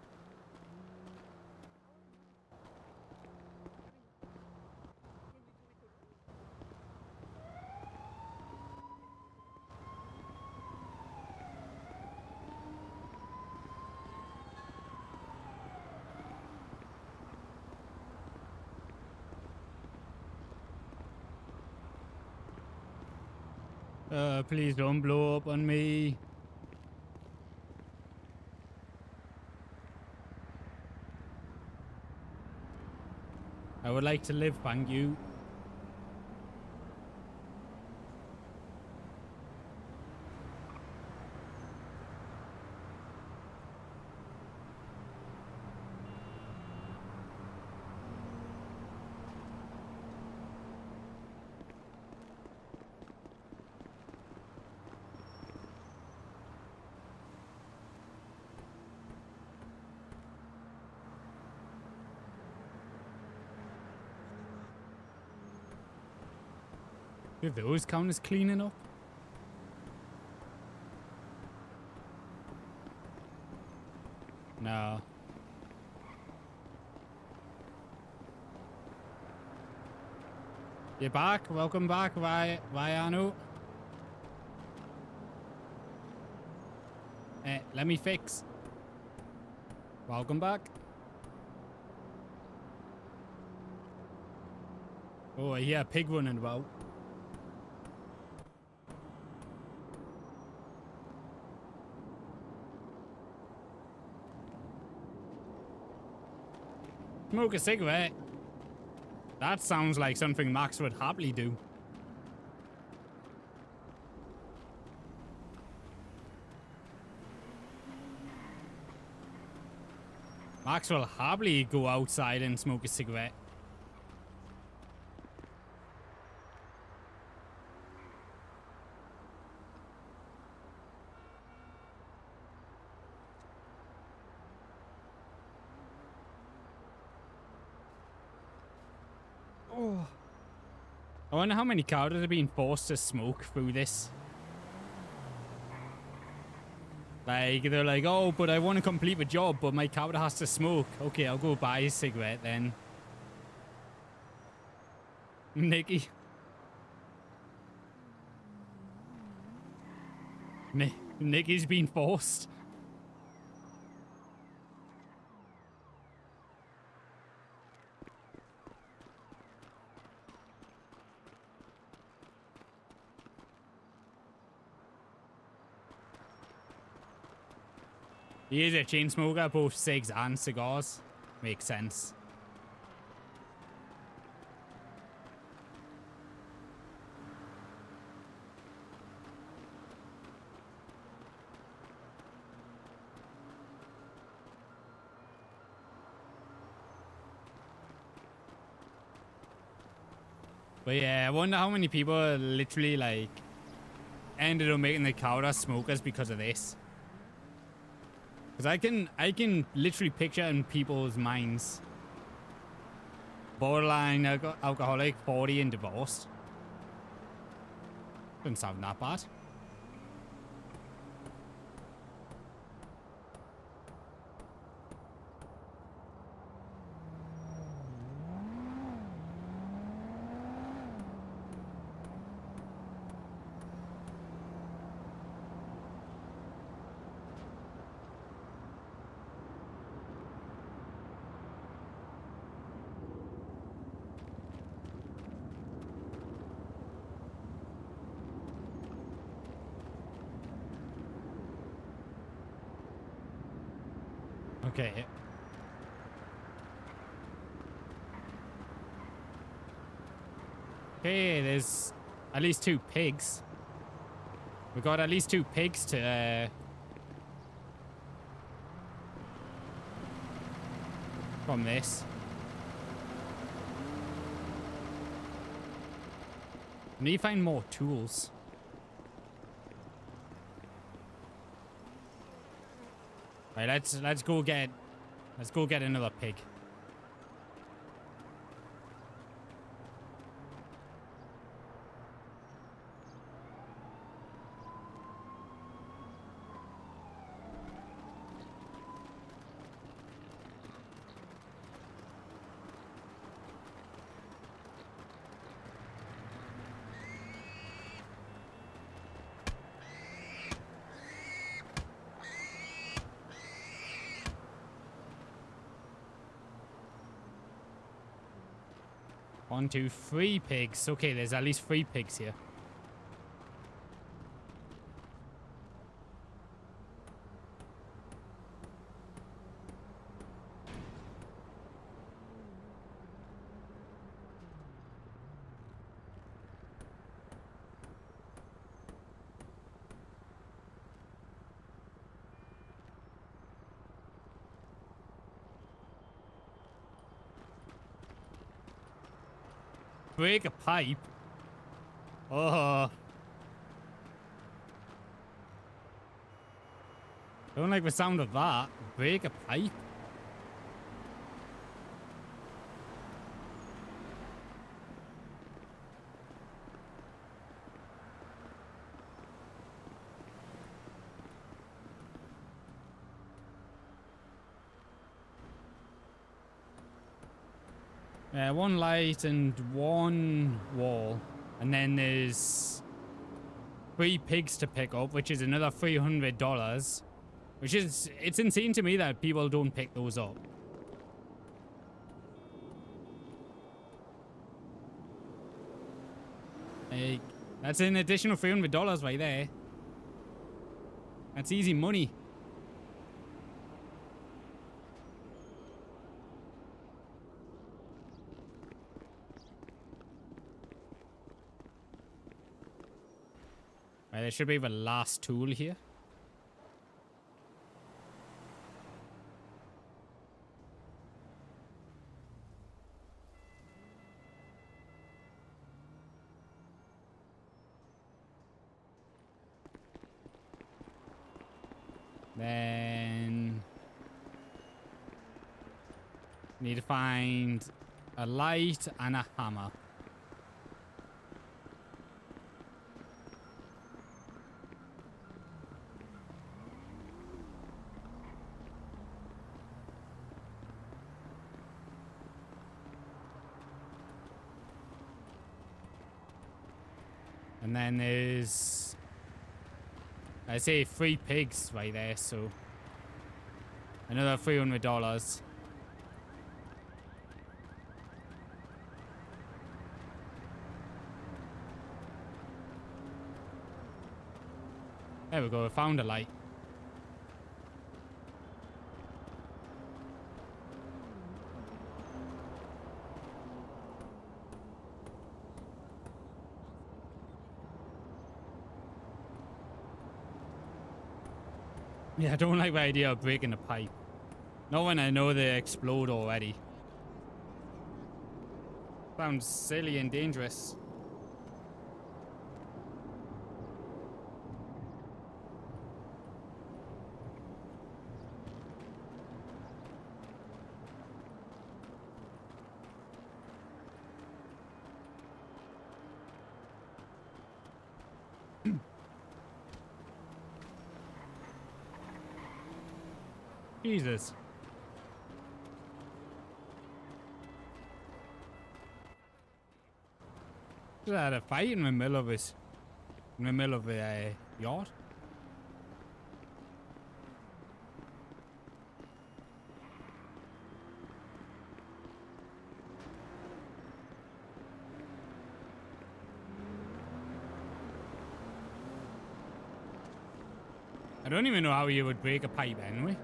alone? Please don't blow up on me. I would like to live, thank you. Do those count as cleaning up? No. You're back? Welcome back, Ryano. Let me fix. Welcome back. Oh, I hear a pig running about. Smoke a cigarette. That sounds like something Max would happily do. Max will happily go outside and smoke a cigarette. Oh. I wonder how many cowboys are being forced to smoke through this. Like, they're like, oh, but I want to complete the job, but my cowboy has to smoke. Okay, I'll go buy a cigarette then. Nikki. Nikki's been forced. He is a chain smoker, both cigs and cigars. Makes sense. But yeah, I wonder how many people literally like ended up making the cowder smokers because of this. Because I can literally picture in people's minds. Borderline alcoholic, 40 and divorced. Doesn't sound that bad. Okay. Okay, there's at least 2 pigs. We got at least 2 pigs to from this. I need to find more tools. Right, let's go get another pig. One, two, 3 pigs. Okay, there's at least 3 pigs here. Break a pipe? Oh. Don't like the sound of that. Break a pipe? One light and 1 wall. And then there's 3 pigs to pick up, which is another $300. Which is, it's insane to me that people don't pick those up. Like, that's an additional $300 right there. That's easy money. Right, there should be the last tool here. Then need to find a light and a hammer. And then there's, I say 3 pigs right there, so another $300. There we go, I found a light. Yeah, I don't like the idea of breaking the pipe. Not when I know they explode already. Sounds silly and dangerous. Jesus. Just had a fight in the middle of this. In the middle of the yard. I don't even know how you would break a pipe anyway.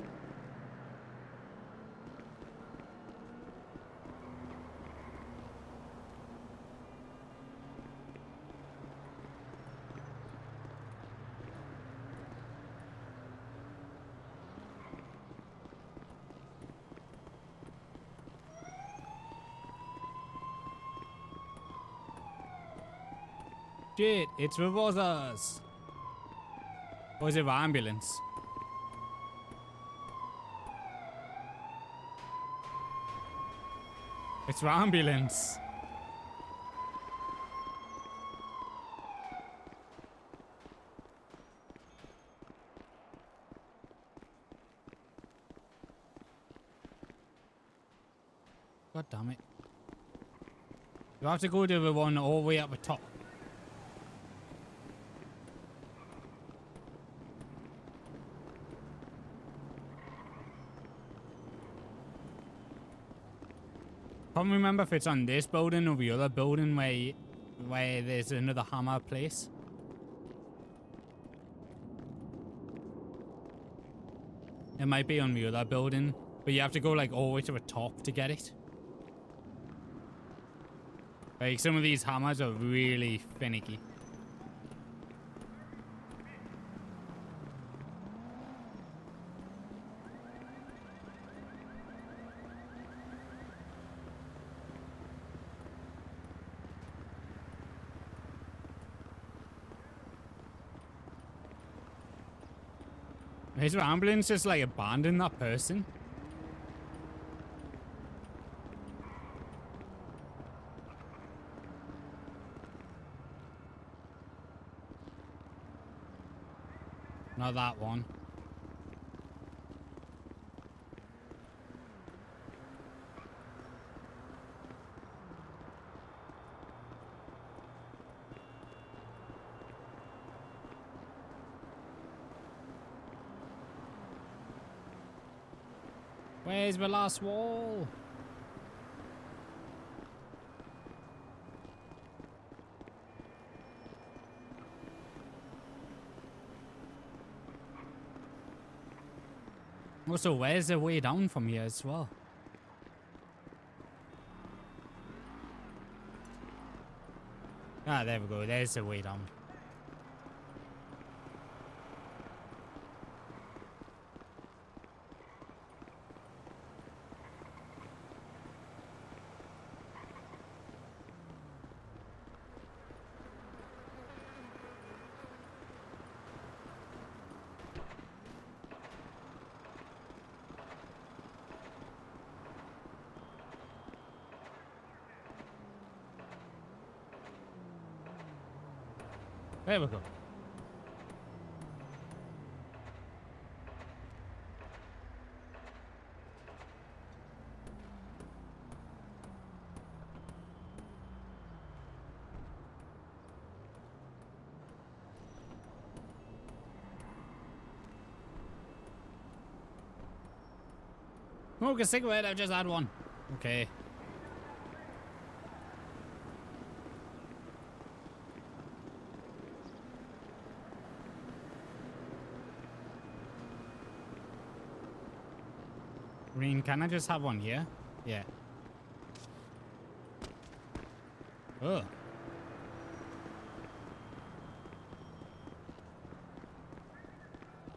Shit, it's reversers. Or is it the ambulance? It's the ambulance. God damn it. You have to go to the one all the way up the top. Can't remember if it's on this building or the other building where there's another hammer place. It might be on the other building, but you have to go like all the way to the top to get it. Like some of these hammers are really finicky. Is the ambulance just like abandon that person? Not that one. Where's the last wall? Also, where's the way down from here as well? Ah, there we go. There's the way down. There we go. Smoke a cigarette, I've just had one. Okay. Green, can I just have one here? Yeah. Oh.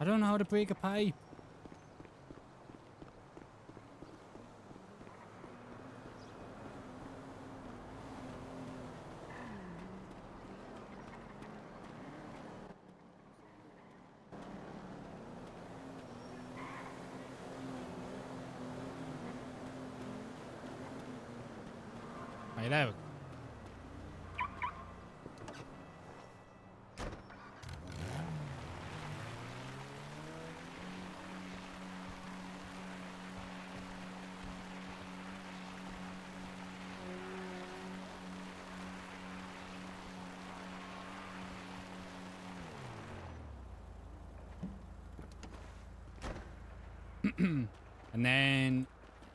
I don't know how to break a pipe. Right out. And then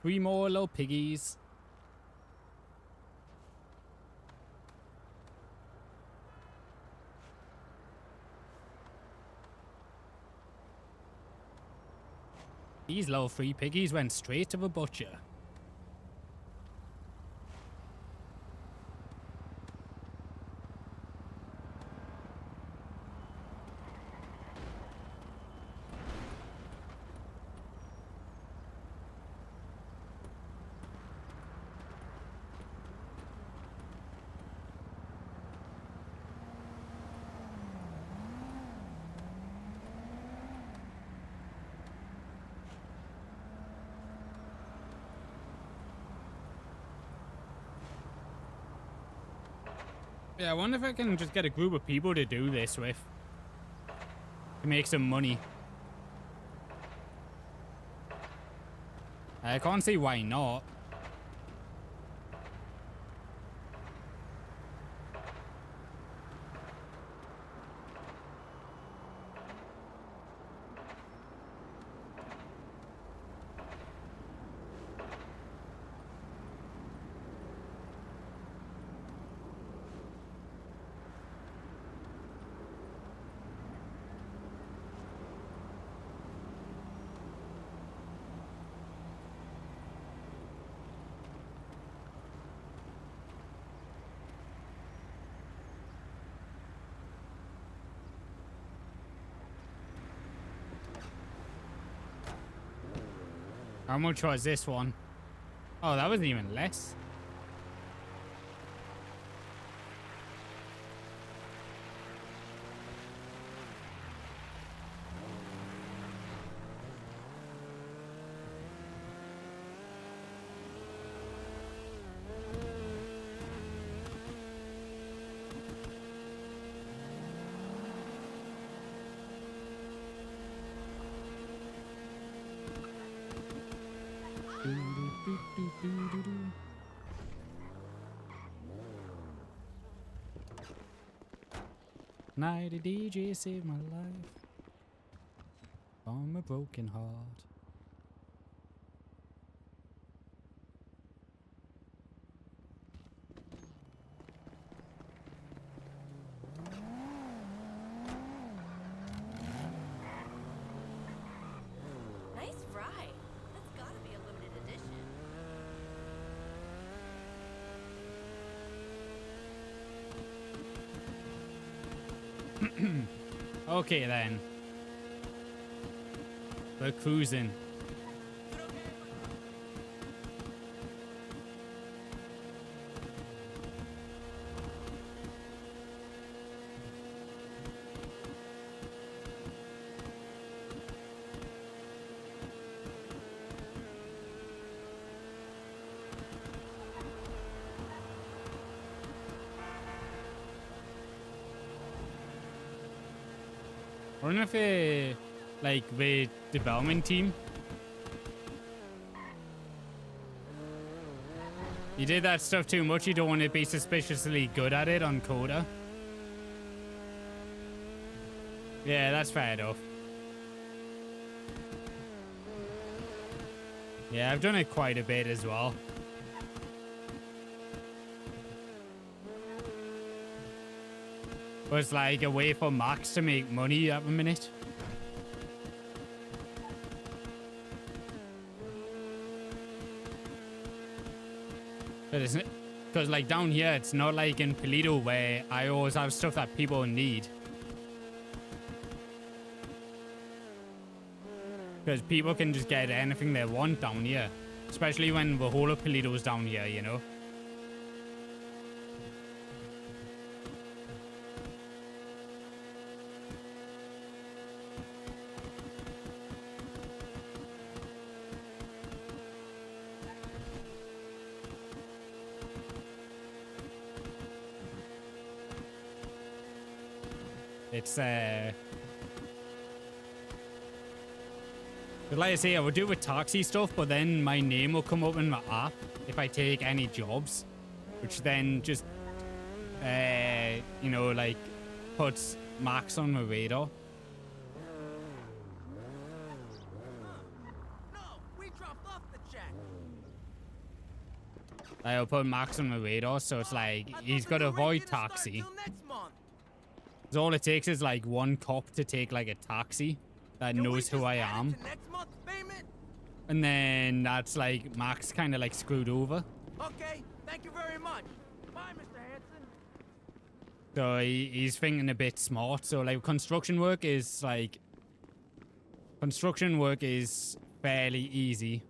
3 more little piggies. These little 3 piggies went straight to the butcher. Yeah, I wonder if I can just get a group of people to do this with. To make some money. I can't see why not. How much was this one? Oh, that wasn't even less. Night a DJ saved my life from a broken heart. Nice ride. That's gotta be a limited edition. Okay then. We're cruising. I wonder if like the development team. You did that stuff too much. You don't want to be suspiciously good at it on Coda. Yeah, that's fair enough. Yeah, I've done it quite a bit as well. But it's like a way for Max to make money at the minute. Because like down here, it's not like in Polito where I always have stuff that people need. Because people can just get anything they want down here. Especially when the whole of Polito's down here, you know? It's like I say, I would do with taxi stuff, but then my name will come up in the app if I take any jobs, which then just, you know, like puts Max on the radar. I'll put Max on the radar, so it's like he's got to avoid taxi. So all it takes is like one cop to take like a taxi that knows who I am. And then that's like Max kind of like screwed over. Okay, thank you very much. Bye, Mr. Hanson. So he's thinking a bit smart. So like construction work is fairly easy.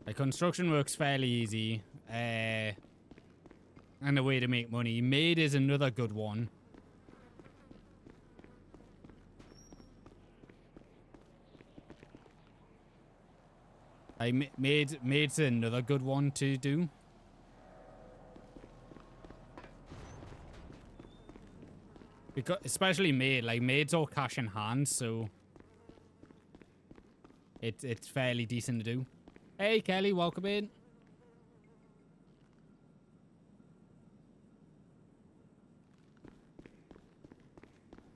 Like construction work's fairly easy. And a way to make money. Maid is another good one. Maid's another good one to do. Because especially maid, like maid's all cash in hand, so it's fairly decent to do. Hey Kelly, welcome in.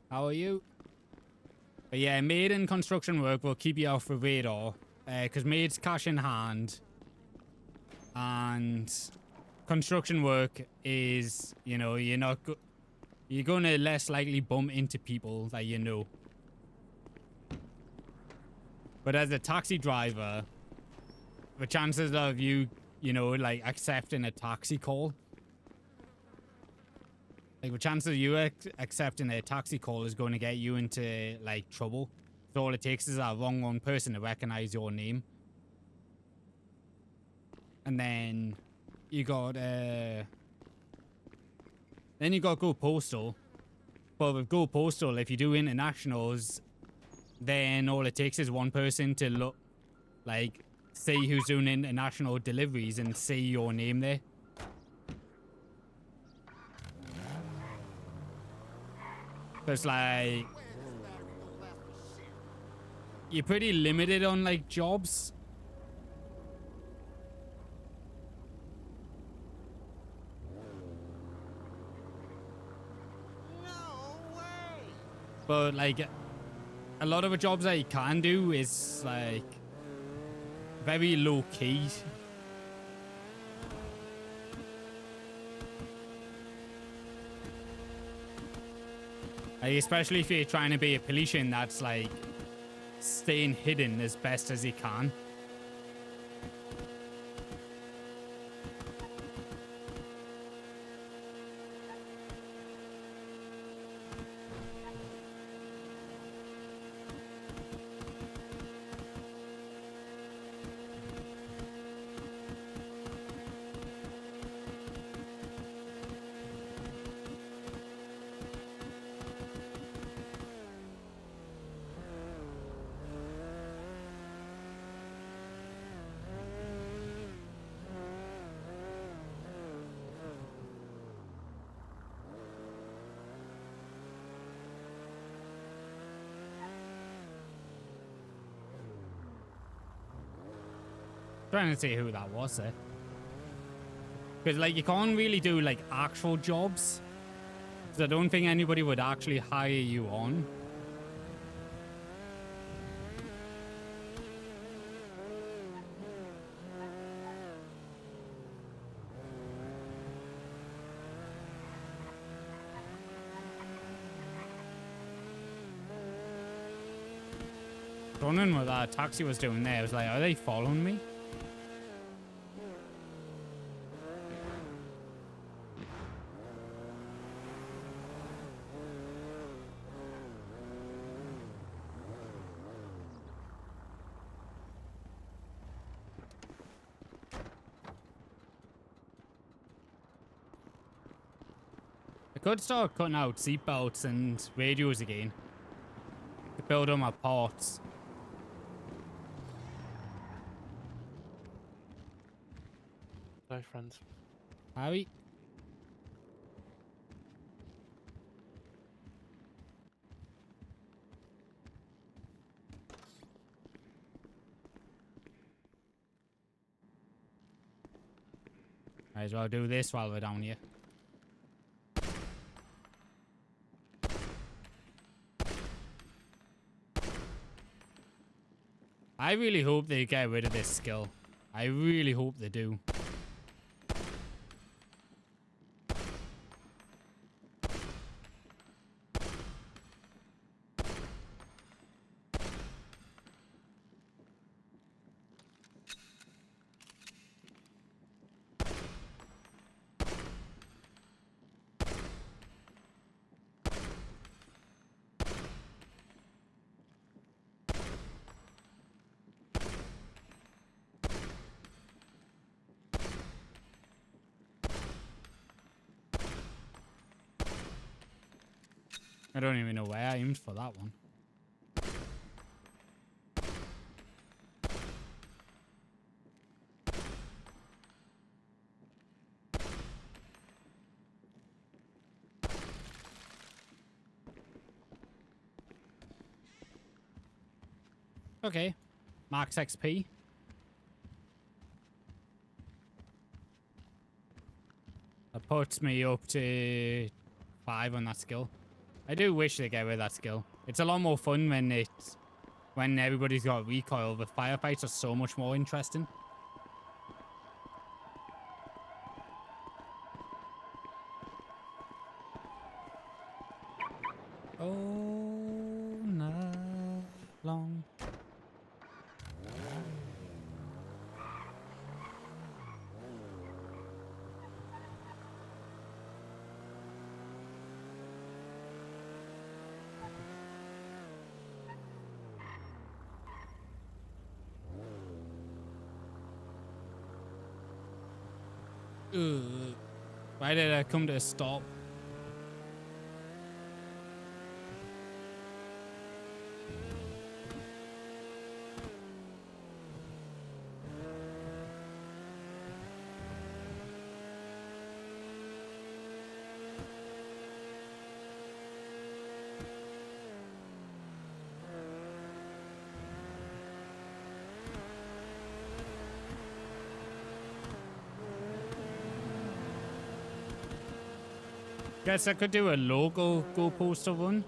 How are you? But yeah, maid and construction work will keep you off the radar. Because maid's cash in hand. And construction work is, you know, you're going to less likely bump into people that you know. But as a taxi driver, the chances of you know, like accepting a taxi call, like the chances of you accepting a taxi call is going to get you into like trouble. So all it takes is a wrong person to recognize your name. And then you got Go Postal. But with Go Postal, if you do internationals, then all it takes is one person to look, like, see who's doing international deliveries and see your name there. So it's like you're pretty limited on like jobs. But like a lot of the jobs that you can do is like very low key. Like, especially if you're trying to be a politician, that's like staying hidden as best as you can. Trying to see who that was there. Because, like, you can't really do, like, actual jobs. Because I don't think anybody would actually hire you on. Wondering what that taxi was doing there. I was like, are they following me? I could start cutting out seatbelts and radios again. To build on my parts. Hi, friends. Harry? Might as well do this while we're down here. I really hope they get rid of this skill. I really hope they do. I don't even know where I aimed for that one. Okay. Max XP. That puts me up to 5 on that skill. I do wish they get rid of that skill. It's a lot more fun when everybody's got recoil. The firefights are so much more interesting. Oh, night long. Ugh. Why did I come to a stop? Guess I could do a local go poster run.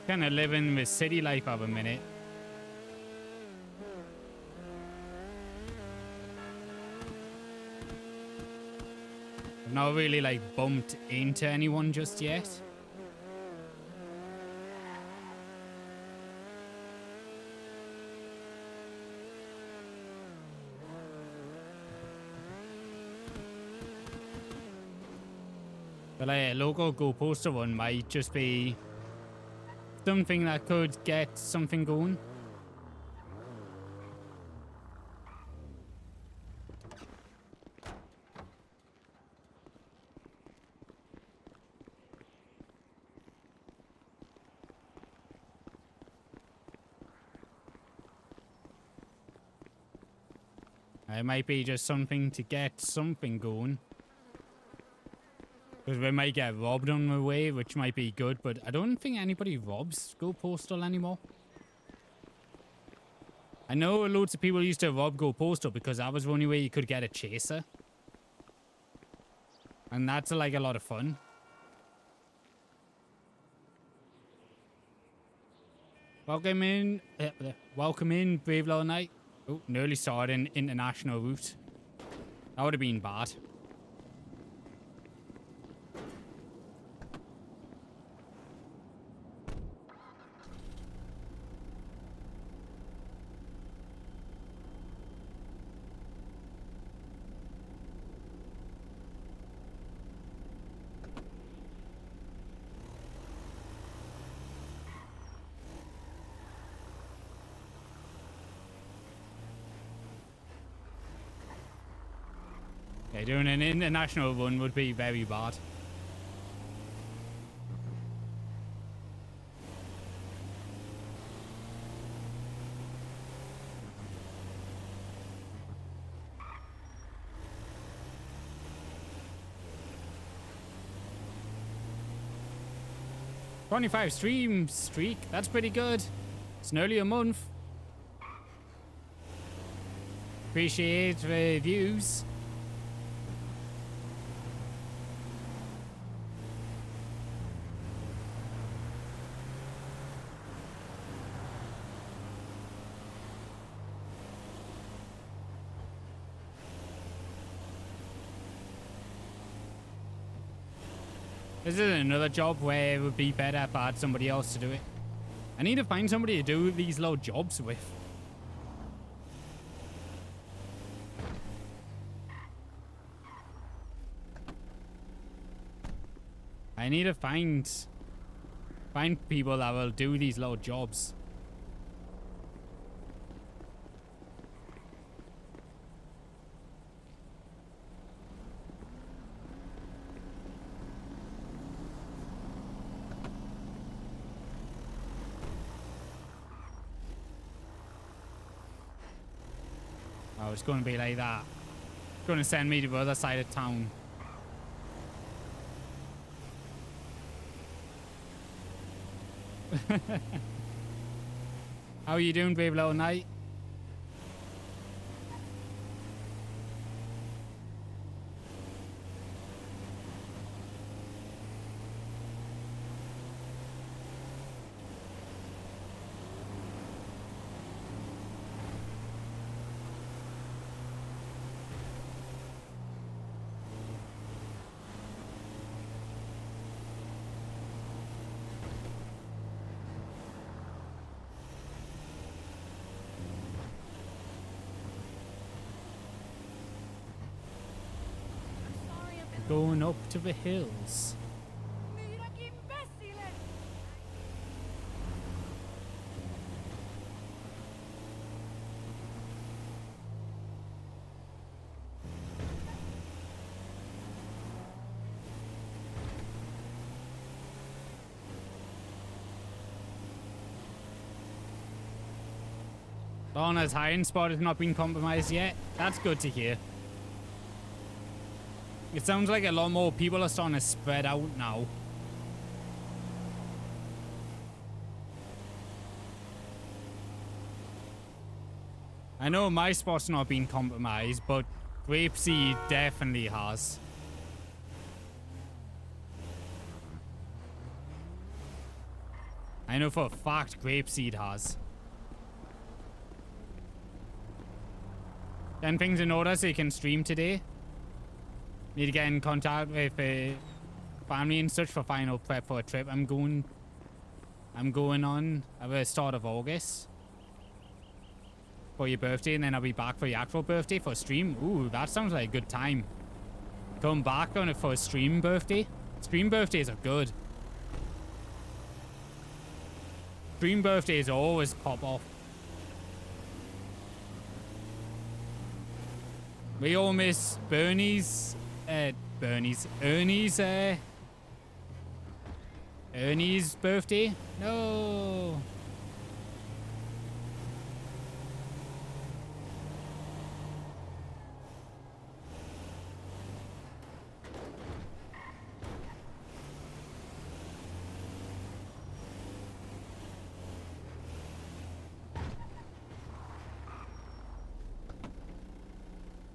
Kind of living with city life at a minute. I've not really like bumped into anyone just yet. But like a local go poster one might just be something that could get something going. It might be just something to get something going. Because we might get robbed on the way, which might be good, but I don't think anybody robs Go Postal anymore. I know loads of people used to rob Go Postal because that was the only way you could get a chaser. And that's like a lot of fun. Welcome in, Brave Little Knight. Oh, nearly started an international route. That would have been bad. Yeah, doing an international run would be very bad. "25 stream streak, that's pretty good. It's nearly a month. Appreciate the views. This is another job where it would be better if I had somebody else to do it. I need to find somebody to do these little jobs with. I need to find people that will do these little jobs. Oh, it's going to be like that. It's going to send me to the other side of town. How are you doing, Brave Little Knight? Going up to the hills. Lorna's hiding spot has not been compromised yet. That's good to hear. It sounds like a lot more people are starting to spread out now. I know my spot's not been compromised, but Grapeseed definitely has. I know for a fact Grapeseed has. Then things in order so you can stream today. Need to get in contact with family and such for final prep for a trip I'm going on at the start of August for your birthday, and then I'll be back for your actual birthday for a stream. Ooh, that sounds like a good time. Come back on it for a stream birthday. Stream birthdays are good. Stream birthdays always pop off. We all miss Ernie's birthday? No.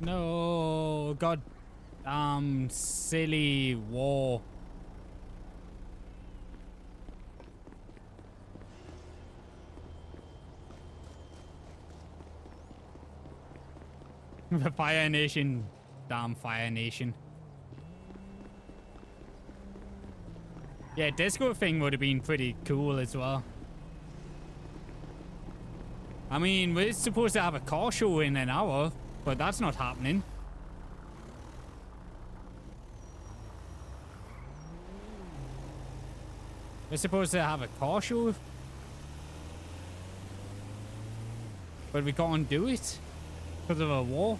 No, god silly war. The Fire Nation. Damn Fire Nation. Yeah, disco thing would have been pretty cool as well. I mean, we're supposed to have a car show in an hour, but that's not happening. We're supposed to have a car show, but we can't do it because of a war.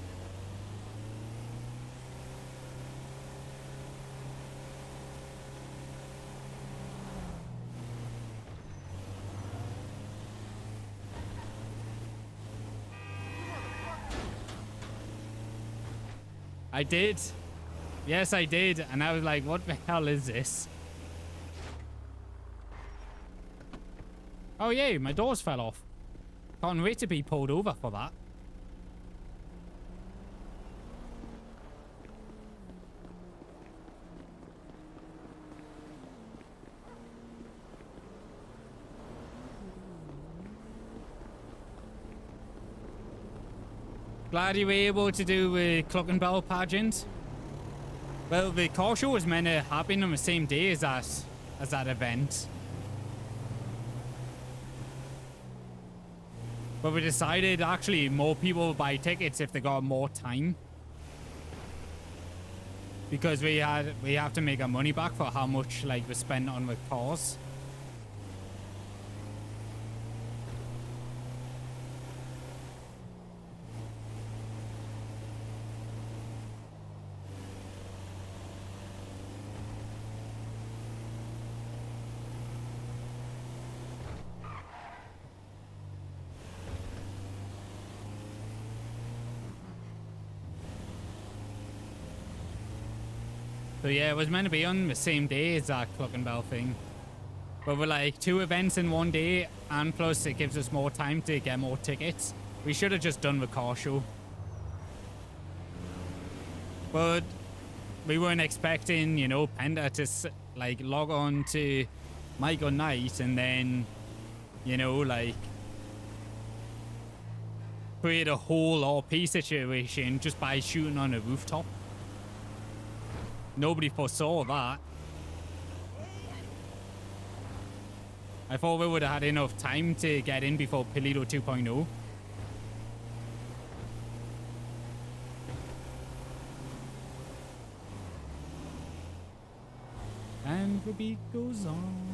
I did. Yes, I did. And I was like, what the hell is this? Oh, yay, my doors fell off. Can't wait to be pulled over for that. Glad you were able to do a Clock and Bell pageant. Well, the car show was meant to happen on the same day as that event. But we decided actually more people would buy tickets if they got more time. Because we have to make our money back for how much like we spent on the cars. So yeah, it was meant to be on the same day as that Clock and Bell thing. But we're like 2 events in one day, and plus it gives us more time to get more tickets. We should have just done the car show. But we weren't expecting, you know, Penta to like log on to Mike or Night and then, you know, like create a whole RP situation just by shooting on a rooftop. Nobody foresaw that. I thought we would have had enough time to get in before Polito 2.0. And the beat goes on.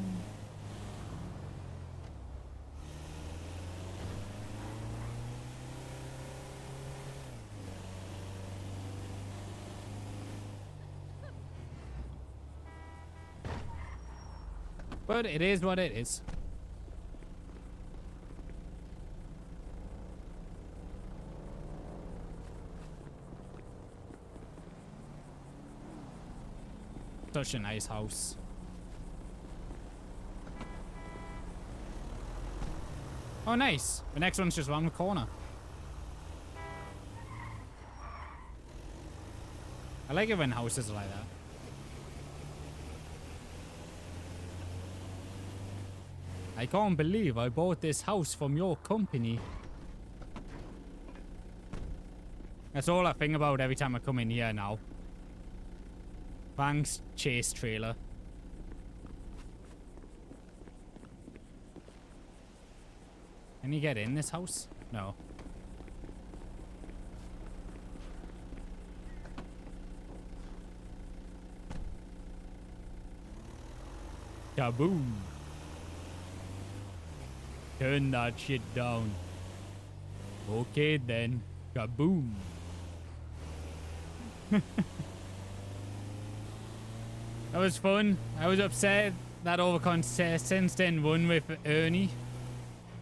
But it is what it is. Such a nice house. Oh, nice. The next one's just around the corner. I like it when houses are like that. I can't believe I bought this house from your company. That's all I think about every time I come in here now. Thanks, chase trailer. Can you get in this house? No. Kaboom. Turn that shit down. Okay then. Kaboom. That was fun. I was upset that all the contestants didn't win with Ernie.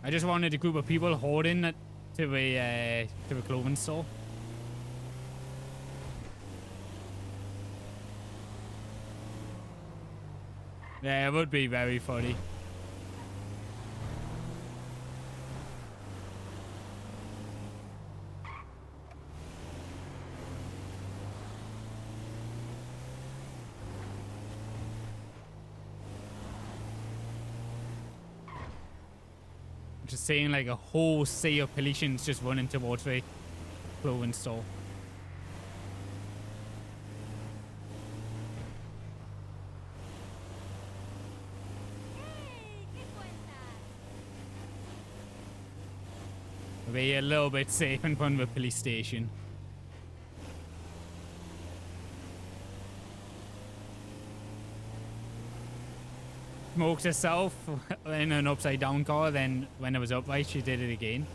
I just wanted a group of people hoarding it to a clothing store. Yeah, it would be very funny. Just seeing like a whole sea of politicians just running towards the clothing store. Be a little bit safe in front of a police station. Smoked herself in an upside down car, then when it was upright she did it again.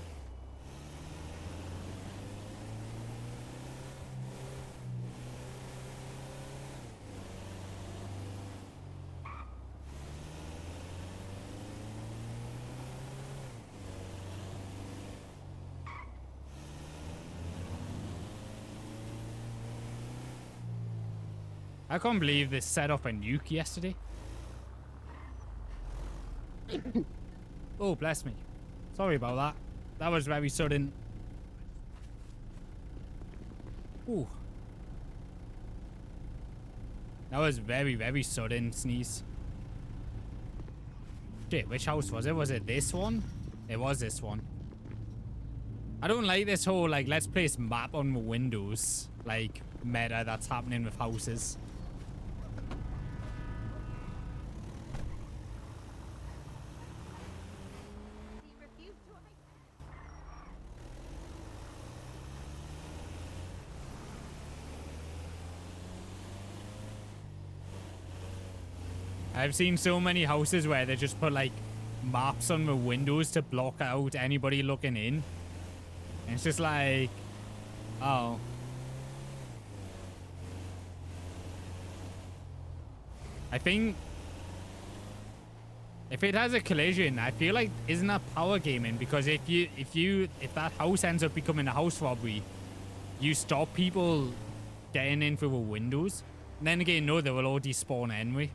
I can't believe they set up a nuke yesterday. Oh, bless me. Sorry about that. That was very sudden. Ooh. That was very, very sudden sneeze. Shit, which house was it? Was it this one? It was this one. I don't like this whole, like, let's place map on the windows, like, meta that's happening with houses. I've seen so many houses where they just put like maps on the windows to block out anybody looking in. And it's just like, oh. I think if it has a collision, I feel like isn't that power gaming? Because if that house ends up becoming a house robbery, you stop people getting in through the windows. And then again, no, they will all despawn anyway.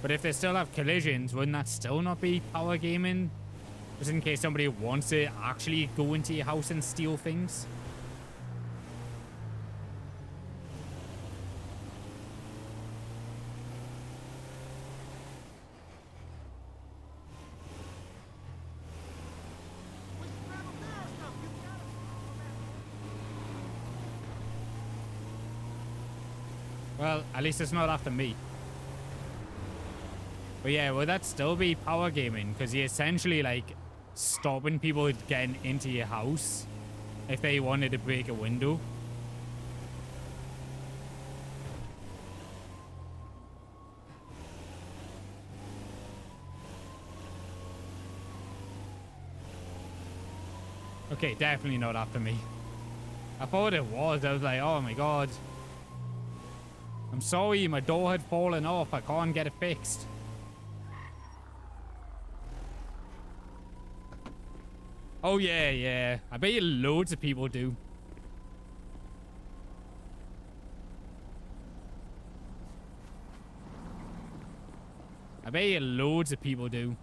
But if they still have collisions, wouldn't that still not be power gaming? Just in case somebody wants to actually go into your house and steal things? Well, at least it's not after me. But yeah, would that still be power gaming? Because you're essentially like stopping people getting into your house if they wanted to break a window. Okay, definitely not after me. I thought it was. I was like, oh my god. I'm sorry, my door had fallen off. I can't get it fixed. Oh, yeah, yeah. I bet you loads of people do. I bet you loads of people do.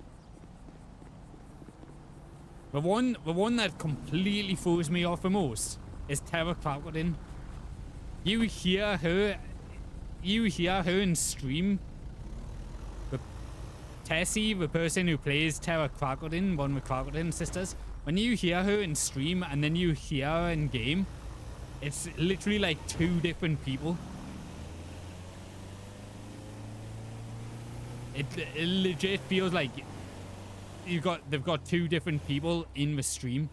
The one that completely throws me off the most is Terra Crocodile. You hear her in stream. Tessie, the person who plays Terra Crocodile, one of the Crocodile sisters, when you hear her in stream and then you hear her in game, it's literally like two different people. It legit feels like they've got two different people in the stream.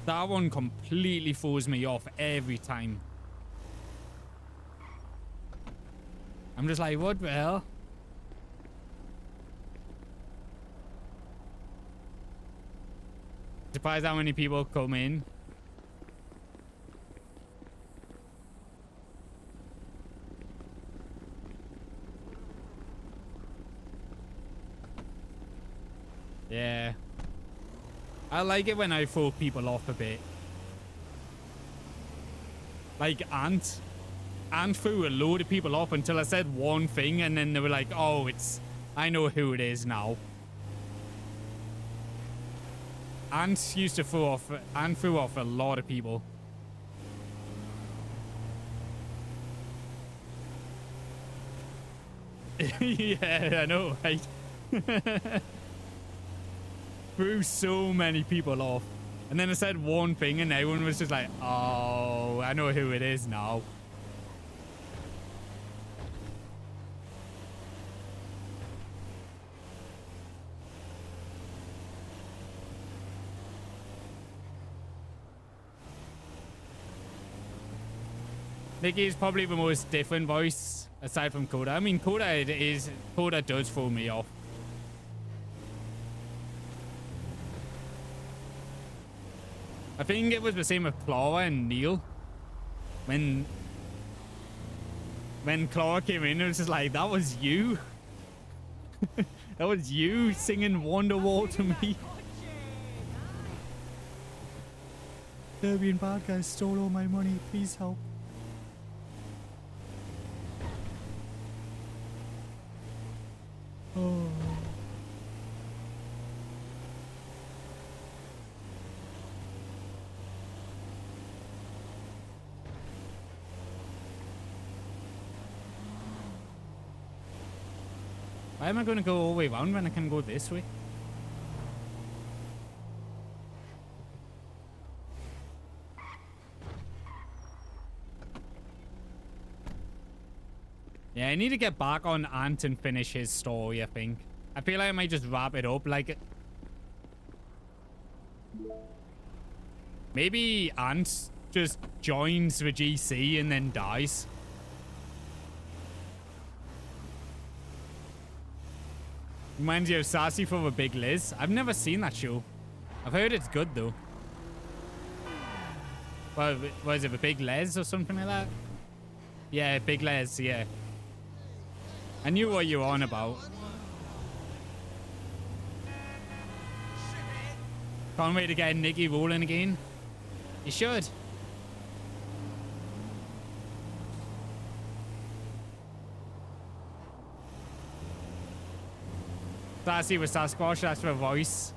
That one completely throws me off every time. I'm just like, what the hell? Surprised how many people come in. Yeah. I like it when I throw people off a bit. Like Ant. Ant threw a load of people off until I said one thing and then they were like, oh, I know who it is now. Ant threw off a lot of people. Yeah, I know, right? Threw so many people off. And then I said one thing and everyone was just like, oh, I know who it is now. Nikki is probably the most different voice aside from Coda. I mean, Coda does throw me off. I think it was the same with Clara and Neil. When Clara came in, it was just like, that was you. That was you singing Wonderwall to me. Serbian bad guys stole all my money. Please help. Oh. Why am I going to go all the way around when I can go this way? Yeah, I need to get back on Ant and finish his story, I think. I feel like I might just wrap it up like... Maybe Ant just joins the GC and then dies. Reminds you of Sassy from a Big Liz. I've never seen that show. I've heard it's good though. Well, was it a Big Les or something like that? Yeah, Big Les, yeah. I knew what you were on about. Can't wait to get Nikki rolling again. You should. Sassy with Sasquatch, that's her voice.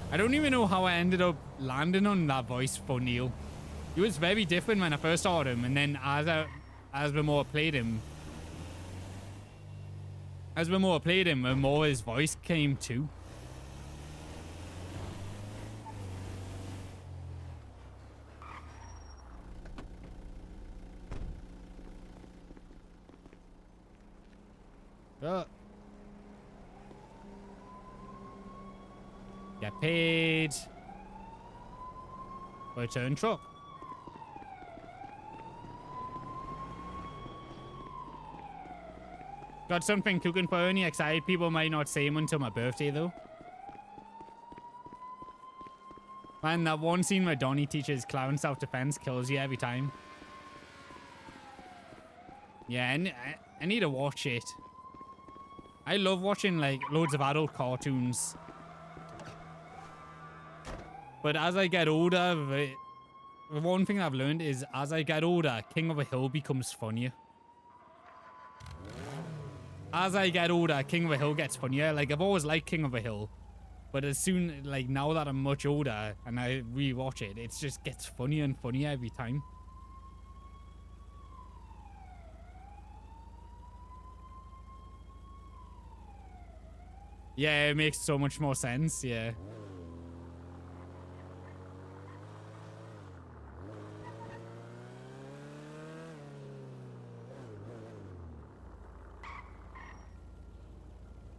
I don't even know how I ended up landing on that voice for Neil. He was very different when I first saw him, and then as the more I played him, the more his voice came too. Get paid. Return truck. Got something cooking for Ernie. Excited people might not say him until my birthday though. Man, that one scene where Donnie teaches clown self-defense kills you every time. Yeah, I need to watch it. I love watching like loads of adult cartoons. But as I get older, the one thing I've learned is as I get older, King of a Hill becomes funnier. As I get older, King of a Hill gets funnier. Like, I've always liked King of a Hill. But as soon, like, now that I'm much older and I rewatch it, it just gets funnier and funnier every time. Yeah, it makes so much more sense, yeah.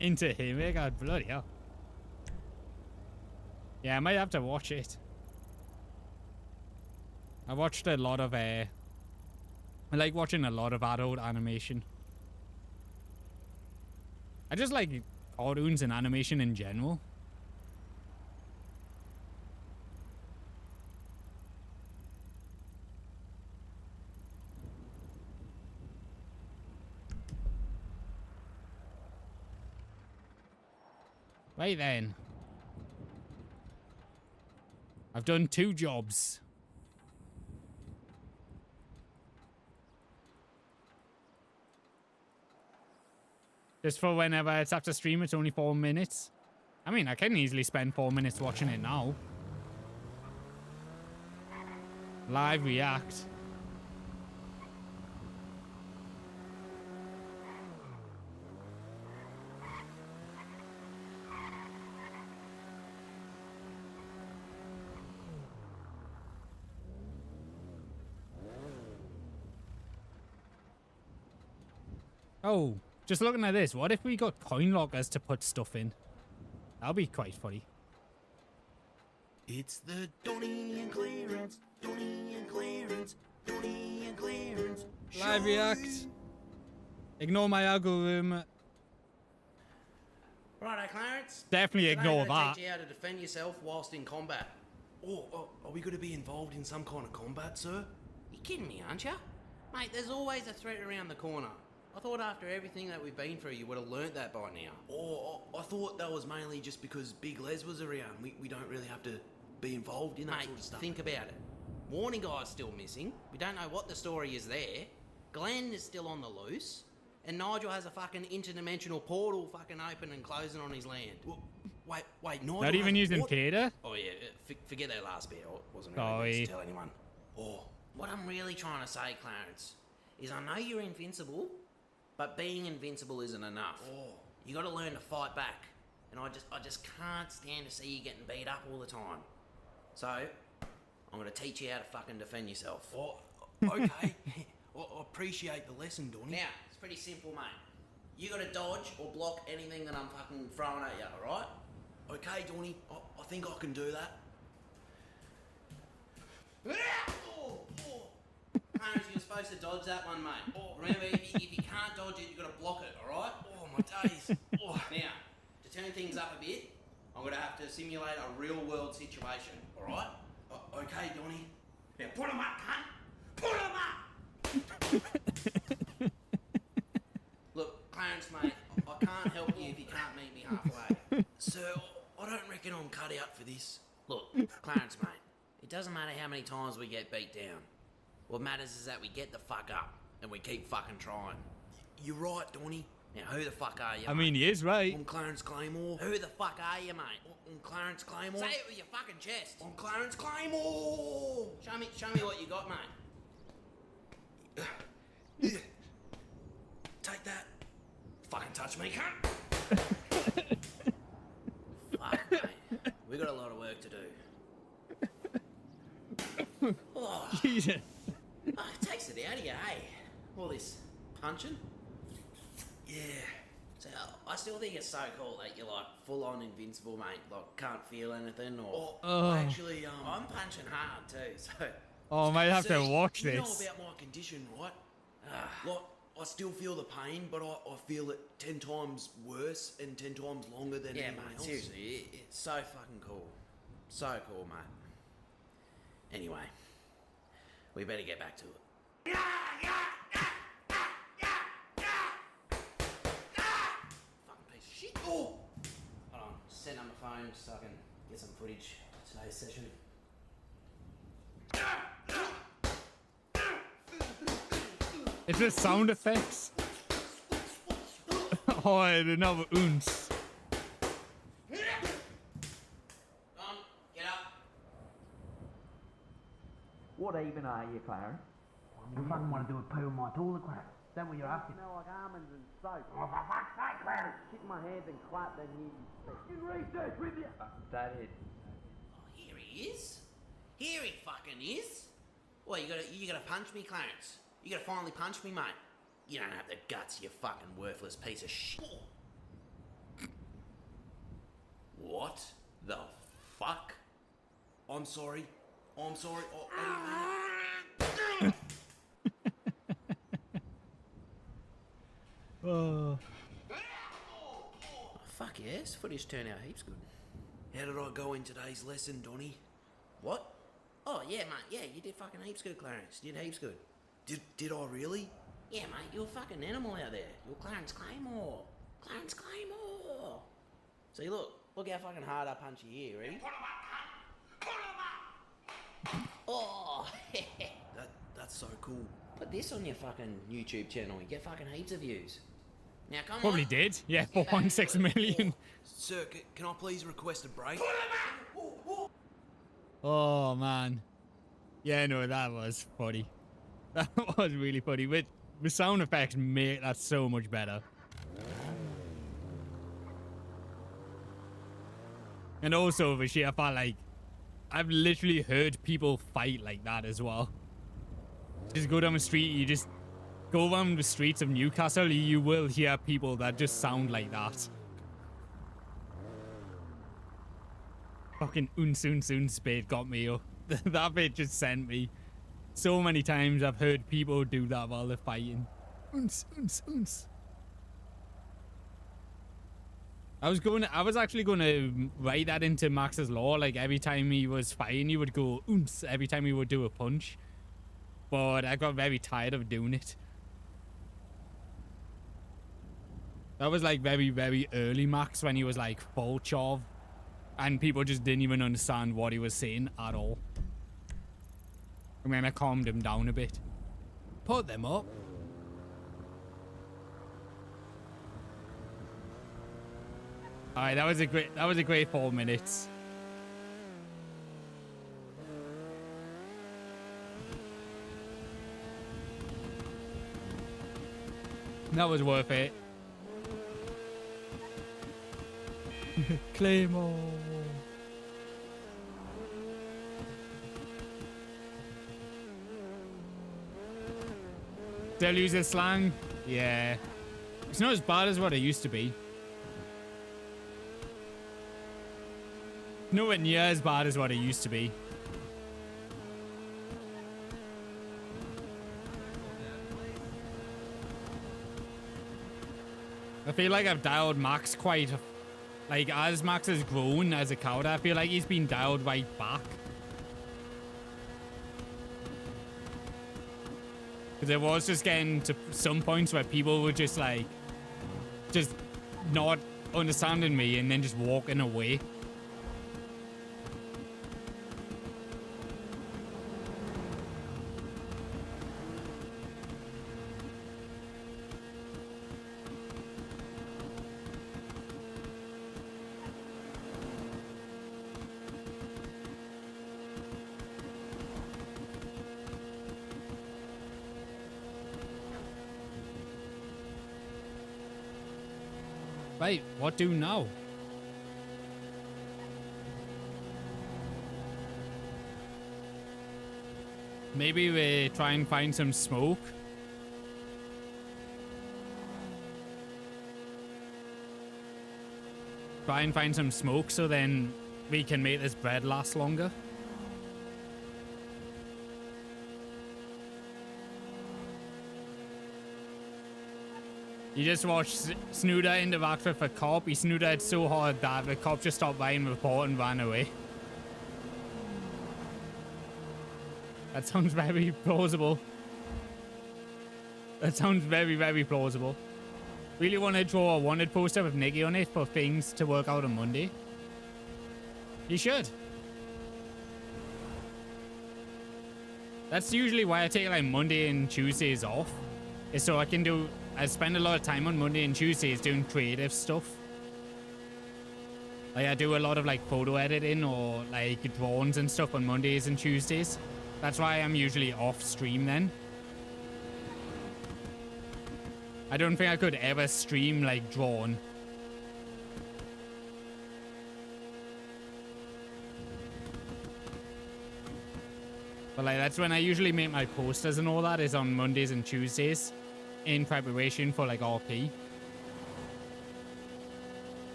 Into him, eh? God, bloody hell. Yeah, I might have to watch it. I watched a lot of, I like watching a lot of adult animation. I just like cartoons and animation in general. Right then. I've done 2 jobs. Just for whenever it's after stream, it's only 4 minutes. I mean, I can easily spend 4 minutes watching it now. Live react. Oh, just looking at this, what if we got coin lockers to put stuff in? That'll be quite funny. It's the Donnie and Clarence, Donnie and Clarence, Donnie and Clarence. Live react. Ignore my algorithm. Righto, Clarence. Definitely Today ignore I'm gonna that. teach you how to defend yourself whilst in combat. Oh, are we going to be involved in some kind of combat, sir? You kidding me, aren't you? Mate, there's always a threat around the corner. I thought after everything that we've been through, you would have learnt that by now. Oh, I thought that was mainly just because Big Les was around. We don't really have to be involved in that sort of stuff. Think about it. Warning guy's still missing. We don't know what the story is there. Glenn is still on the loose. And Nigel has a fucking interdimensional portal fucking open and closing on his land. Wait, Nigel. Not even using Peter? Oh yeah, forget that last bit. I wasn't really Sorry. meant to tell anyone. Oh, what I'm really trying to say, Clarence, is I know you're invincible, but being invincible isn't enough. Oh. You got to learn to fight back, and I just can't stand to see you getting beat up all the time. So, I'm gonna teach you how to fucking defend yourself. Oh, okay. I appreciate the lesson, Donnie. Now, it's pretty simple, mate. You gotta dodge or block anything that I'm fucking throwing at you, alright? Okay, Donnie, I think I can do that. Clarence, you're supposed to dodge that one, mate. Remember, if you can't dodge it, you gotta block it, alright? Oh, my days. Now, to turn things up a bit, I'm gonna have to simulate a real-world situation, alright? Okay, Donnie. Now, put 'em up, cunt! Put 'em up! Look, Clarence, mate, I can't help you if you can't meet me halfway. Sir, I don't reckon I'm cut out for this. Look, Clarence, mate, it doesn't matter how many times we get beat down. What matters is that we get the fuck up and we keep fucking trying. You're right, Donnie. Now, who the fuck are you, I mean, he is right. I'm Clarence Claymore. Who the fuck are you, mate? I'm Clarence Claymore. Say it with your fucking chest. I'm Clarence Claymore. Show me what you got, mate. Take that. Fucking touch me, cunt. Fuck, mate. We got a lot of work to do. Oh. Jesus. Oh, it takes it out of you, hey? All this punching. Yeah. So I still think it's so cool that you're like full on invincible, mate. Like can't feel anything or. Actually, I'm punching hard too. So. Oh, I might have to watch you this. know about my condition, right? Like I still feel the pain, but I feel it 10 times worse and 10 times longer than anyone else. Seriously, it's so fucking cool. So cool, mate. Anyway, we better get back to it. Fucking piece of shit. Oh! Hold on, send on my phone so I can get some footage of today's session. It's the sound effects. Oh, another ounce. Come on, get up. What even are you, Clarence? You fucking want to do a poo on my toilet, Clarence? Is that what you're asking? Smell like almonds and soap. Oh, for fuck's sake, Clarence! Kick my hands and clap, then you fucking research with you. That is. Oh, here he is. Here he fucking is. Well, you gotta punch me, Clarence. You gotta finally punch me, mate. You don't have the guts, you fucking worthless piece of shit. What the fuck? I'm sorry. I'm sorry. Oh, Oh. Oh, fuck yes, footage turned out heaps good. How did I go in today's lesson, Donnie? What? Oh, yeah, mate, yeah, you did fucking heaps good, Clarence. You did heaps good. Did I really? Yeah, mate, you're a fucking animal out there. You're Clarence Claymore. Clarence Claymore. See, look how fucking hard I punch you here, ready? Oh, that's so cool. Put this on your fucking YouTube channel. You get fucking heaps of views. Now, come Probably on. did. Yeah, 4.6 million. Sir, can I please request a break? Oh, man. Yeah, no, that was funny. That was really funny. With sound effects, make that so much better. And also, the sheer fact, like, I've literally heard people fight like that as well. Just go down the street, you just Go around the streets of Newcastle, you will hear people that just sound like that. Fucking uns bit got me up. That bit just sent me. So many times I've heard people do that while they're fighting. Uns. I was actually gonna write that into Max's law. Like every time he was fighting, he would go uns every time he would do a punch. But I got very tired of doing it. That was like very, very early Max when he was like full chov. And people just didn't even understand what he was saying at all. And then I calmed him down a bit. Put them up. Alright, that was a great 4 minutes. That was worth it. Claymore. Still use this slang? Yeah. It's not as bad as what it used to be. Nowhere near as bad as what it used to be. I feel like I've dialed Max quite... Like, as Max has grown as a character, I feel like he's been dialed right back. Because it was just getting to some points where people were just like... Just not understanding me and then just walking away. Right, what do now? Maybe we try and find some smoke. Try and find some smoke so then we can make this bread last longer. You just watched Snooder interact with a cop. He snooded so hard that the cop just stopped by and reported and ran away. That sounds very plausible. That sounds very, very plausible. Really want to draw a wanted poster with Nicky on it for things to work out on Monday? You should. That's usually why I take like Monday and Tuesdays off. Is so I spend a lot of time on Monday and Tuesdays doing creative stuff. Like I do a lot of like photo editing or like drawings and stuff on Mondays and Tuesdays. That's why I'm usually off stream then. I don't think I could ever stream like drawn. But like that's when I usually make my posters and all that, is on Mondays and Tuesdays in preparation for like RP.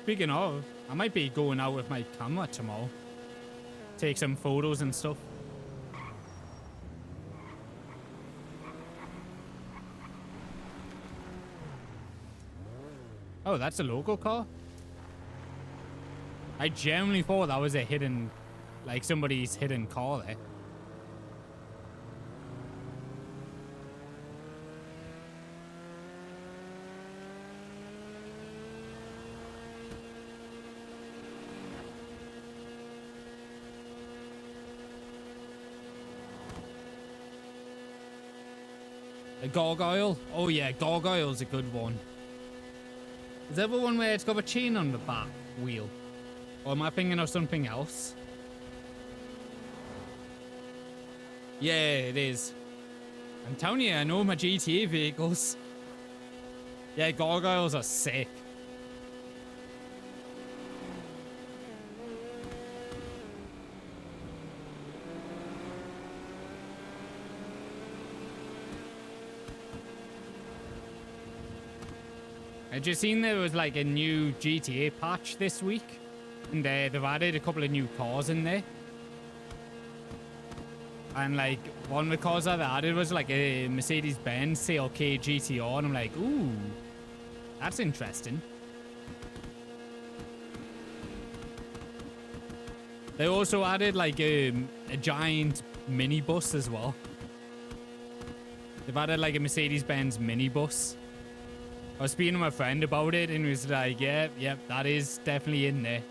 Speaking of, I might be going out with my camera tomorrow. Take some photos and stuff. Oh, that's a local car? I genuinely thought that was a hidden, like somebody's hidden car there. A gargoyle? Oh yeah, gargoyle's a good one. Is there ever one where it's got a chain on the back wheel? Or am I thinking of something else? Yeah, it is. I'm telling you, I know my GTA vehicles. Yeah, gargoyles are sick. I just seen there was like a new GTA patch this week, and they've added a couple of new cars in there. And like one of the cars that they added was like a Mercedes-Benz CLK GTR, and I'm like, ooh, that's interesting. They also added like a giant minibus as well. They've added like a Mercedes-Benz minibus. I was speaking to my friend about it, and he was like, yep, that is definitely in there.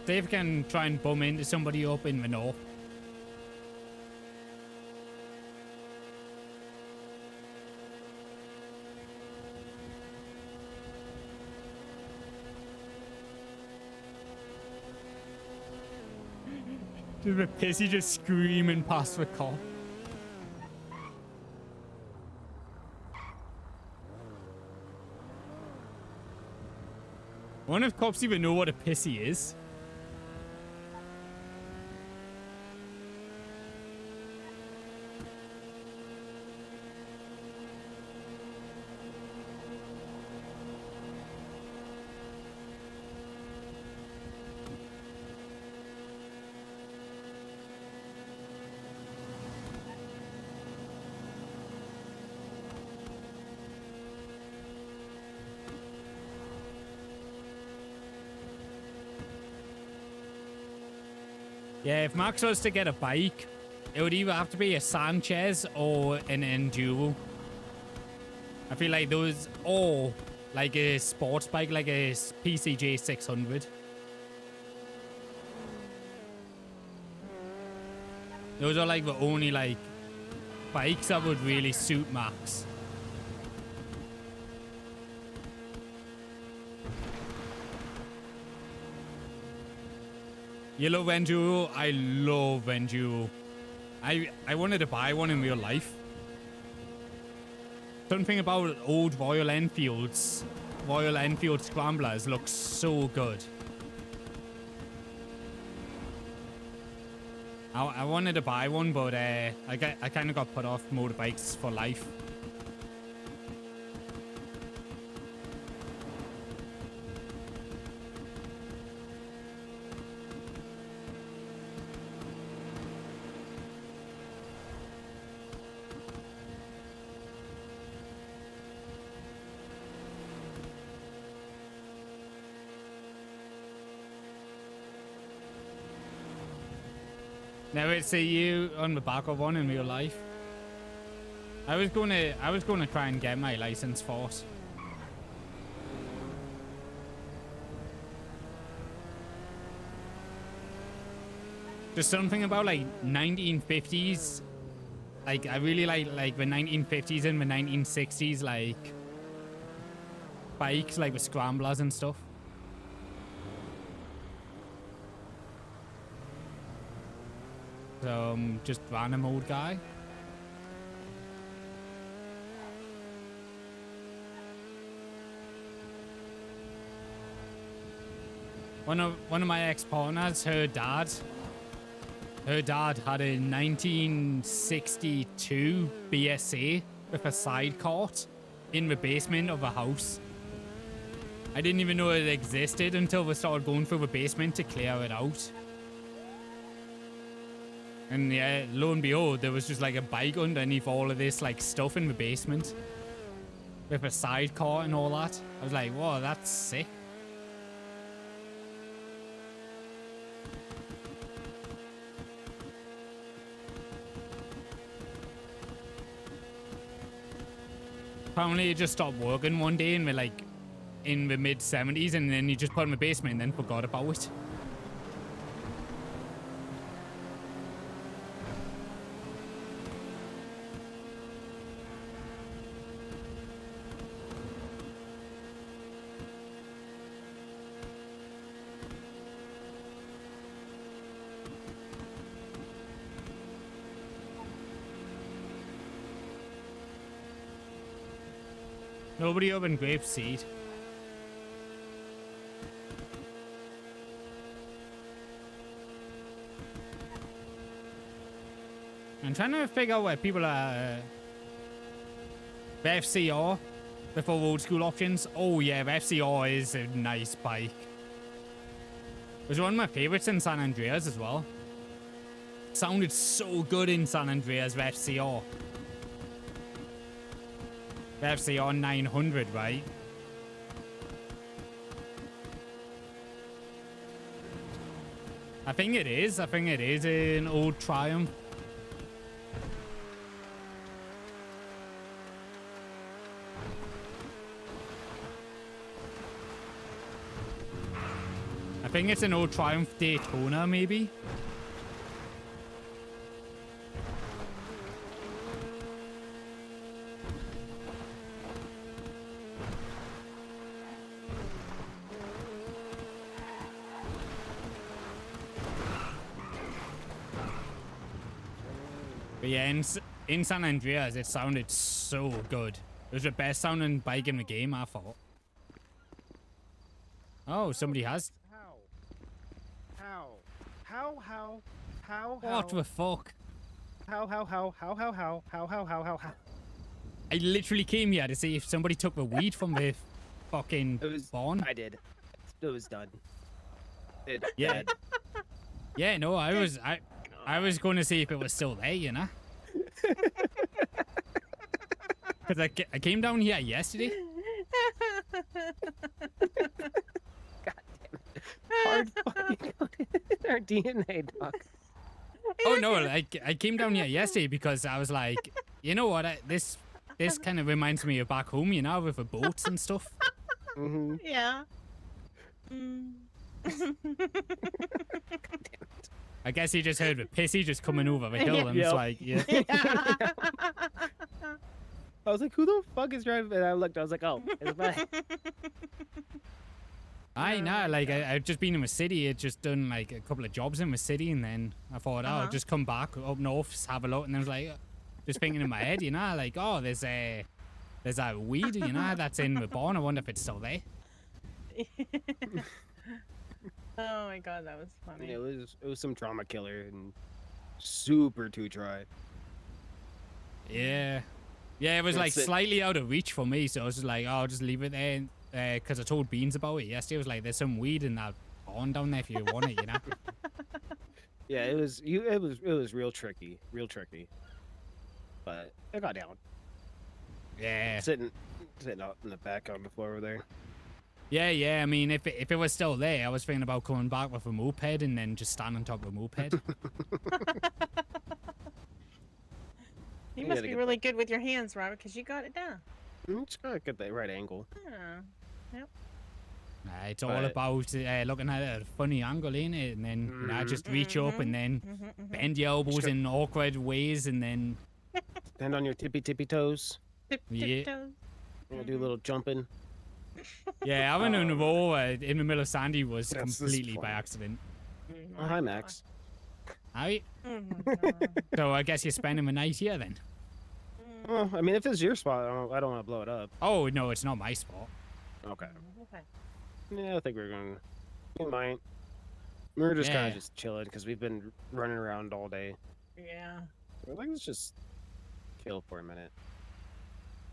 Dave can try and bum into somebody up in the north. Just a pissy just screaming past the car. I wonder if cops even know what a pissy is. Yeah, if Max was to get a bike, it would either have to be a Sanchez or an Enduro. I feel like those, or like a sports bike, like a PCJ 600. Those are like the only like bikes that would really suit Max. You love Enduro? I love Enduro. I wanted to buy one in real life. Something about old Royal Enfields, Royal Enfield Scramblers looks so good. I wanted to buy one, but I kind of got put off motorbikes for life. Never see you on the back of one in real life. I was gonna try and get my license for it. There's something about like 1950s. Like I really like the 1950s and the 1960s like bikes, like with scramblers and stuff. So just random old guy. One of my ex-partners, her dad had a 1962 BSA with a side cart in the basement of a house. I didn't even know it existed until we started going through the basement to clear it out. And yeah, lo and behold, there was just like a bike underneath all of this like stuff in the basement. With a sidecar and all that. I was like, whoa, that's sick. Apparently it just stopped working one day and we're like in the mid 70s, and then you just put it in the basement and then forgot about it. Nobody up in Grapeseed. I'm trying to figure out where people are. The FCR before old school options. Oh yeah, the FCR is a nice bike. It was one of my favorites in San Andreas as well. Sounded so good in San Andreas, the FCR. The FCR 900, right? I think it is. I think it is an old Triumph. I think it's an old Triumph Daytona, maybe. But yeah, in San Andreas, it sounded so good. It was the best sounding bike in the game, I thought. Oh, somebody has. How? What the fuck? How? I literally came here to see if somebody took the weed from the fucking barn. I did. It was done. Yeah. Yeah, no, I was going to see if it was still there, you know? Because I came down here yesterday. Hard fucking our DNA, dog. Oh no, like I came down here yesterday because I was like, you know what, this kind of reminds me of back home, you know, with the boats and stuff. Mm-hmm. Yeah. I guess he just heard the pissy just coming over the hill and it's like, yeah. I was like, who the fuck is driving? And I looked, I was like, oh, it's mine. I know, like I've just been in the city. I'd just done like a couple of jobs in the city, and then I thought, oh, I'll just come back up north, have a look, and I was like, just thinking in my head, you know, like, oh, there's that weed, you know, that's in the barn. I wonder if it's still there. Oh my god, that was funny. Yeah, it was some trauma killer and super too dry. Yeah, yeah, it was like slightly out of reach for me, so I was just like, oh, I'll just leave it there. Because I told Beans about it yesterday. I was like, there's some weed in that barn down there if you want it, you know? Yeah, it was real tricky. But it got down. Yeah. Sitting out in the back on the floor over there. Yeah, I mean, if it was still there, I was thinking about coming back with a moped and then just stand on top of a moped. You must be really good with your hands, Robert, because you got it down. Just gotta get that right angle. Yeah. Yep. It's all about looking at a funny angle, ain't it? And then you know, just reach up and then bend your elbows in awkward ways and then... Stand on your tippy toes. Yeah. Toes. Do a little jumping. Yeah, having an roll in the middle of Sandy was completely by accident. Oh, hi, Max. Hi. So I guess you're spending the night here then? Well, I mean, if it's your spot, I don't want to blow it up. Oh, no, it's not my spot. Okay. Yeah, I think we might. We're just kind of just chilling because we've been running around all day. Yeah. We're like, let's just chill for a minute.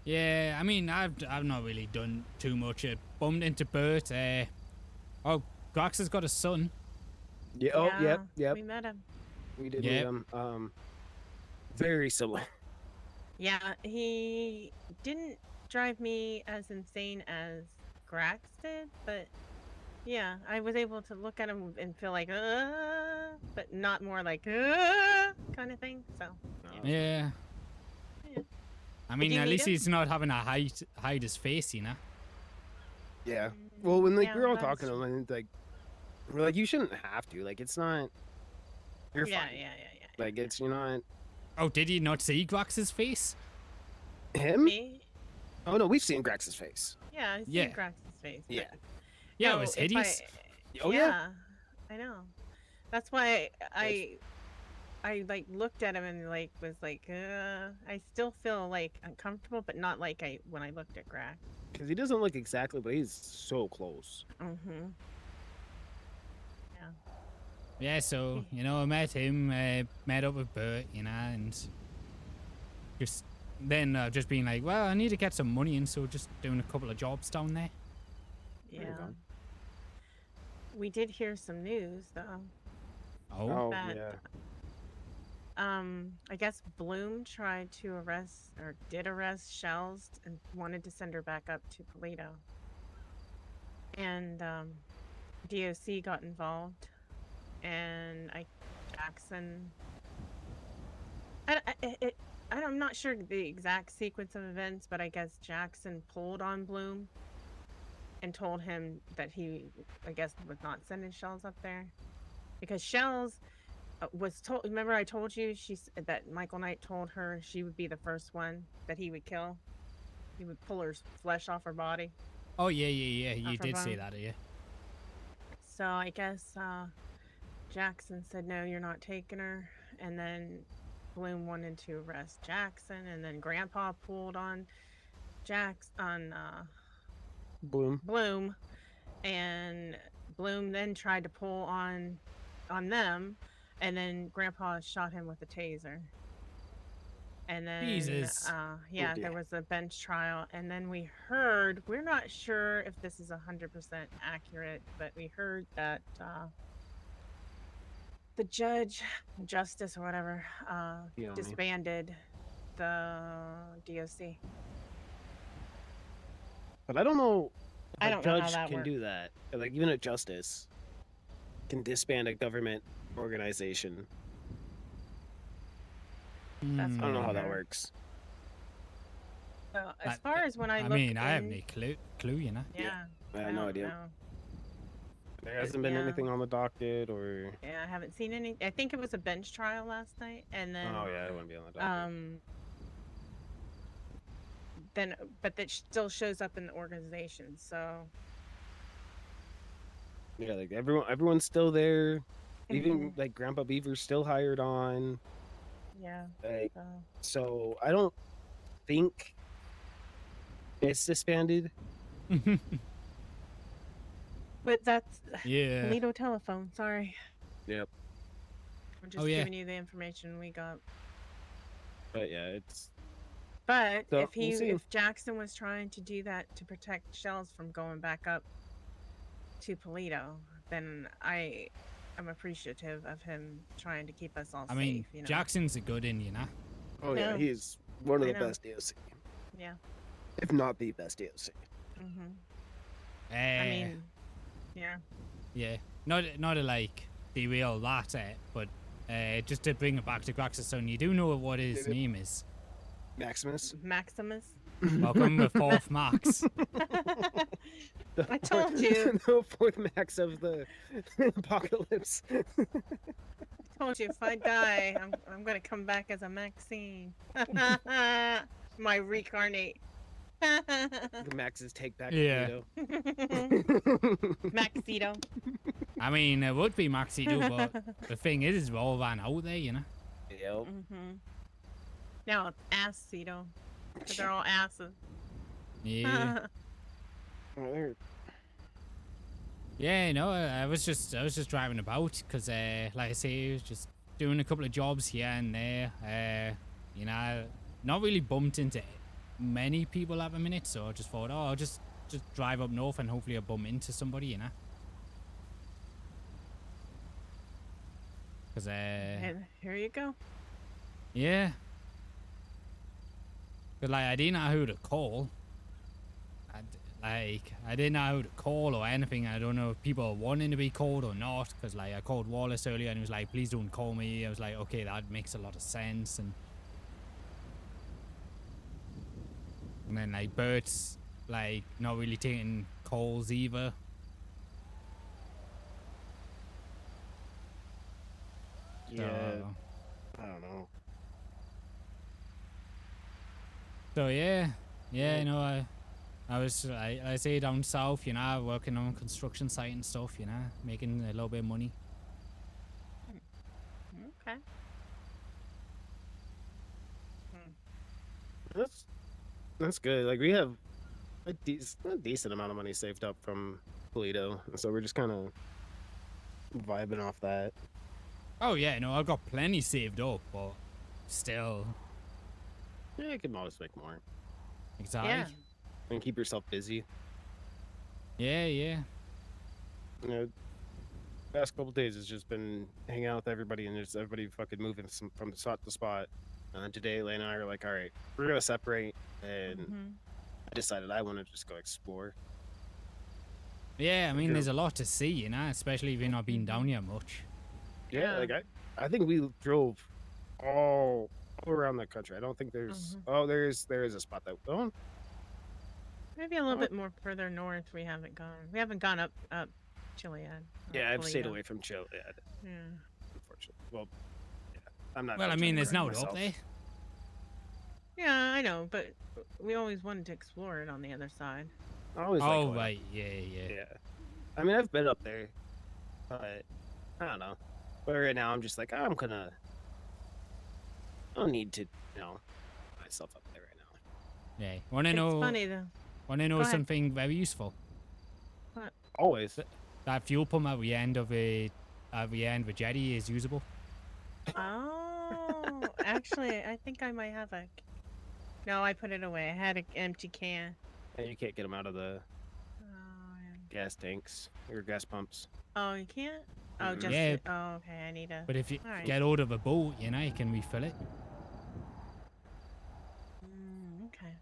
Yeah, I mean, I've not really done too much. I bumped into Bert. Oh, Grax has got a son. Yeah. Oh, yep. We met him. We did meet him. Very similar. Yeah, he didn't drive me as insane as Grax did, but yeah, I was able to look at him and feel like, but not more like, kind of thing. So. Yeah. I mean, at least he's not having to hide his face, you know. Yeah. Well, when we were all talking to him, and like, we're like, you shouldn't have to. Like, it's not. You're fine. Yeah. Like, it's not. Oh, did you not see Grax's face? Him? Me? Oh no, we've seen Grax's face. Yeah, I've seen Grax's face. Yeah. Yeah, it was hideous. Yeah, I know. That's why I like looked at him and like was like, I still feel like uncomfortable, but not like when I looked at Grax. Because he doesn't look exactly, but he's so close. Mm-hmm. Yeah. yeah, so you know, I met him, met up with Bert, you know, and just then just being like, well, I need to get some money, and so just doing a couple of jobs down there. Yeah. We did hear some news though. Oh, That, yeah. I guess Bloom tried to arrest or did arrest Shells and wanted to send her back up to Polito. And DOC got involved, and Jackson. I'm not sure the exact sequence of events, but I guess Jackson pulled on Bloom and told him that he, I guess, was not sending Shells up there because Shells was told. Remember, I told you that Michael Knight told her she would be the first one that he would kill. He would pull her flesh off her body. oh yeah, yeah, yeah. You Off her did say bone. that, yeah. So I guess Jackson said, no, you're not taking her. And then Bloom wanted to arrest Jackson. And then Grandpa pulled on Bloom. And Bloom then tried to pull on them. And then Grandpa shot him with a taser. And then, Jesus. yeah, Oh, dear. there was a bench trial. And then we heard, we're not sure if this is 100% accurate, but we heard that the justice or whatever, Yeah, disbanded the DOC. But I don't know if I a don't know how judge that can works. do that. Or, like, even a justice can disband a government organization. That's I what don't know I how that heard. works. So as far as when I looked mean, I have in- no clue, you know. Yeah, I have no don't idea. know. There hasn't been Yeah. anything on the docket, or Yeah, I haven't seen any. I think it was a bench trial last night, and then oh yeah, it wouldn't be on the docket. but that still shows up in the organization. So Yeah, like everyone's still there. Even Mhm. like Grandpa Beaver's still hired on. yeah, Like, so so I don't think it's disbanded. but that's Yeah. Toledo telephone. Sorry, Yep. I'm just Oh, yeah. giving you the information we got. But yeah, it's But So, we'll see. if Jackson was trying to do that to protect Shells from going back up to Polito, then I'm appreciative of him trying to keep us all I mean, safe. You know? Jackson's a good Indian, oh yeah, No. he's one of I the know. best DOC, Yeah. if not the best DOC. Mm-hmm. I mean, yeah. yeah, not to like derail that, but just to bring it back to Grax's son, you do know what his name is. Maximus. Maximus. Welcome the fourth Max. I told you. The fourth Max of the apocalypse. I told you if I die, I'm gonna come back as a Maxine. My reincarnate. The Maxes take back Yeah. Toledo. Maxito. I mean, it would be Maxito, but the thing is, we're all ran out there, you know. Yep. Mm-hmm. Now it's Assito. Because they're all asses. Yeah. Yeah, no, I was just driving about because, like I say, I was just doing a couple of jobs here and there. You know, not really bumped into many people at the minute, so I just thought, oh, I'll just drive up north and hopefully I'll bump into somebody, you know. Because, And here you go. yeah. But like, I didn't know who to call. I didn't know who to call or anything. I don't know if people are wanting to be called or not. Because like, I called Wallace earlier and he was like, please don't call me. I was like, okay, that makes a lot of sense. And then like, Bert's like not really taking calls either. Yeah. So, I don't know. So yeah, you know, I say down south, you know, working on a construction site and stuff, you know, making a little bit of money. Okay. That's good. Like, we have a decent amount of money saved up from Toledo, so we're just kind of vibing off that. Oh yeah, no, I've got plenty saved up, but still. Yeah, you can always make more. Exactly. Yeah. And keep yourself busy. Yeah, yeah. You know, past couple days has just been hanging out with everybody and just everybody fucking moving from spot to spot. Today, Lane and I are like, all right, we're gonna separate, and I decided I want to just go explore. Yeah, I mean, there's a lot to see, you know, especially if you've not been down here much. Yeah, like I think we drove all around the country. I don't think there's there is a spot that Maybe a little bit more further north. We haven't gone. We haven't gone up Chiliad. yeah, I've stayed Toledo. away from Chiliad. Yeah. Unfortunately, well, yeah, I'm not. Well, I mean, there's no up there. Yeah, I know, but we always wanted to explore it on the other side. I always like Oh, going up. right, yeah. I mean, I've been up there, but I don't know. But right now, I'm just like, I don't need to, put myself up there right now. Yeah. Want to It's know? funny though. Want to know Go ahead. something very useful? What? Always. That fuel pump at the end of the jetty is usable. Oh, actually, I think I might have a. No, I put it away. I had an empty can. And you can't get them out of the gas tanks or gas pumps. Oh, you can't. Oh, just. Yeah. Oh, okay. I need a. But if you All right. get hold of a boat, you know, you can refill it. Okay.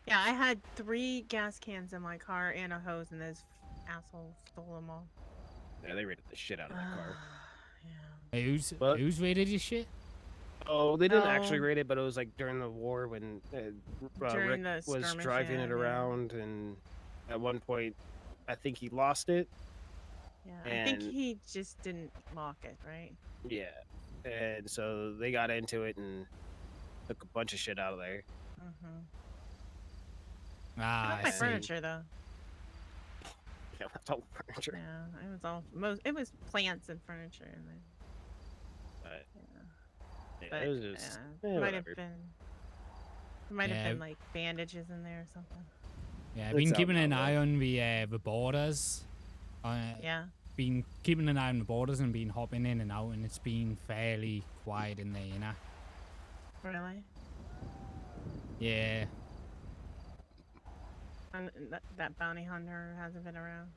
Yeah, I had 3 gas cans in my car and a hose, and those assholes stole them all. Yeah, they raided the shit out of that car. Hey, who's raided your shit? Oh, they didn't actually Oh. raid it, but it was like during the war when During Rick the was skirmish, driving it yeah. around, and at one point, I think he lost it. Yeah, I think And- he just didn't lock it, right? Yeah, and so they got into it and took a bunch of shit out of there. Mm-hmm. Ah, Not I my see. furniture though. Yeah, that's all furniture. Yeah, it was all It was plants and furniture in there. But, yeah, But it was just might whatever. have been. Might have Yeah. been like bandages in there or something. Yeah, I've been It's out keeping an now, eye on the borders. Yeah. Been keeping an eye on the borders and been hopping in and out, and it's been fairly quiet in there, you know. Really? Yeah. And that bounty hunter hasn't been around.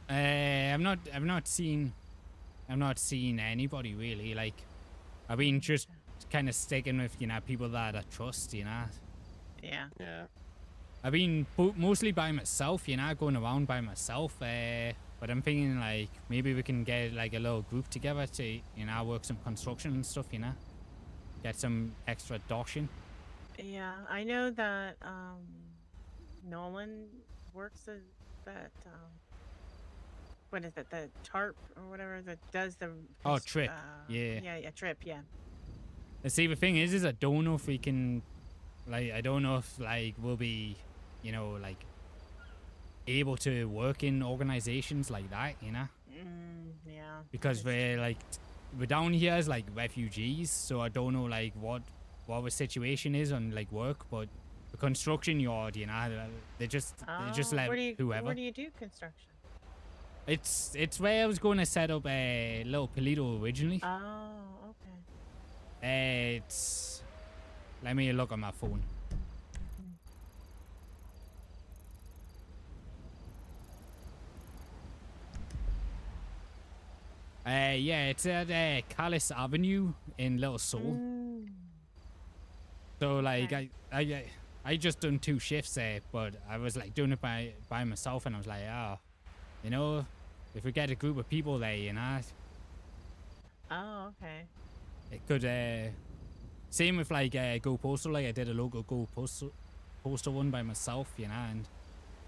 I've not seen anybody really. Like, I've been just kind of sticking with, you know, people that I trust, you know. Yeah. Yeah. I've been mostly by myself, you know, going around by myself. But I'm thinking like maybe we can get like a little group together to, you know, work some construction and stuff, you know, get some extra doshing. Yeah, I know that Nolan works at that what is it, the tarp or whatever that does the Oh, trip. Yeah. Yeah, trip, yeah. And see, the thing is I don't know if we can, like, I don't know if like we'll be, you know, like able to work in organizations like that, you know, Yeah. because we're down here as like refugees, so I don't know like what the situation is on like work, but the construction yard, you know, they just let whoever. Where do you do construction? It's where I was going to set up a little Polito originally. Oh, okay. It's, let me look on my phone. Yeah, it's at Callis Avenue in Little Seoul. So like I just done 2 shifts there, but I was like doing it by myself, and I was like, you know, if we get a group of people there, you know, Oh, okay. it could same with like Go Postal. Like I did a local Go Postal one by myself, you know, and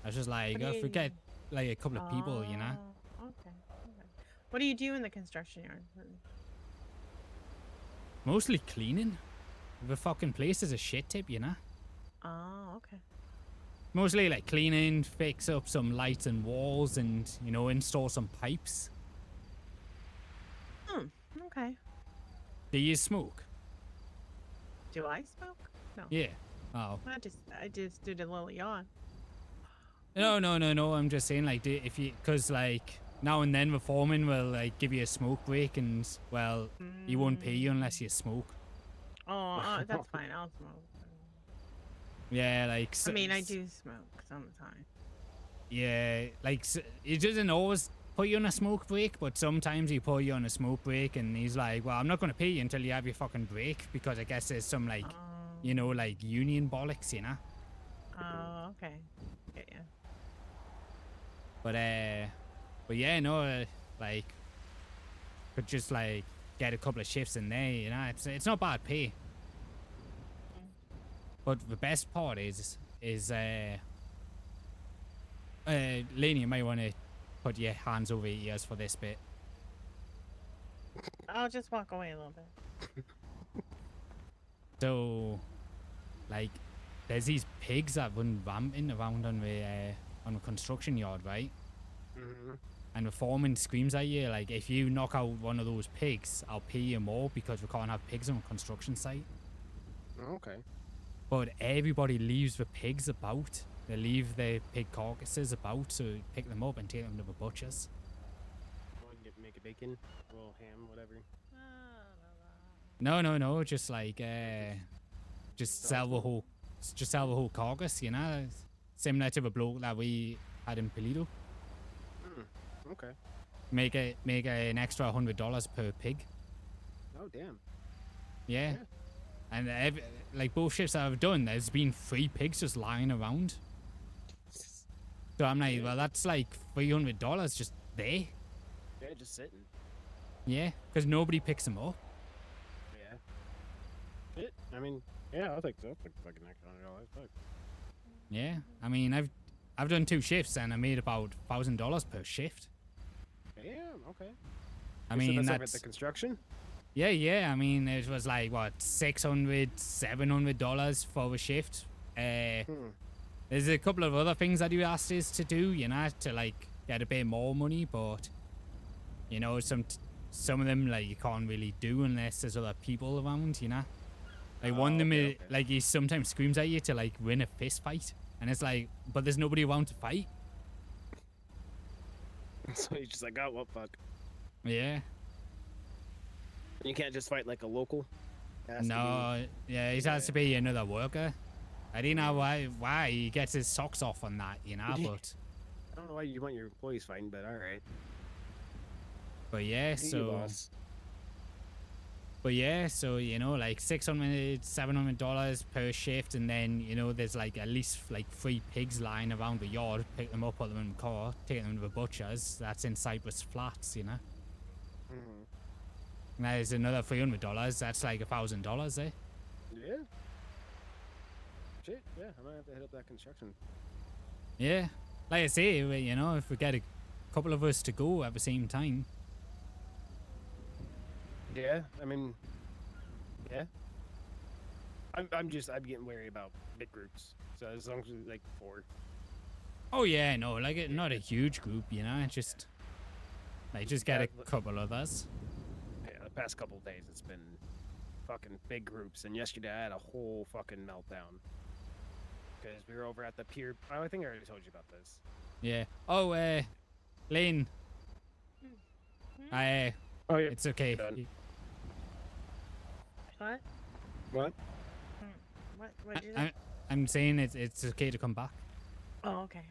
I was just like, What do if we you- get like a couple of people, you know. Oh, okay. What do you do in the construction yard? Mostly cleaning. The fucking place is a shit tip, you know. Oh, okay. Mostly like cleaning, fix up some lights and walls, and, you know, install some pipes. Okay. Do you smoke? Do I smoke? No. Yeah. Oh. I just did a little yawn. No. I'm just saying, like, if you, because like now and then the foreman will like give you a smoke break, and well, he won't pay you unless you smoke. Oh, that's fine. I'll smoke. Yeah, like. I mean, I do smoke sometimes. Yeah, like he doesn't always put you on a smoke break, but sometimes he put you on a smoke break, and he's like, "Well, I'm not gonna pay you until you have your fucking break," because I guess there's some like, you know, like union bollocks, you know. Oh, okay. Yeah. But yeah, no, like, could just like get a couple of shifts in there, you know. It's not bad pay. But the best part is Lainey, you might want to put your hands over your ears for this bit. I'll just walk away a little bit. So, like, there's these pigs that run ramping around on the construction yard, right? Mm-hmm. And the foreman screams at you, like, if you knock out one of those pigs, I'll pay you more because we can't have pigs on a construction site. Okay. But everybody leaves the pigs about. They leave their pig carcasses about to pick them up and take them to the butchers. Make a bacon, a little ham, whatever. No, just like just sell the whole carcass, you know, similar to the bloke that we had in Polito. Okay. Make an extra $100 per pig. Oh damn. Yeah. And like both shifts that I've done, there's been 3 pigs just lying around. So I'm like, well, that's like $300 just there. Yeah, just sitting. Yeah, because nobody picks them up. Yeah. I mean, yeah, I'll take that. Like fucking $100. Fuck. Yeah, I mean, I've done 2 shifts and I made about $1,000 per shift. Damn. Okay. I mean, that's that's the construction. Yeah. I mean, it was like what $600-$700 for a shift. There's a couple of other things that you asked us to do, you know, to like get a bit more money, but you know, some of them like you can't really do unless there's other people around, you know. Like one of them, like he sometimes screams at you to like win a fist fight, and it's like, but there's nobody around to fight. So he's just like, oh, well, fuck. Yeah. You can't just fight like a local. No, yeah, he has to be another worker. I don't know why he gets his socks off on that, you know, but I don't know why you want your employees fighting, but all right. But yeah, so you know, like $600-$700 per shift, and then you know there's like at least like 3 pigs lying around the yard. Pick them up, put them in the car, take them to the butchers. That's in Cypress Flats, you know. Mm-hmm. And there's another $300. That's like $1,000, eh? Yeah. Shit. Yeah, I might have to hit up that construction. Yeah, like I say, you know, if we get a couple of us to go at the same time. Yeah, I mean, yeah. I'm getting wary about big groups. So as long as like 4. Oh yeah, no, like not a huge group, you know, just get a couple of us. Yeah, the past couple of days it's been fucking big groups, and yesterday I had a whole fucking meltdown because we were over at the pier. I think I already told you about this. Yeah. Oh, Lane. Oh yeah. It's okay. What? What? What did you say? I'm saying it's okay to come back. Oh, okay.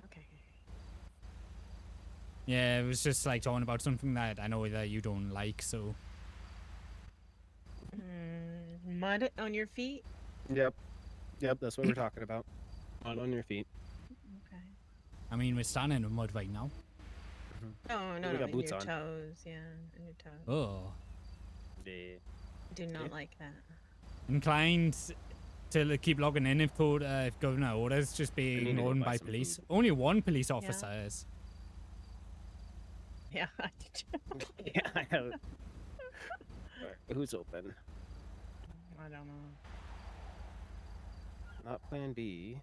Yeah, it was just like talking about something that I know that you don't like, so. Mud on your feet? Yep, that's what we're talking about. Mud on your feet. Okay. I mean, we're standing in mud right now. Oh, no, We got in boots your on. toes. Yeah, in your toes. Oh. Yeah. Do not like that. Inclined to keep logging in if governor orders just be I need to go ignored buy by some police. food. Only one police officer is. Yeah, I did. Yeah, I have. Alright, who's open? I don't know. Not Plan B.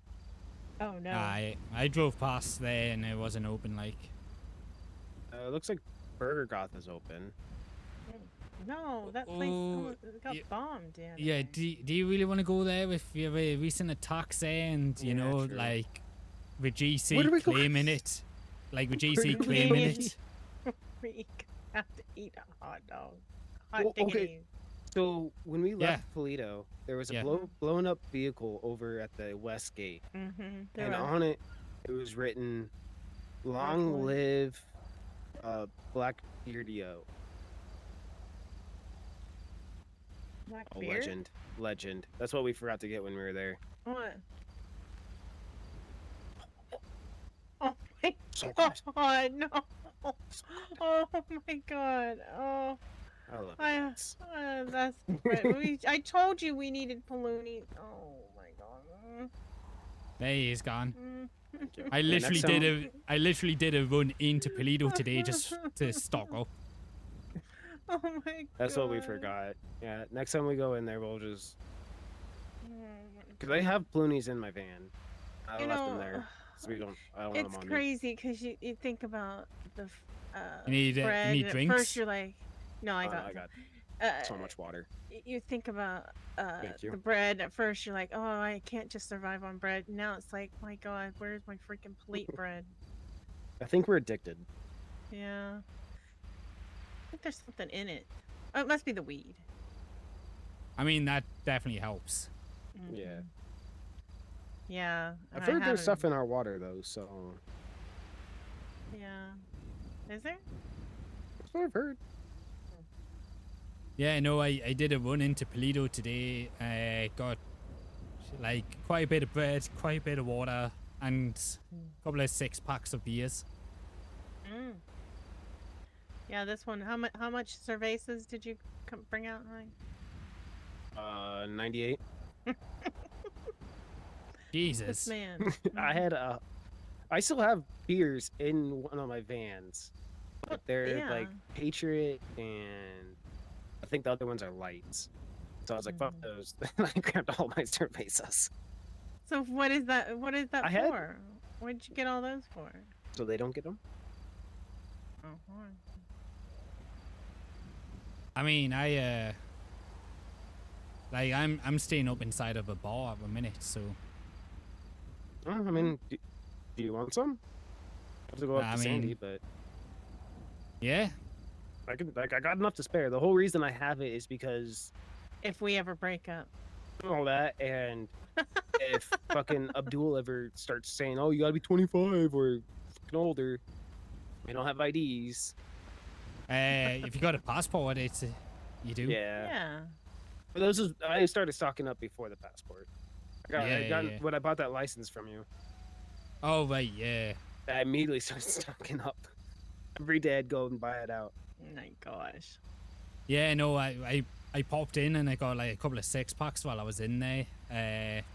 Oh no. I drove past there and it wasn't open. Like. It looks like Burger Goth is open. No, that place got bombed. Yeah. Do you really want to go there with your recent attacks there and you know true. like with Where do GC we go? claiming it. Like with Where GC do we claiming go? it. We have to eat a hot dog. Hot Well, okay. diggity. So when we Yeah. left Toledo, there was a Yeah. blown up vehicle over at the west gate, Mm-hmm. and on it was written, "Long Blackwood. live Blackbeardio." Oh, Blackbeard? legend. That's what we forgot to get when we were there. What? Oh my So god, no. Oh my god. Oh. I love That's right. I told you we needed Paloonie. Oh my god. There he is gone. Mm. I literally did a run into Polito today just to stock up. Oh my god. That's what we forgot. Yeah, next time we go in there, we'll just Oh because I have Ploonies in my van. I You left them know, there, so I don't want them It's on me. crazy because you think about the You need bread, and drinks? at first you're like, no, I Oh, got, I got so much water. You think about Thank you. the bread. At first you're like, oh, I can't just survive on bread. Now it's like, my god, where's my freaking plate bread? I think we're addicted. Yeah. I think there's something in it. Oh, it must be the weed. I mean, that definitely helps. Yeah. Yeah. I've and I heard there's stuff haven't- in our water though, so Yeah. Is there? that's what I've heard. Yeah, no, I did a run into Polito today. Got like quite a bit of bread, quite a bit of water, and a couple of 6-packs of beers. Mm. Yeah, this one. How much cervezas did you bring out? Ryan? 98. Jesus. This man. I had I still have beers in one of my vans, but they're Yeah. like Patriot and I think the other ones are lights. So I was like, fuck those. I grabbed all my cervezas. So what is that? What is that I had- for? What did you get all those for? So they don't get them. Oh, I mean, like I'm staying up inside of a bar at the minute, so. Oh, I mean, do you want some? I have to go up I to Sandy, mean- but Yeah. I got enough to spare. The whole reason I have it is because if we ever break up. all that, and if fucking Abdul ever starts saying, "Oh, you gotta be 25 or fucking older," we don't have IDs. If you got a passport, it's you do. Yeah. Yeah. But I started stocking up before the passport. When I bought that license from you, Oh right, yeah. I immediately started stocking up. Every day I'd go and buy it out. Oh my gosh. Yeah, no, I popped in and I got like a couple of 6-packs while I was in there,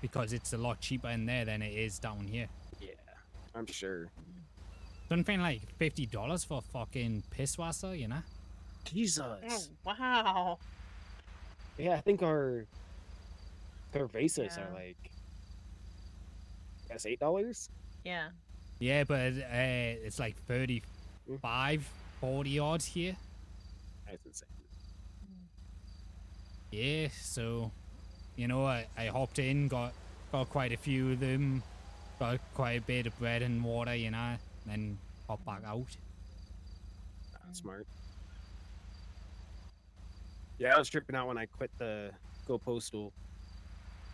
because it's a lot cheaper in there than it is down here. Yeah, I'm sure. Something like $50 for fucking pisswasser, you know? Jesus. Oh, wow. Yeah, I think our cervezas are like, that's $8. Yeah. Yeah, but it's like 35, 40 odds here. That's insane. Yeah, so, you know, I hopped in, got quite a few of them, got quite a bit of bread and water, you know, then hopped back out. That's smart. Yeah, I was tripping out when I quit the Go Postal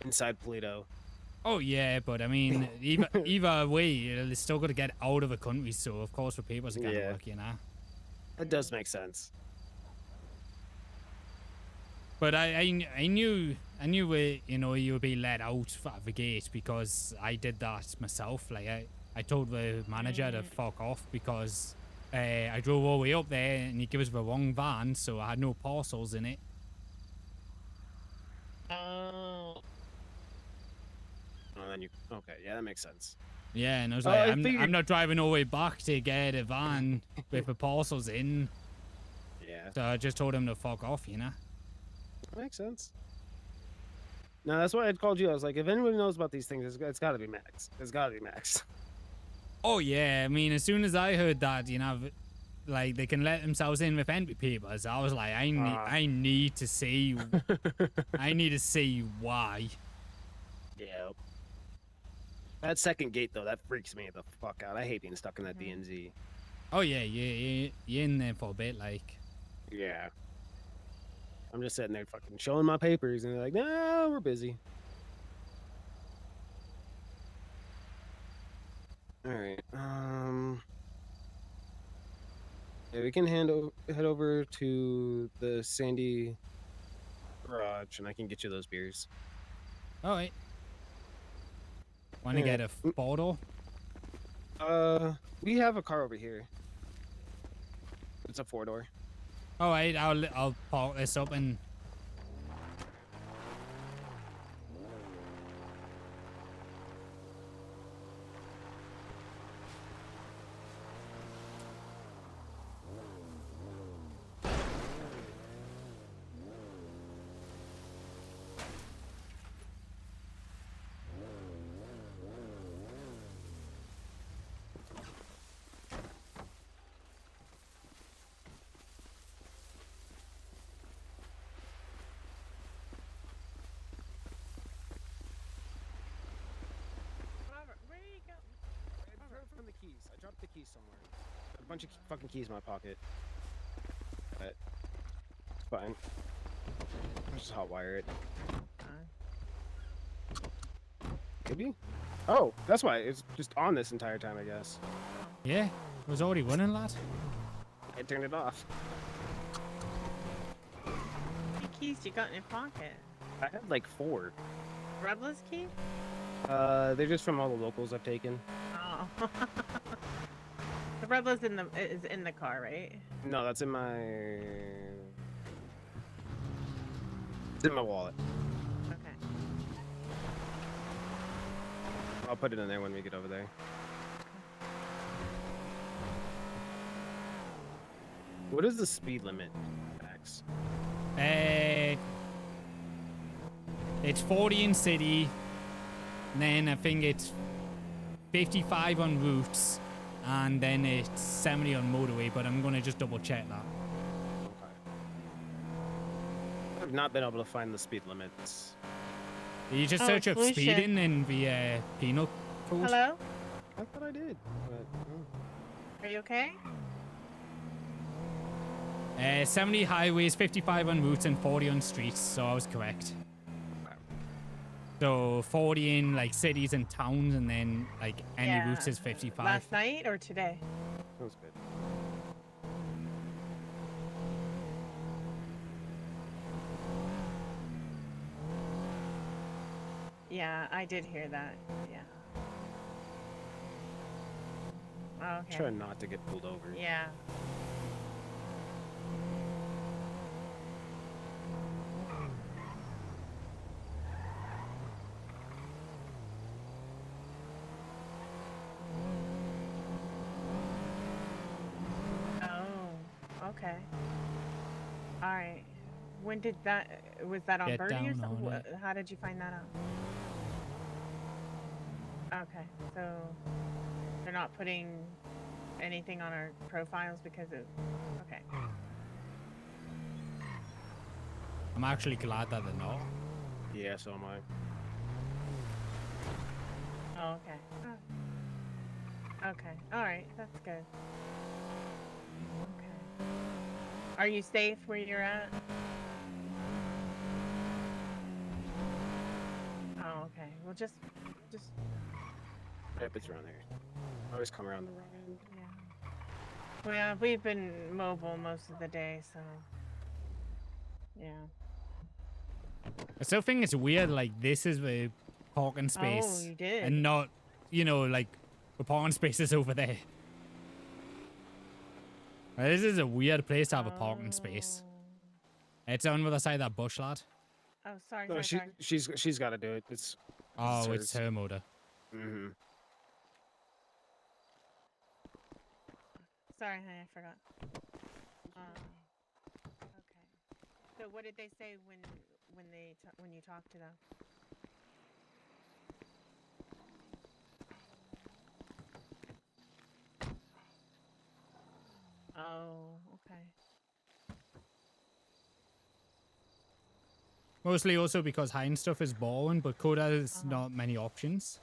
inside Polito. Oh yeah, but I mean, either way, you're still got to get out of the country, so of course the papers are gonna work, you know. That does make sense. But I knew you know, you would be let out at the gate because I did that myself. Like I told the manager to fuck off because I drove all the way up there and he gave us the wrong van, so I had no parcels in it. Oh. Oh, then you okay? Yeah, that makes sense. Yeah, and I was Oh, like, I I'm figured- not driving all the way back to get a van with the parcels in. Yeah, So I just told him to fuck off, you know. that makes sense. No, that's why I called you. I was like, if anybody knows about these things, it's got to be Max. It's got to be Max. Oh yeah, I mean, as soon as I heard that, you know, like they can let themselves in with entry papers, I was like, I need to see, I need to see why. Yeah. That second gate though, that freaks me the fuck out. I hate being stuck in that DNZ. Oh yeah, you're in there for a bit, like. Yeah. I'm just sitting there fucking showing my papers, and they're like, "No, we're busy." All right. Yeah, we can head over to the Sandy garage, and I can get you those beers. All right. Want to get a photo? We have a car over here. It's a 4-door. All right, I'll park this up and. Robert, where do you go? I found the keys. I dropped the keys somewhere. A bunch of fucking keys in my pocket. But it's fine. I'll just hotwire it. Maybe? Oh, that's why. It's just on this entire time, I guess. Yeah, it was already running, lad. I turned it off. How many keys you got in your pocket? I had like 4. Rebel's key? They're just from all the locals I've taken. Oh. The Rebel's is in the car, right? No, that's in my... It's in my wallet. Okay. I'll put it in there when we get over there. What is the speed limit, Max? It's 40 in city, and then I think it's 55 on routes, and then it's 70 on motorway, but I'm gonna just double check that. I've not been able to find the speed limits. You just search up Lucian. speeding in the penal code. Hello? I thought I did, but... Are you okay? 70 highways, 55 on routes, and 40 on streets, so I was correct. So 40 in like cities and towns, and then like any routes is 55. Last night or today? That was good. Yeah, I did hear that. Yeah. Oh, okay. Try not to get pulled over. Yeah. Oh, okay. All right. When did that? Was that on Get Birdie or down something? on it. How did you find that out? Okay, so they're not putting anything on our profiles because of. Okay. I'm actually glad that they're not. Yeah, so am I. Oh, okay. Oh. Okay. All right. That's good. Okay. Are you safe where you're at? Oh, okay. Well, just. Yep, it's around there. I always come around the wrong end. Yeah. Well, yeah, we've been mobile most of the day, so. Yeah. I still think it's weird, like, this is the parking space. Oh, you did? And not, you know, like, the parking space is over there. This is a weird place to have a parking space. It's on the other side of that bush, lad. Oh, sorry. No, sorry. she's got to do it. It's It's her motor. Mm-hmm. Sorry, honey, I forgot. Okay. So, what did they say when you talked to them? Oh, okay. Mostly also because Heinz stuff is boring, but Coda has not many options.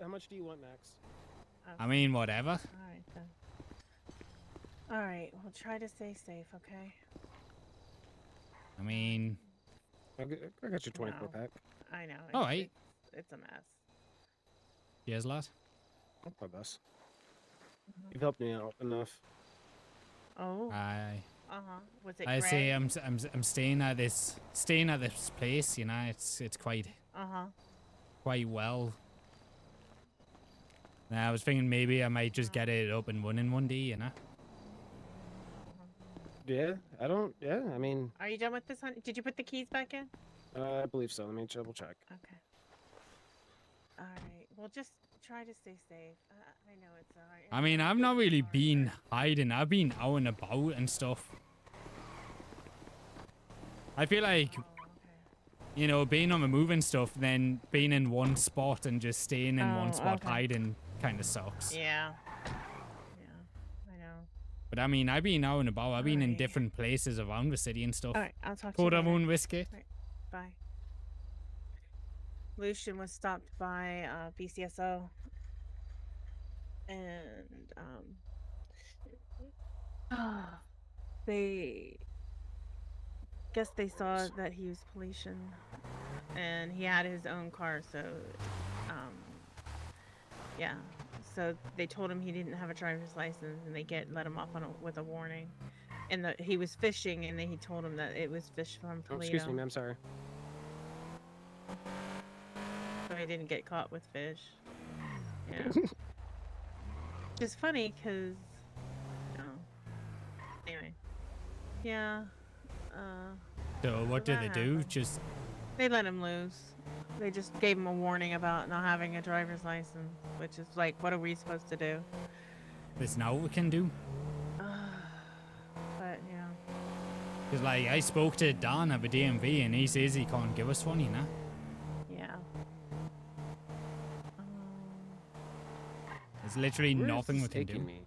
How much do you want, Max? I mean, whatever. All right then. All right, we'll try to stay safe, okay? I mean, I got your 24 pack. I know. All right. It's a mess. Cheers, lad. My best. You've helped me out enough. Oh. Aye. Was it I gray? say I'm staying at this place. You know, it's quite well. Now I was thinking maybe I might just get it up and running one day. You know. Yeah, I mean, Are you done with this, honey? Did you put the keys back in? I believe so. Let me double check. Okay. All right. Well, just try to stay safe. I know it's hard. I mean, I've not really been hiding. I've been out and about and stuff. I feel like, you know, being on the move and stuff, then being in one spot and just staying in one spot hiding kind of sucks. Yeah. Yeah. I know. But I mean, I've been out and about. I've been in different places around the city and stuff. All right. I'll talk to you Coda later. Moon Whiskey. All right. Bye. Lucian was stopped by BCSO, and they saw that he was Polynesian, and he had his own car, so yeah, so they told him he didn't have a driver's license, and they let him off with a warning, and he was fishing, and he told him that it was fish from Oh, Toledo. excuse me, ma'am. Sorry. So he didn't get caught with fish. Yeah. It's funny because, anyway. Yeah. So what did they do? Just They let him loose. They just gave him a warning about not having a driver's license, which is like, what are we supposed to do? there's now we can do. But yeah. Because like I spoke to Dan at the DMV and he says he can't give us one, you know. Yeah. There's literally Where is nothing this we can do. taking me?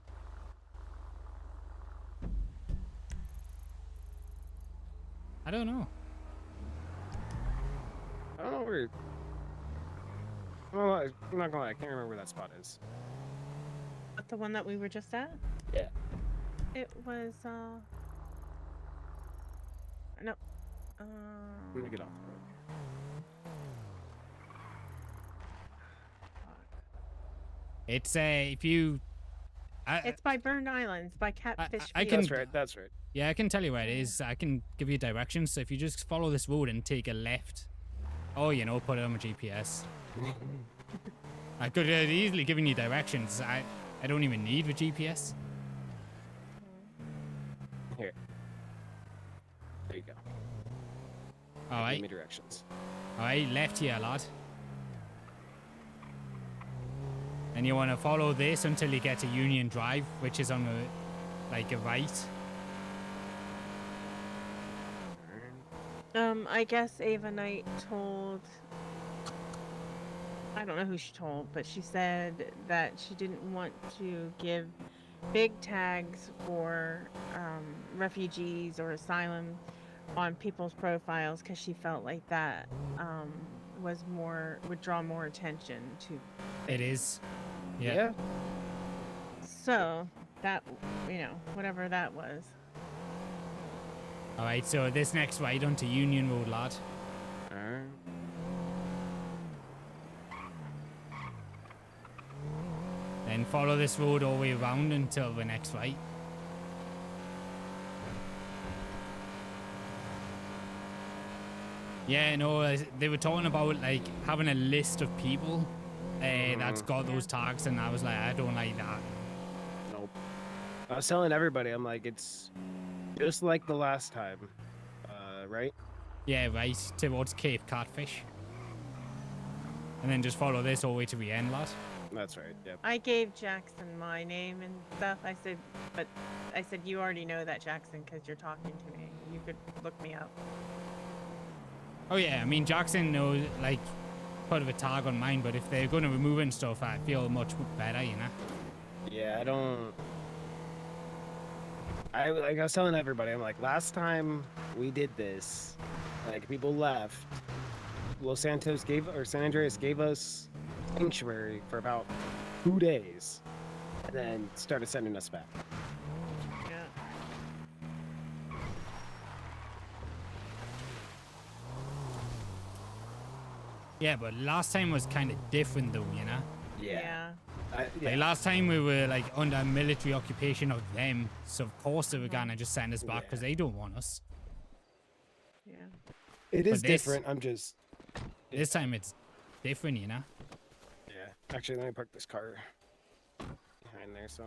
I don't know. I don't know where. Well, I'm not gonna lie. I can't remember where that spot is. But the one that we were just at? Yeah. It was, no. Let me get off It's if you. It's by Burned Islands, by Catfish I Field. can. That's right. That's right. Yeah, I can tell you where it is. I can give you directions. So if you just follow this road and take a left, or you know, put it on my GPS. I could have easily given you directions. I don't even need the GPS. Here. There you go. All right. Give me directions. All right, left here, lad. And you want to follow this until you get to Union Drive, which is on the, like, a right. I guess Ava Knight told, I don't know who she told, but she said that she didn't want to give big tags for refugees or asylum on people's profiles because she felt like that would draw more attention to. It is. Yeah. So that, you know, whatever that was. All right, so this next right onto Union Road, lad. Then follow this road all the way around until the next right. Yeah, no, they were talking about like having a list of people that's got those tags, and I was like, I don't like that. Nope. I was telling everybody, I'm like, it's just like the last time, right? Yeah, right, towards Cape Catfish. And then just follow this all the way to the end, lad. That's right, yep. I gave Jackson my name and stuff. I said, you already know that, Jackson, because you're talking to me. You could look me up. Oh yeah, I mean, Jackson knows, like, put a tag on mine, but if they're going to remove and stuff, I feel much better, you know? Yeah, I was telling everybody, I'm like, last time we did this, like, people left. Los Santos San Andreas gave us sanctuary for about 2 days, and then started sending us back. Yeah. Yeah, but last time was kind of different though, you know? Yeah. Like last time we were like under military occupation of them, so of course they were gonna just send us back because they don't want us. Yeah. It is But this- different. I'm just. This time it's different, you know? Yeah. Actually, let me park this car behind there. So.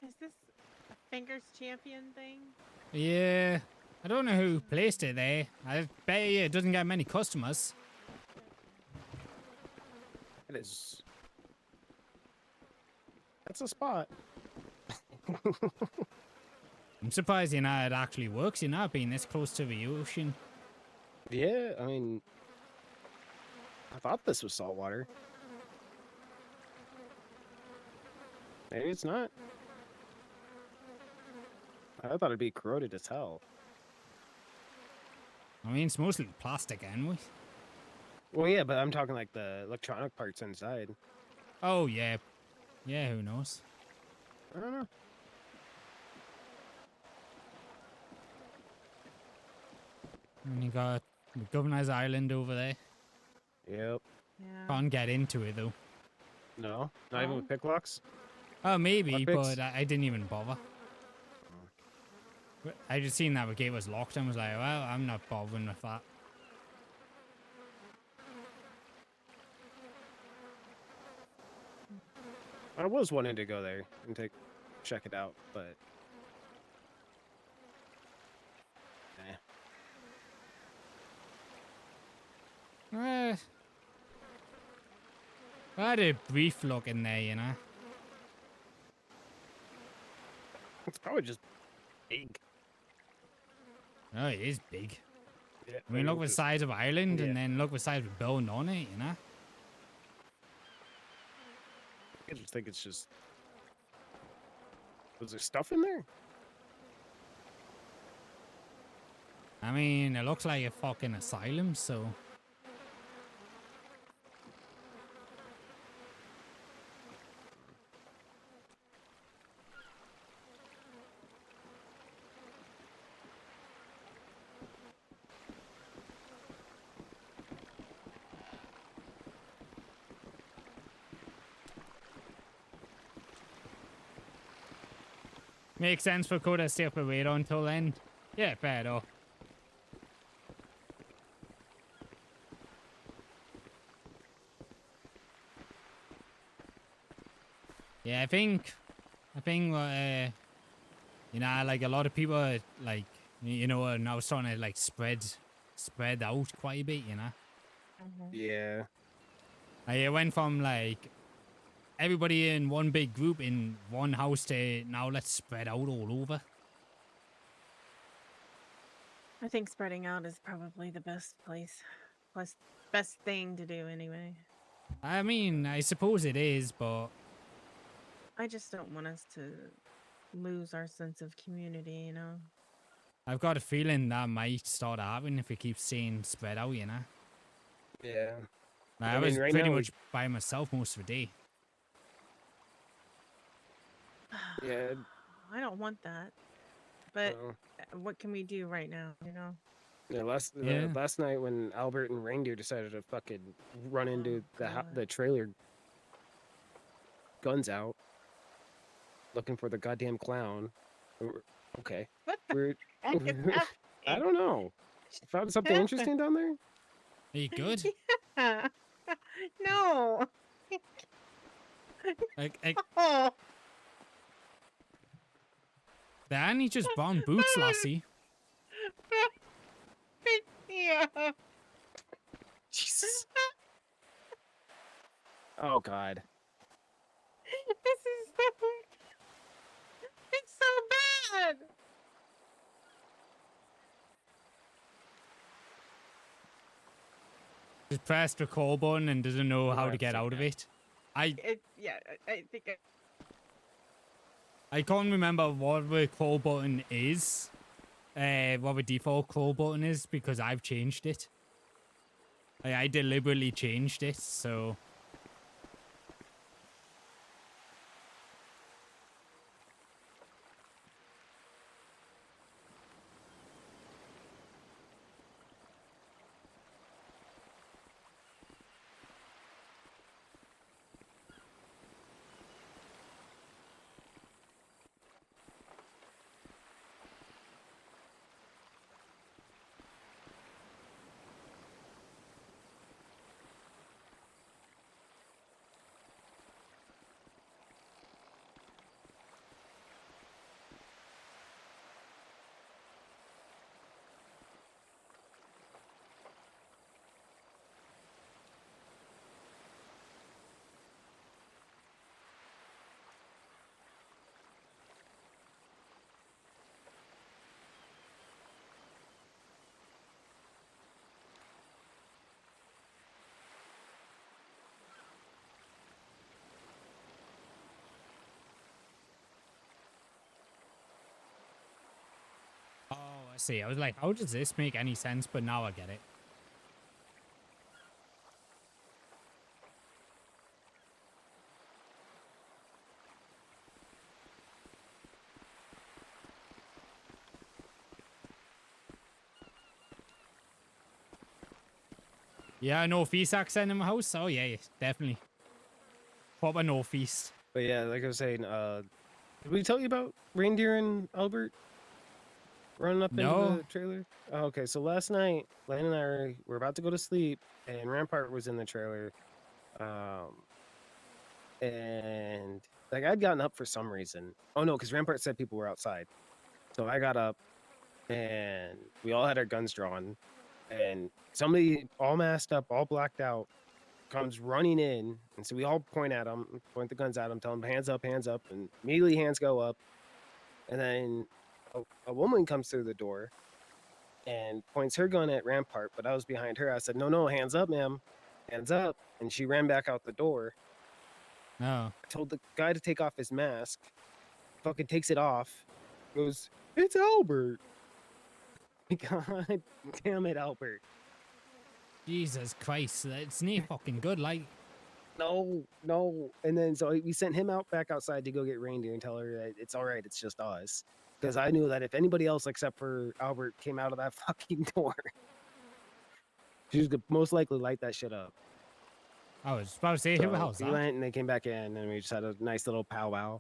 Is this a Fingers Champion thing? Yeah. I don't know who placed it there. I bet you it doesn't get many customers. It is. That's a spot. I'm surprised, you know, it actually works, you know, being this close to the ocean. Yeah, I mean, I thought this was saltwater. Maybe it's not. I thought it'd be corroded as hell. I mean, it's mostly plastic anyway. Well, yeah, but I'm talking like the electronic parts inside. Oh, yeah. Yeah, who knows? I don't know. And you got the Governor's Island over there. Yep. Yeah. Can't get into it, though. No? Not even with pick locks? Oh, maybe, Lockpicks? but I didn't even bother. I just seen that the gate was locked and was like, well, I'm not bothering with that. I was wanting to go there and check it out, but I had a brief look in there, you know. it's probably just big. Oh, it is big. Yeah, I mean, look at the size of Ireland, and then look at the size of building on it, you know. I just think it's just. Was there stuff in there? I mean, it looks like a fucking asylum, so. Makes sense for Coda to stay up and wait until then. Yeah, fair though. Yeah, I think, you know, like a lot of people, like, you know, are now starting to like spread out quite a bit, you know. Yeah. Like, it went from like everybody in one big group in one house to now let's spread out all over. I think spreading out is probably the best best thing to do anyway. I mean, I suppose it is, but I just don't want us to lose our sense of community, you know? I've got a feeling that might start happening if we keep staying spread out, you know. Yeah. Like, I I was mean, right pretty now much by myself most of the day. Yeah. I don't want that. But Well. what can we do right now, you know? Yeah, last night when Albert and Reindeer decided to fucking run into the trailer, guns out, looking for the goddamn clown. Okay. What We're, heck is I don't know. Found something interesting down there? Are you good? No. Like, they're only just brown boots, lassie. Yeah. Jesus. Oh God. This is so. It's so bad. Just pressed the call button and doesn't know how to get out of it. Yeah, I think. I can't remember what the call button is. What the default call button is because I've changed it. I deliberately changed it, so. Oh, I see. I was like, how does this make any sense? But now I get it. Yeah, northeast accent in my house. Oh yeah, definitely. Proper northeast. But yeah, like I was saying, did we tell you about Reindeer and Albert running up into No. the trailer? Oh, okay, so last night, Lane and I were about to go to sleep, and Rampart was in the trailer. And like I'd gotten up for some reason. Oh no, because Rampart said people were outside. So I got up, and we all had our guns drawn, and somebody all masked up, all blacked out, comes running in, and so we all point at him, point the guns at him, tell him hands up, and immediately hands go up, and then a woman comes through the door and points her gun at Rampart, but I was behind her. I said, no, hands up, ma'am, hands up, and she ran back out the door. No. I told the guy to take off his mask, fucking takes it off, goes, it's Albert. God damn it, Albert. Jesus Christ, it's not fucking good. Like, No. And then so we sent him out back outside to go get Reindeer and tell her that it's all right. It's just us. Because I knew that if anybody else except for Albert came out of that fucking door, she was gonna most likely light that shit up. I was about to say, So who the hell's we that? went and they came back in and we just had a nice little powwow.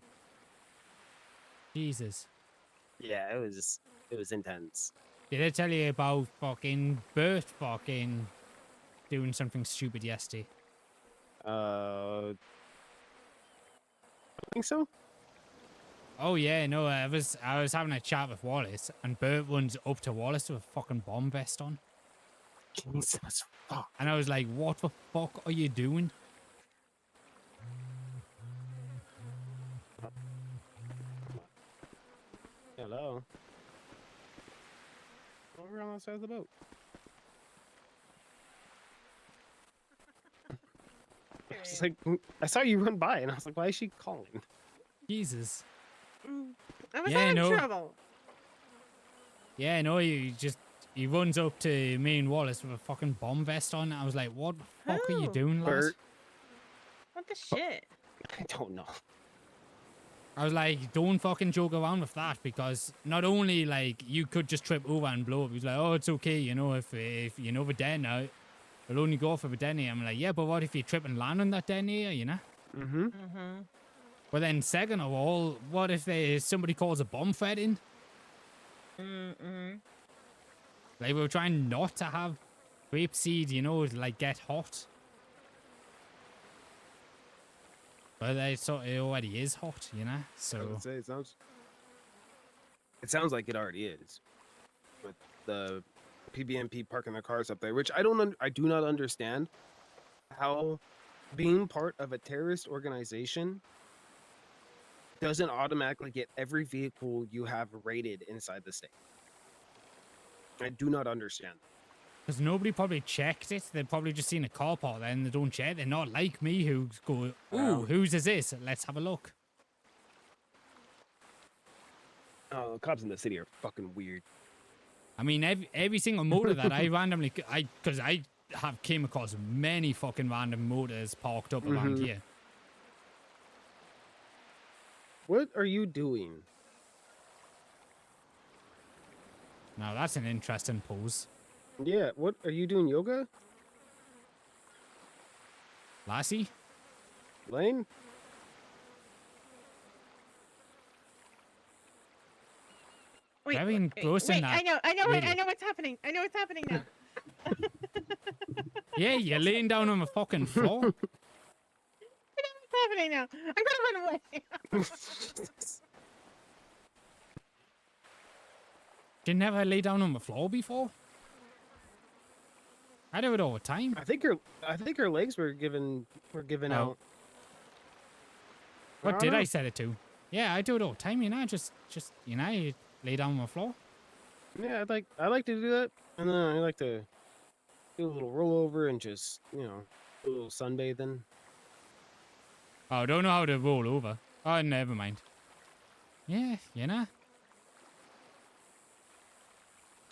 Jesus. Yeah, it was intense. Did I tell you about fucking Bert fucking doing something stupid yesterday? I think so. Oh yeah, no, I was having a chat with Wallace, and Bert runs up to Wallace with a fucking bomb vest on. Jesus fuck. And I was like, what the fuck are you doing? Hello. Over on the side of the boat. I was like, I saw you run by, and I was like, why is she calling? Jesus. I was Yeah, having no. trouble. Yeah, no, he runs up to me and Wallace with a fucking bomb vest on. I was like, what the fuck are you Who? doing, lads? Bert. What the shit? I don't know. I was like, don't fucking joke around with that, because not only like you could just trip over and blow up. He's like, oh, it's okay, you know, if you know the detonator, it'll only go for the detonator. I'm like, yeah, but what if you trip and land on that detonator, you know? Mm-hmm. But then second of all, what if somebody calls a bomb threat in? Like, we were trying not to have grapeseed, you know, like get hot. But it already is hot, you know. I So would say it sounds like it already is. With the PBMP parking their cars up there, which I do not understand how being part of a terrorist organization doesn't automatically get every vehicle you have raided inside the state. I do not understand. because nobody probably checked it. They've probably just seen a car park there and they don't check. They're not like me who go, ooh, whose is this? Let's have a look. Oh, the cops in the city are fucking weird. I mean, every single motor that I randomly, because I have came across many fucking random motors parked up around here. What are you doing? Now that's an interesting pose. Yeah, what are you doing? Yoga? Lassie? Lane? Wait, Very engrossed in wait, that I know lady. what's happening. I know what's happening now. Yeah, you're laying down on the fucking floor. I know what's happening now. I'm gonna run away. You never lay down on the floor before? I do it all the time. I think her legs were given out. What I did don't I know. set it to? Yeah, I do it all the time, you know, just you know, you lay down on the floor. Yeah, I like to do that, and then I like to do a little rollover and just do a little sunbathing. Oh, I don't know how to roll over. Oh, never mind. Yeah, you know.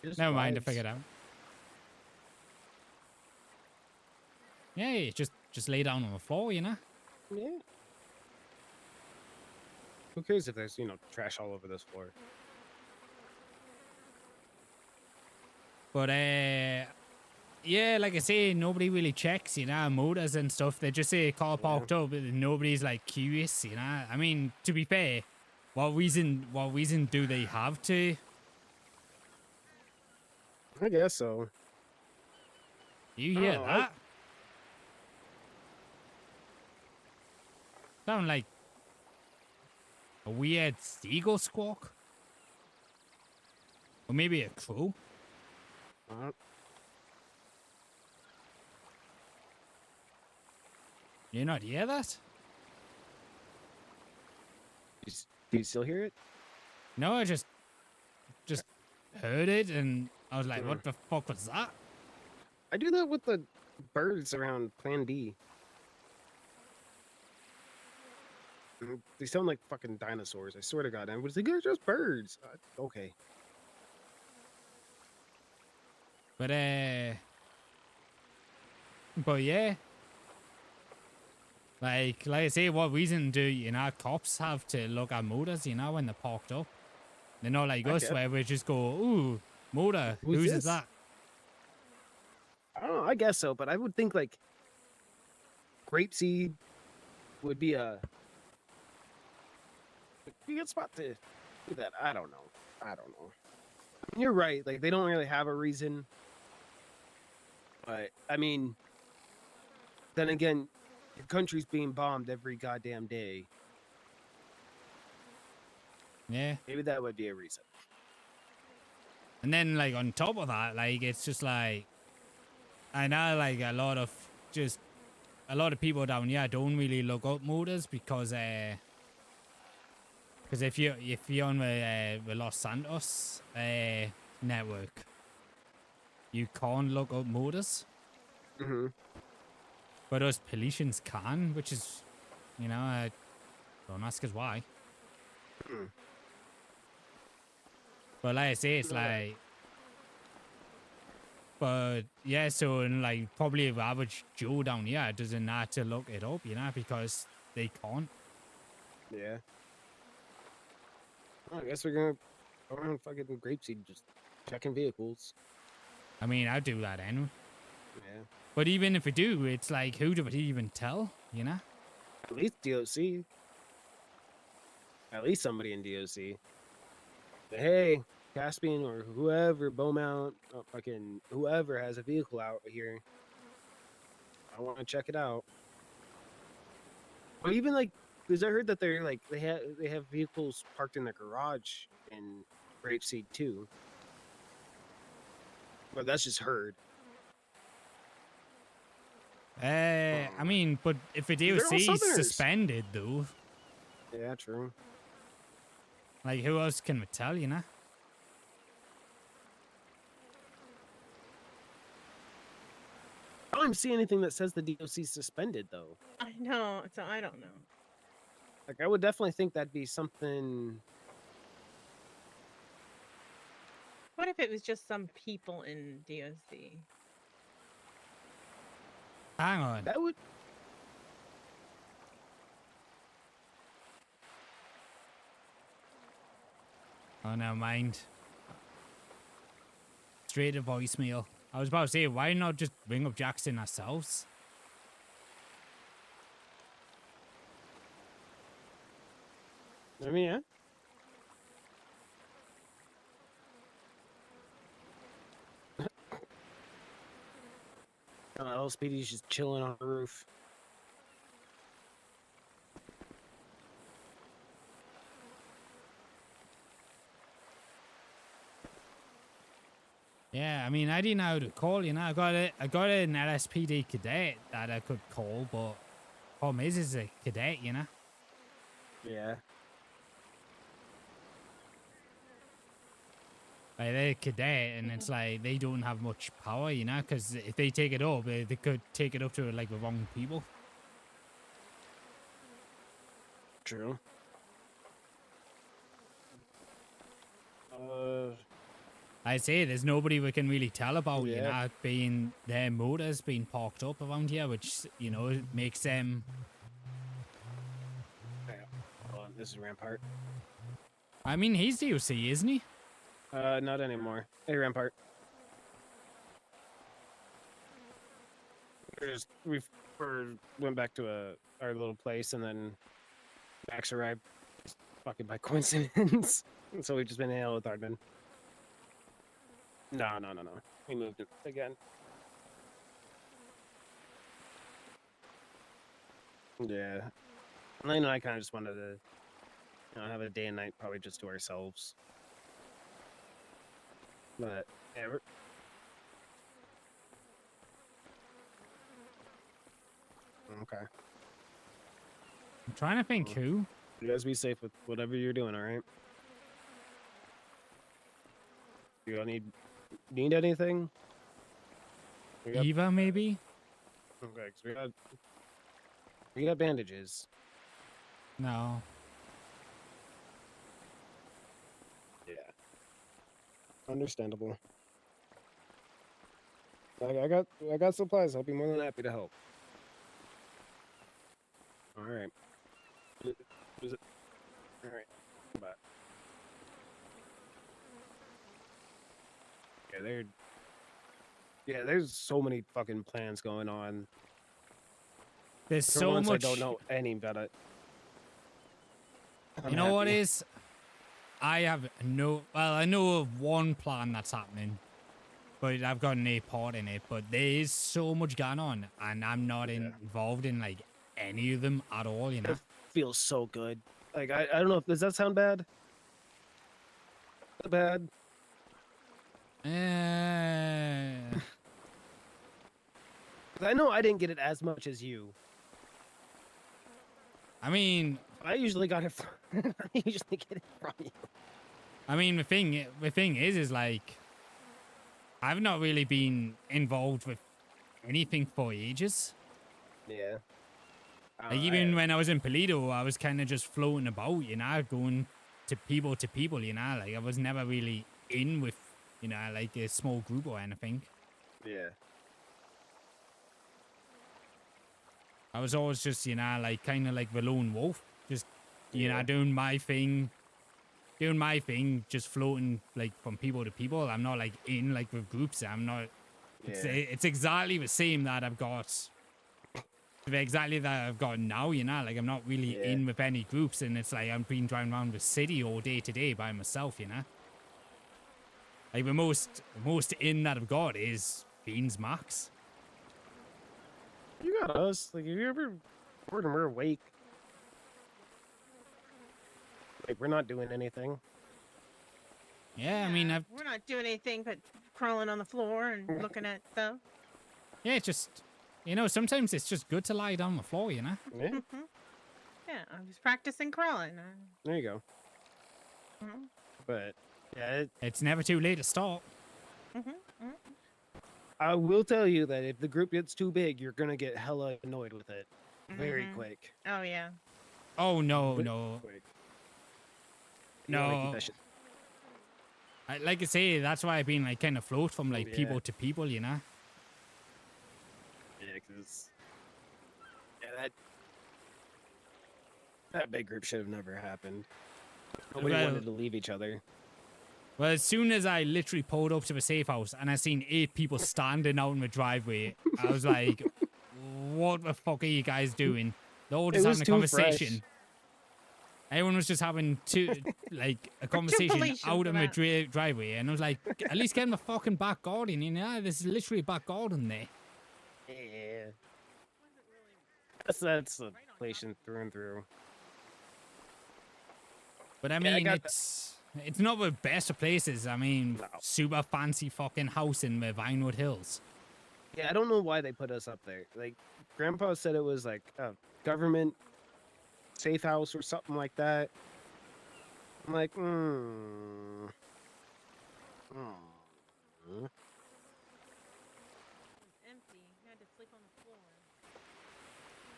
Just Never mind, I vibes. figured out. Yeah, you just lay down on the floor, you know. Yeah. Who cares if there's trash all over this floor? But yeah, like I say, nobody really checks, you know, motors and stuff. They just say car parked up, and nobody's like curious, you know. I mean, to be fair, what reason do they have to? I guess so. You hear Oh, that? Sound like a weird seagull squawk? Or maybe a crow? You not hear that? Do you still hear it? No, I just heard it and I was like, what the fuck was that? I do that with the birds around Plan B. They sound like fucking dinosaurs. I swear to God. I was like, they're just birds. Okay. But yeah. Like I say, what reason do, you know, cops have to look at motors, you know, when they're parked up? They're not like us where we just go, ooh, motor, whose is that? I don't know, I guess so, but I would think like grapeseed would be a good spot to do that. I don't know. You're right. Like they don't really have a reason. But I mean, then again, your country's being bombed every goddamn day. Yeah. Maybe that would be a reason. And then like on top of that, like it's just like I know like a lot of people down here don't really look up motors because if you're on the Los Santos network, you can't look up motors. Mm-hmm. But us politicians can, which is, you know, don't ask us why. But like I say, it's like, but yeah, so like probably the average Joe down here doesn't have to look it up, you know, because they can't. Yeah. Well, I guess we're gonna go around fucking grapeseed just checking vehicles. I mean, I'd do that anyway. Yeah. But even if we do, it's like, who do we even tell, you know? At least DOC. At least somebody in DOC. But hey, Caspian or whoever, Beaumont, fucking whoever has a vehicle out here. I want to check it out. Or even like, because I heard that they're like they have vehicles parked in their garage in Grapeseed too. But that's just heard. I mean, but if a They're all DOC is Southerners. suspended, though, Yeah, true. like, who else can we tell, you know? I don't even see anything that says the DOC's suspended though. I know, so I don't know. Like, I would definitely think that'd be something. What if it was just some people in DOC? Hang on. That would. Oh, never mind. Straight to voicemail. I was about to say, why not just ring up Jackson ourselves? I mean, yeah. LSPD's just chilling on the roof. Yeah, I mean, I didn't know how to call, you know. I got an LSPD cadet that I could call, but problem is a cadet, you know. Yeah. Like, they're a cadet, and it's like they don't have much power, you know, because if they take it up, they could take it up to like the wrong people. True. I'd say there's nobody we can really tell about, you know, being their motors being parked up around here, which, you know, makes them. Hold on, this is Rampart. I mean, he's DOC, isn't he? Not anymore. Hey, Rampart. We went back to our little place, and then Max arrived, fucking by coincidence. So we've just been hanging out with Aardman. No. We moved it again. Yeah. Lane and I kind of just wanted to, you know, have a day and night probably just to ourselves. But yeah, okay. I'm trying to think who. You guys be safe with whatever you're doing, all right? You all need anything? Eva, maybe? Okay, 'cause we got bandages. No. Yeah. Understandable. I got supplies. I'll be more than happy to help. All right. Is it? All right. Bye. There's so many fucking plans going on. There's For so once, much. I don't know any about it. You know what is? I have no. Well, I know of one plan that's happening, but I've got no part in it. But there is so much going on, and I'm not involved in like any of them at all. You know. It feels so good. Like I don't know. Does that sound bad? Bad. I know I didn't get it as much as you. I mean, I usually got it. I usually get it from you. I mean, the thing is like, I've not really been involved with anything for ages. Yeah. Like even when I was in Polito, I was kind of just floating about, you know, going to people, you know. Like I was never really in with, you know, like a small group or anything. Yeah. I was always just, you know, like kind of like the lone wolf, just, you know, doing my thing, just floating like from people to people. I'm not like in like with groups. I'm not. It's exactly the same that I've got. Exactly that I've got now, you know. Like I'm not really in with any groups, and it's like I've been driving around the city all day today by myself, you know. Like the most in that I've got is Beans Max. You got us. Like, if you ever bored and we're awake, Like, we're not doing anything. Yeah, I mean, We're not doing anything but crawling on the floor and looking at stuff. yeah, it's just, you know, sometimes it's just good to lie down on the floor, you know? Yeah, Yeah, I was practicing crawling. there you go. Mhm. But yeah, It's never too late to start. I will tell you that if the group gets too big, you're gonna get hella annoyed with it very quick. Oh yeah. Oh, no, no. Quick. You wanna keep No. that shit- Like I say, that's why I've been like kind of float from like Yeah. people to people, you know? Yeah, because that big group should have never happened. Nobody Well- wanted to leave each other. Well, as soon as I literally pulled up to the safe house and I seen 8 people standing out in the driveway, I was like, what the fuck are you guys doing? They're all just It was having a too conversation. fresh. Everyone was just having a conversation Galatians out of for my that. driveway, and I was like, at least get in the fucking back garden, you know? There's literally a back garden there. Yeah. That's a Galatian through and through. But I Yeah, I mean, got it's not the best of places. I mean, super fancy fucking house in the Vinewood Hills. Yeah, I don't know why they put us up there. Like, Grandpa said it was like a government safe house or something like that. I'm like, Empty. You had to sleep on the floor.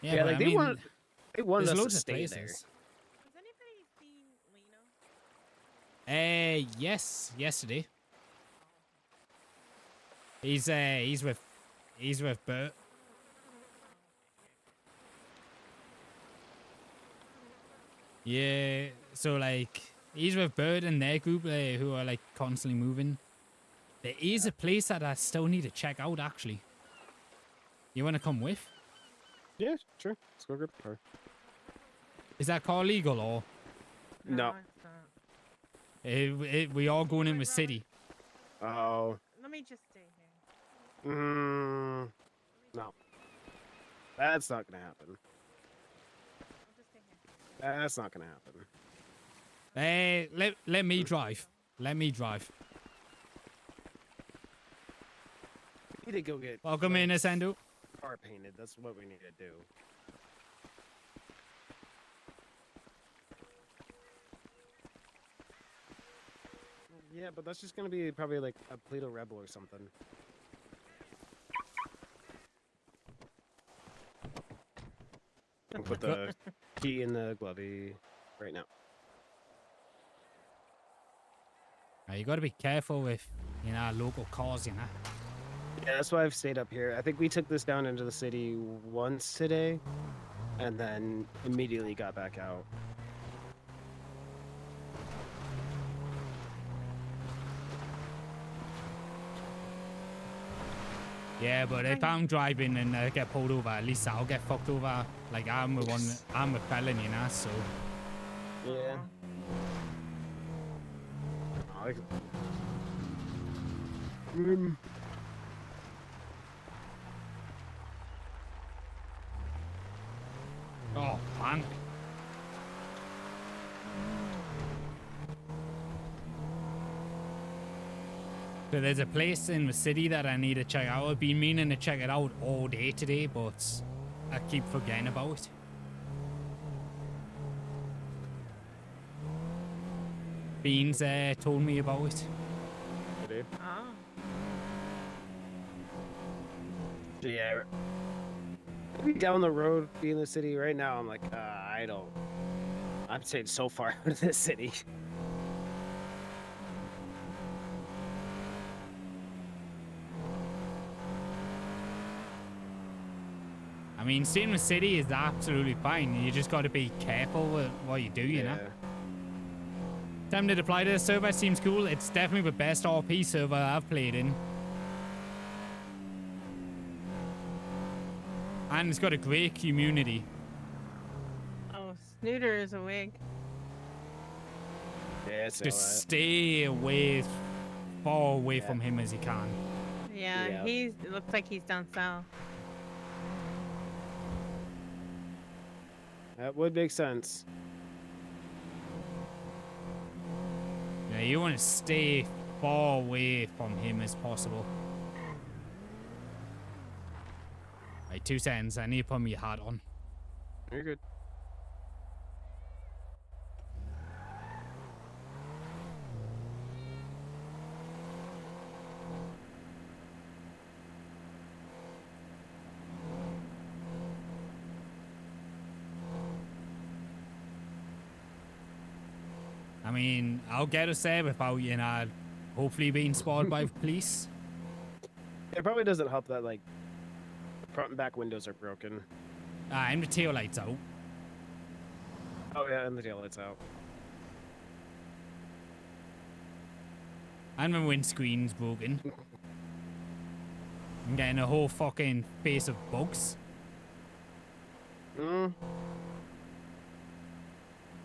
Yeah, Yeah, but like I they mean, wanted there's us to loads of stay places. there. Has anybody seen Lino? Yes, yesterday. He's with Bert. Yeah, so like he's with Bert and their group who are like constantly moving. There is a place that I still need to check out actually. You want to come with? Yeah, sure. Let's go grab the car. Is that car legal or? No. We all going in the city. Oh. Let me just stay here. No. That's not gonna happen. That's not gonna happen. Let me drive. Let me drive. We need to go get Welcome in, Ascendo. car painted. That's what we need to do. Yeah, but that's just gonna be probably like a Plato Rebel or something. I'll put the key in the glovey right now. Now, you got to be careful with, you know, local cars, you know. Yeah, that's why I've stayed up here. I think we took this down into the city once today, and then immediately got back out. Yeah, but if I'm driving and I get pulled over, at least I'll get fucked over. Like I'm a felon, you know. So. Yeah. Oh man. So there's a place in the city that I need to check out. I've been meaning to check it out all day today, but I keep forgetting about it. Beans told me about it. I did. Oh. Yeah. Maybe down the road, be in the city right now. I'm like, I'm staying so far out of this city. I mean, staying in the city is absolutely fine. You just got to be careful with what you do, you know? Time to deploy to the server seems cool. It's definitely the best RP server I've played in. And it's got a great community. Oh, Snooter is awake. Yeah, it's Just stay away, far away from him as you can. Yeah, it looks like he's down south. That would make sense. Yeah, you want to stay far away from him as possible. Right, 2 seconds. I need to put my hat on. You're good. I mean, I'll get us there without, you know, hopefully being spotted by police. It probably doesn't help that, like, front and back windows are broken. And the tail lights out. Oh, yeah, and the tail lights out. And my windscreen's broken. I'm getting a whole fucking face of bugs. Mm.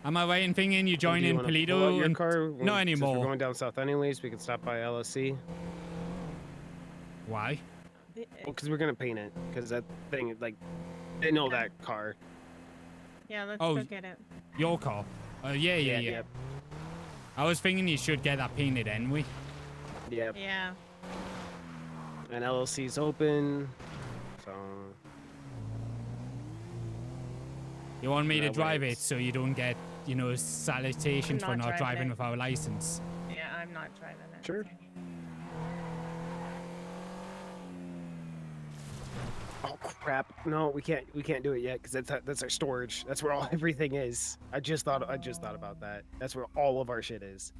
Am I right in thinking you join Do you in wanna pull out Polito? your And car? not Since anymore. we're going down south anyways, we can stop by LSC. Why? Well, because we're gonna paint it. Because that thing, like, they know that car. Yeah, let's Oh, go get it. Your car? Yeah. Yep. I was thinking you should get that painted anyway. Yep. Yeah. And LLC's open, so. You want me to That drive it works. so you don't get, you know, salutations I'm for not not driving driving it. without a license? Yeah, I'm not driving it. Sure. Oh crap! No, we can't do it yet because that's our storage. That's where all everything is. I just thought about that. That's where all of our shit is.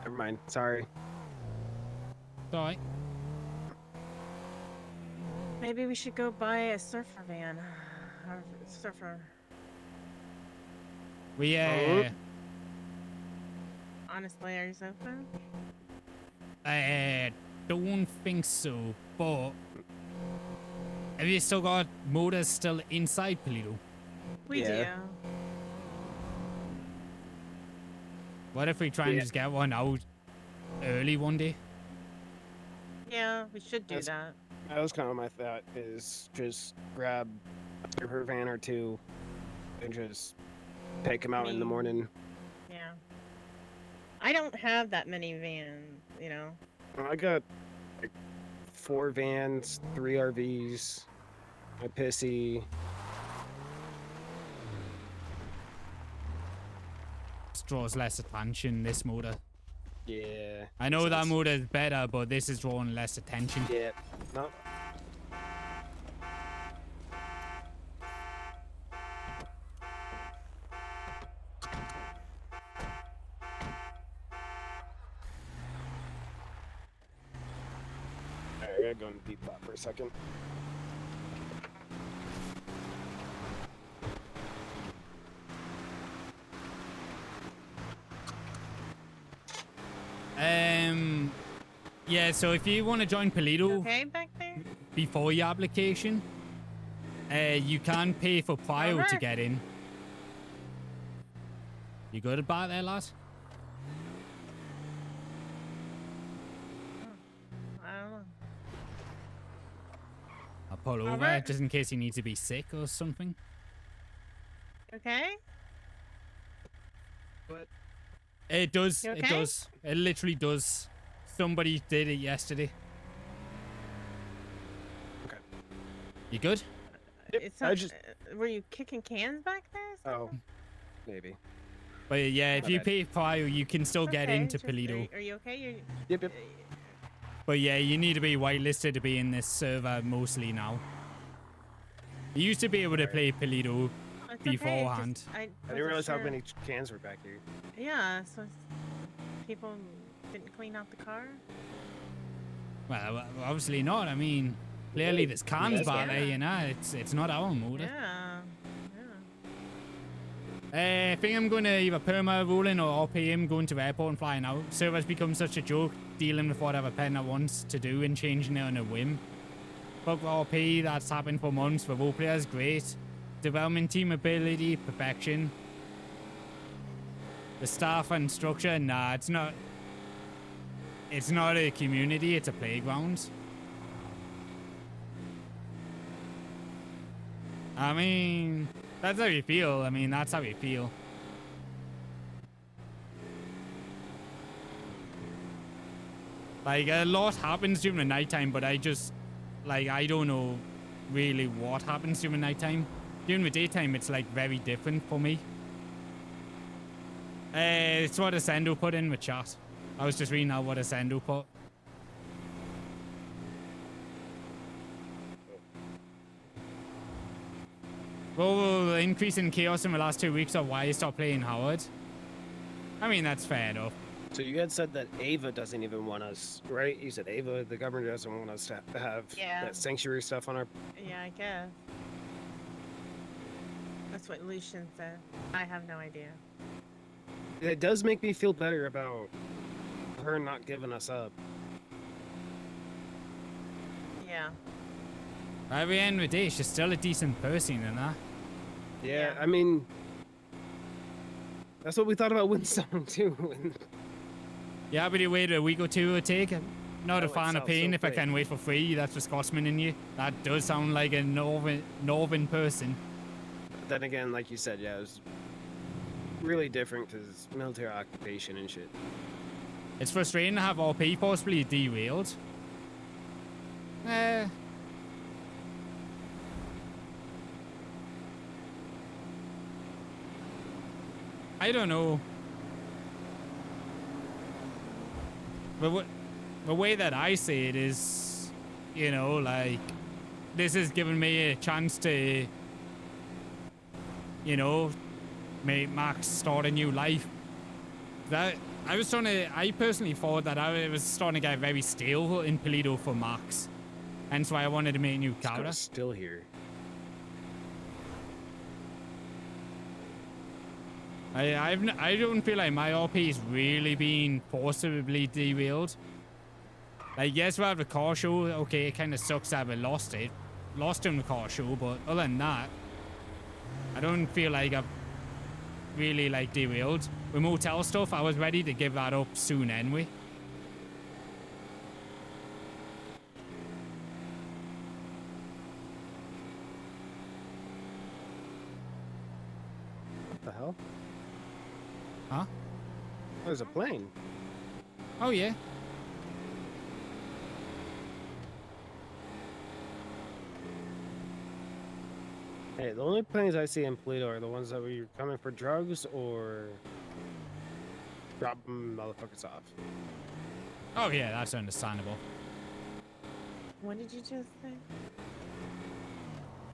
Never mind. Sorry. Sorry. Maybe we should go buy a surfer van. Or surfer. We Honestly, are you open? I don't think so, but have you still got motors still inside Polito? We Yeah. do. What if we try and Yeah. just get one out early one day? Yeah, we should do That's- that. That was kind of my thought. Is just grab a surfer van or two, and just take them out in the morning. Yeah. I don't have that many vans, you know. I got like 4 vans, 3 RVs, a pissy. This draws less attention, this motor. Yeah. I know that sense. motor is better, but this is drawing less attention. Yeah. No. Alright, I gotta go in deep thought for a second. Yeah, so if you want to join Polito Okay, back there? before your application, you can pay for prio to Alright. get in. You good about that, lad? I don't know. I'll pull over Alright. just in case you need to be sick or something. Okay? It does. You It okay? does. It literally does. Somebody did it yesterday. Okay. You good? It's I not, just- were you kicking cans back there? Oh, maybe. But yeah, if My you bad. pay prio, you can still get Okay, into just- Polito. Are you okay? Yep, yep. But yeah, you need to be whitelisted to be in this server mostly now. You used to be able to play Polito It's okay, it's beforehand. just- I wasn't didn't realize how sure. many cans were back here. Yeah, so people didn't clean out the car? Well, obviously not. I mean, clearly there's cans Yes, back there, yeah. you know. It's not our motor. Yeah. I think I'm going to either perma rolling or RPM going to airport and flying out. Server's become such a joke, dealing with whatever Penna wants to do and changing it on a whim. Fuck RP, that's happened for months. For role players, great. Development team ability, perfection. The staff and structure, nah, it's not. It's not a community, it's a playground. I mean, that's how you feel. I mean, that's how you feel. Like, a lot happens during the nighttime, but I just, like, I don't know really what happens during the nighttime. During the daytime, it's, like, very different for me. It's what Ascendo put in the chat. I was just reading out what Ascendo put. Well, the increase in chaos in the last 2 weeks of why you stopped playing Howard. I mean, that's fair enough. So you had said that Ava doesn't even want us, right? You said Ava, the governor doesn't want us to have that sanctuary stuff on our... Yeah, I guess. That's what Lucian said. I have no idea. It does make me feel better about her not giving us up. Yeah. At the end of the day, she's still a decent person, and that. Yeah, I mean... That's what we thought about Windstone, too. Yeah, but you wait a week or two to take it. Not a Oh, it fan of sounds pain so if I quick. can wait for free. That's the Scotsman in you. That does sound like a northern person. Then again, like you said, yeah, it was really different because military occupation and shit. It's frustrating to have RP possibly derailed. I don't know. But the way that I see it is, you know, like, this has given me a chance to, you know, make Max start a new life. That I personally thought that I was starting to get very stale in Polito for Max. Hence why I wanted to make a new character. Still here. I don't feel like my RP is really being forcibly derailed. Like, yes, we have the car show. Okay, it kind of sucks that we lost it. Lost in the car show, but other than that, I don't feel like I've really, like, derailed. With motel stuff, I was ready to give that up soon anyway. What the hell? Huh? There's a plane. Oh, yeah. Hey, the only planes I see in Polito are the ones that were coming for drugs or dropping motherfuckers off. Oh, yeah, that's understandable. What did you just say?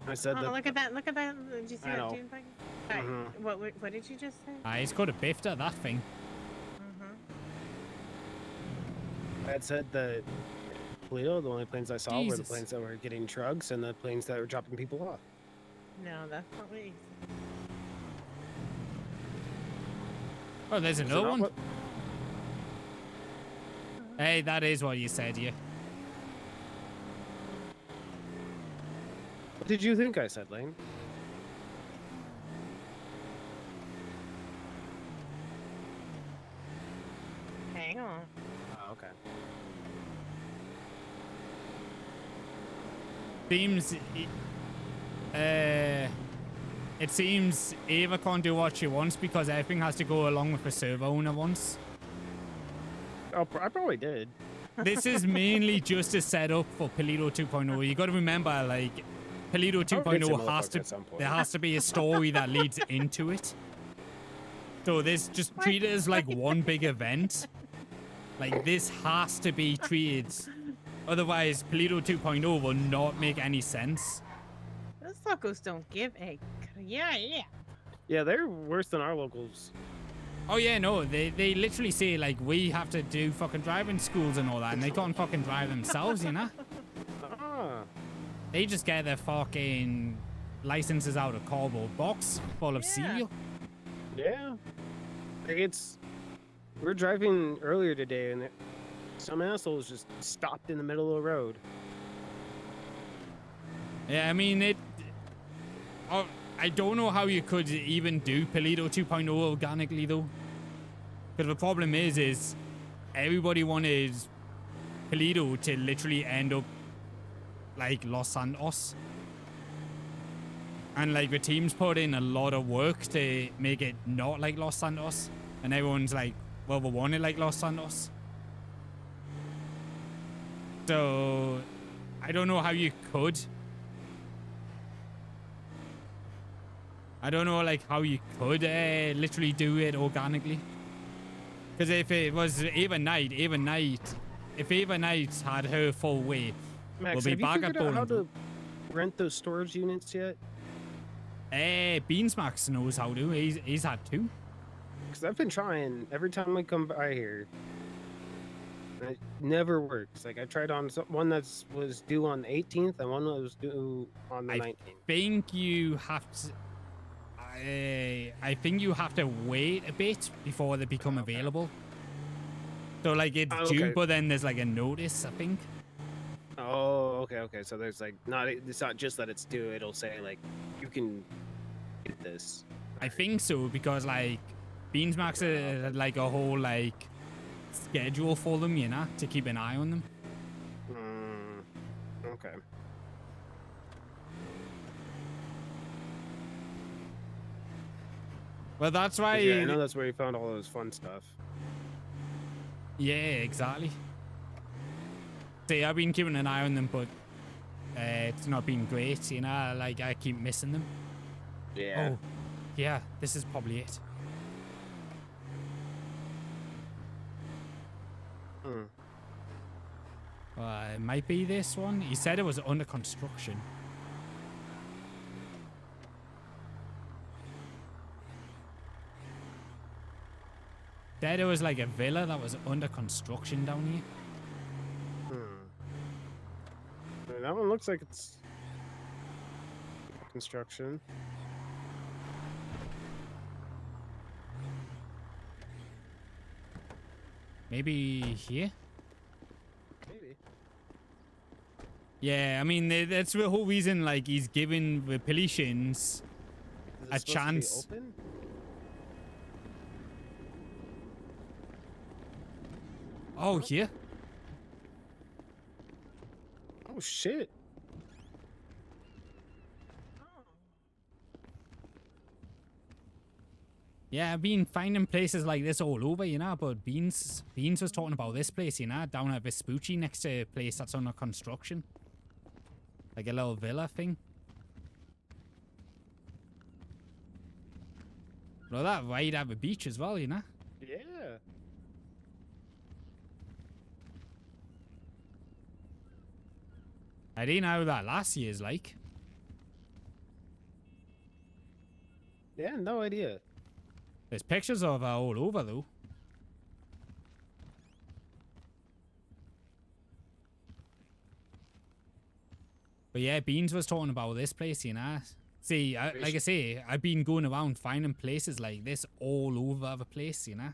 I said Oh, that. look at that! Look at that! Did you see I that know. dune buggy? Alright, Mhm. what did you just say? It's called a bifter, that thing. I had said that Polito, the only planes I saw were the Jesus. planes that were getting drugs and the planes that were dropping people off. No, that's not what you said. Oh, there's Is it another not one. what- Hey, that is what you said, yeah. What did you think I said, Lane? Hang on. Oh, okay. It seems Ava can't do what she wants because everything has to go along with the server owner wants. Oh, I probably did. This is mainly just a setup for Polito 2.0. You got to remember, like, Polito 2.0 has to, there has to be a story that leads into it. So this just treat it as like one big event. Like, this has to be treated. Otherwise, Polito 2.0 will not make any sense. Those locals don't give a yeah. Yeah, they're worse than our locals. Oh yeah, no, they literally say like we have to do fucking driving schools and all that, and they can't fucking drive themselves, you know? Ah. They just get their fucking licenses out of a cardboard box full of cereal. Yeah. Like we're driving earlier today and some assholes just stopped in the middle of the road. Yeah, I mean I don't know how you could even do Polito 2.0 organically though, because the problem is everybody wanted Polito to literally end up like Los Santos, and like the teams put in a lot of work to make it not like Los Santos, and everyone's like, well, we want it like Los Santos. So I don't know how you could. I don't know like how you could literally do it organically. Because if it was Ava Knight, if Ava Knight had her full weight, Max, we'll be have you back at figured out how Bowling. to rent those storage units yet? Beansmax knows how to. He's had 2. Because I've been trying every time we come by here. And it never works. Like I tried on one that was due on the 18th and one that was due on the 19th. Think you have to. I think you have to wait a bit before they become available. So like it's due, but then there's like a notice, I think. Oh, okay. So there's like it's not just that it's due. It'll say like you can get this. I think so because like Beansmax had like a whole like schedule for them, you know, to keep an eye on them. Okay. Well, that's why. Yeah, I know that's where you found all those fun stuff. Yeah, exactly. See, I've been keeping an eye on them, but it's not been great, you know. Like I keep missing them. Yeah. Oh, yeah. This is probably it. It might be this one. He said it was under construction. Said it was like a villa that was under construction down here. That one looks like it's construction. Maybe here? Maybe. Yeah, I mean, that's the whole reason, like, he's giving the politicians a chance. Open? Oh, here? Oh, shit. Yeah, I've been finding places like this all over, you know, but Beans was talking about this place, you know, down at Vespucci next to a place that's under construction. Like a little villa thing. Well, that right at the beach as well, you know? Yeah. I didn't know how that last year's like. Yeah, no idea. There's pictures of her all over, though. But yeah, Beans was talking about this place, you know. See, like I say, I've been going around finding places like this all over the place, you know.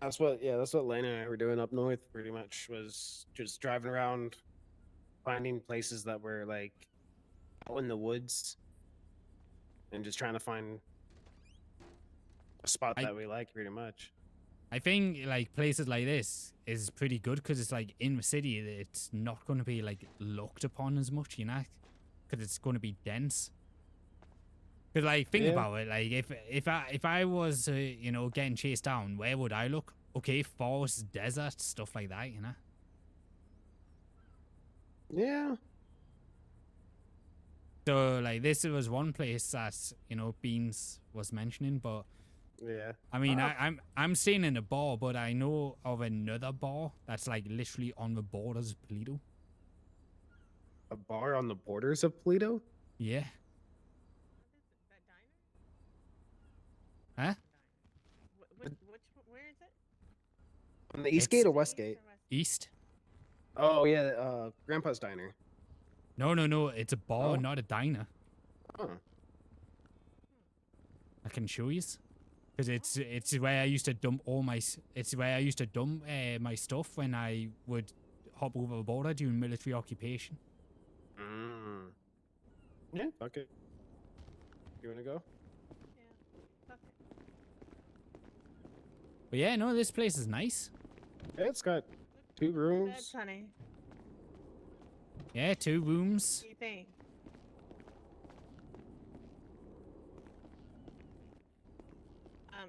That's what Lena and I were doing up north pretty much, was just driving around finding places that were like out in the woods and just trying to find a spot that we like pretty much. I think like places like this is pretty good because it's like in the city. It's not going to be like looked upon as much, you know, because it's going to be dense. Because like think about it, like if I was you know, getting chased down, where would I look? Okay, forest, desert, stuff like that, you know. Yeah. So like this was one place that, you know, Beans was mentioning, but yeah, I mean I'm staying in a bar, but I know of another bar that's like literally on the borders of Toledo. A bar on the borders of Toledo? Yeah. Huh? Where is it? On the east gate or west gate? East. Oh yeah, Grandpa's Diner. No, it's a bar, not a diner. Oh. I can show you, because it's where I used to dump my stuff when I would hop over the border during military occupation. Yeah, fuck it. You wanna go? But yeah, no, this place is nice. Yeah, it's got 2 rooms. Honey. Yeah, 2 rooms. What do you think?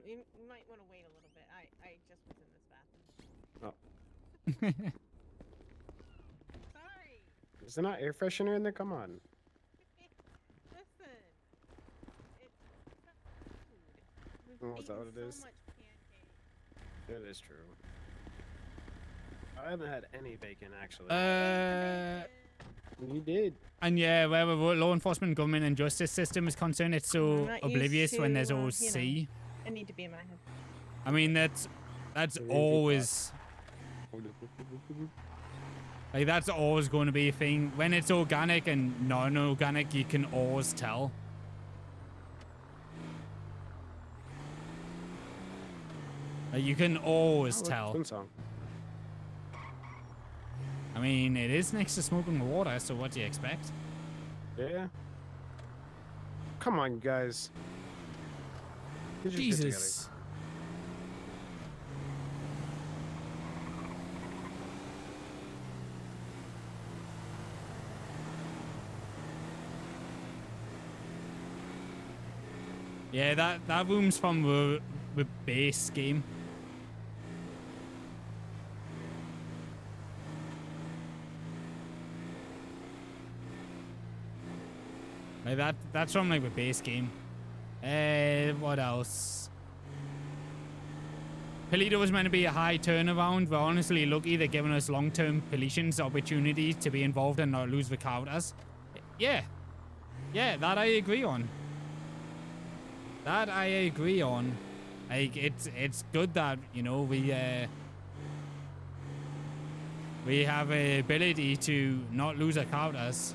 You might want to wait a little bit. I just was in this bathroom. Oh. Is there not air freshener in there? Come on. Oh, is that what it is? It is true. I haven't had any bacon actually. You did. And yeah, where the law enforcement, government, and justice system is concerned, it's so I'm not oblivious used when there's to, always you know, sea. I need to be in my head. I mean, that's always like that's always going to be a thing. When it's organic and non-organic, you can always tell. Like, you can always tell. I mean, it is next to smoking water, so what do you expect? Yeah. Come on, guys. Get your shit together. Jesus. Yeah, that room's from the base game. Like that's from like the base game. What else? Polito was meant to be a high turnaround. We're honestly lucky they're giving us long-term police opportunities to be involved and not lose the characters. Yeah. Yeah, that I agree on. That I agree on. Like, it's good that, you know, we have a ability to not lose our characters.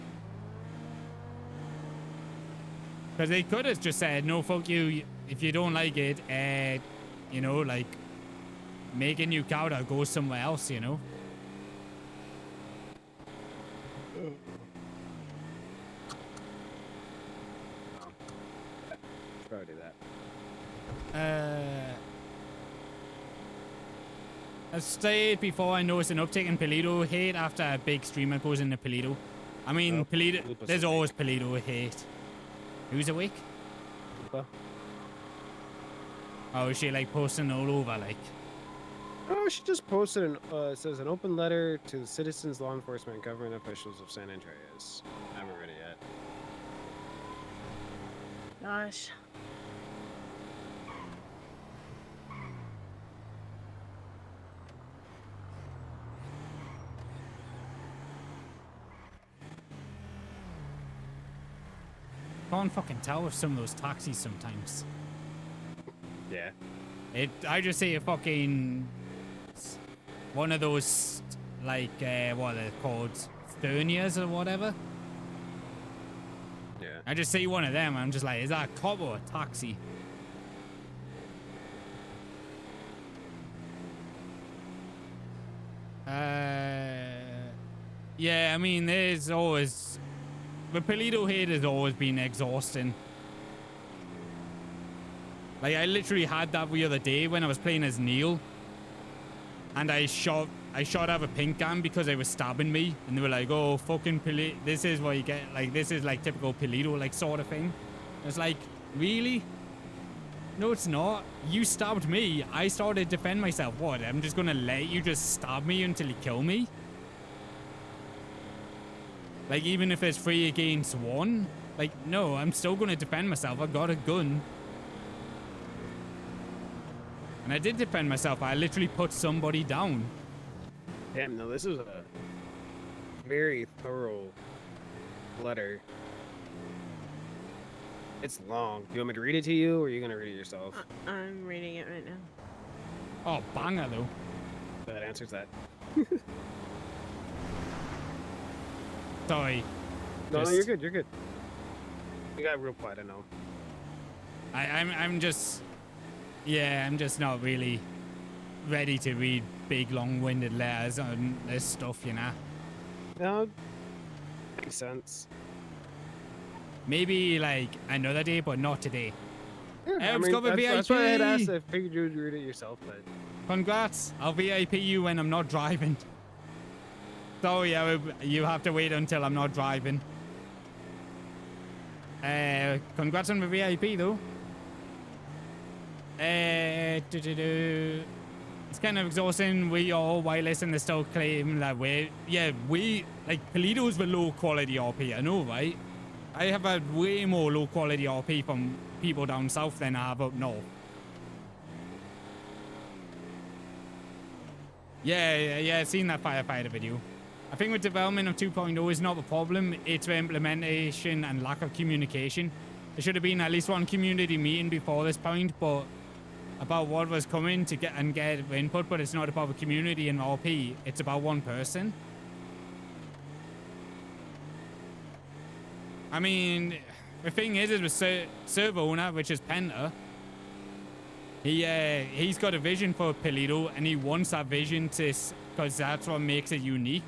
Because they could have just said, no, fuck you, if you don't like it, you know, like, make a new character, go somewhere else, you know? Probably do that. I've stated before, I noticed an uptick in Polito hate after a big streamer goes into Polito. I mean, Polito, there's always Polito hate. Who's awake? Oh, is she like posting all over, like? Oh, she just posted it says an open letter to the citizens, law enforcement, and government officials of San Andreas. I haven't read it yet. Gosh. Can't fucking tell with some of those taxis sometimes. Yeah. I just see a fucking one of those like what are they called, Sternias or whatever. Yeah. I just see one of them. I'm just like, is that a cop or a taxi? Yeah, I mean, there's always the Polito hate has always been exhausting. Like, I literally had that the other day when I was playing as Neil, and I shot out a pink gun because they were stabbing me, and they were like, "Oh, fucking Polito, this is what you get. Like, this is like typical Polito, like sort of thing." It's like, really? No, it's not. You stabbed me. I started to defend myself. What? I'm just gonna let you just stab me until you kill me? Like, even if it's 3 against 1? Like, no, I'm still gonna defend myself. I got a gun. And I did defend myself. I literally put somebody down. Damn, no, this is a very thorough letter. It's long. Do you want me to read it to you, or are you gonna read it yourself? I'm reading it right now. Oh, banger, though. That answers that. Sorry. No, you're good. You're good. You got real quiet, I know. I'm just... Yeah, I'm just not really ready to read big, long-winded letters on this stuff, you know? No, makes sense. Maybe, like, another day, but not today. Yeah, that's why I had asked. I figured you would read it yourself, but... Congrats. I'll VIP you when I'm not driving. Sorry, you have to wait until I'm not driving. Congrats on the VIP, though. it's kind of exhausting. We are wireless and they still claim that we like Polito's the low quality RP. I know, right? I have had way more low quality RP from people down south than I have up north. Yeah, I've seen that firefighter video. I think with development of 2.0 is not the problem. It's the implementation and lack of communication. There should have been at least one community meeting before this point, but about what was coming to get input, but it's not about the community and RP. It's about one person. I mean, the thing is with server owner, which is Penta, he's got a vision for Polito, and he wants that vision to, because that's what makes it unique.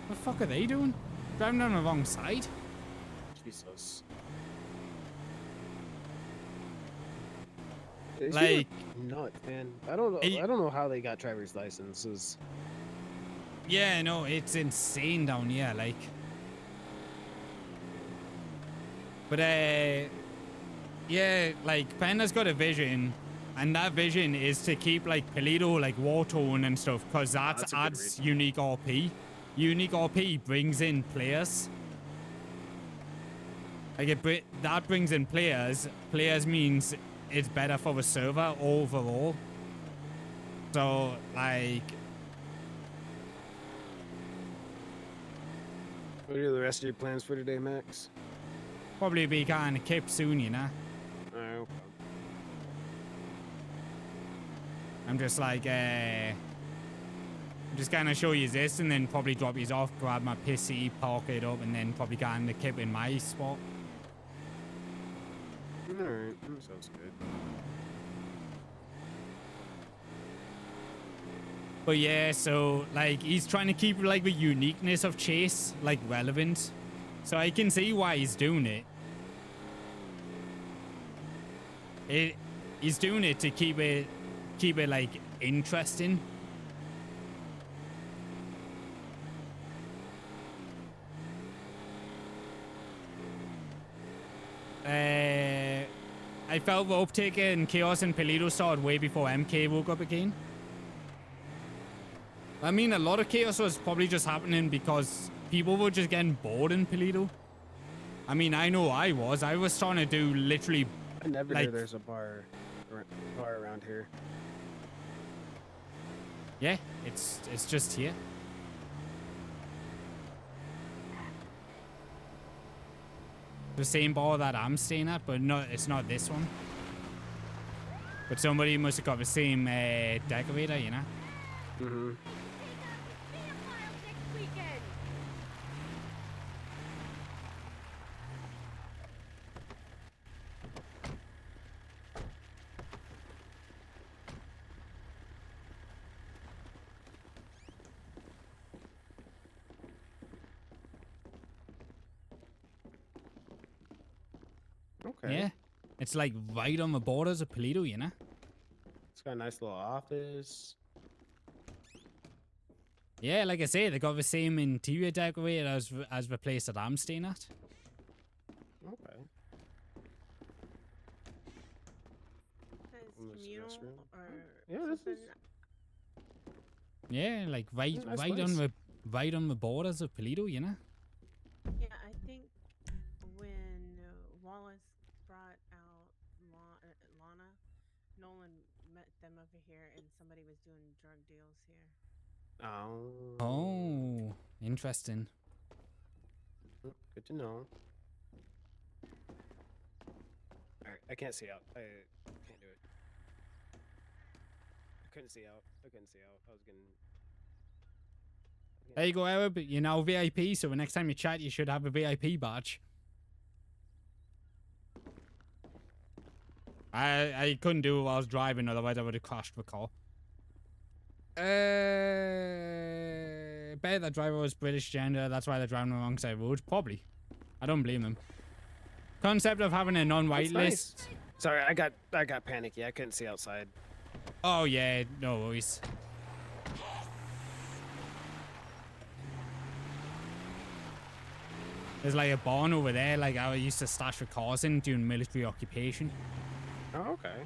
What the fuck are they doing? Driving down the wrong side? Jesus. Like, nuts, man. I don't know how they got driver's licenses. Yeah, no, it's insane down here, like. But yeah, like Panda's got a vision, and that vision is to keep like Polito like war-torn and stuff, because that adds unique RP. Unique RP brings in players. Like that brings in players. Players means it's better for the server overall. So like, what are the rest of your plans for today, Max? Probably be kind of kept soon, you know. Okay. I'm just like, I'm just gonna show you this and then probably drop you off, grab my PC, park it up, and then probably kind of keep in my spot. Alright, that sounds good. But yeah, so like he's trying to keep like the uniqueness of Chase like relevant. So I can see why he's doing it. He's doing it to keep it like interesting. I felt the uptick in Chaos and Polito started way before MK woke up again. I mean, a lot of Chaos was probably just happening because people were just getting bored in Polito. I mean, I know I was. I was trying to do literally. I never like, knew there's a bar around here. Yeah, it's just here. The same bar that I'm staying at, but no, it's not this one. But somebody must have got the same decorator, you know? Mm-hmm. Okay. Yeah. It's like right on the borders of Polito, you know? It's got a nice little office. Yeah, like I say, they got the same interior decorator as the place that I'm staying at. Okay. Communal or yeah, this is. Yeah, like right on the borders of Polito, you know? Yeah, I think when Wallace brought out Lana, Nolan met them over here, and somebody was doing drug deals here. Oh, interesting. Good to know. Alright, I can't see out. I can't do it. I couldn't see out. I was getting. There you go, Arab. You're now VIP, so the next time you chat, you should have a VIP badge. I couldn't do it while I was driving, otherwise I would have crashed the car. Bet that driver was British gender, that's why they're driving alongside the road. Probably. I don't blame them. Concept of having a non-white list. Nice. Sorry, I got panicky. I couldn't see outside. Oh yeah, no worries. There's like a barn over there, like I used to stash the cars in during military occupation. Oh, okay.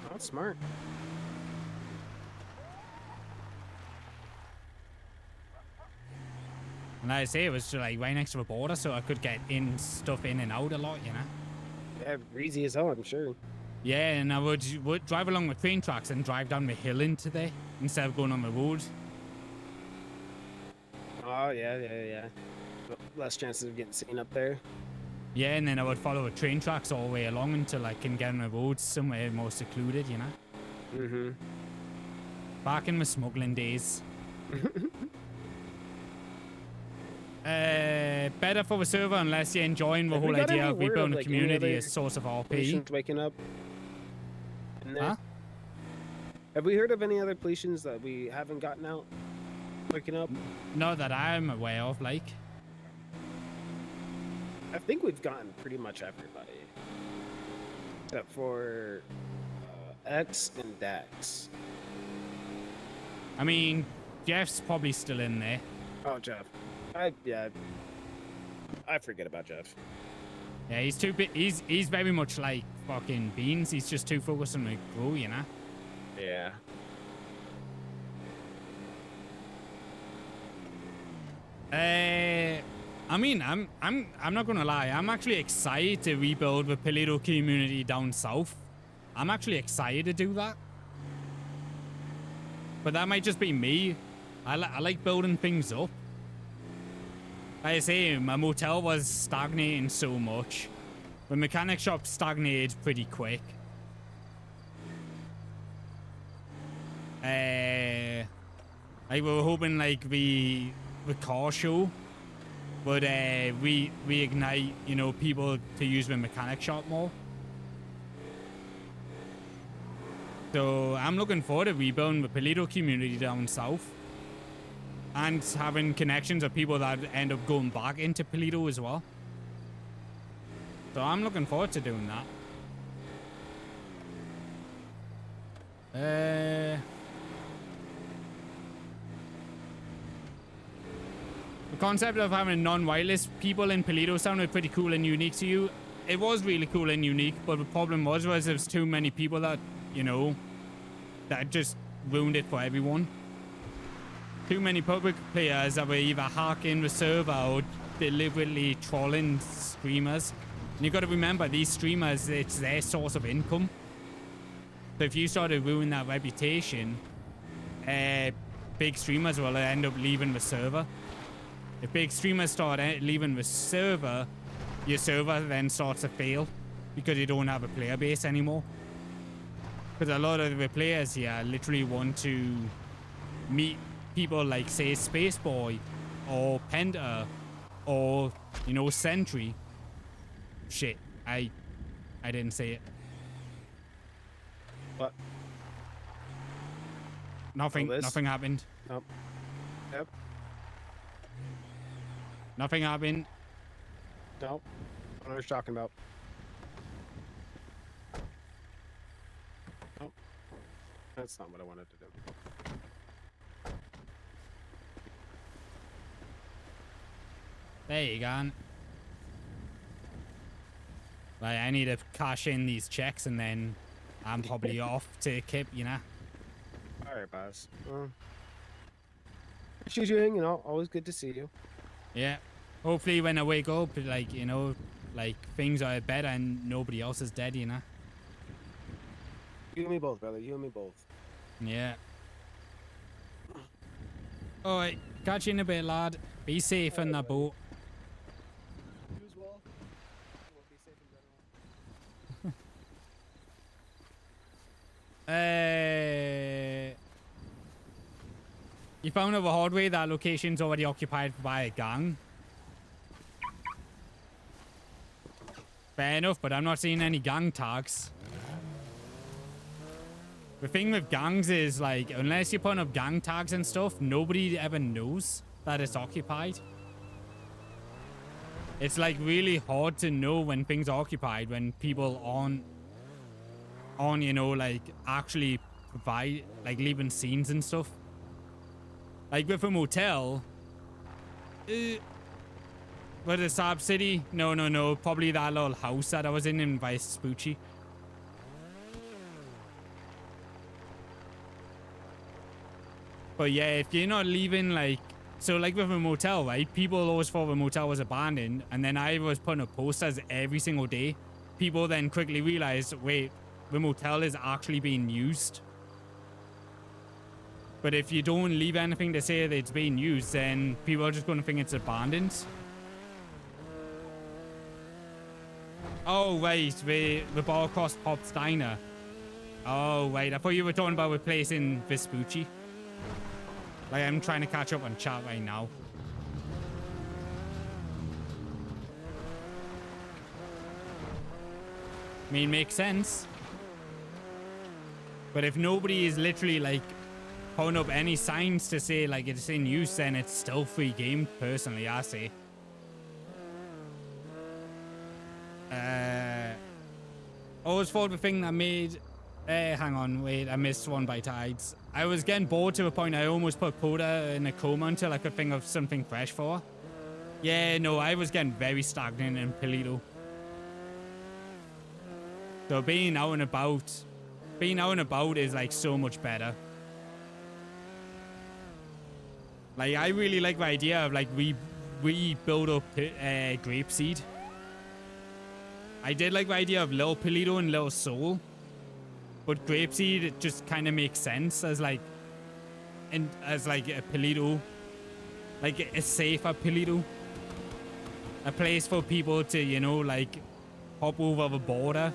Oh, that's smart. And like I say, it was like right next to the border, so I could get stuff in and out a lot, you know? Yeah, easy as hell, I'm sure. Yeah, and I would drive along the train tracks and drive down the hill into there instead of going on the road. Oh, yeah. Less chances of getting seen up there. Yeah, and then I would follow the train tracks all the way along until I can get on the roads somewhere more secluded, you know? Mm-hmm. Back in my smuggling days. Better for the server unless you're enjoying the Have we whole got idea any of word of, rebuilding the like, any community other as a source of RP. Politicians waking up in there? Huh? Have we heard of any other politicians that we haven't gotten out waking up? Not that I'm aware of, like. I think we've gotten pretty much everybody. Except for X and Dax. I mean, Jeff's probably still in there. Oh, Jeff. I forget about Jeff. Yeah, he's too big. He's very much like fucking Beans. He's just too focused on the grow, you know. Yeah. I mean, I'm not gonna lie. I'm actually excited to rebuild the Paleto community down south. I'm actually excited to do that. But that might just be me. I like building things up. Like I say, my motel was stagnating so much. The mechanic shop stagnated pretty quick. Like we were hoping like the car show would reignite, you know, people to use the mechanic shop more. So I'm looking forward to rebuilding the Paleto community down south and having connections of people that end up going back into Paleto as well. So I'm looking forward to doing that. The concept of having non-wireless people in Paleto sounded pretty cool and unique to you. It was really cool and unique, but the problem was there's too many people that, you know, that just ruined it for everyone. Too many public players that were either hacking the server or deliberately trolling streamers. And you got to remember, these streamers, it's their source of income. So if you start to ruin that reputation, big streamers will end up leaving the server. If big streamers start leaving the server, your server then starts to fail because you don't have a player base anymore. Because a lot of the players here literally want to meet people like, say, Spaceboy or Penta or, you know, Sentry. Shit, I didn't say it. What? Nothing happened. Nope. Yep. Nothing happened. Nope. What I was talking about. Nope. That's not what I wanted to do. There you go. Like, I need to cash in these checks and then I'm probably off to Kip, you know? Alright, boss. Appreciate you hanging out. Always good to see you. Yeah. Hopefully when I wake up, like, you know, like, things are better and nobody else is dead, you know? You and me both, brother. You and me both. Yeah. Alright, catch you in a bit, lad. Be safe in that boat. You as well. Be safe in general. You found out the hard way that location's already occupied by a gang. Fair enough, but I'm not seeing any gang tags. The thing with gangs is, like, unless you're putting up gang tags and stuff, nobody ever knows that it's occupied. It's, like, really hard to know when things are occupied when people aren't, you know, like, actually provide, like, leaving scenes and stuff. Like, with a motel, but a Saab City? No. Probably that little house that I was in Vespucci. But yeah, if you're not leaving, like, so like with a motel, right? People always thought the motel was abandoned, and then I was putting up posters every single day. People then quickly realized, wait, the motel is actually being used. But if you don't leave anything to say that it's being used, then people are just going to think it's abandoned. Oh, right, the bar across Pop's Diner. Oh, right, I thought you were talking about replacing Vespucci. Like, I'm trying to catch up on chat right now. I mean, makes sense. But if nobody is literally, like, putting up any signs to say, like, it's in use, then it's still free game, personally, I say. Always thought the thing that made... hang on, wait, I missed one by tides. I was getting bored to a point I almost put Coda in a coma until I could think of something fresh for her. Yeah, no, I was getting very stagnant in Polito. So being out and about is like so much better. Like, I really like the idea of like we build up Grapeseed. I did like the idea of Little Polito and Little Soul. But Grapeseed, it just kind of makes sense as like, as like a Polito, like a safer Polito, a place for people to, you know, like hop over the border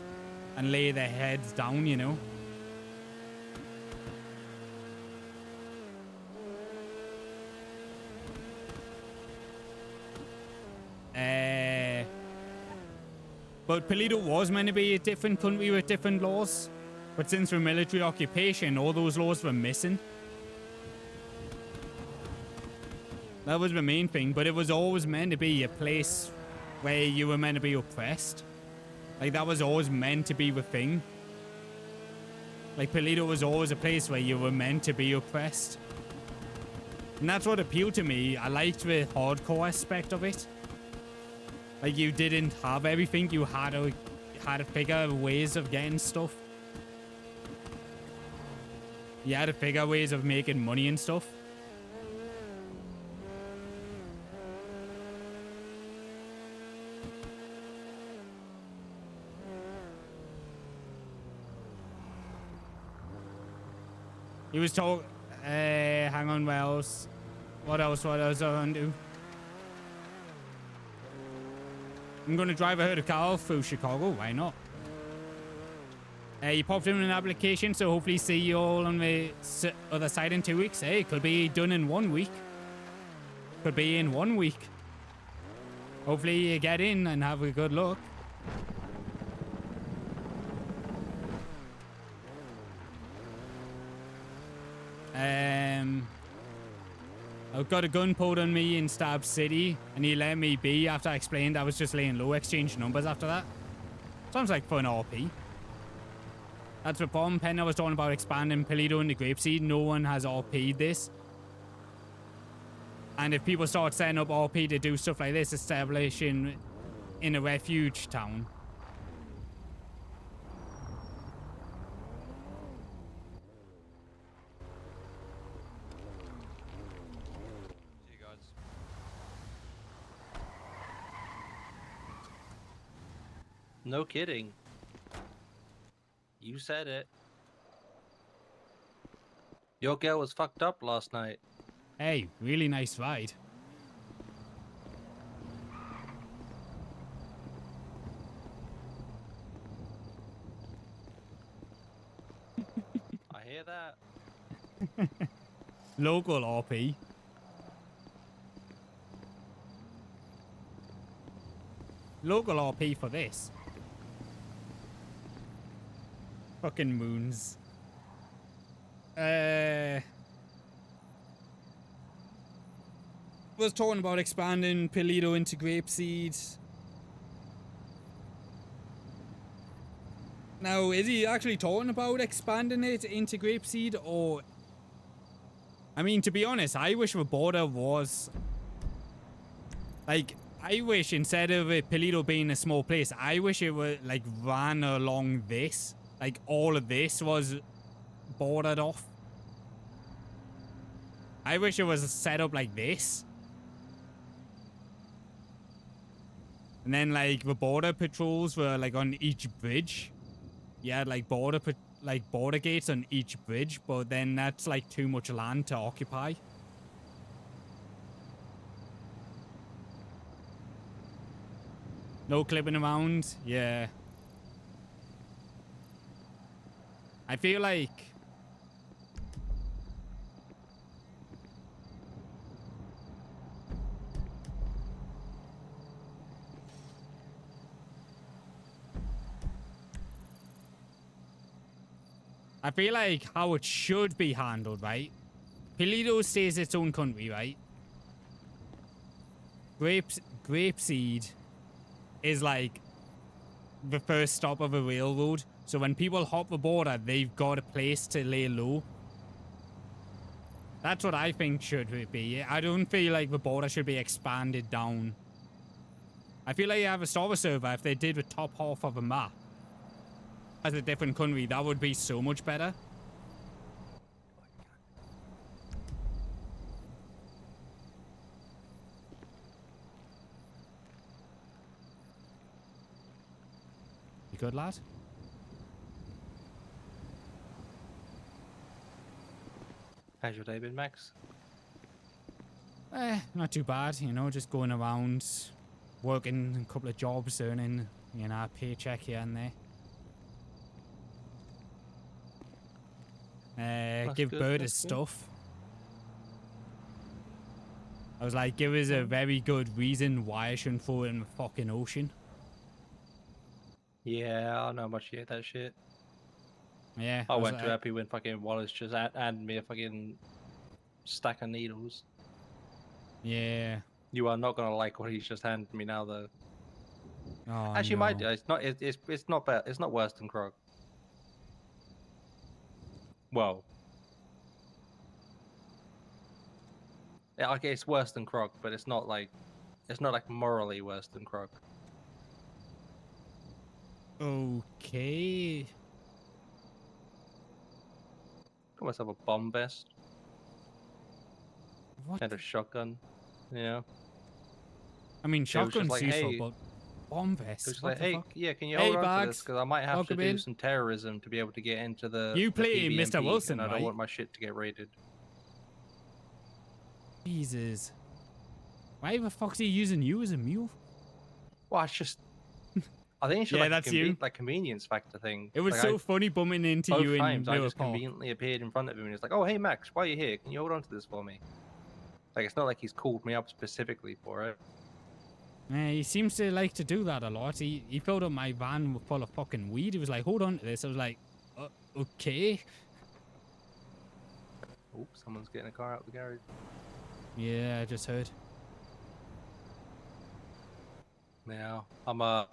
and lay their heads down, you know. But Polito was meant to be a different country with different laws. But since the military occupation, all those laws were missing. That was the main thing, but it was always meant to be a place where you were meant to be oppressed. Like, that was always meant to be the thing. Like, Polito was always a place where you were meant to be oppressed. And that's what appealed to me. I liked the hardcore aspect of it. Like, you didn't have everything. You had to figure ways of getting stuff. You had to figure ways of making money and stuff. He was told, hang on, what else? What else I gonna do? I'm gonna drive a herd of cattle through Chicago, why not? You popped in an application, so hopefully see you all on the other side in 2 weeks. Hey, could be done in 1 week. Could be in 1 week. Hopefully you get in and have a good look. I've got a gun pulled on me in Stab City, and he let me be after I explained I was just laying low, exchange numbers after that. Sounds like fun RP. That's the problem. Penn, I was talking about expanding Polito into Grapeseed. No one has RP'd this. And if people start setting up RP to do stuff like this, establishing in a refuge town. See you guys. No kidding. You said it. Your girl was fucked up last night. Hey, really nice ride. I hear that. Local RP. Local RP for this. Fucking moons. Was talking about expanding Polito into Grapeseed. Now, is he actually talking about expanding it into Grapeseed, or... I mean, to be honest, I wish the border was... Like, I wish instead of Polito being a small place, I wish it were, like, ran along this. Like, all of this was bordered off. I wish it was set up like this. And then, like, the border patrols were, like, on each bridge. You had, like, border gates on each bridge, but then that's, like, too much land to occupy. No clipping around? Yeah. I feel like... I feel like how it should be handled, right? Paleto stays its own country, right? Grapeseed is like the first stop of a railroad. So when people hop the border, they've got a place to lay low. That's what I think should be. I don't feel like the border should be expanded down. I feel like you have a server server if they did the top half of a map as a different country, that would be so much better. You good, lad? How's your day been, Max? Not too bad, you know, just going around, working a couple of jobs, earning, you know, a paycheck here and there. Give Bird his stuff. I was like, give us a very good reason why I shouldn't throw it in the fucking ocean. Yeah, I know much you hate that shit. Yeah. I went too happy when fucking Wallace just handed me a fucking stack of needles. Yeah. You are not gonna like what he's just handed me now, though. Oh, Actually, no. might do. It's not. It's not bad. It's not worse than Krog. Well, yeah, okay, it's worse than Krog, but it's not like morally worse than Krog. Okay. Got myself a bomb vest. What? And a shotgun. Yeah. I mean, shotgun's like, useful, hey, but bomb vest. It was What like, the hey, fuck? yeah, can you Hey, hold on to Bags, this? Because I might have to welcome do in. some terrorism to be able to get into the. You the play PBMP, Mr. Wilson, and I don't right? want my shit to get raided. Jesus. Why the fuck's he using you as a mule? Well, it's just. I think it's just Yeah, like that's a you. like convenience factor thing. It was Like, so funny bumming into both you in times I Miller just Park. conveniently appeared in front of him and it's like, oh hey Max, why are you here? Can you hold on to this for me? Like it's not like he's called me up specifically for it. Yeah, he seems to like to do that a lot. He filled up my van full of fucking weed. He was like, hold on to this. I was like, okay. Oh, someone's getting a car out of the garage. Yeah, I just heard. Yeah, I'm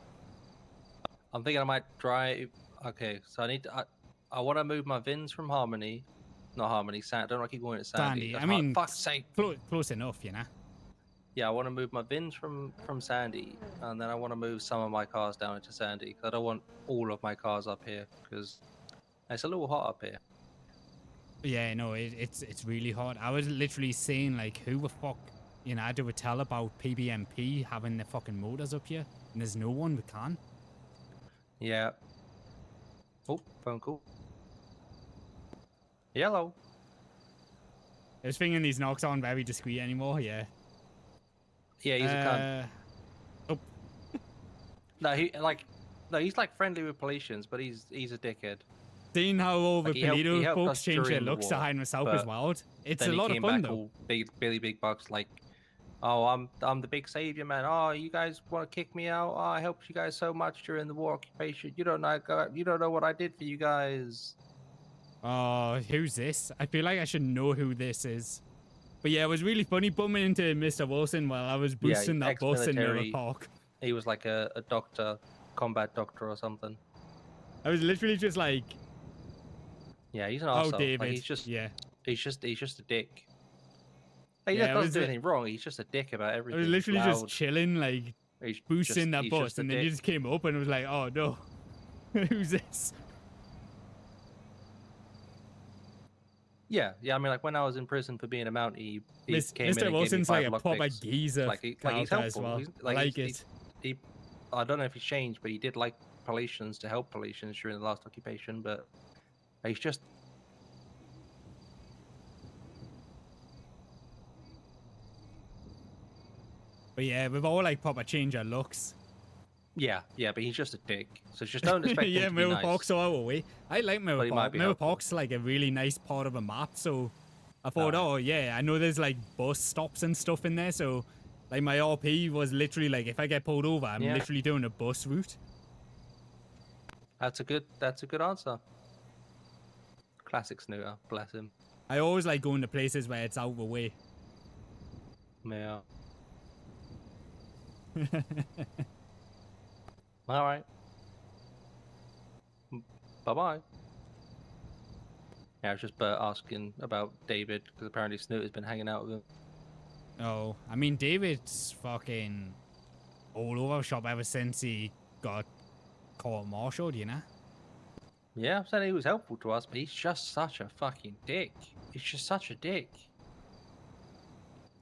thinking I might drive. Okay, so I want to move my VINs from Harmony, not Harmony. Sandy. I don't know. I keep going to Sandy. Sandy. I That's mean, fuck's sake. Close enough, you know. Yeah, I want to move my VINs from Sandy, and then I want to move some of my cars down into Sandy. Cause I don't want all of my cars up here because it's a little hot up here. Yeah, no, it's really hard. I was literally saying like, who the fuck, you know, do we tell about PBMP having the fucking motors up here, and there's no one we can. Yeah. Oh, phone call. Yellow. I was thinking these knocks aren't very discreet anymore. Yeah. Yeah, he's a cunt. Oh. No, he's like friendly with Policians, but he's a dickhead. Seeing how all the Like, he helped Polito folks us change their during the looks war, behind myself but as well. It's a then he lot of came fun back though. all Billy Big Bucks like, oh, I'm the big savior, man. Oh, you guys want to kick me out? Oh, I helped you guys so much during the war occupation. You don't know what I did for you guys. Oh, who's this? I feel like I should know who this is. But yeah, it was really funny bumming into Mr. Wilson while I was boosting that bus in Miller ex-military. Park. He was like a doctor, combat doctor or something. I was literally just like, Yeah, he's an oh, arsehole. David. Like, he's just a dick. Like, he Yeah, doesn't do anything wrong. He's just a dick about I everything. was literally Loud. just chilling, like, He's boosting just- that he's bus, just a and then you dick. just came up and it was like, oh no, who's this? Yeah, I mean, like when I was in prison for being a Mountie, he came in Mr. and Wilson's gave me like 5 a proper lockpicks. geezer Like he's character as helpful. well. He's, I like he's, it. he, I don't know if he's changed, but he did like Paulicians to help Paulicians during the last occupation. But he's just But yeah, we've all like proper change our looks. yeah, but he's just a dick. So just don't expect Yeah, him to be Mirror nice. Park's all the way. I like Mirror But he might Park. be Mirror helpful. Park's like a really nice part of a map, so I thought, oh yeah, I know there's like bus stops and stuff in there, so like my RP was literally like, if I get pulled over, I'm Yeah. literally doing a bus route. That's a good answer. Classic snooter, bless him. I always like going to places where it's out of the way. Yeah. All right. Bye-bye. Yeah, I was just asking about David, because apparently Snoot has been hanging out with him. Oh, I mean, David's fucking all over the shop ever since he got court-martialed, you know? Yeah, I'm saying he was helpful to us, but he's just such a fucking dick. He's just such a dick.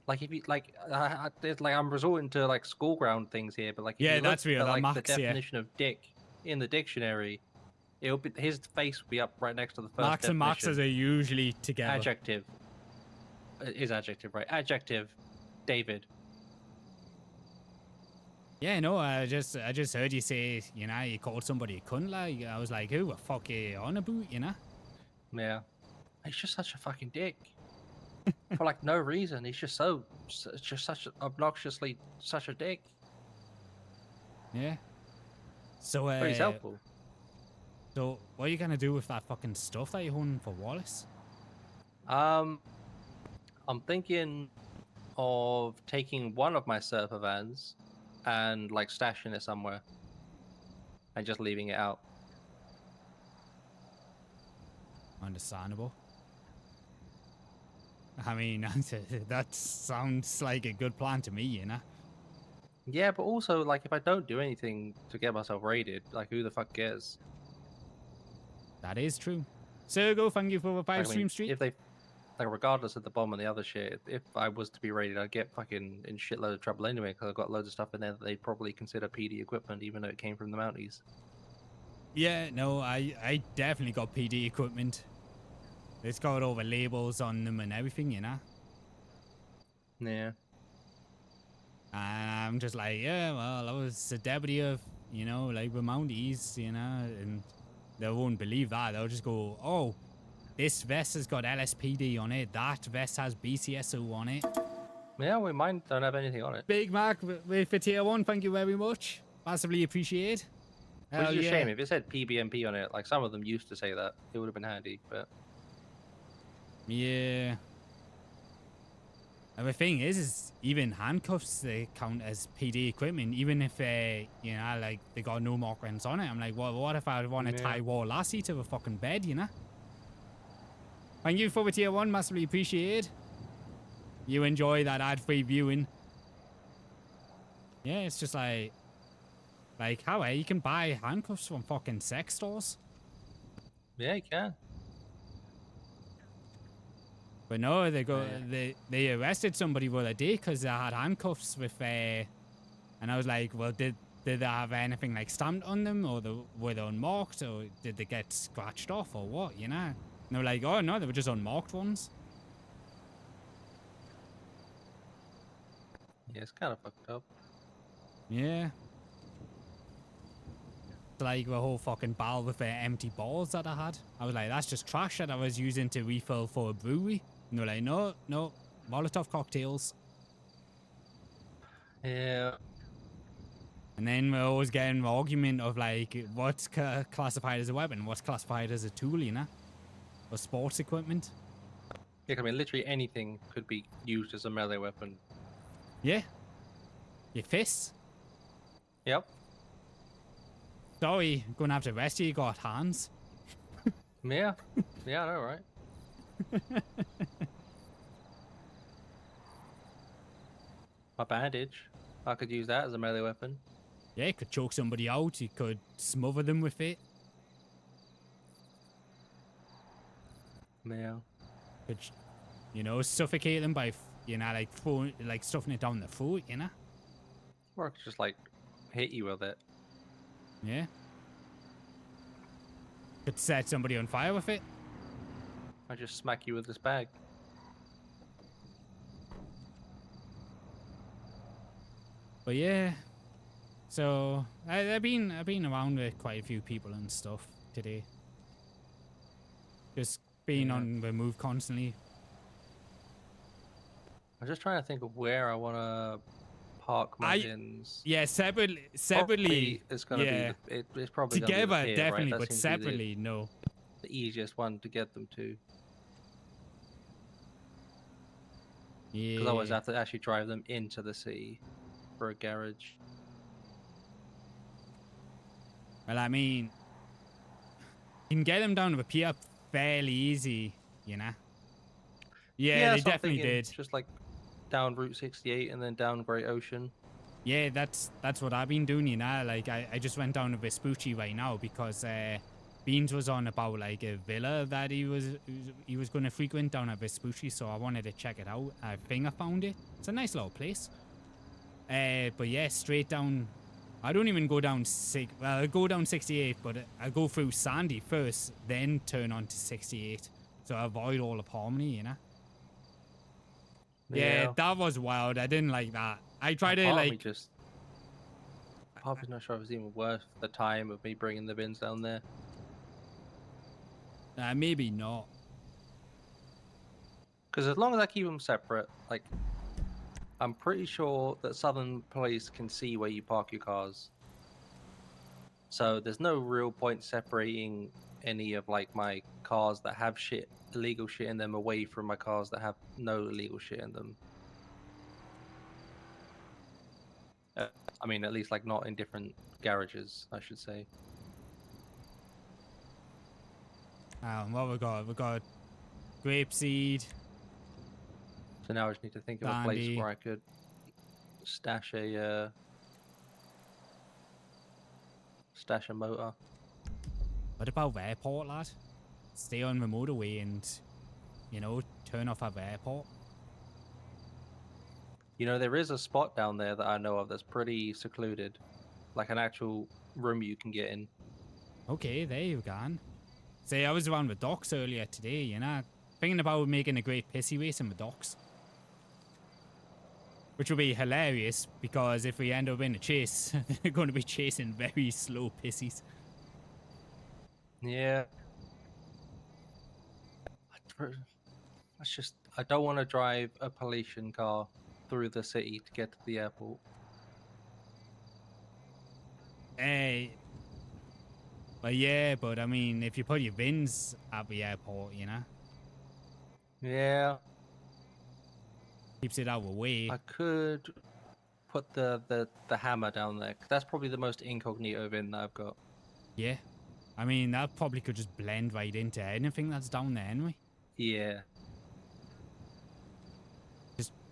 Like, if you, like, I'm resorting to, like, school ground things here, but, like, if Yeah, you that's look real, at, that like, Max, the yeah. definition of dick in the dictionary, it'll be, his face will be up right next to the first Max and definition. Maxes are usually together. Adjective. Is adjective, right? Adjective, David. Yeah, no, I just heard you say, you know, you called somebody a cunt, like, I was like, who the fuck are you on about, you know? Yeah. He's just such a fucking dick. For, like, no reason. He's just just such obnoxiously such a dick. Yeah. So, But he's helpful. So, what are you gonna do with that fucking stuff that you're holding for Wallace? I'm thinking of taking one of my surfer vans and, like, stashing it somewhere. And just leaving it out. Understandable. I mean, that sounds like a good plan to me, you know? Yeah, but also, like, if I don't do anything to get myself raided, like, who the fuck cares? That is true. Sergo, thank you for the 5 Like, I mean, stream streak. if they, like, regardless of the bomb and the other shit, if I was to be raided, I'd get fucking in shitload of trouble anyway, because I've got loads of stuff in there that they'd probably consider PD equipment, even though it came from the Mounties. Yeah, no, I definitely got PD equipment. It's got all the labels on them and everything, you know? Yeah. And I'm just like, yeah, well, I was a deputy of, you know, like the Mounties, you know, and they won't believe that. They'll just go, oh, this vest has got LSPD on it. That vest has BCSO on it. Yeah, well, mine don't have anything on it. Big Mac for tier 1, thank you very much. Massively appreciate. Which Hell is a yeah. shame. If it said PBMP on it, like some of them used to say that, it would have been handy, but... Yeah. And the thing is even handcuffs, they count as PD equipment, even if, you know, like, they got no markings on it. I'm like, well, what if I want to Yeah. tie War Lassie to the fucking bed, you know? Thank you for the tier 1, massively appreciated. You enjoy that ad-free viewing. Yeah, it's just like how, you can buy handcuffs from fucking sex stores? Yeah, you can. But no, they arrested somebody the other day because they had handcuffs with, and I was like, well, did they have anything like stamped on them, or were they unmarked, or did they get scratched off, or what, you know? And they were like, oh no, they were just unmarked ones. Yeah, it's kind of fucked up. Yeah. Like the whole fucking barrel with empty balls that I had. I was like, that's just trash that I was using to refill for a brewery. And they're like, no, Molotov cocktails. Yeah. And then we're always getting an argument of like, what's classified as a weapon, what's classified as a tool, you know? Or sports equipment. Yeah, I mean, literally anything could be used as a melee weapon. Yeah. Your fists. Yep. Sorry, I'm gonna have to arrest you, you got hands. Yeah. Yeah, I know, right? My bandage. I could use that as a melee weapon. Yeah, you could choke somebody out, you could smother them with it. Yeah. could, you know, suffocate them by, you know, like stuffing it down the throat, you know? Or I could just like hit you with it. Yeah. Could set somebody on fire with it. I just smack you with this bag. But yeah. So I've been around with quite a few people and stuff today. Just being on the move constantly. I'm just trying to think of where I want to park my bins. Yeah, separately. Probably it's gonna yeah. be it's probably gonna be Together, the pier, definitely, right? That but seems to be separately, no. the easiest one to get them to. Yeah. Because otherwise I have to actually drive them into the city for a garage. Well, I mean, you can get them down to the pier fairly easy, you know? Yeah, they so I'm definitely thinking did. just like down Route 68 and then down Great Ocean. Yeah, that's what I've been doing, you know? Like, I just went down to Vespucci right now because Beans was on about, like, a villa that he was going to frequent down at Vespucci, so I wanted to check it out. I think I found it. It's a nice little place. But yeah, straight down... I don't even go down I go down 68, but I go through Sandy first, then turn on to 68. So I avoid all of Harmony, you know? Yeah, that was wild. I didn't like that. I tried to, like... Part of me's not sure if it's even worth the time of me bringing the bins down there. Maybe not. Because as long as I keep them separate, like... I'm pretty sure that Southern Police can see where you park your cars. So there's no real point separating any of like my cars that have illegal shit in them away from my cars that have no illegal shit in them. I mean, at least like not in different garages, I should say. What we got? We got grapeseed. So now I just need to think of a place where I could stash a motor. What about the airport, lad? Stay on the motorway and, you know, turn off at the airport. You know, there is a spot down there that I know of that's pretty secluded. Like an actual room you can get in. Okay, there you go. See, I was around the docks earlier today, you know, thinking about making a great pissy race in the docks. Which will be hilarious, because if we end up in a chase, they're going to be chasing very slow pissies. Yeah. I don't want to drive a pollution car through the city to get to the airport. Hey. But yeah, but I mean, if you put your bins at the airport, you know? Yeah. Keeps it out of the way. I could put the hammer down there. 'Cause that's probably the most incognito bin that I've got. Yeah. I mean, that probably could just blend right into anything that's down there anyway. Yeah.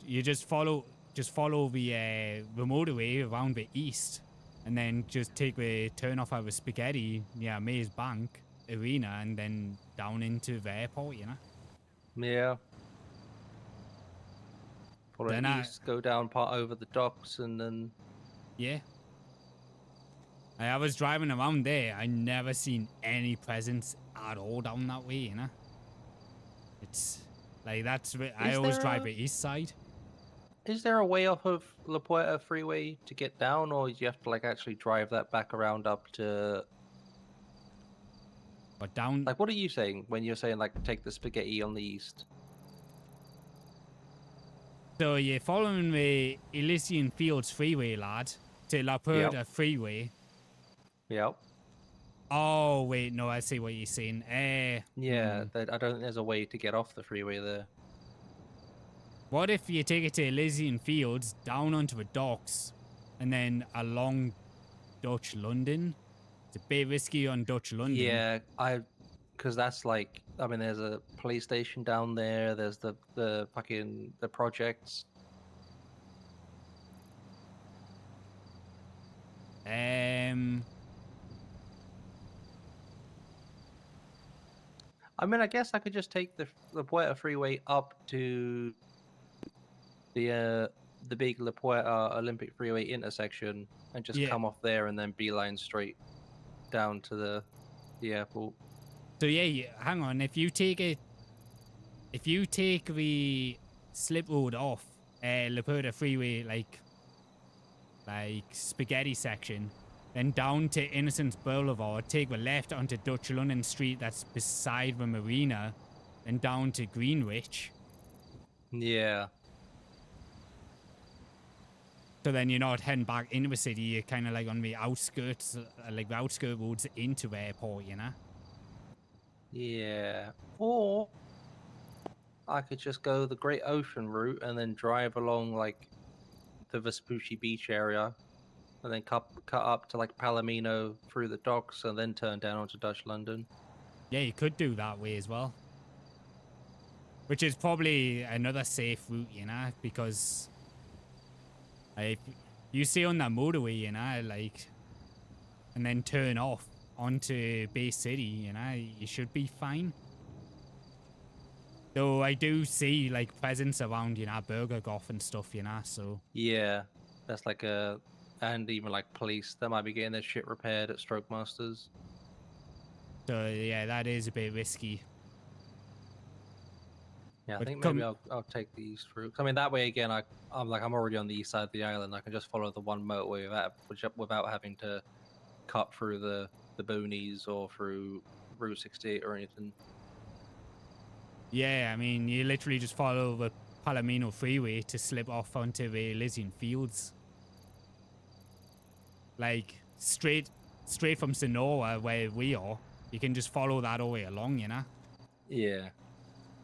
You just follow the motorway around the east, and then just take the turn off of Spaghetti, Maze Bank Arena, and then down into the airport, you know? Yeah. Follow east, go down part over the docks, and then... Yeah. I was driving around there. I never seen any presence at all down that way, you know? It's like, I always drive the east side. Is there a way off of La Puerta Freeway to get down, or do you have to like actually drive that back around up to... But down... Like, what are you saying when you're saying like take the Spaghetti on the east? So you're following the Elysian Fields Freeway, lad, to La Puerta Freeway. Yep. Oh, wait, no, I see what you're saying. Yeah, I don't think there's a way to get off the freeway there. What if you take it to Elysian Fields, down onto the docks, and then along Dutch London? It's a bit risky on Dutch London. Yeah, because that's like, I mean, there's a police station down there. There's the fucking the projects. I mean, I guess I could just take the Puerto freeway up to the big La Puerta Olympic Freeway intersection and just Yeah. come off there and then beeline straight down to the airport. So yeah, hang on. If you take the slip road off La Puerta Freeway, like spaghetti section, then down to Innocence Boulevard, take the left onto Dutch London Street that's beside the marina, then down to Greenwich. Yeah. So then you're not heading back into the city, you're kind of like on the outskirts, like the outskirt roads into the airport, you know? Yeah. Or I could just go the Great Ocean route and then drive along like the Vespucci Beach area and then cut up to like Palomino through the docks and then turn down onto Dutch London. Yeah, you could do that way as well. Which is probably another safe route, you know, because like you stay on that motorway, you know, like, and then turn off onto Bay City, you know, you should be fine. Though I do see like presence around, you know, Burger Goff and stuff, you know, so. Yeah, that's like and even like police that might be getting their shit repaired at Stroke Masters. So yeah, that is a bit risky. Yeah, I But think maybe I'll take the east route. I mean, that way again, I'm already on the east side of the island. I can just follow the one motorway without having to cut through the boonies or through Route 68 or anything. Yeah, I mean, you literally just follow the Palomino Freeway to slip off onto the Elysian Fields. Like, straight from Sonora, where we are, you can just follow that all the way along, you know? Yeah.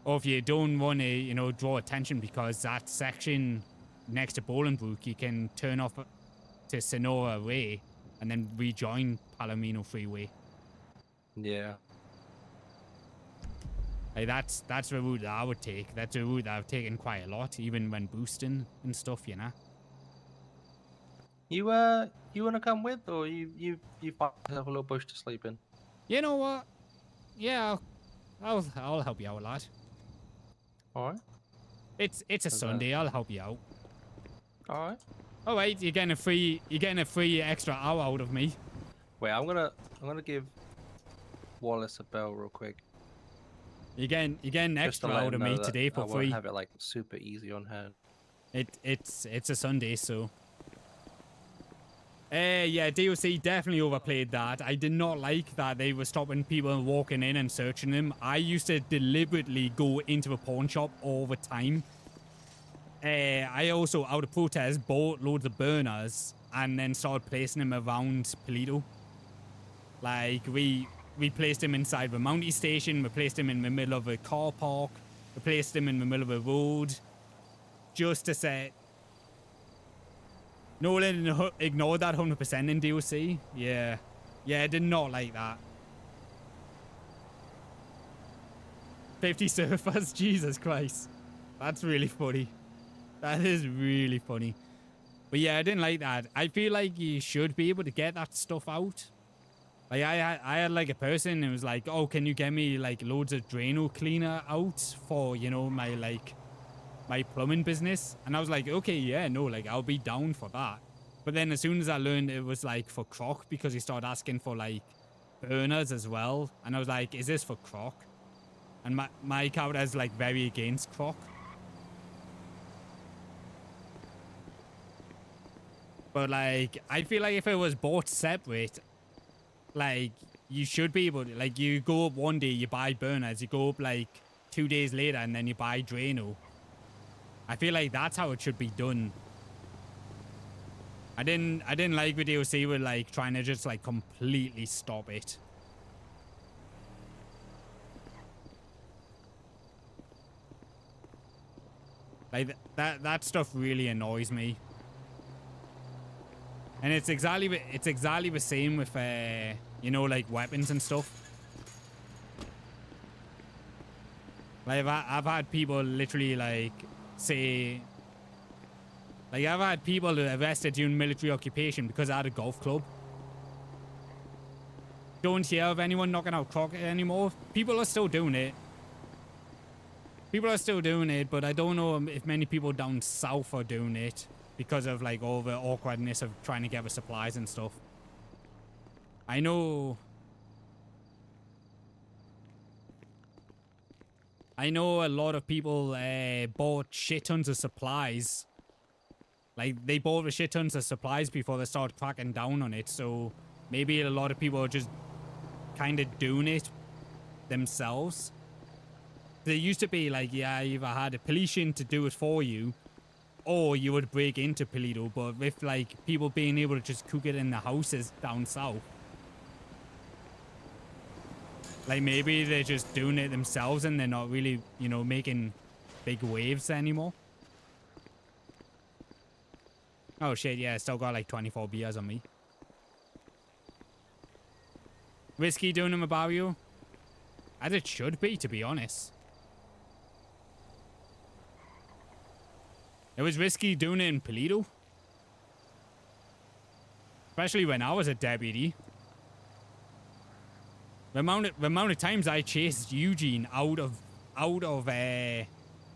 Or if you don't want to, you know, draw attention because that section next to Bolingbrook, you can turn off to Sonora Way and then rejoin Palomino Freeway. Yeah. Like that's the route that I would take. That's a route that I've taken quite a lot, even when boosting and stuff, you know. You wanna come with, or you find yourself a little bush to sleep in? You know what? Yeah, I'll help you out, lad. All right. It's a Sunday. I'll help you out. All right. All right, you're getting a free extra hour out of me. Wait, I'm gonna give Wallace a bell real quick. You're getting an extra out of me today for free. I won't have it like super easy on hand. It's a Sunday, so. Yeah, DOC definitely overplayed that. I did not like that they were stopping people walking in and searching them. I used to deliberately go into a pawn shop all the time. I also, out of protest, bought loads of burners and then started placing them around Polito. Like, we placed them inside the Mountie station, we placed them in the middle of a car park, we placed them in the middle of a road, just to say... Nolan ignored that 100% in DOC. Yeah. Yeah, I did not like that. 50 surfers? Jesus Christ. That's really funny. That is really funny. But yeah, I didn't like that. I feel like you should be able to get that stuff out. Like, I had like a person who was like, oh, can you get me like loads of Drano cleaner out for, you know, my plumbing business? And I was like, okay, yeah, no, like I'll be down for that. But then as soon as I learned it was like for Croc, because he started asking for like burners as well, and I was like, is this for Croc? And my character is like very against Croc. But like, I feel like if it was bought separate, like you should be able to, like, you go up one day, you buy burners, you go up like 2 days later and then you buy Drano. I feel like that's how it should be done. I didn't like the DOC were like trying to just like completely stop it. Like that stuff really annoys me. And it's exactly the same with you know, like weapons and stuff. Like I've had people literally like say, like I've had people arrested during military occupation because I had a golf club. don't hear of anyone knocking out Croc anymore. People are still doing it. People are still doing it, but I don't know if many people down south are doing it because of like all the awkwardness of trying to get the supplies and stuff. I know a lot of people bought shit tons of supplies. Like, they bought a shit tons of supplies before they started cracking down on it, so maybe a lot of people are just kind of doing it themselves. There used to be, like, yeah, you either had a policeman to do it for you, or you would break into Paleto, but with, like, people being able to just cook it in the houses down south, like, maybe they're just doing it themselves and they're not really, you know, making big waves anymore. Oh shit, yeah, I still got like 24 beers on me. Whiskey doing them about you? As it should be, to be honest. It was Whiskey doing it in Paleto. Especially when I was a deputy. The amount of times I chased Eugene out of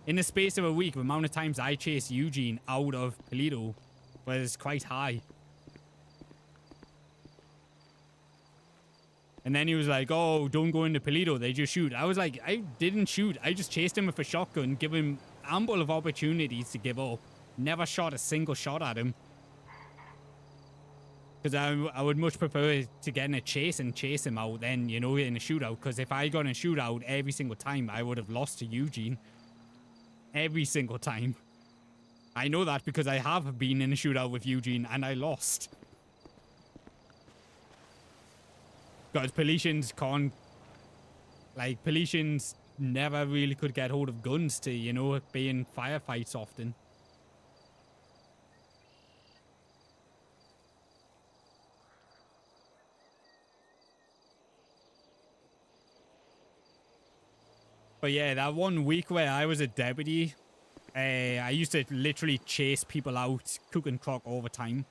in the space of a week, the amount of times I chased Eugene out of Paleto was quite high. And then he was like, oh, don't go into Paleto, they just shoot. I was like, I didn't shoot. I just chased him with a shotgun, give him ample of opportunities to give up. Never shot a single shot at him. Because I would much prefer to get in a chase and chase him out than, you know, in a shootout. Because if I got in a shootout every single time, I would have lost to Eugene. Every single time. I know that because I have been in a shootout with Eugene and I lost. Because Paletians can't... Like, Paletians never really could get hold of guns to, you know, be in firefights often. But yeah, that 1 week where I was a deputy, I used to literally chase people out, cook and crock all the time.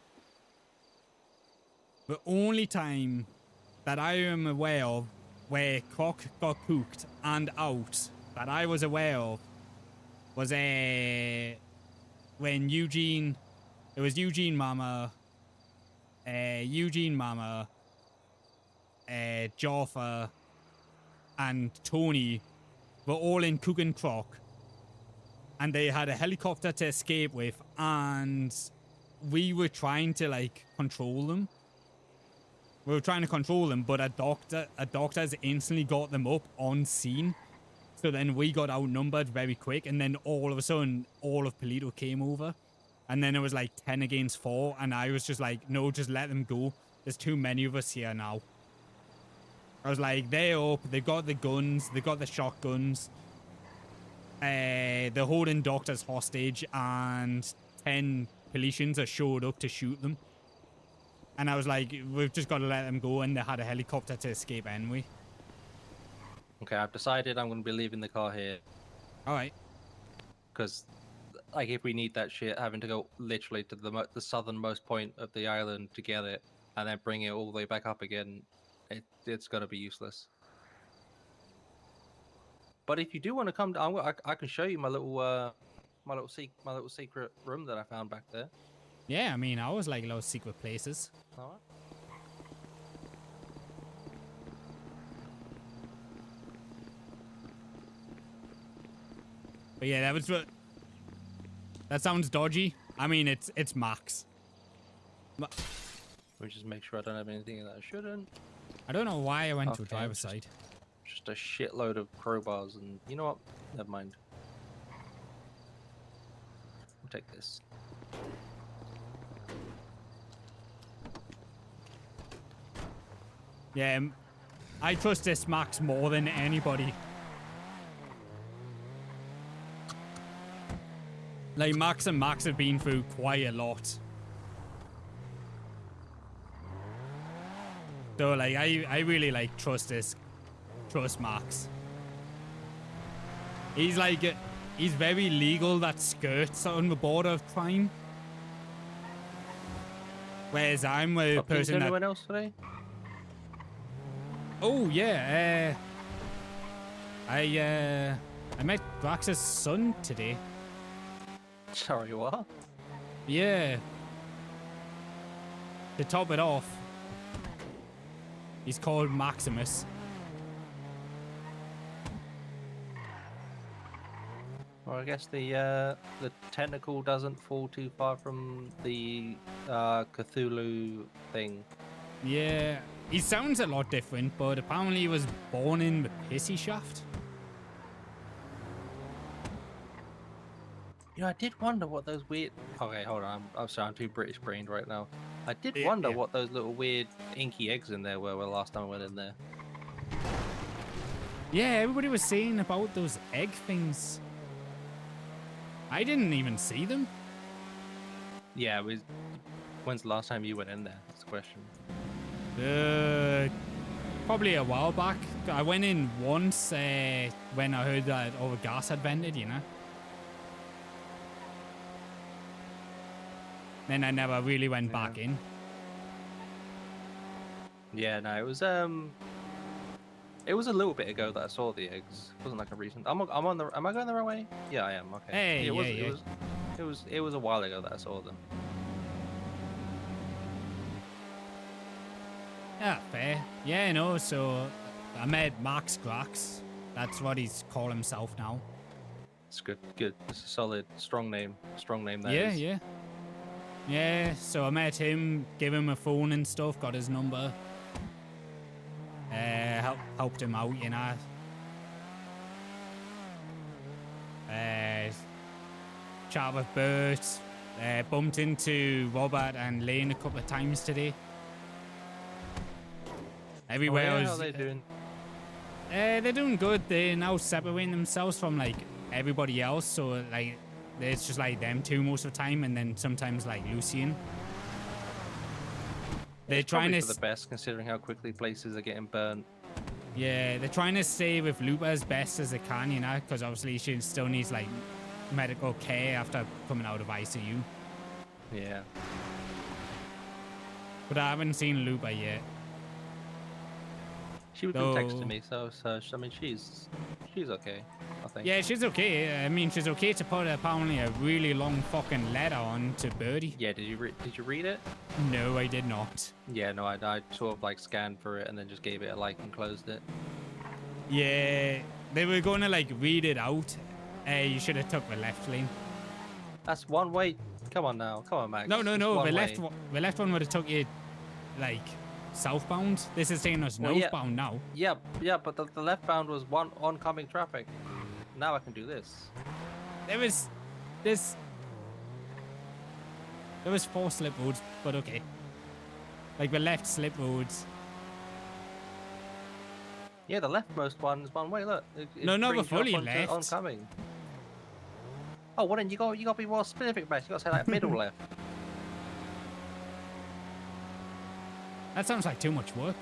The only time that I am aware of where croc got cooked and out that I was aware of was when Eugene, it was Eugene Mama, Joffa, and Tony were all in cook and crock, and they had a helicopter to escape with, and we were trying to like control them. We were trying to control them, but a doctor's instantly got them up on scene. So then we got outnumbered very quick, and then all of a sudden, all of Paleto came over. And then it was like 10 against 4, and I was just like, no, just let them go. There's too many of us here now. I was like, they're up, they've got the guns, they've got the shotguns. They're holding doctors hostage, and 10 Paletians are showed up to shoot them. And I was like, we've just got to let them go, and they had a helicopter to escape anyway. Okay, I've decided I'm going to be leaving the car here. Alright. Because, like, if we need that shit, having to go literally to the southernmost point of the island to get it, and then bring it all the way back up again, it's going to be useless. But if you do want to come, I can show you my little secret room that I found back there. Yeah, I mean, I always like those secret places. Alright. But yeah, that sounds dodgy. I mean, it's Max. Let me just make sure I don't have anything that I shouldn't. I don't know why I went to driver's side. Just a shitload of crowbars, and you know what? Never mind. We'll take this. Yeah, I trust this Max more than anybody. Like, Max and Max have been through quite a lot. So, like, I really, like, trust Max. He's, like, he's very legal that skirts on the border of crime. Whereas I'm a person that... anyone else today? Oh yeah. I met Drax's son today. Sorry, what? Yeah. To top it off, he's called Maximus. Well, I guess the tentacle doesn't fall too far from the Cthulhu thing. Yeah, he sounds a lot different, but apparently he was born in the pissy shaft. You know, I did wonder what those weird. Okay, hold on. I'm sorry, I'm too British brained right now. I did Yeah, wonder yeah. what those little weird inky eggs in there were last time I went in there. Yeah, everybody was saying about those egg things. I didn't even see them. Yeah, when's the last time you went in there? That's the question. Probably a while back. I went in once when I heard that all the gas had vented, you know. Then I never really went back in. Yeah, no, it was a little bit ago that I saw the eggs. It wasn't like a recent. Am I going the right way? Yeah, I am. Okay. Hey, it was, yeah. It was a while ago that I saw them. Yeah, fair. Yeah, no, so I met Max Grax. That's what he's called himself now. It's good. It's a solid, strong name. Strong name that Yeah, is. yeah. Yeah, so I met him, gave him a phone and stuff, got his number. Helped him out, you know. Chat with Bert. Bumped into Robert and Lane a couple of times today. Everywhere How was. are they doing? They're doing good. They're now separating themselves from like everybody else. So like, it's just like them two most of the time, and then sometimes like Lucian. They're It's trying probably to. for the best, considering how quickly places are getting burnt. Yeah, they're trying to stay with Lupa as best as they can, you know, because obviously she still needs like medical care after coming out of ICU. Yeah. But I haven't seen Lupa yet. She would be texting me, so I mean, she's okay, I think. Yeah, she's okay. I mean, she's okay to put apparently a really long fucking letter on to Birdie. Yeah, did you read it? No, I did not. Yeah, no, I sort of like scanned for it and then just gave it a like and closed it. Yeah, they were going to like read it out. You should have took the left lane. That's one way. Come on now, come on, Max. No. It's The one left, way. the left one would have took you like southbound. This is taking us northbound now. Yeah, but the left bound was one oncoming traffic. Now I can do this. There was 4 slip roads, but okay. Like the left slip roads. Yeah, the leftmost one is one way. Look. No, the brings you up fully onto left. Oncoming. Oh, well then you got to be more specific, Max. You got to say like middle left. That sounds like too much work.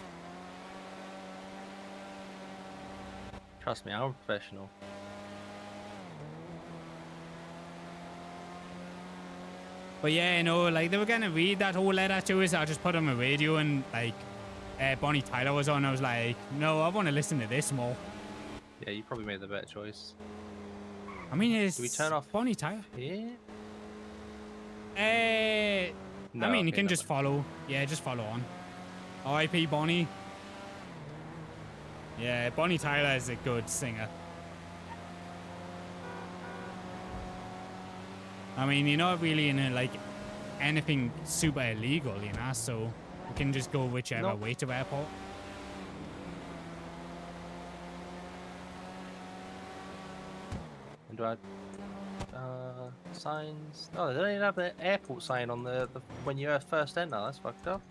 Trust me, I'm a professional. But yeah, like they were gonna read that whole letter to us. I just put on my radio and like Bonnie Tyler was on. I was like, no, I want to listen to this more. Yeah, you probably made the better choice. I mean, Do we turn off Bonnie Tyler? Yeah. I mean, you can just follow. Yeah, just follow on. R.I.P. Bonnie. Yeah, Bonnie Tyler is a good singer. I mean, you're not really in like anything super illegal, you know, so you can just go whichever way to airport. And do I signs? Oh, they don't even have the airport sign on the when you first enter. That's fucked up.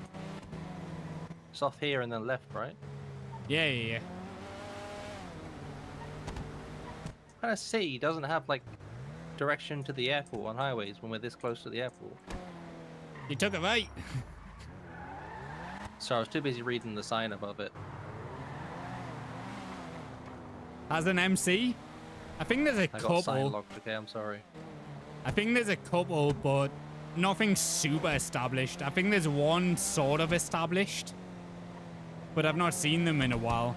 It's off here and then left, right? Yeah. What kind of city doesn't have like direction to the airport on highways when we're this close to the airport? You took it right. Sorry, I was too busy reading the sign above it. As an MC, I think there's a I got sign couple. locked. Okay, I'm sorry. I think there's a couple, but nothing super established. I think there's one sort of established. but I've not seen them in a while.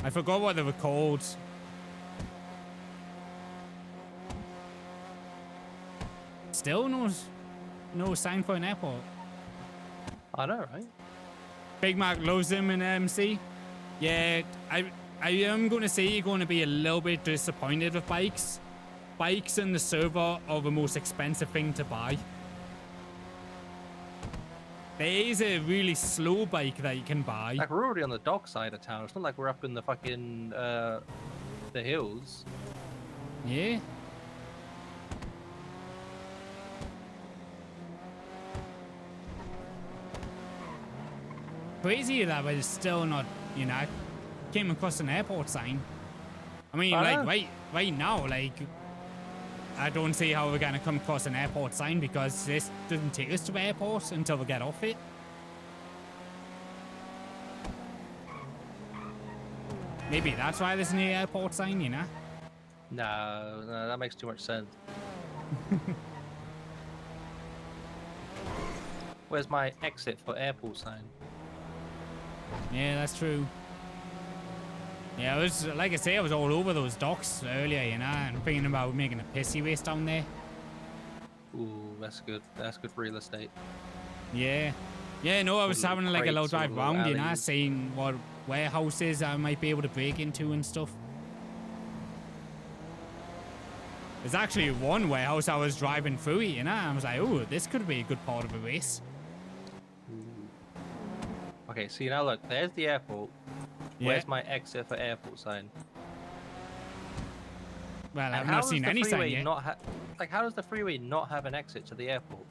I forgot what they were called. Still no sign for an airport. I know, right? Big Mac loves them in MC. Yeah, I am going to say you're going to be a little bit disappointed with bikes. Bikes and the server are the most expensive thing to buy. There is a really slow bike that you can buy. Like, we're already on the dock side of town. It's not like we're up in the fucking, the hills. Yeah. Crazy that we're still not, you know, came across an airport sign. I mean, like, right now, like, I don't see how we're going to come across an airport sign because this doesn't take us to the airport until we get off it. Maybe that's why there's an airport sign, you know? No, that makes too much sense. Where's my exit for airport sign? Yeah, that's true. Yeah, I was, like I say, I was all over those docks earlier, you know, and thinking about making a pissy race down there. Ooh, that's good. That's good real estate. Yeah. Yeah, no, I was Little having like a little crates or drive little round, you know, alleys. seeing what warehouses I might be able to break into and stuff. There's actually one warehouse I was driving through, you know, I was like, oh, this could be a good part of a race. Okay, see now look, there's the airport. Yeah. Where's my exit for airport sign? Well, And I've how not does seen the any sign freeway yet. not like, how does the freeway not have an exit to the airport?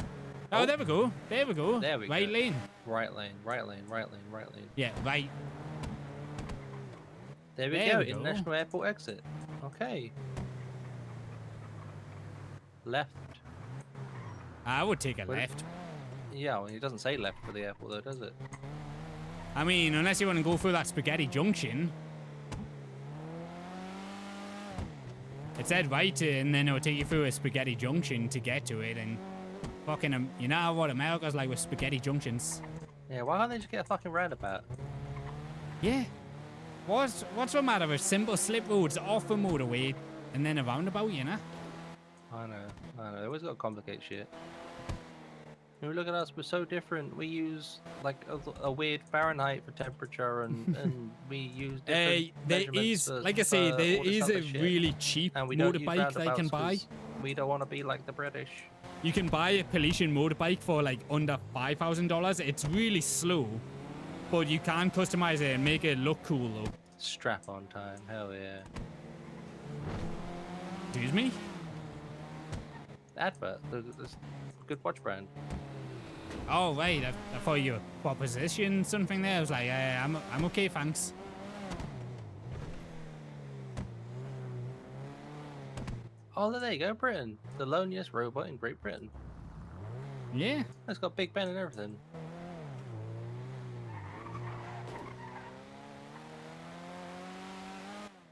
Oh, there we go. There we go. There we right go. lane. Right lane, right lane, right lane, right lane. Yeah, right. There we There go, we go. international airport exit. Okay. Left. I would take a Where- left. Yeah, well, it doesn't say left for the airport though, does it? I mean, unless you want to go through that spaghetti junction. It said right, and then it would take you through a spaghetti junction to get to it, and fucking, you know what America's like with spaghetti junctions. Yeah, why can't they just get a fucking roundabout? Yeah. What's the matter with simple slip roads off a motorway and then a roundabout, you know? I know. They always got to complicate shit. I mean, look at us, we're so different. We use like a weird Fahrenheit for temperature, and we use different there measurements is, for, like I say, for there all this is other a shit. really cheap And we don't use motorbike that you can roundabouts buy. 'cause we don't want to be like the British. You can buy a Pollution motorbike for like under $5,000. It's really slow, but you can customize it and make it look cool though. Strap on time, hell yeah. Excuse me? Advert, this good watch brand. Oh right, I thought you were proposition something there. I was like, I'm okay, thanks. Oh, there you go, Britain. The loneliest robot in Great Britain. Yeah. It's got Big Ben and everything.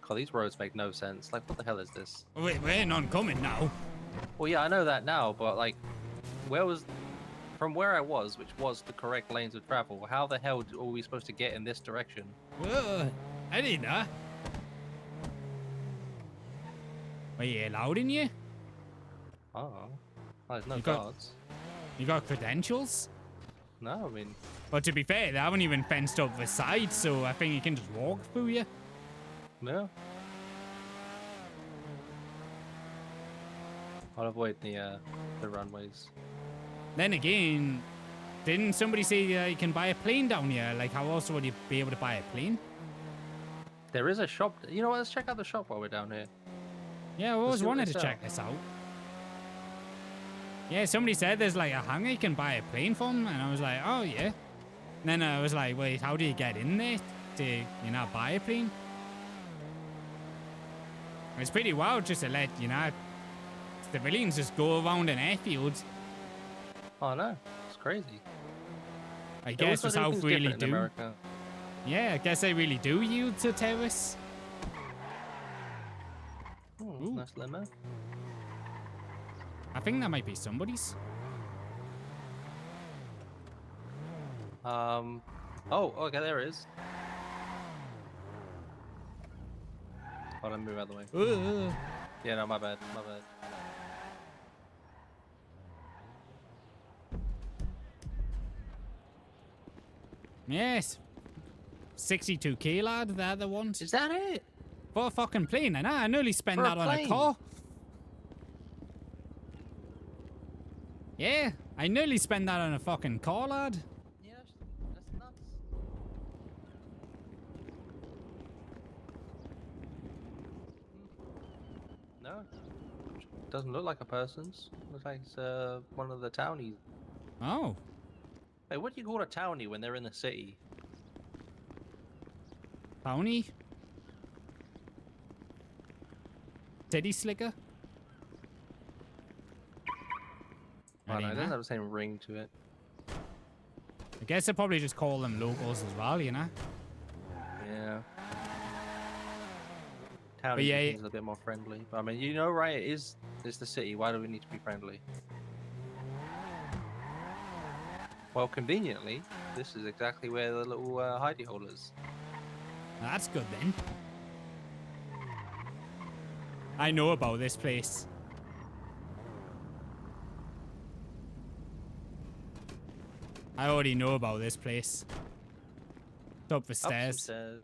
God, these roads make no sense. Like, what the hell is this? We're non-coming now. Well, yeah, I know that now, but like, from where I was, which was the correct lanes of travel, how the hell are we supposed to get in this direction? I didn't know. Are you allowed in here? Oh, there's no You got- guards. You got credentials? No, I mean, But to be fair, they haven't even fenced up the side, so I think you can just walk through here. no. I'll avoid the runways. Then again, didn't somebody say you can buy a plane down here? Like, how else would you be able to buy a plane? There is a shop. You know what? Let's check out the shop while we're down here. Yeah, I always see what wanted they to sell. check this out. Yeah, somebody said there's like a hangar you can buy a plane from, and I was like, oh yeah. And then I was like, wait, how do you get in there to, you know, buy a plane? It's pretty wild just to let, you know, civilians just go around an airfield. Oh no, it's crazy. I They always guess that's gotta how do things really different in do. America. Yeah, I guess they really do yield to terrorists. Ooh, nice limo. I think that might be somebody's. Oh, okay, there it is. Hold on, move out of the way. Yeah, no, my bad, my bad. Yes. 62k, lad. They're the ones. Is that it? For a fucking plane, and I nearly spent For a that on a plane? car. Yeah, I nearly spent that on a fucking car, lad. Yeah, that's nuts. No, doesn't look like a person's. Looks like it's one of the townies. Oh. Hey, what do you call a townie when they're in the city? Townie? Teddy slicker? I don't know, it know. doesn't have the same ring to it. I guess they probably just call them locals as well, you know? Yeah. But Townie yeah, is a bit more friendly. But I mean, you know, right? It's the city. Why do we need to be friendly? Well, conveniently, this is exactly where the little hidey hole is. That's good then. I know about this place. I already know about this place. It's up the Up some stairs. stairs.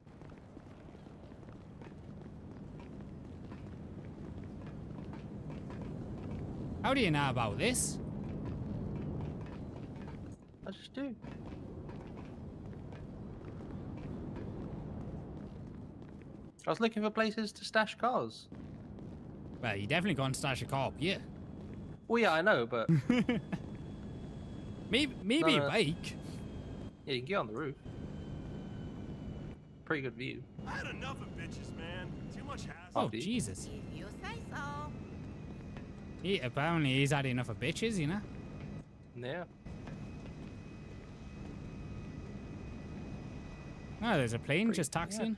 How do you know about this? I just do. I was looking for places to stash cars. Well, you definitely can't stash a car up here. Well, yeah, I know, but maybe a bike. Yeah, you can get on the roof. Pretty good view. I had enough of bitches, man. Too much hassle. Oh, Jesus. If you say so. Apparently he's had enough of bitches, you know? Yeah. Oh, there's a plane just taxiing.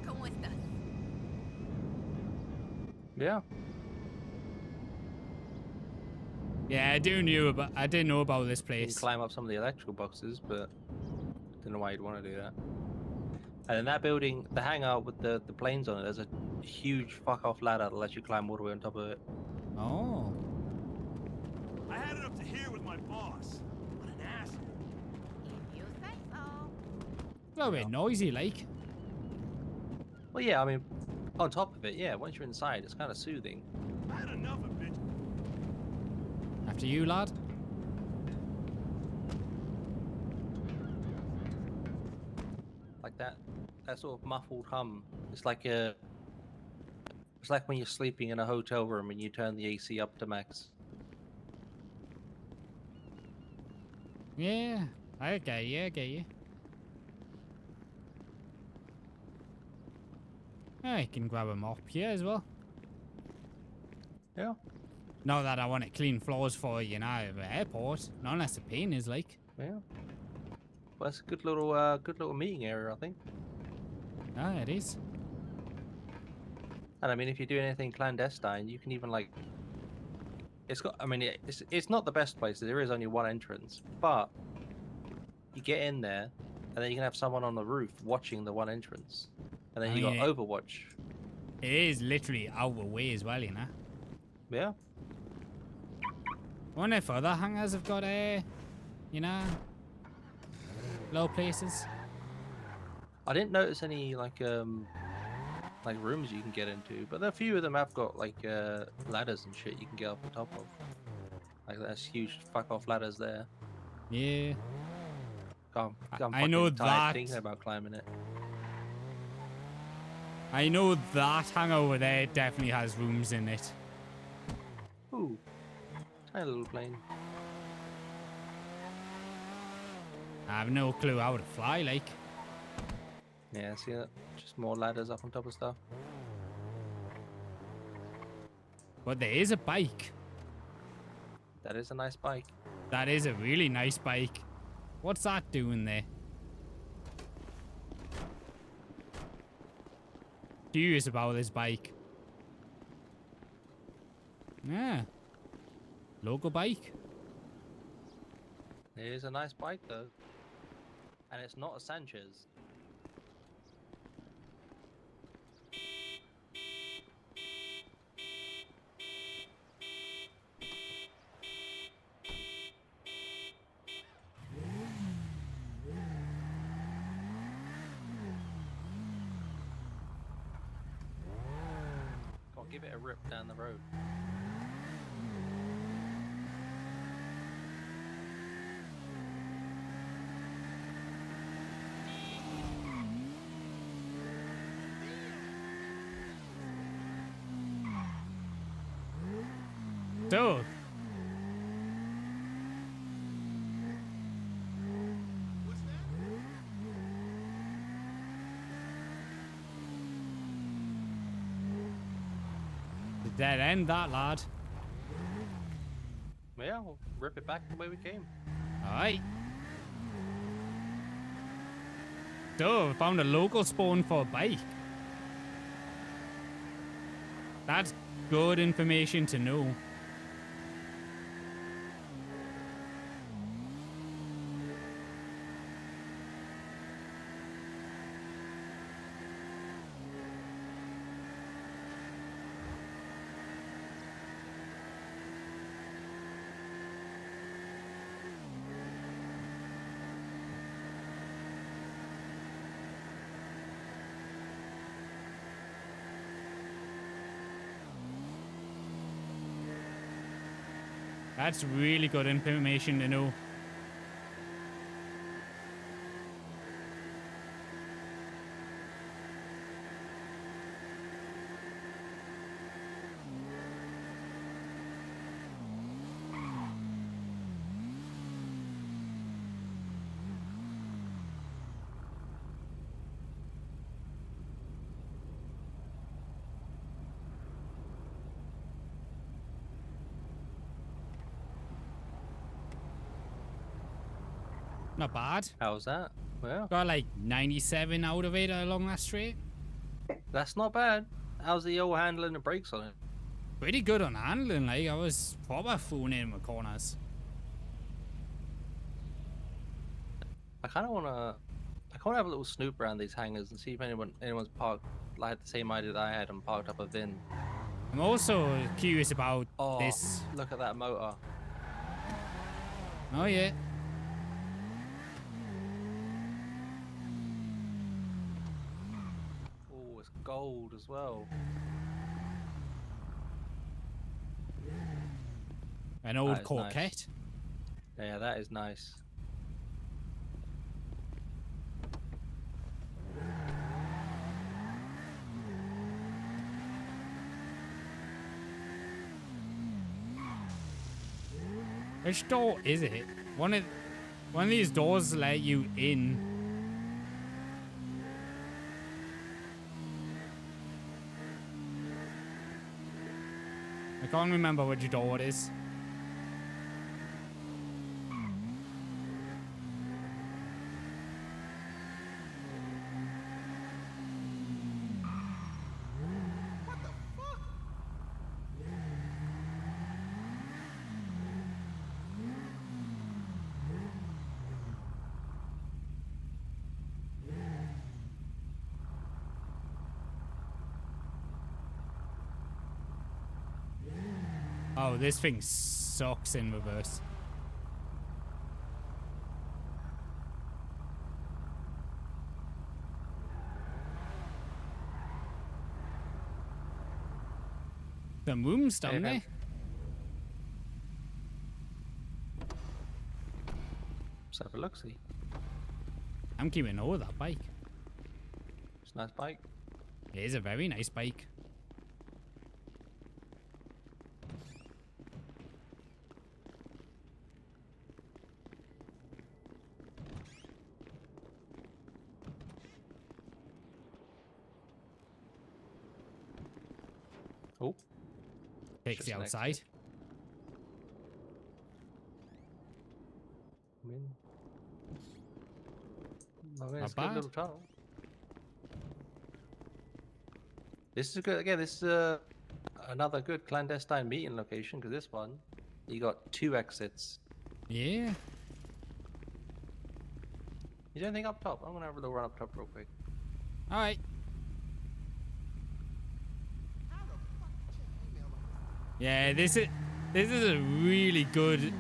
Come with us. Yeah. Yeah, I didn't know about this You can place. climb up some of the electrical boxes, but don't know why you'd want to do that. And in that building, the hangout with the planes on it, there's a huge fuck off ladder that lets you climb all the way on top of it. Oh. I had it up to here with my boss. What an asshole. If you say so. A little bit noisy, like. Well, yeah, I mean, on top of it, yeah, once you're inside, it's kind of soothing. I had enough of bitches. After you, lad. Like that sort of muffled hum. It's like when you're sleeping in a hotel room and you turn the AC up to max. Yeah, I get you. I can grab a mop here as well. Yeah. Not that I want to clean floors for, you know, the airport. Not unless the pain is like. Yeah. Well, it's a good little meeting area, I think. Ah, it is. And I mean, if you do anything clandestine, you can even like. It's got. I mean, it's not the best place. There is only one entrance, but you get in there, and then you can have someone on the roof watching the one entrance, and then I you mean, got Overwatch. It is literally out of the way as well, you know. Yeah. I wonder if other hangars have got you know, low places. I didn't notice any like rooms you can get into, but a few of them have got like ladders and shit you can get up on top of. Like there's huge fuck off ladders there. Yeah. I'm I know fucking tired that. thinking about climbing it. I know that hangar over there definitely has rooms in it. Ooh, tiny little plane. I have no clue how to fly, like. Yeah, see that? Just more ladders up on top of stuff. But there is a bike. That is a nice bike. That is a really nice bike. What's that doing there? Curious about this bike. Yeah. Local bike. It is a nice bike though, and it's not a Sanchez. Go on, give it a rip down the road. So, the dead end, that lad. Yeah, we'll rip it back the way we came. Alright. So, we found a local spawn for a bike. That's good information to know. That's really good information to know. Not bad. How's that? Well, got like 97 out of it along that straight. That's not bad. How's the old handling and brakes on it? Pretty good on handling, like I was proper fooling in with corners. I kind of want to have a little snoop around these hangars and see if anyone's parked, like the same idea that I had and parked up a VIN. I'm also curious about Oh, this. Look at that motor. Oh yeah. Oh, it's gold as well. An old That is Corvette. Nice. Yeah, that is nice. Which door is it? One of these doors let you in. I can't remember which door it is. Oh, this thing sucks in reverse. The moon's down there. Let's have a look-see. I'm keeping hold of that bike. It's a nice bike. It is a very nice bike. Oh. Takes the outside. Not bad. Little tunnel. This is good. Again, this is another good clandestine meeting location because this one, you got 2 exits. Yeah. Is there anything up top? I'm gonna have a little run up top real quick. All right. Yeah, this is a really good.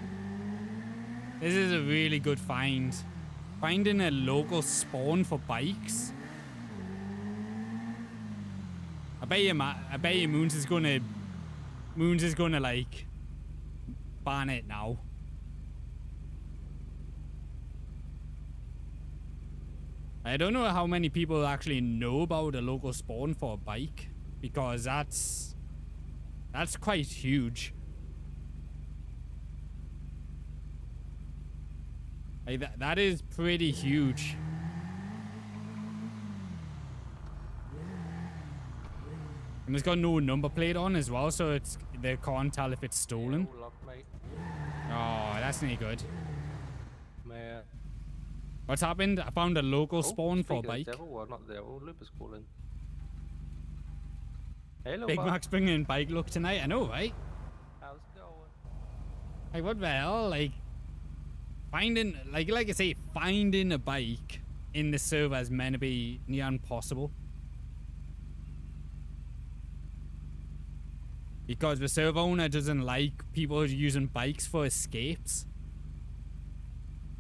This is a really good find. Finding a local spawn for bikes. I bet you Moons is gonna like ban it now. I don't know how many people actually know about a local spawn for a bike, because that's quite huge. Like that is pretty huge. And it's got no number plate on as well, so they can't tell if it's stolen. Yeah, locked, mate. Oh, that's not good. Man. What's happened? I found a local spawn for a speaking of bike. Devil, well, not the devil. Lupus calling. Hello, Big bud. Mac's bringing bike luck tonight. I know, right? How's it going? Like what the hell? Like finding, like I say, finding a bike in the server is meant to be near impossible. Because the server owner doesn't like people using bikes for escapes.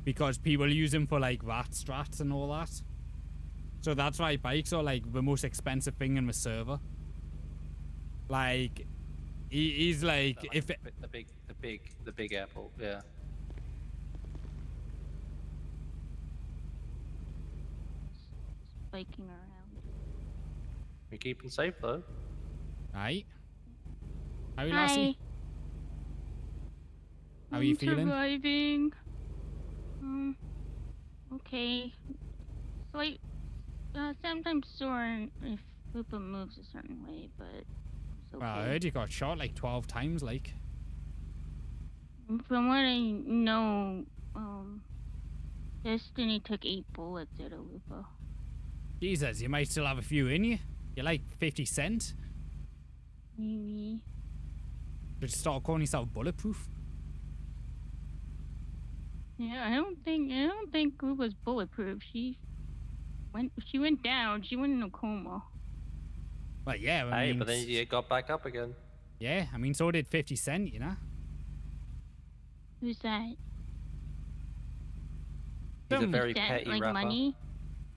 Because people use them for like rat strats and all that. So that's why bikes are like the most expensive thing in the server. Like, he's like, Like if the big apple, yeah. Biking around. You're keeping safe though. Aye. How are you, Lassie? How are you feeling? Surviving. Okay. So sometimes sore if Lupa moves a certain way, but it's okay. Well, I heard you got shot like 12 times, like. From what I know, Destiny took 8 bullets out of Lupa. Jesus, you might still have a few in you. You're like 50 Cent. Maybe. Should you start calling yourself bulletproof? Yeah, I don't think Lupa's bulletproof. She went down. She went in a coma. Well, yeah. I Hey, mean, but then you got back up again. yeah, I mean, so did 50 Cent, you know? Who's that? He's a very Cent, petty like rapper. money?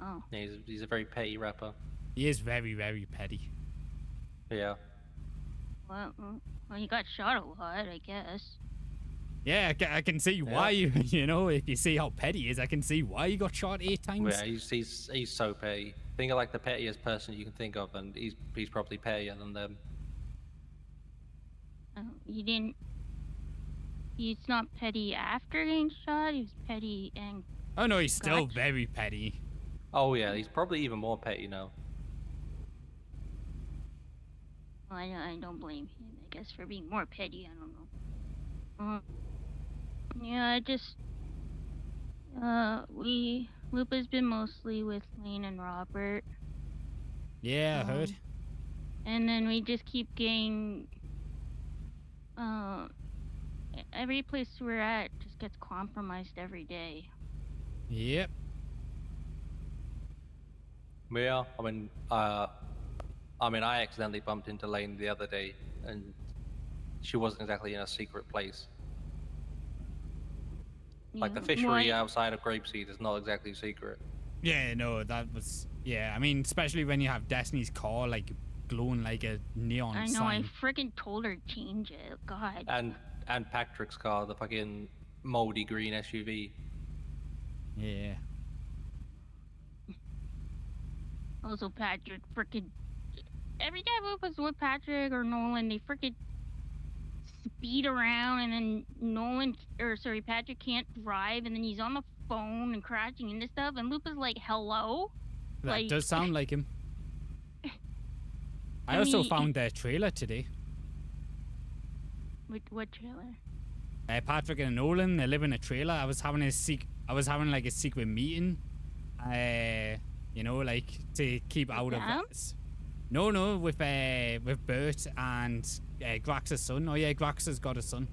Oh. Yeah, he's a very petty rapper. He is very, very petty. Yeah. Well, he got shot a lot, I guess. Yeah, I can see why, you know, if you see how petty he is, I can see why he got shot 8 times. Yeah, he's so petty. Think of like the pettiest person you can think of, and he's probably pettier than them. He's not petty after getting shot, he was petty and... Oh no, he's still very petty. Oh yeah, he's probably even more petty now. Well, I don't blame him, I guess, for being more petty, I don't know. Yeah, I just... Lupa's been mostly with Lane and Robert. Yeah, I heard. And then we just keep getting... every place we're at just gets compromised every day. Yep. Yeah, I accidentally bumped into Lane the other day, and she wasn't exactly in a secret place. Like the fishery outside of Grapeseed is not exactly secret. Yeah, no, that was... Yeah, I mean, especially when you have Destiny's car, like, glowing like a neon I know, sign. I freaking told her to change it, God. And Patrick's car, the fucking moldy green SUV. Yeah. Also, Patrick freaking... Every time Lupa's with Patrick or Nolan, they freaking speed around, and then Patrick can't drive, and then he's on the phone and crashing into stuff, and Lupa's like, hello? That does sound like him. I also found their trailer today. What trailer? Patrick and Nolan, they live in a trailer. I was having like a secret meeting. You know, like to keep out of this. No, with Bert and Grax's son. Oh yeah, Grax has got a son.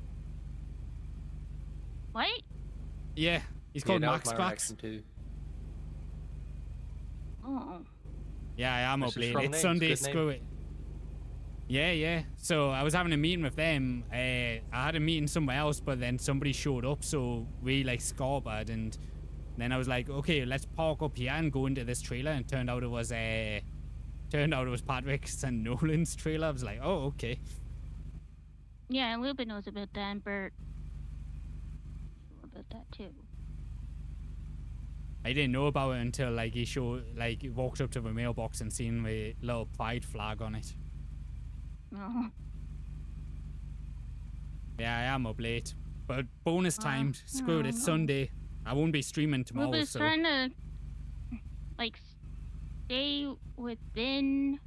What? Yeah, he's called that Max was my Grax. reaction too. Oh. Yeah, I am This up is late. strong It's names, Sunday, good name. screw it. Yeah, yeah. So I was having a meeting with them. I had a meeting somewhere else, but then somebody showed up, so we like scoreboard, and then I was like, okay, let's park up here and go into this trailer, and turned out it was Patrick's and Nolan's trailer. I was like, oh, okay. Yeah, a little bit knows about that, and Bert knew about that too. I didn't know about it until like he walked up to the mailbox and seen the little pride flag on it. Oh. Yeah, I am up late. But bonus time, screw it, it's Sunday. I won't be streaming tomorrow, Lupa's so... trying to, like, stay within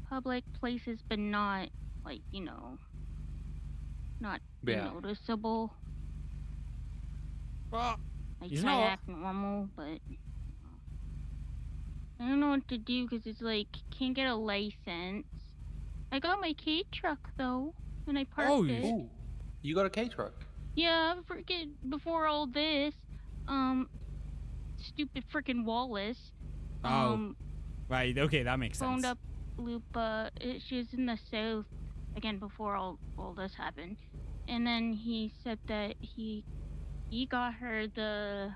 public places, but not, like, you know, not Yeah. noticeable. Well, I he's try to not. act normal, but I don't know what to do because it's like, can't get a license. I got my K truck though, and I parked it. Ooh, you got a K truck? Yeah, freaking before all this, stupid freaking Wallace. Right, okay, that makes Phoned sense. up Lupa. She was in the south again before all this happened, and then he said that he got her the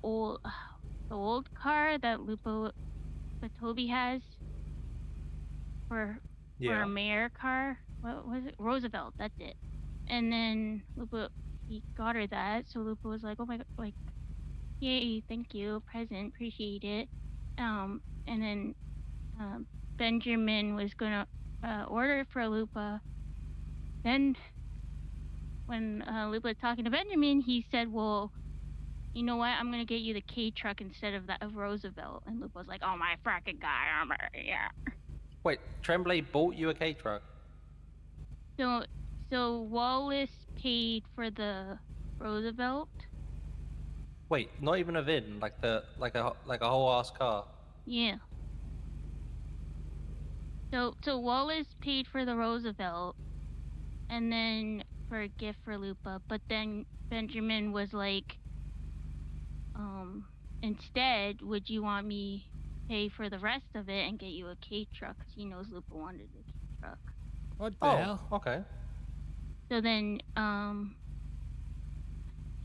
old car that Toby has for a mayor car. What was it? Roosevelt. That's it. And then he got her that. So Lupa was like, "Oh my god, like, yay, thank you, present, appreciate it." And then Benjamin was gonna order it for Lupa. Then when Lupa was talking to Benjamin, he said, "Well, you know what? I'm gonna get you the K truck instead of that of Roosevelt." And Lupa was like, "Oh my frickin' god, yeah." Wait, Tremblay bought you a K truck? So Wallace paid for the Roosevelt. Wait, not even a VIN, like a whole ass car. Yeah. So Wallace paid for the Roosevelt, and then for a gift for Lupa. But then Benjamin was like, instead, would you want me pay for the rest of it and get you a K truck? Because he knows Lupa wanted a K truck. What the hell? Okay. So then,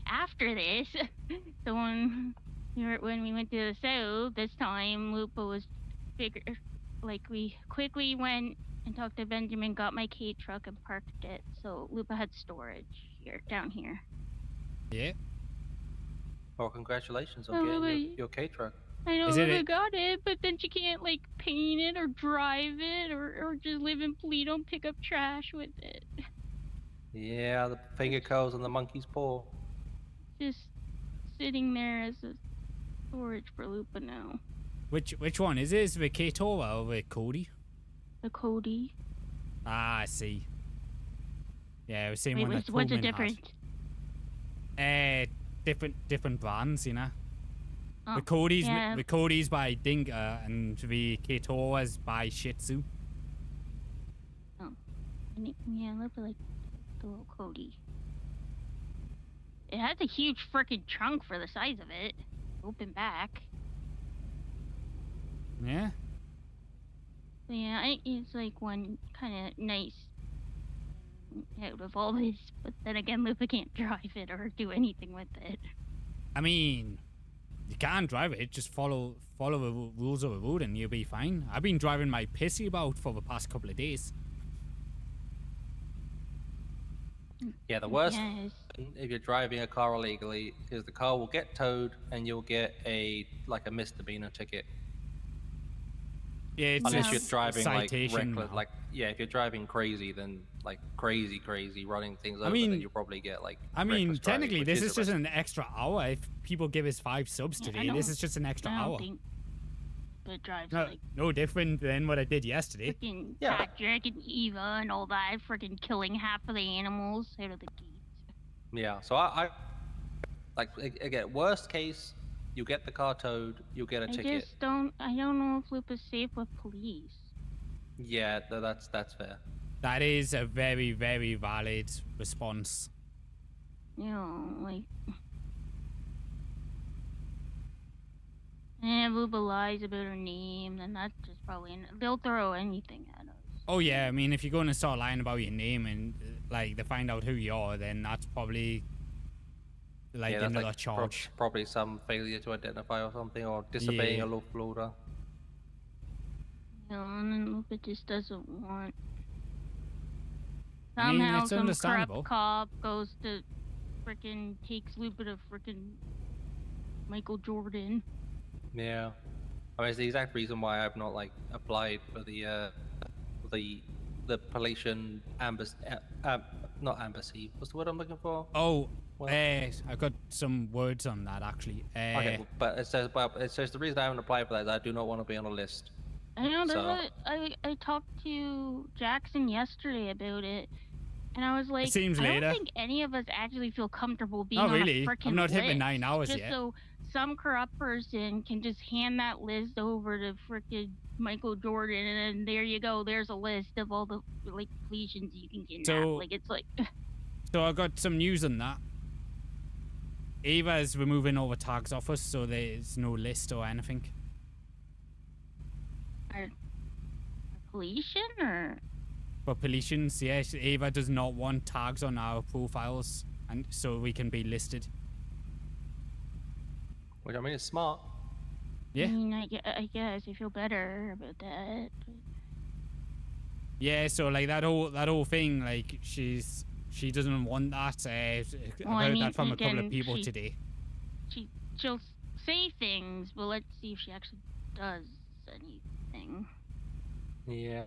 after this, so when we went to the south this time, Lupa was we quickly went and talked to Benjamin, got my K truck and parked it. So Lupa had storage down here. Yeah. Well, congratulations on getting your K truck. I know Lupa got it, but then she can't like paint it or drive it or just live in Toledo and pick up trash with it. Yeah, the finger curls on the monkey's paw. Just sitting there as a storage for Lupa now. Which one is it? Is it the K-Tora or the Cody? The Cody. Ah, I see. Yeah, the same Wait, one that what's the Pullman difference? Different brands, you know. Oh, the Cody's yeah. the Cody's by Dinka and the K-Tora's by Shih Tzu. Oh, yeah, Lupa like the little Cody. It has a huge freaking trunk for the size of it. Open back. Yeah. So yeah, it's like one kind of nice out of all this, but then again, Lupa can't drive it or do anything with it. I mean, you can drive it. Just follow the rules of the road and you'll be fine. I've been driving my pissy about for the past couple of days. Yeah, the worst thing, if you're driving a car illegally is the car will get towed and you'll get a misdemeanor ticket. Yeah, it's unless you're driving like citation reckless, now. if you're driving crazy, then like crazy running things over, mean- then you'll probably get like. I mean, reckless driving, technically, which this is just arrested. an extra hour. If people give us 5 subs Yeah, I today, this don't- is just an extra I don't hour. think Lupa drives No, like no different than what I did yesterday. freaking Patrick and Eva and all that, freaking killing half of the animals out of the gate. Yeah, so I like again, worst case, you get the car towed, you'll get a I ticket. just don't. I don't know if Lupa's safe with police. Yeah, that's fair. That is a very, very valid response. You know, like if Luba lies about her name, then that's just probably they'll throw anything at us. Oh yeah, I mean, if you're going to start lying about your name and like they find out who you are, then that's probably like yeah, that's another like charge. probably some failure to identify or something, or disobeying Yeah. a lawful order. And then Luba just doesn't want. I mean, Somehow it's some understandable. corrupt cop goes to frickin' takes Luba to frickin' Michael Jordan. Yeah, I mean, it's the exact reason why I've not like applied for the Palatian embassy, not embassy. What's the word I'm looking for? Oh, Well- I got some words on that actually. Okay, but it says the reason I haven't applied for that is I do not want to be on a list. I know. That's So- what I talked to Jackson yesterday about it, and I was like, seems I later. don't think any of us actually feel comfortable being Not on really. a frickin' I'm not hitting list, 9 hours just yet. so some corrupt person can just hand that list over to frickin' Michael Jordan, and then there you go. There's a list of all the like Palatians you can kidnap. So- Like it's like. So I got some news on that. Ava is removing all the tags off us, so there's no list or anything. Are Palatian or? For Palatians, yes, Ava does not want tags on our profiles, and so we can be listed. Which I mean, it's smart. Yeah. I mean, I guess I feel better about that. But... Yeah, so like that whole thing, like she doesn't want that. I Well, heard that from a couple of again, people today. She'll say things, but let's see if she actually does anything. Yeah.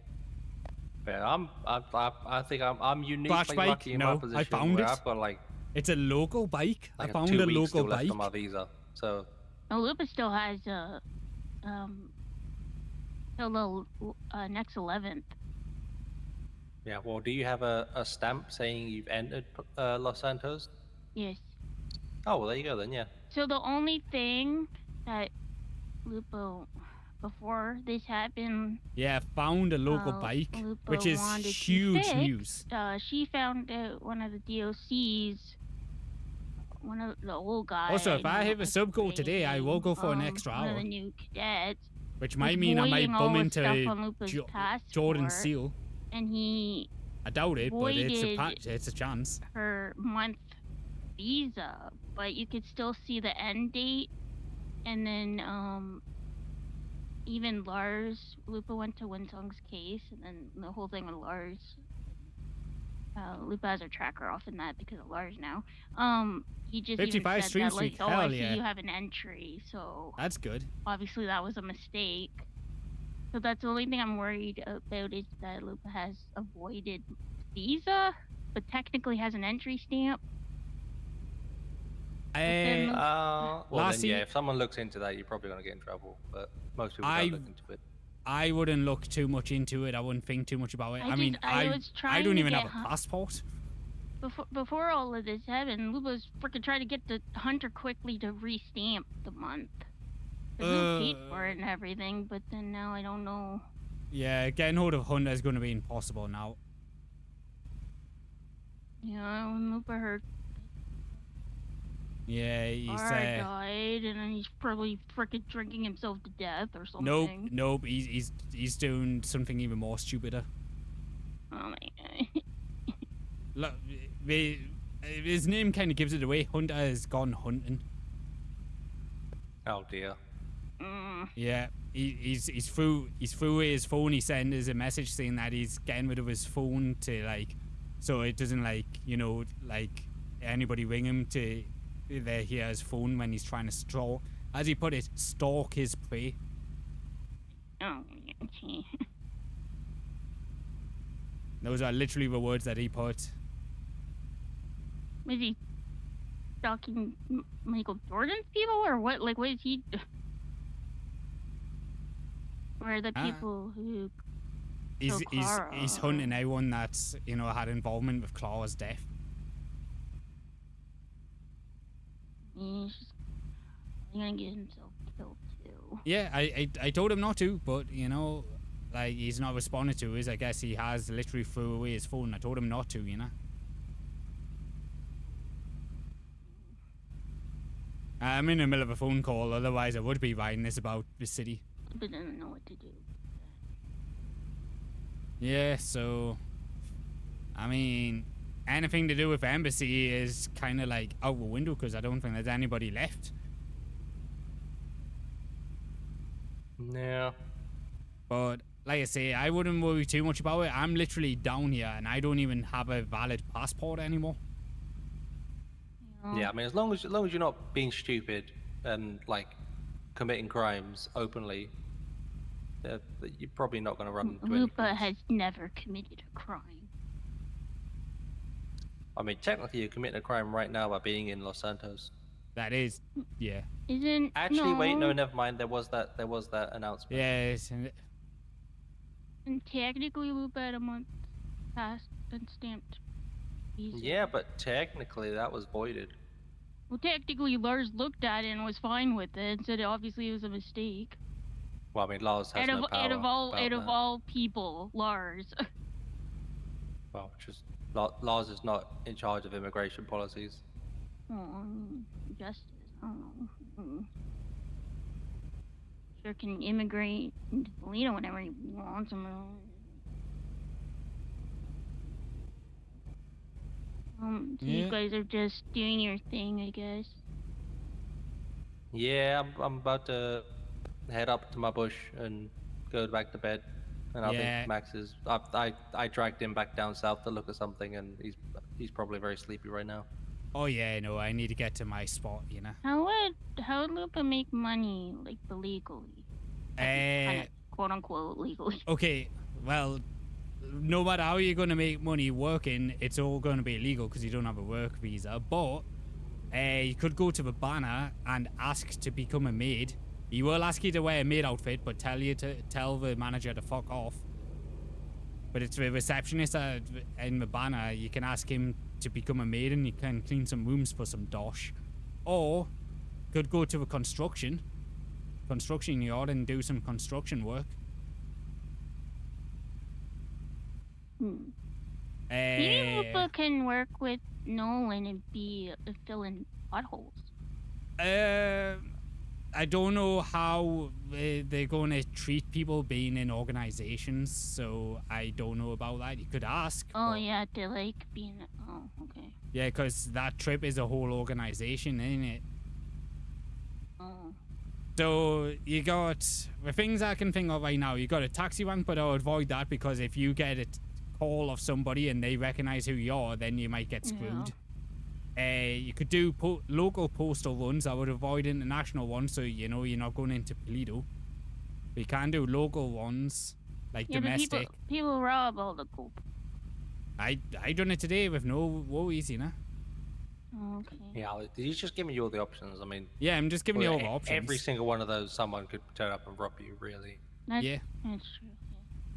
Yeah, I think I'm uniquely Flash bike? lucky in my No, position I found where it. I've got like It's a local bike. I found 2 a weeks local still left bike. on my visa. So Oh, Lupa still has till the next 11th. yeah, well, do you have a stamp saying you've entered Los Santos? Yes. Oh, well, there you go then. Yeah. So the only thing that Lupo, before this happened, Yeah, found a local bike, Lupo which is wanted to huge fix, news. she found out one of the DOCs, one of the old guys. Also, if I have a sub goal today, I will go for an extra One of hour, the new cadets. which was might mean I might voiding all bum the into stuff on Lupa's Jordan passport, Seal. And he I doubt it, but voided it's a chance. her month visa, but you could still see the end date. And then even Lars, Lupa went to Winsong's case, and then the whole thing with Lars, Lupa has her tracker off in that because of Lars now. He just even 55 said stream that, like, streak, oh, I hell see yeah. you have an entry, so That's good. obviously that was a mistake. So that's the only thing I'm worried about is that Lupa has avoided visa, but technically has an entry stamp. Well, then, Lassie- yeah, if someone looks into that, you're probably going to get in trouble. But most people I- don't look into it. I wouldn't look too much into it. I wouldn't think too much about it. I mean, I was I trying don't to even get have a passport. Before all of this happened, Lupa was freaking trying to get the Hunter quickly to restamp the month. Because we paid for it and everything, but then now I don't know. Yeah, getting hold of Hunter is going to be impossible now. Yeah, when Lupa heard Yeah, he's Ara died, and then he's probably freaking drinking himself to death or something. nope. He's doing something even more stupider. Oh my god. Look, his name kind of gives it away. Hunter has gone hunting. Oh dear. Yeah, he's through his phone. He sent us a message saying that he's getting rid of his phone to like, so it doesn't like like anybody ring him to they hear his phone when he's trying to stalk, as he put it, stalk his prey. Oh, okay. Those are literally the words that he put. Was he stalking Michael Jordan's people, or what? Like, what is he? Or the people who? He's killed Clara, hunting everyone that's had involvement with Clara's death. He's just gonna get himself killed too. Yeah, I told him not to, but like he's not responding to us. I guess he has literally threw away his phone. I told him not to, I'm in the middle of a phone call, otherwise I would be writing this about the city. But I don't know what to do. Yeah, so... I mean, anything to do with embassy is kind of like out the window because I don't think there's anybody left. Yeah. But like I say, I wouldn't worry too much about it. I'm literally down here and I don't even have a valid passport anymore. Yeah, I mean, as long as you're not being stupid and like committing crimes openly, you're probably not going to run into anything. Lupa has never committed a crime. I mean, technically, you're committing a crime right now by being in Los Santos. That is, yeah. Isn't Actually, wait, no, never mind. There was that announcement. Yes. And technically, Lupa had a month passed and stamped. Yeah, but technically that was voided. Well, technically, Lars looked at it and was fine with it and said obviously it was a mistake. Well, I mean, Lars has no power. Out of all people, Lars. Well, just Lars is not in charge of immigration policies. Oh, justice. I don't know. Sure can immigrate into Toledo whenever he wants. So you guys are just doing your thing, I guess. Yeah, I'm about to head up to my bush and go back to bed. And I think Max is. I dragged him back down south to look at something, and he's probably very sleepy right now. Oh yeah, no, I need to get to my spot, you know. How would Lupa make money, like, legally? Kind of, quote unquote legally. Okay, well, no matter how you're gonna make money working, it's all gonna be illegal because you don't have a work visa. But you could go to the banner and ask to become a maid. He will ask you to wear a maid outfit, but tell the manager to fuck off. But it's the receptionist in the banner. You can ask him to become a maid and you can clean some rooms for some dosh. Or could go to a construction yard and do some construction work. Maybe Lupa can work with Nolan and be filling potholes. I don't know how they're going to treat people being in organizations, so I don't know about that. You could ask. Oh, yeah, to like being. Oh, okay. Yeah, because that trip is a whole organization, isn't it? Oh. So you got the things I can think of right now. You got a taxi rank, but I'll avoid that because if you get a call of somebody and they recognize who you are, then you might get screwed. Yeah. You could do local postal runs. I would avoid international ones, so you know you're not going into Toledo. But you can do local ones, like domestic. But people rob all the coop. I done it today with no worries, you know. Okay. Yeah, he's just giving you all the options. I mean. Yeah, I'm just giving you all the options. Every single one of those, someone could turn up and rob you, really. Yeah. That's true.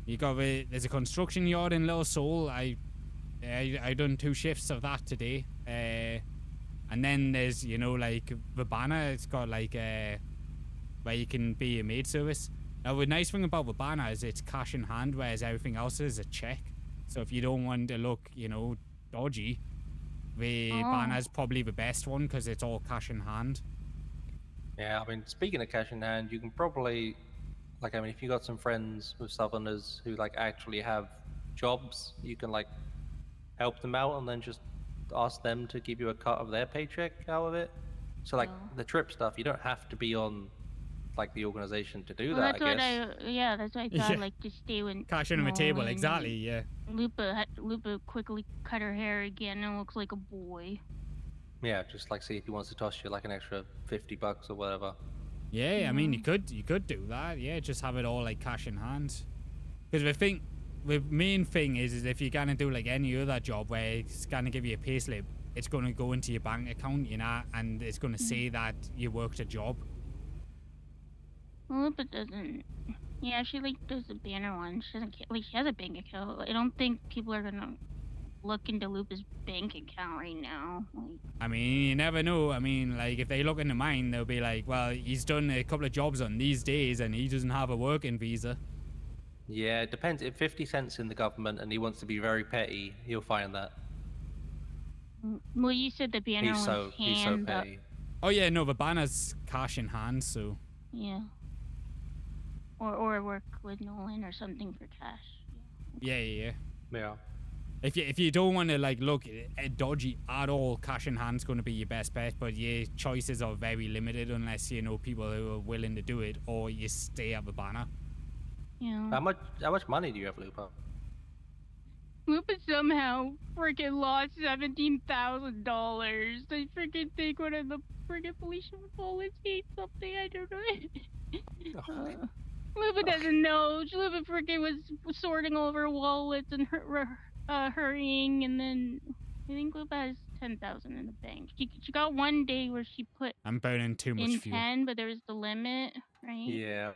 You got there's a construction yard in Little Seoul. I done 2 shifts of that today. And then there's, you know, like Vibana. It's got like where you can be a maid service. Now the nice thing about Vibana is it's cash in hand, whereas everything else is a check. So if you don't want to look, you know, dodgy, Vibana's probably the best one because it's all cash in hand. Yeah, I mean, speaking of cash in hand, you can probably, like, I mean, if you got some friends with Southerners who like actually have jobs, you can like help them out and then just ask them to give you a cut of their paycheck out of it. So like the trip stuff, you don't have to be on like the organization to do that. That's what I thought. Like just stay with cash on the table, exactly. Yeah. Lupa quickly cut her hair again and looks like a boy. Yeah, just like see if he wants to toss you like an extra $50 or whatever. Yeah, I mean you could do that. Yeah, just have it all like cash in hand. Because the main thing is if you're gonna do like any other job where it's gonna give you a payslip, it's gonna go into your bank account, you know, and it's gonna say that you worked a job. Lupa doesn't. Yeah, she like does the banner one. She doesn't like she has a bank account. I don't think people are gonna look into Lupa's bank account right now. Like, I mean, you never know. I mean, like if they look into mine, they'll be like, well, he's done a couple of jobs on these days and he doesn't have a working visa. Yeah, it depends. If 50 Cent's in the government and he wants to be very petty, he'll find that. well, you said the banner was He's so petty. Oh yeah, no, the banner's cash in hand, so Yeah. Or work with Nolan or something for cash. yeah. Yeah. If you don't want to like look dodgy at all, cash in hand's going to be your best bet. But your choices are very limited unless you know people who are willing to do it, or you stay at the banner. Yeah. How much money do you have, Lupa? Lupa somehow freaking lost $17,000. I freaking think one of the freaking police bullets ate something. I don't know. Lupa doesn't know. Lupa freaking was sorting over wallets and hurrying, and then I think Lupa has 10,000 in the bank. She got one day where she put I'm burning too much in fuel. 10, but there was the limit, right? Yeah.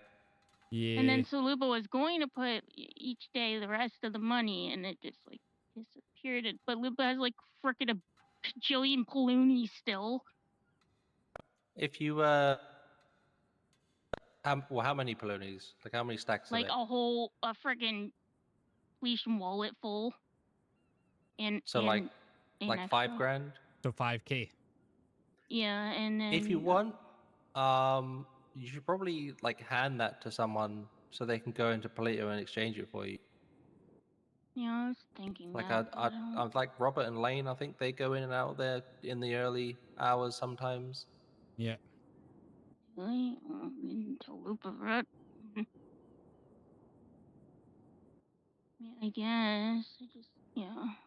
Yeah. And then Saluba was going to put each day the rest of the money, and it just like disappeared. But Luba has like frickin' a bajillion paloonies still. If you how many polonies? Like how many stacks Like of it? a frickin' Leishman wallet full. And So like 5 grand. So 5K. Yeah, and then If you want, you should probably like hand that to someone so they can go into Polito and exchange it for you. Yeah, I was thinking Like that. I'm like Robert and Lane. I think they go in and out there in the early hours sometimes. Yeah. Really? Into Lupa Rut. I guess.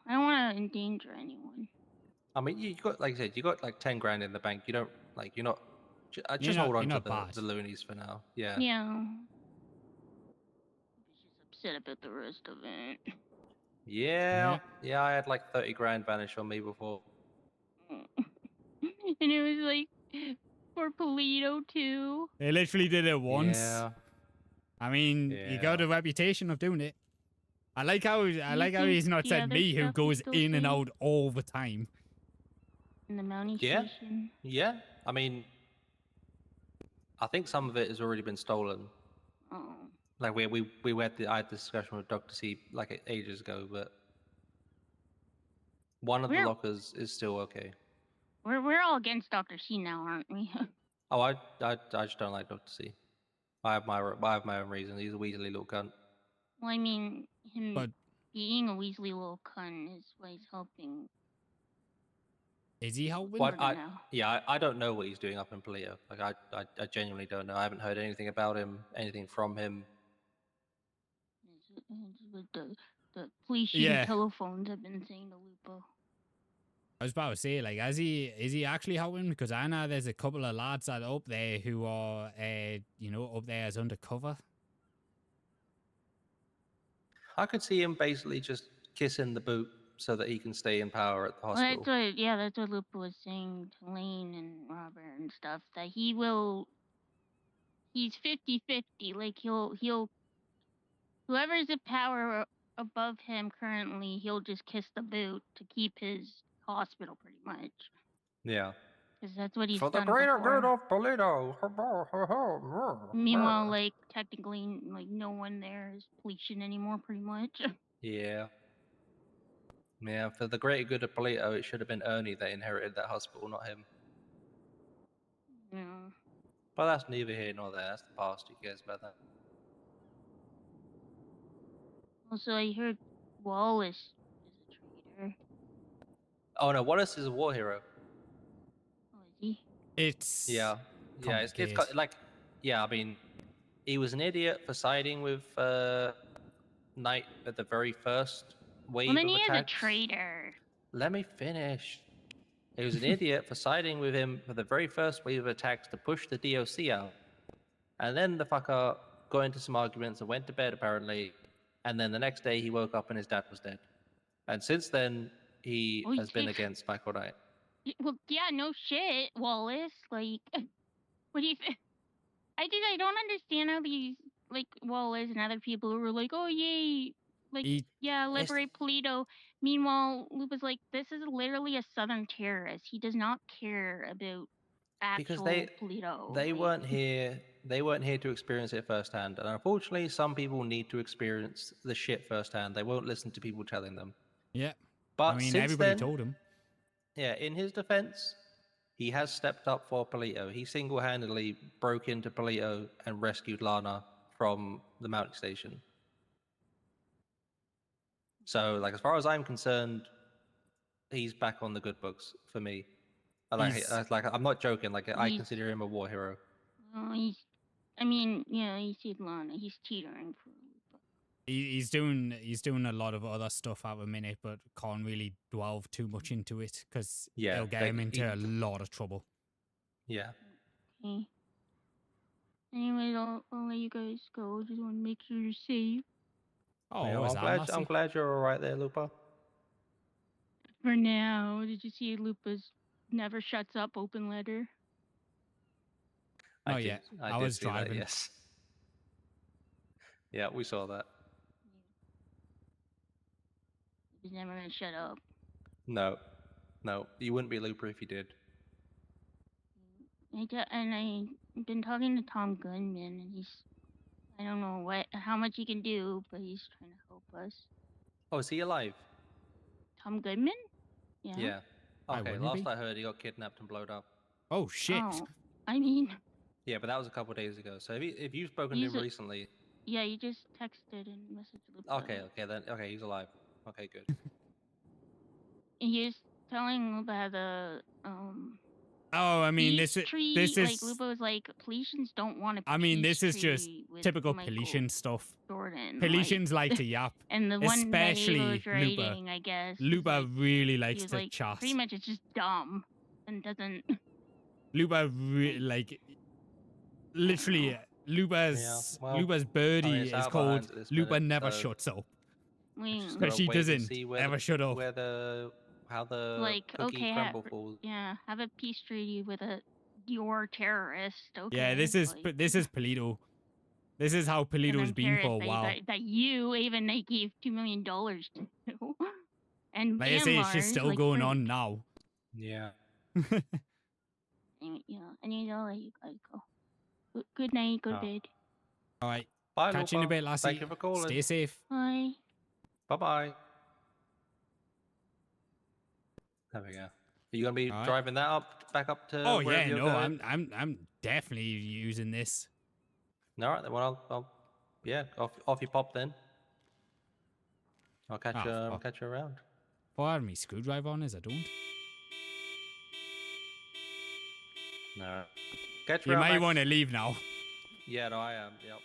I don't want to endanger anyone. I mean, you got like I said, you got like 10 grand in the bank. You don't like you're not. Just not- hold on you're to not bad. the loonies for now. Yeah. Yeah. She's upset about the rest of it. Yeah. Yeah. I had like 30 grand vanish on me before. And it was like for Polito too. They literally did it once. Yeah. I mean, you got a reputation of doing it. I like how he's not the said other me who stuff goes is still in and safe? out all the time. In the mounting Yeah. station. Yeah. I mean, I think some of it has already been stolen. Oh. Like I had this discussion with Dr. C like ages ago, but one of the lockers is still okay. We're all against Dr. C now, aren't we? Oh, I just don't like Dr. C. I have my own reason. He's a Weasley little cunt. Well, I mean, him But- being a Weasley little cunt is why he's helping. Is he helping? Well, I don't know what he's doing up in Polito. Like I genuinely don't know. I haven't heard anything about him, anything from him. With the police Yeah. telephones I've been saying to Lupo. I was about to say, like, is he actually helping? Because I know there's a couple of lads that are up there who are, up there as undercover. I could see him basically just kissing the boot so that he can stay in power at the Well, hospital. that's what Lupo was saying to Lane and Robert and stuff. That he's 50-50. Like he'll whoever's in power above him currently, he'll just kiss the boot to keep his hospital pretty much. Yeah. Because that's what he's For the done greater before. good of Polito. Meanwhile, like technically, like no one there is policing anymore, pretty much. Yeah. Yeah, for the greater good of Polito, it should have been Ernie that inherited that hospital, not him. Yeah. But that's neither here nor there. That's the past. Who cares about that? Also, I heard Wallace is a traitor. Oh no, Wallace is a war hero. Oh, is he? It's Yeah, it's complicated. like, yeah. I mean, he was an idiot for siding with Knight at the very first wave Well, then of he is a attacks. traitor. Let me finish. He was an idiot for siding with him for the very first wave of attacks to push the DOC out, and then the fucker got into some arguments and went to bed apparently, and then the next day he woke up and his dad was dead, and since then he has been against Michael Knight. Well, yeah, no shit, Wallace. Like, what do you think? I don't understand how these, like, Wallace and other people who were like, oh, yay, like, yeah, liberate Polito. Meanwhile, Lupa's like, this is literally a Southern terrorist. He does not care about actual Because Polito. they weren't here. They weren't here to experience it firsthand, and unfortunately, some people need to experience the shit firsthand. They won't listen to people telling them. Yeah. But I mean, since everybody then, told him. yeah, in his defense, He has stepped up for Polito. He single-handedly broke into Polito and rescued Lana from the mounting station. So, like, as far as I'm concerned, he's back on the good books for me. I'm not joking. Like, I consider him a war hero. I mean, yeah, he said Lana. He's teetering for He's doing a lot of other stuff at the minute, but can't really delve too much into it because Yeah, it'll get him into a lot of trouble. Yeah. Okay. Anyways, I'll let you guys go. Just want to make sure you're safe. Oh, Yeah, is that I'm Lassie? glad you're all right there, Lupa. For now, did you see Lupa's never shuts up open letter? Not yet. I was see that, driving. yes. Yeah, we saw that. He's never gonna shut up. No, you wouldn't be Lupa if you did. I've been talking to Tom Goodman, and I don't know how much he can do, but he's trying to help us. Oh, is he alive? Tom Goodman? Yeah. Yeah. Why Okay, wouldn't he last be? I heard, he got kidnapped and blowed up. Oh shit. Oh, I mean. Yeah, but that was a couple days ago. So if you've spoken to him recently. Yeah, you just texted and messaged Lupa. Okay, he's alive. Okay, good. He was telling Lupa how the Oh, I mean, peace this tree, is. like Lupa was like, Policians don't want a I mean, this is peace just tree with typical Michael Polician stuff. Jordan, Policians like to yap, and the one that he especially was writing, I guess. Lupa really He likes was to like, chat. pretty much, it's just dumb and doesn't. Lupa literally. Lupa's birdie is called Lupa never shuts up. But she doesn't ever shut up. How the like, cookie okay, crumble falls. have a peace treaty with your terrorist. Okay. Yeah, this is Polito. This is how Polito's been for a while. That you even they gave $2 million to. And like I say, it's just still going on now. Yeah. And I'll let you guys go. Good night. Go to bed. All right. Bye, Catch you in a bit, lassie. Thank you for calling. Stay safe. Bye. Bye-bye. There we go. Are you gonna be driving that back up to? Oh wherever yeah, you're no, going? I'm definitely using this. All right, then. Well, I'll off you pop then. I'll catch you around. Oh, I have my screwdriver on as I don't. No. Catch You around, might Max. want to leave now. Yeah, no, I am. Yep.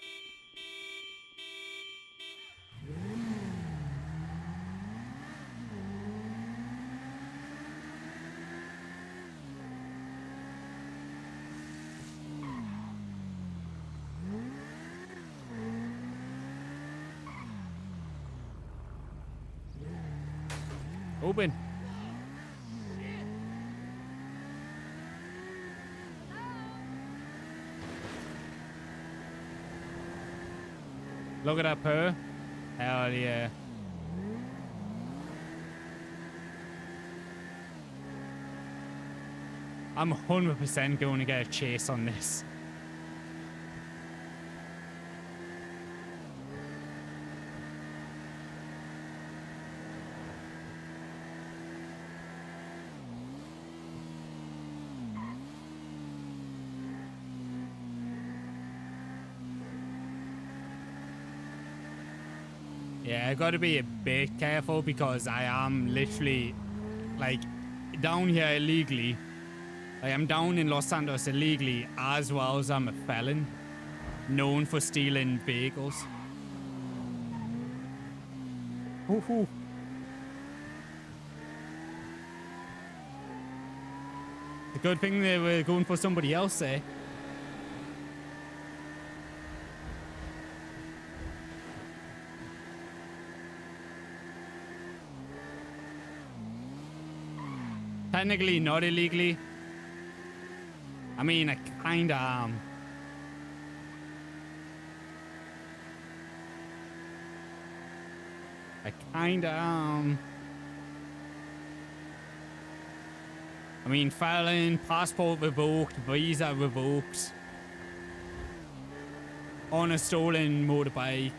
Open. Look at that purr. Hell yeah. I'm 100% going to get a chase on this. Yeah, I gotta be a bit careful because I am literally, like, down here illegally. Like, I'm down in Los Santos illegally, as well as I'm a felon, known for stealing vehicles. Hoo-hoo. It's a good thing they were going for somebody else there. Technically not illegally. I mean, I kinda am. I kinda am. I mean, felon, passport revoked, visa revoked. On a stolen motorbike.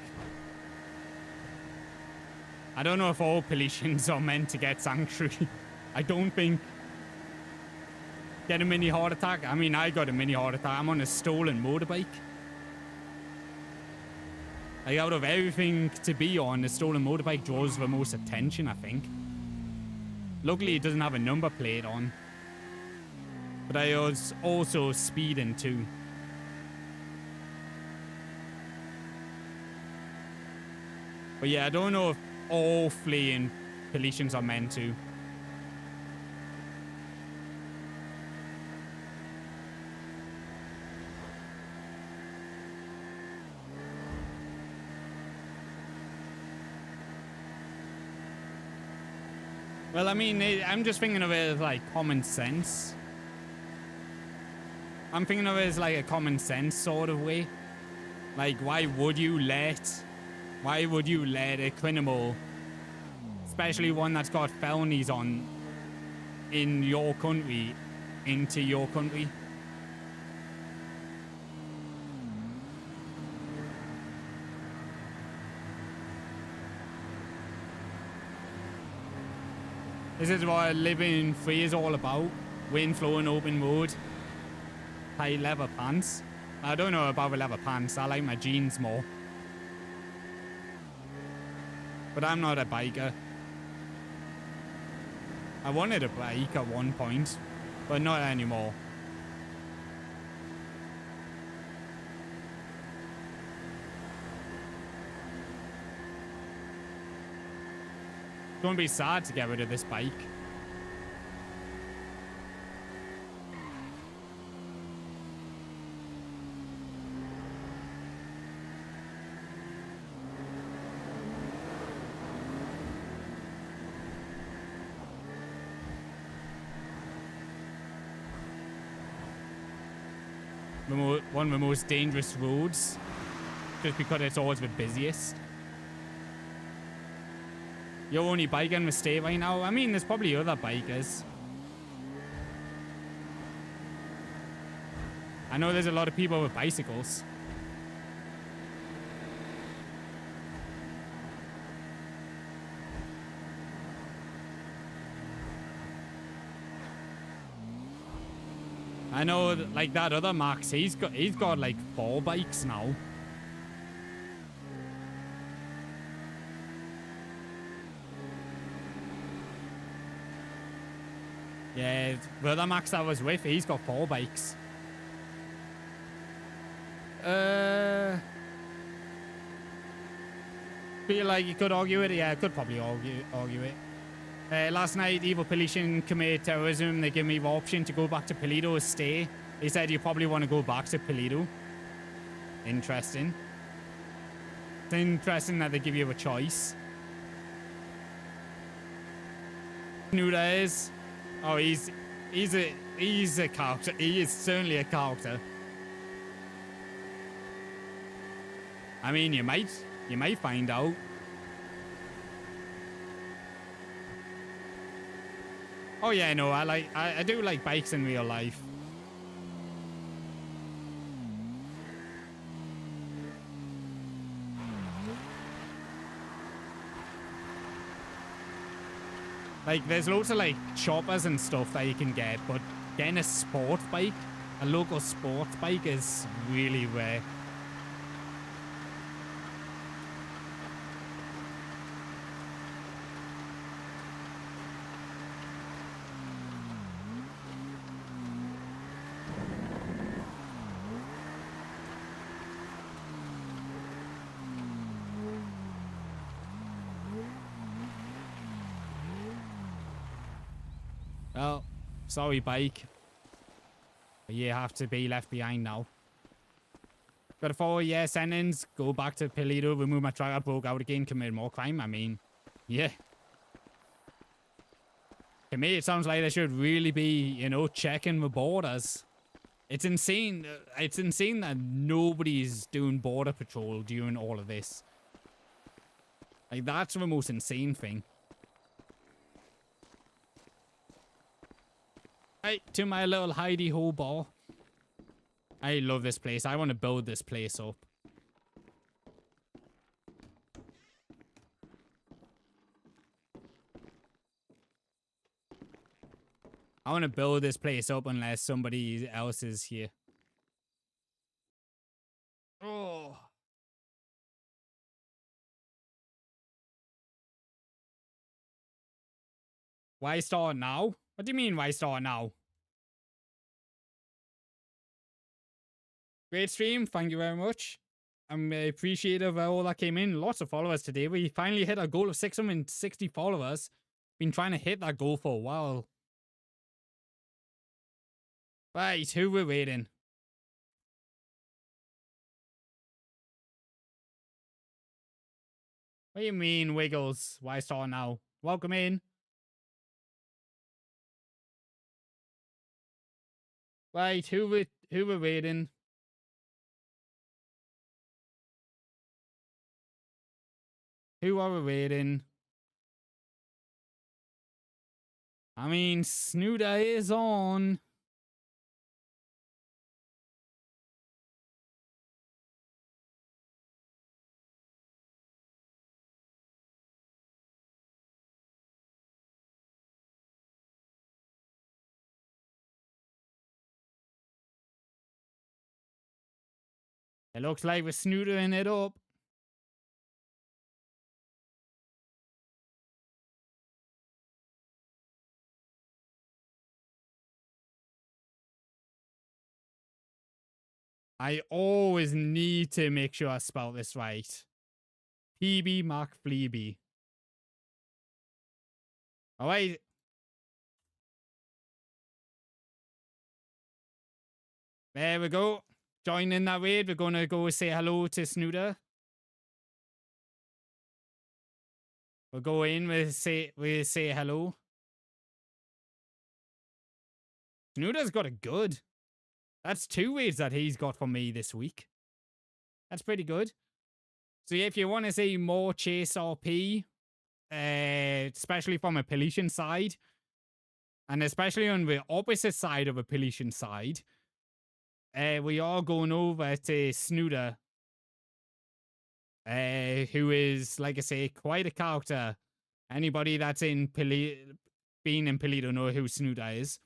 I don't know if all Policians are meant to get sanctuary. I don't think. Get a mini heart attack? I mean, I got a mini heart attack. I'm on a stolen motorbike. Like, out of everything to be on, the stolen motorbike draws the most attention, I think. Luckily, it doesn't have a number plate on. But I was also speeding too. But yeah, I don't know if all fleeing collisions are meant to. Well, I mean, I'm just thinking of it as like common sense. I'm thinking of it as like a common sense sort of way. Like, why would you let a criminal, especially one that's got felonies on, in your country, into your country? This is what living free is all about. Wind flowing open road. High leather pants. I don't know about the leather pants. I like my jeans more. But I'm not a biker. I wanted a bike at one point, but not anymore. It's going to be sad to get rid of this bike. One of the most dangerous roads, just because it's always the busiest. You're only biking the state right now? I mean, there's probably other bikers. I know there's a lot of people with bicycles. I know, like that other Max, he's got like 4 bikes now. Yeah, the other Max I was with, he's got 4 bikes. Feel like you could argue it? Yeah, I could probably argue it. Last night, evil policeman committed terrorism. They gave me the option to go back to Paleto or stay. They said you probably want to go back to Paleto. Interesting. It's interesting that they give you a choice. Who that is? Oh, he's a character. He is certainly a character. I mean, you might find out. Oh yeah, no, I do like bikes in real life. Like, there's loads of like choppers and stuff that you can get, but getting a sport bike, a local sport bike, is really rare. Well, sorry, bike. You have to be left behind now. Got a 4-year sentence, go back to Paleto, remove my trailer, broke out again, commit more crime. I mean, yeah. To me, it sounds like they should really be, you know, checking the borders. It's insane. It's insane that nobody's doing border patrol during all of this. Like, that's the most insane thing. Right, to my little hidey hole bar. I love this place. I want to build this place up. I want to build this place up unless somebody else is here. Oh. Why start now? What do you mean, why start now? Great stream. Thank you very much. I'm appreciative of all that came in. Lots of followers today. We finally hit our goal of 660 followers. Been trying to hit that goal for a while. Right, who we're waiting? What do you mean, Wiggles? Why start now? Welcome in. Right, who we're waiting? Who are we waiting? I mean, Snooter is on. It looks like we're snootering it up. I always need to make sure I spell this right. PB Mark Fleeby. Alright. There we go. Joining that raid. We're gonna go say hello to Snooter. We'll go in, we'll say hello. Snooter's got a good. That's 2 raids that he's got for me this week. That's pretty good. So yeah, if you want to see more Chase RP, especially from a Peletian side, and especially on the opposite side of a Peletian side, we are going over to Snooter, who is, like I say, quite a character. Anybody that's in been in Pelito know who Snooter is.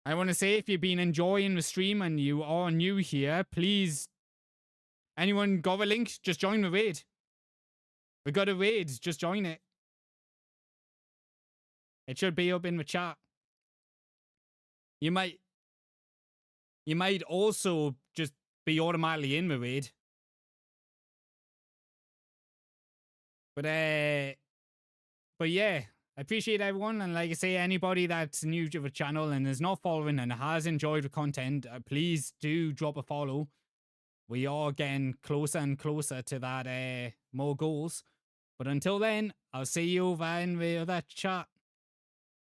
I want to say, if you've been enjoying the stream and you are new here, please, anyone got a link? Just join the raid. We got a raid. Just join it. It should be up in the chat. You might also just be automatically in the raid. But yeah, I appreciate everyone, and like I say, anybody that's new to the channel and is not following and has enjoyed the content, please do drop a follow. We are getting closer and closer to that more goals. But until then, I'll see you over in the other chat.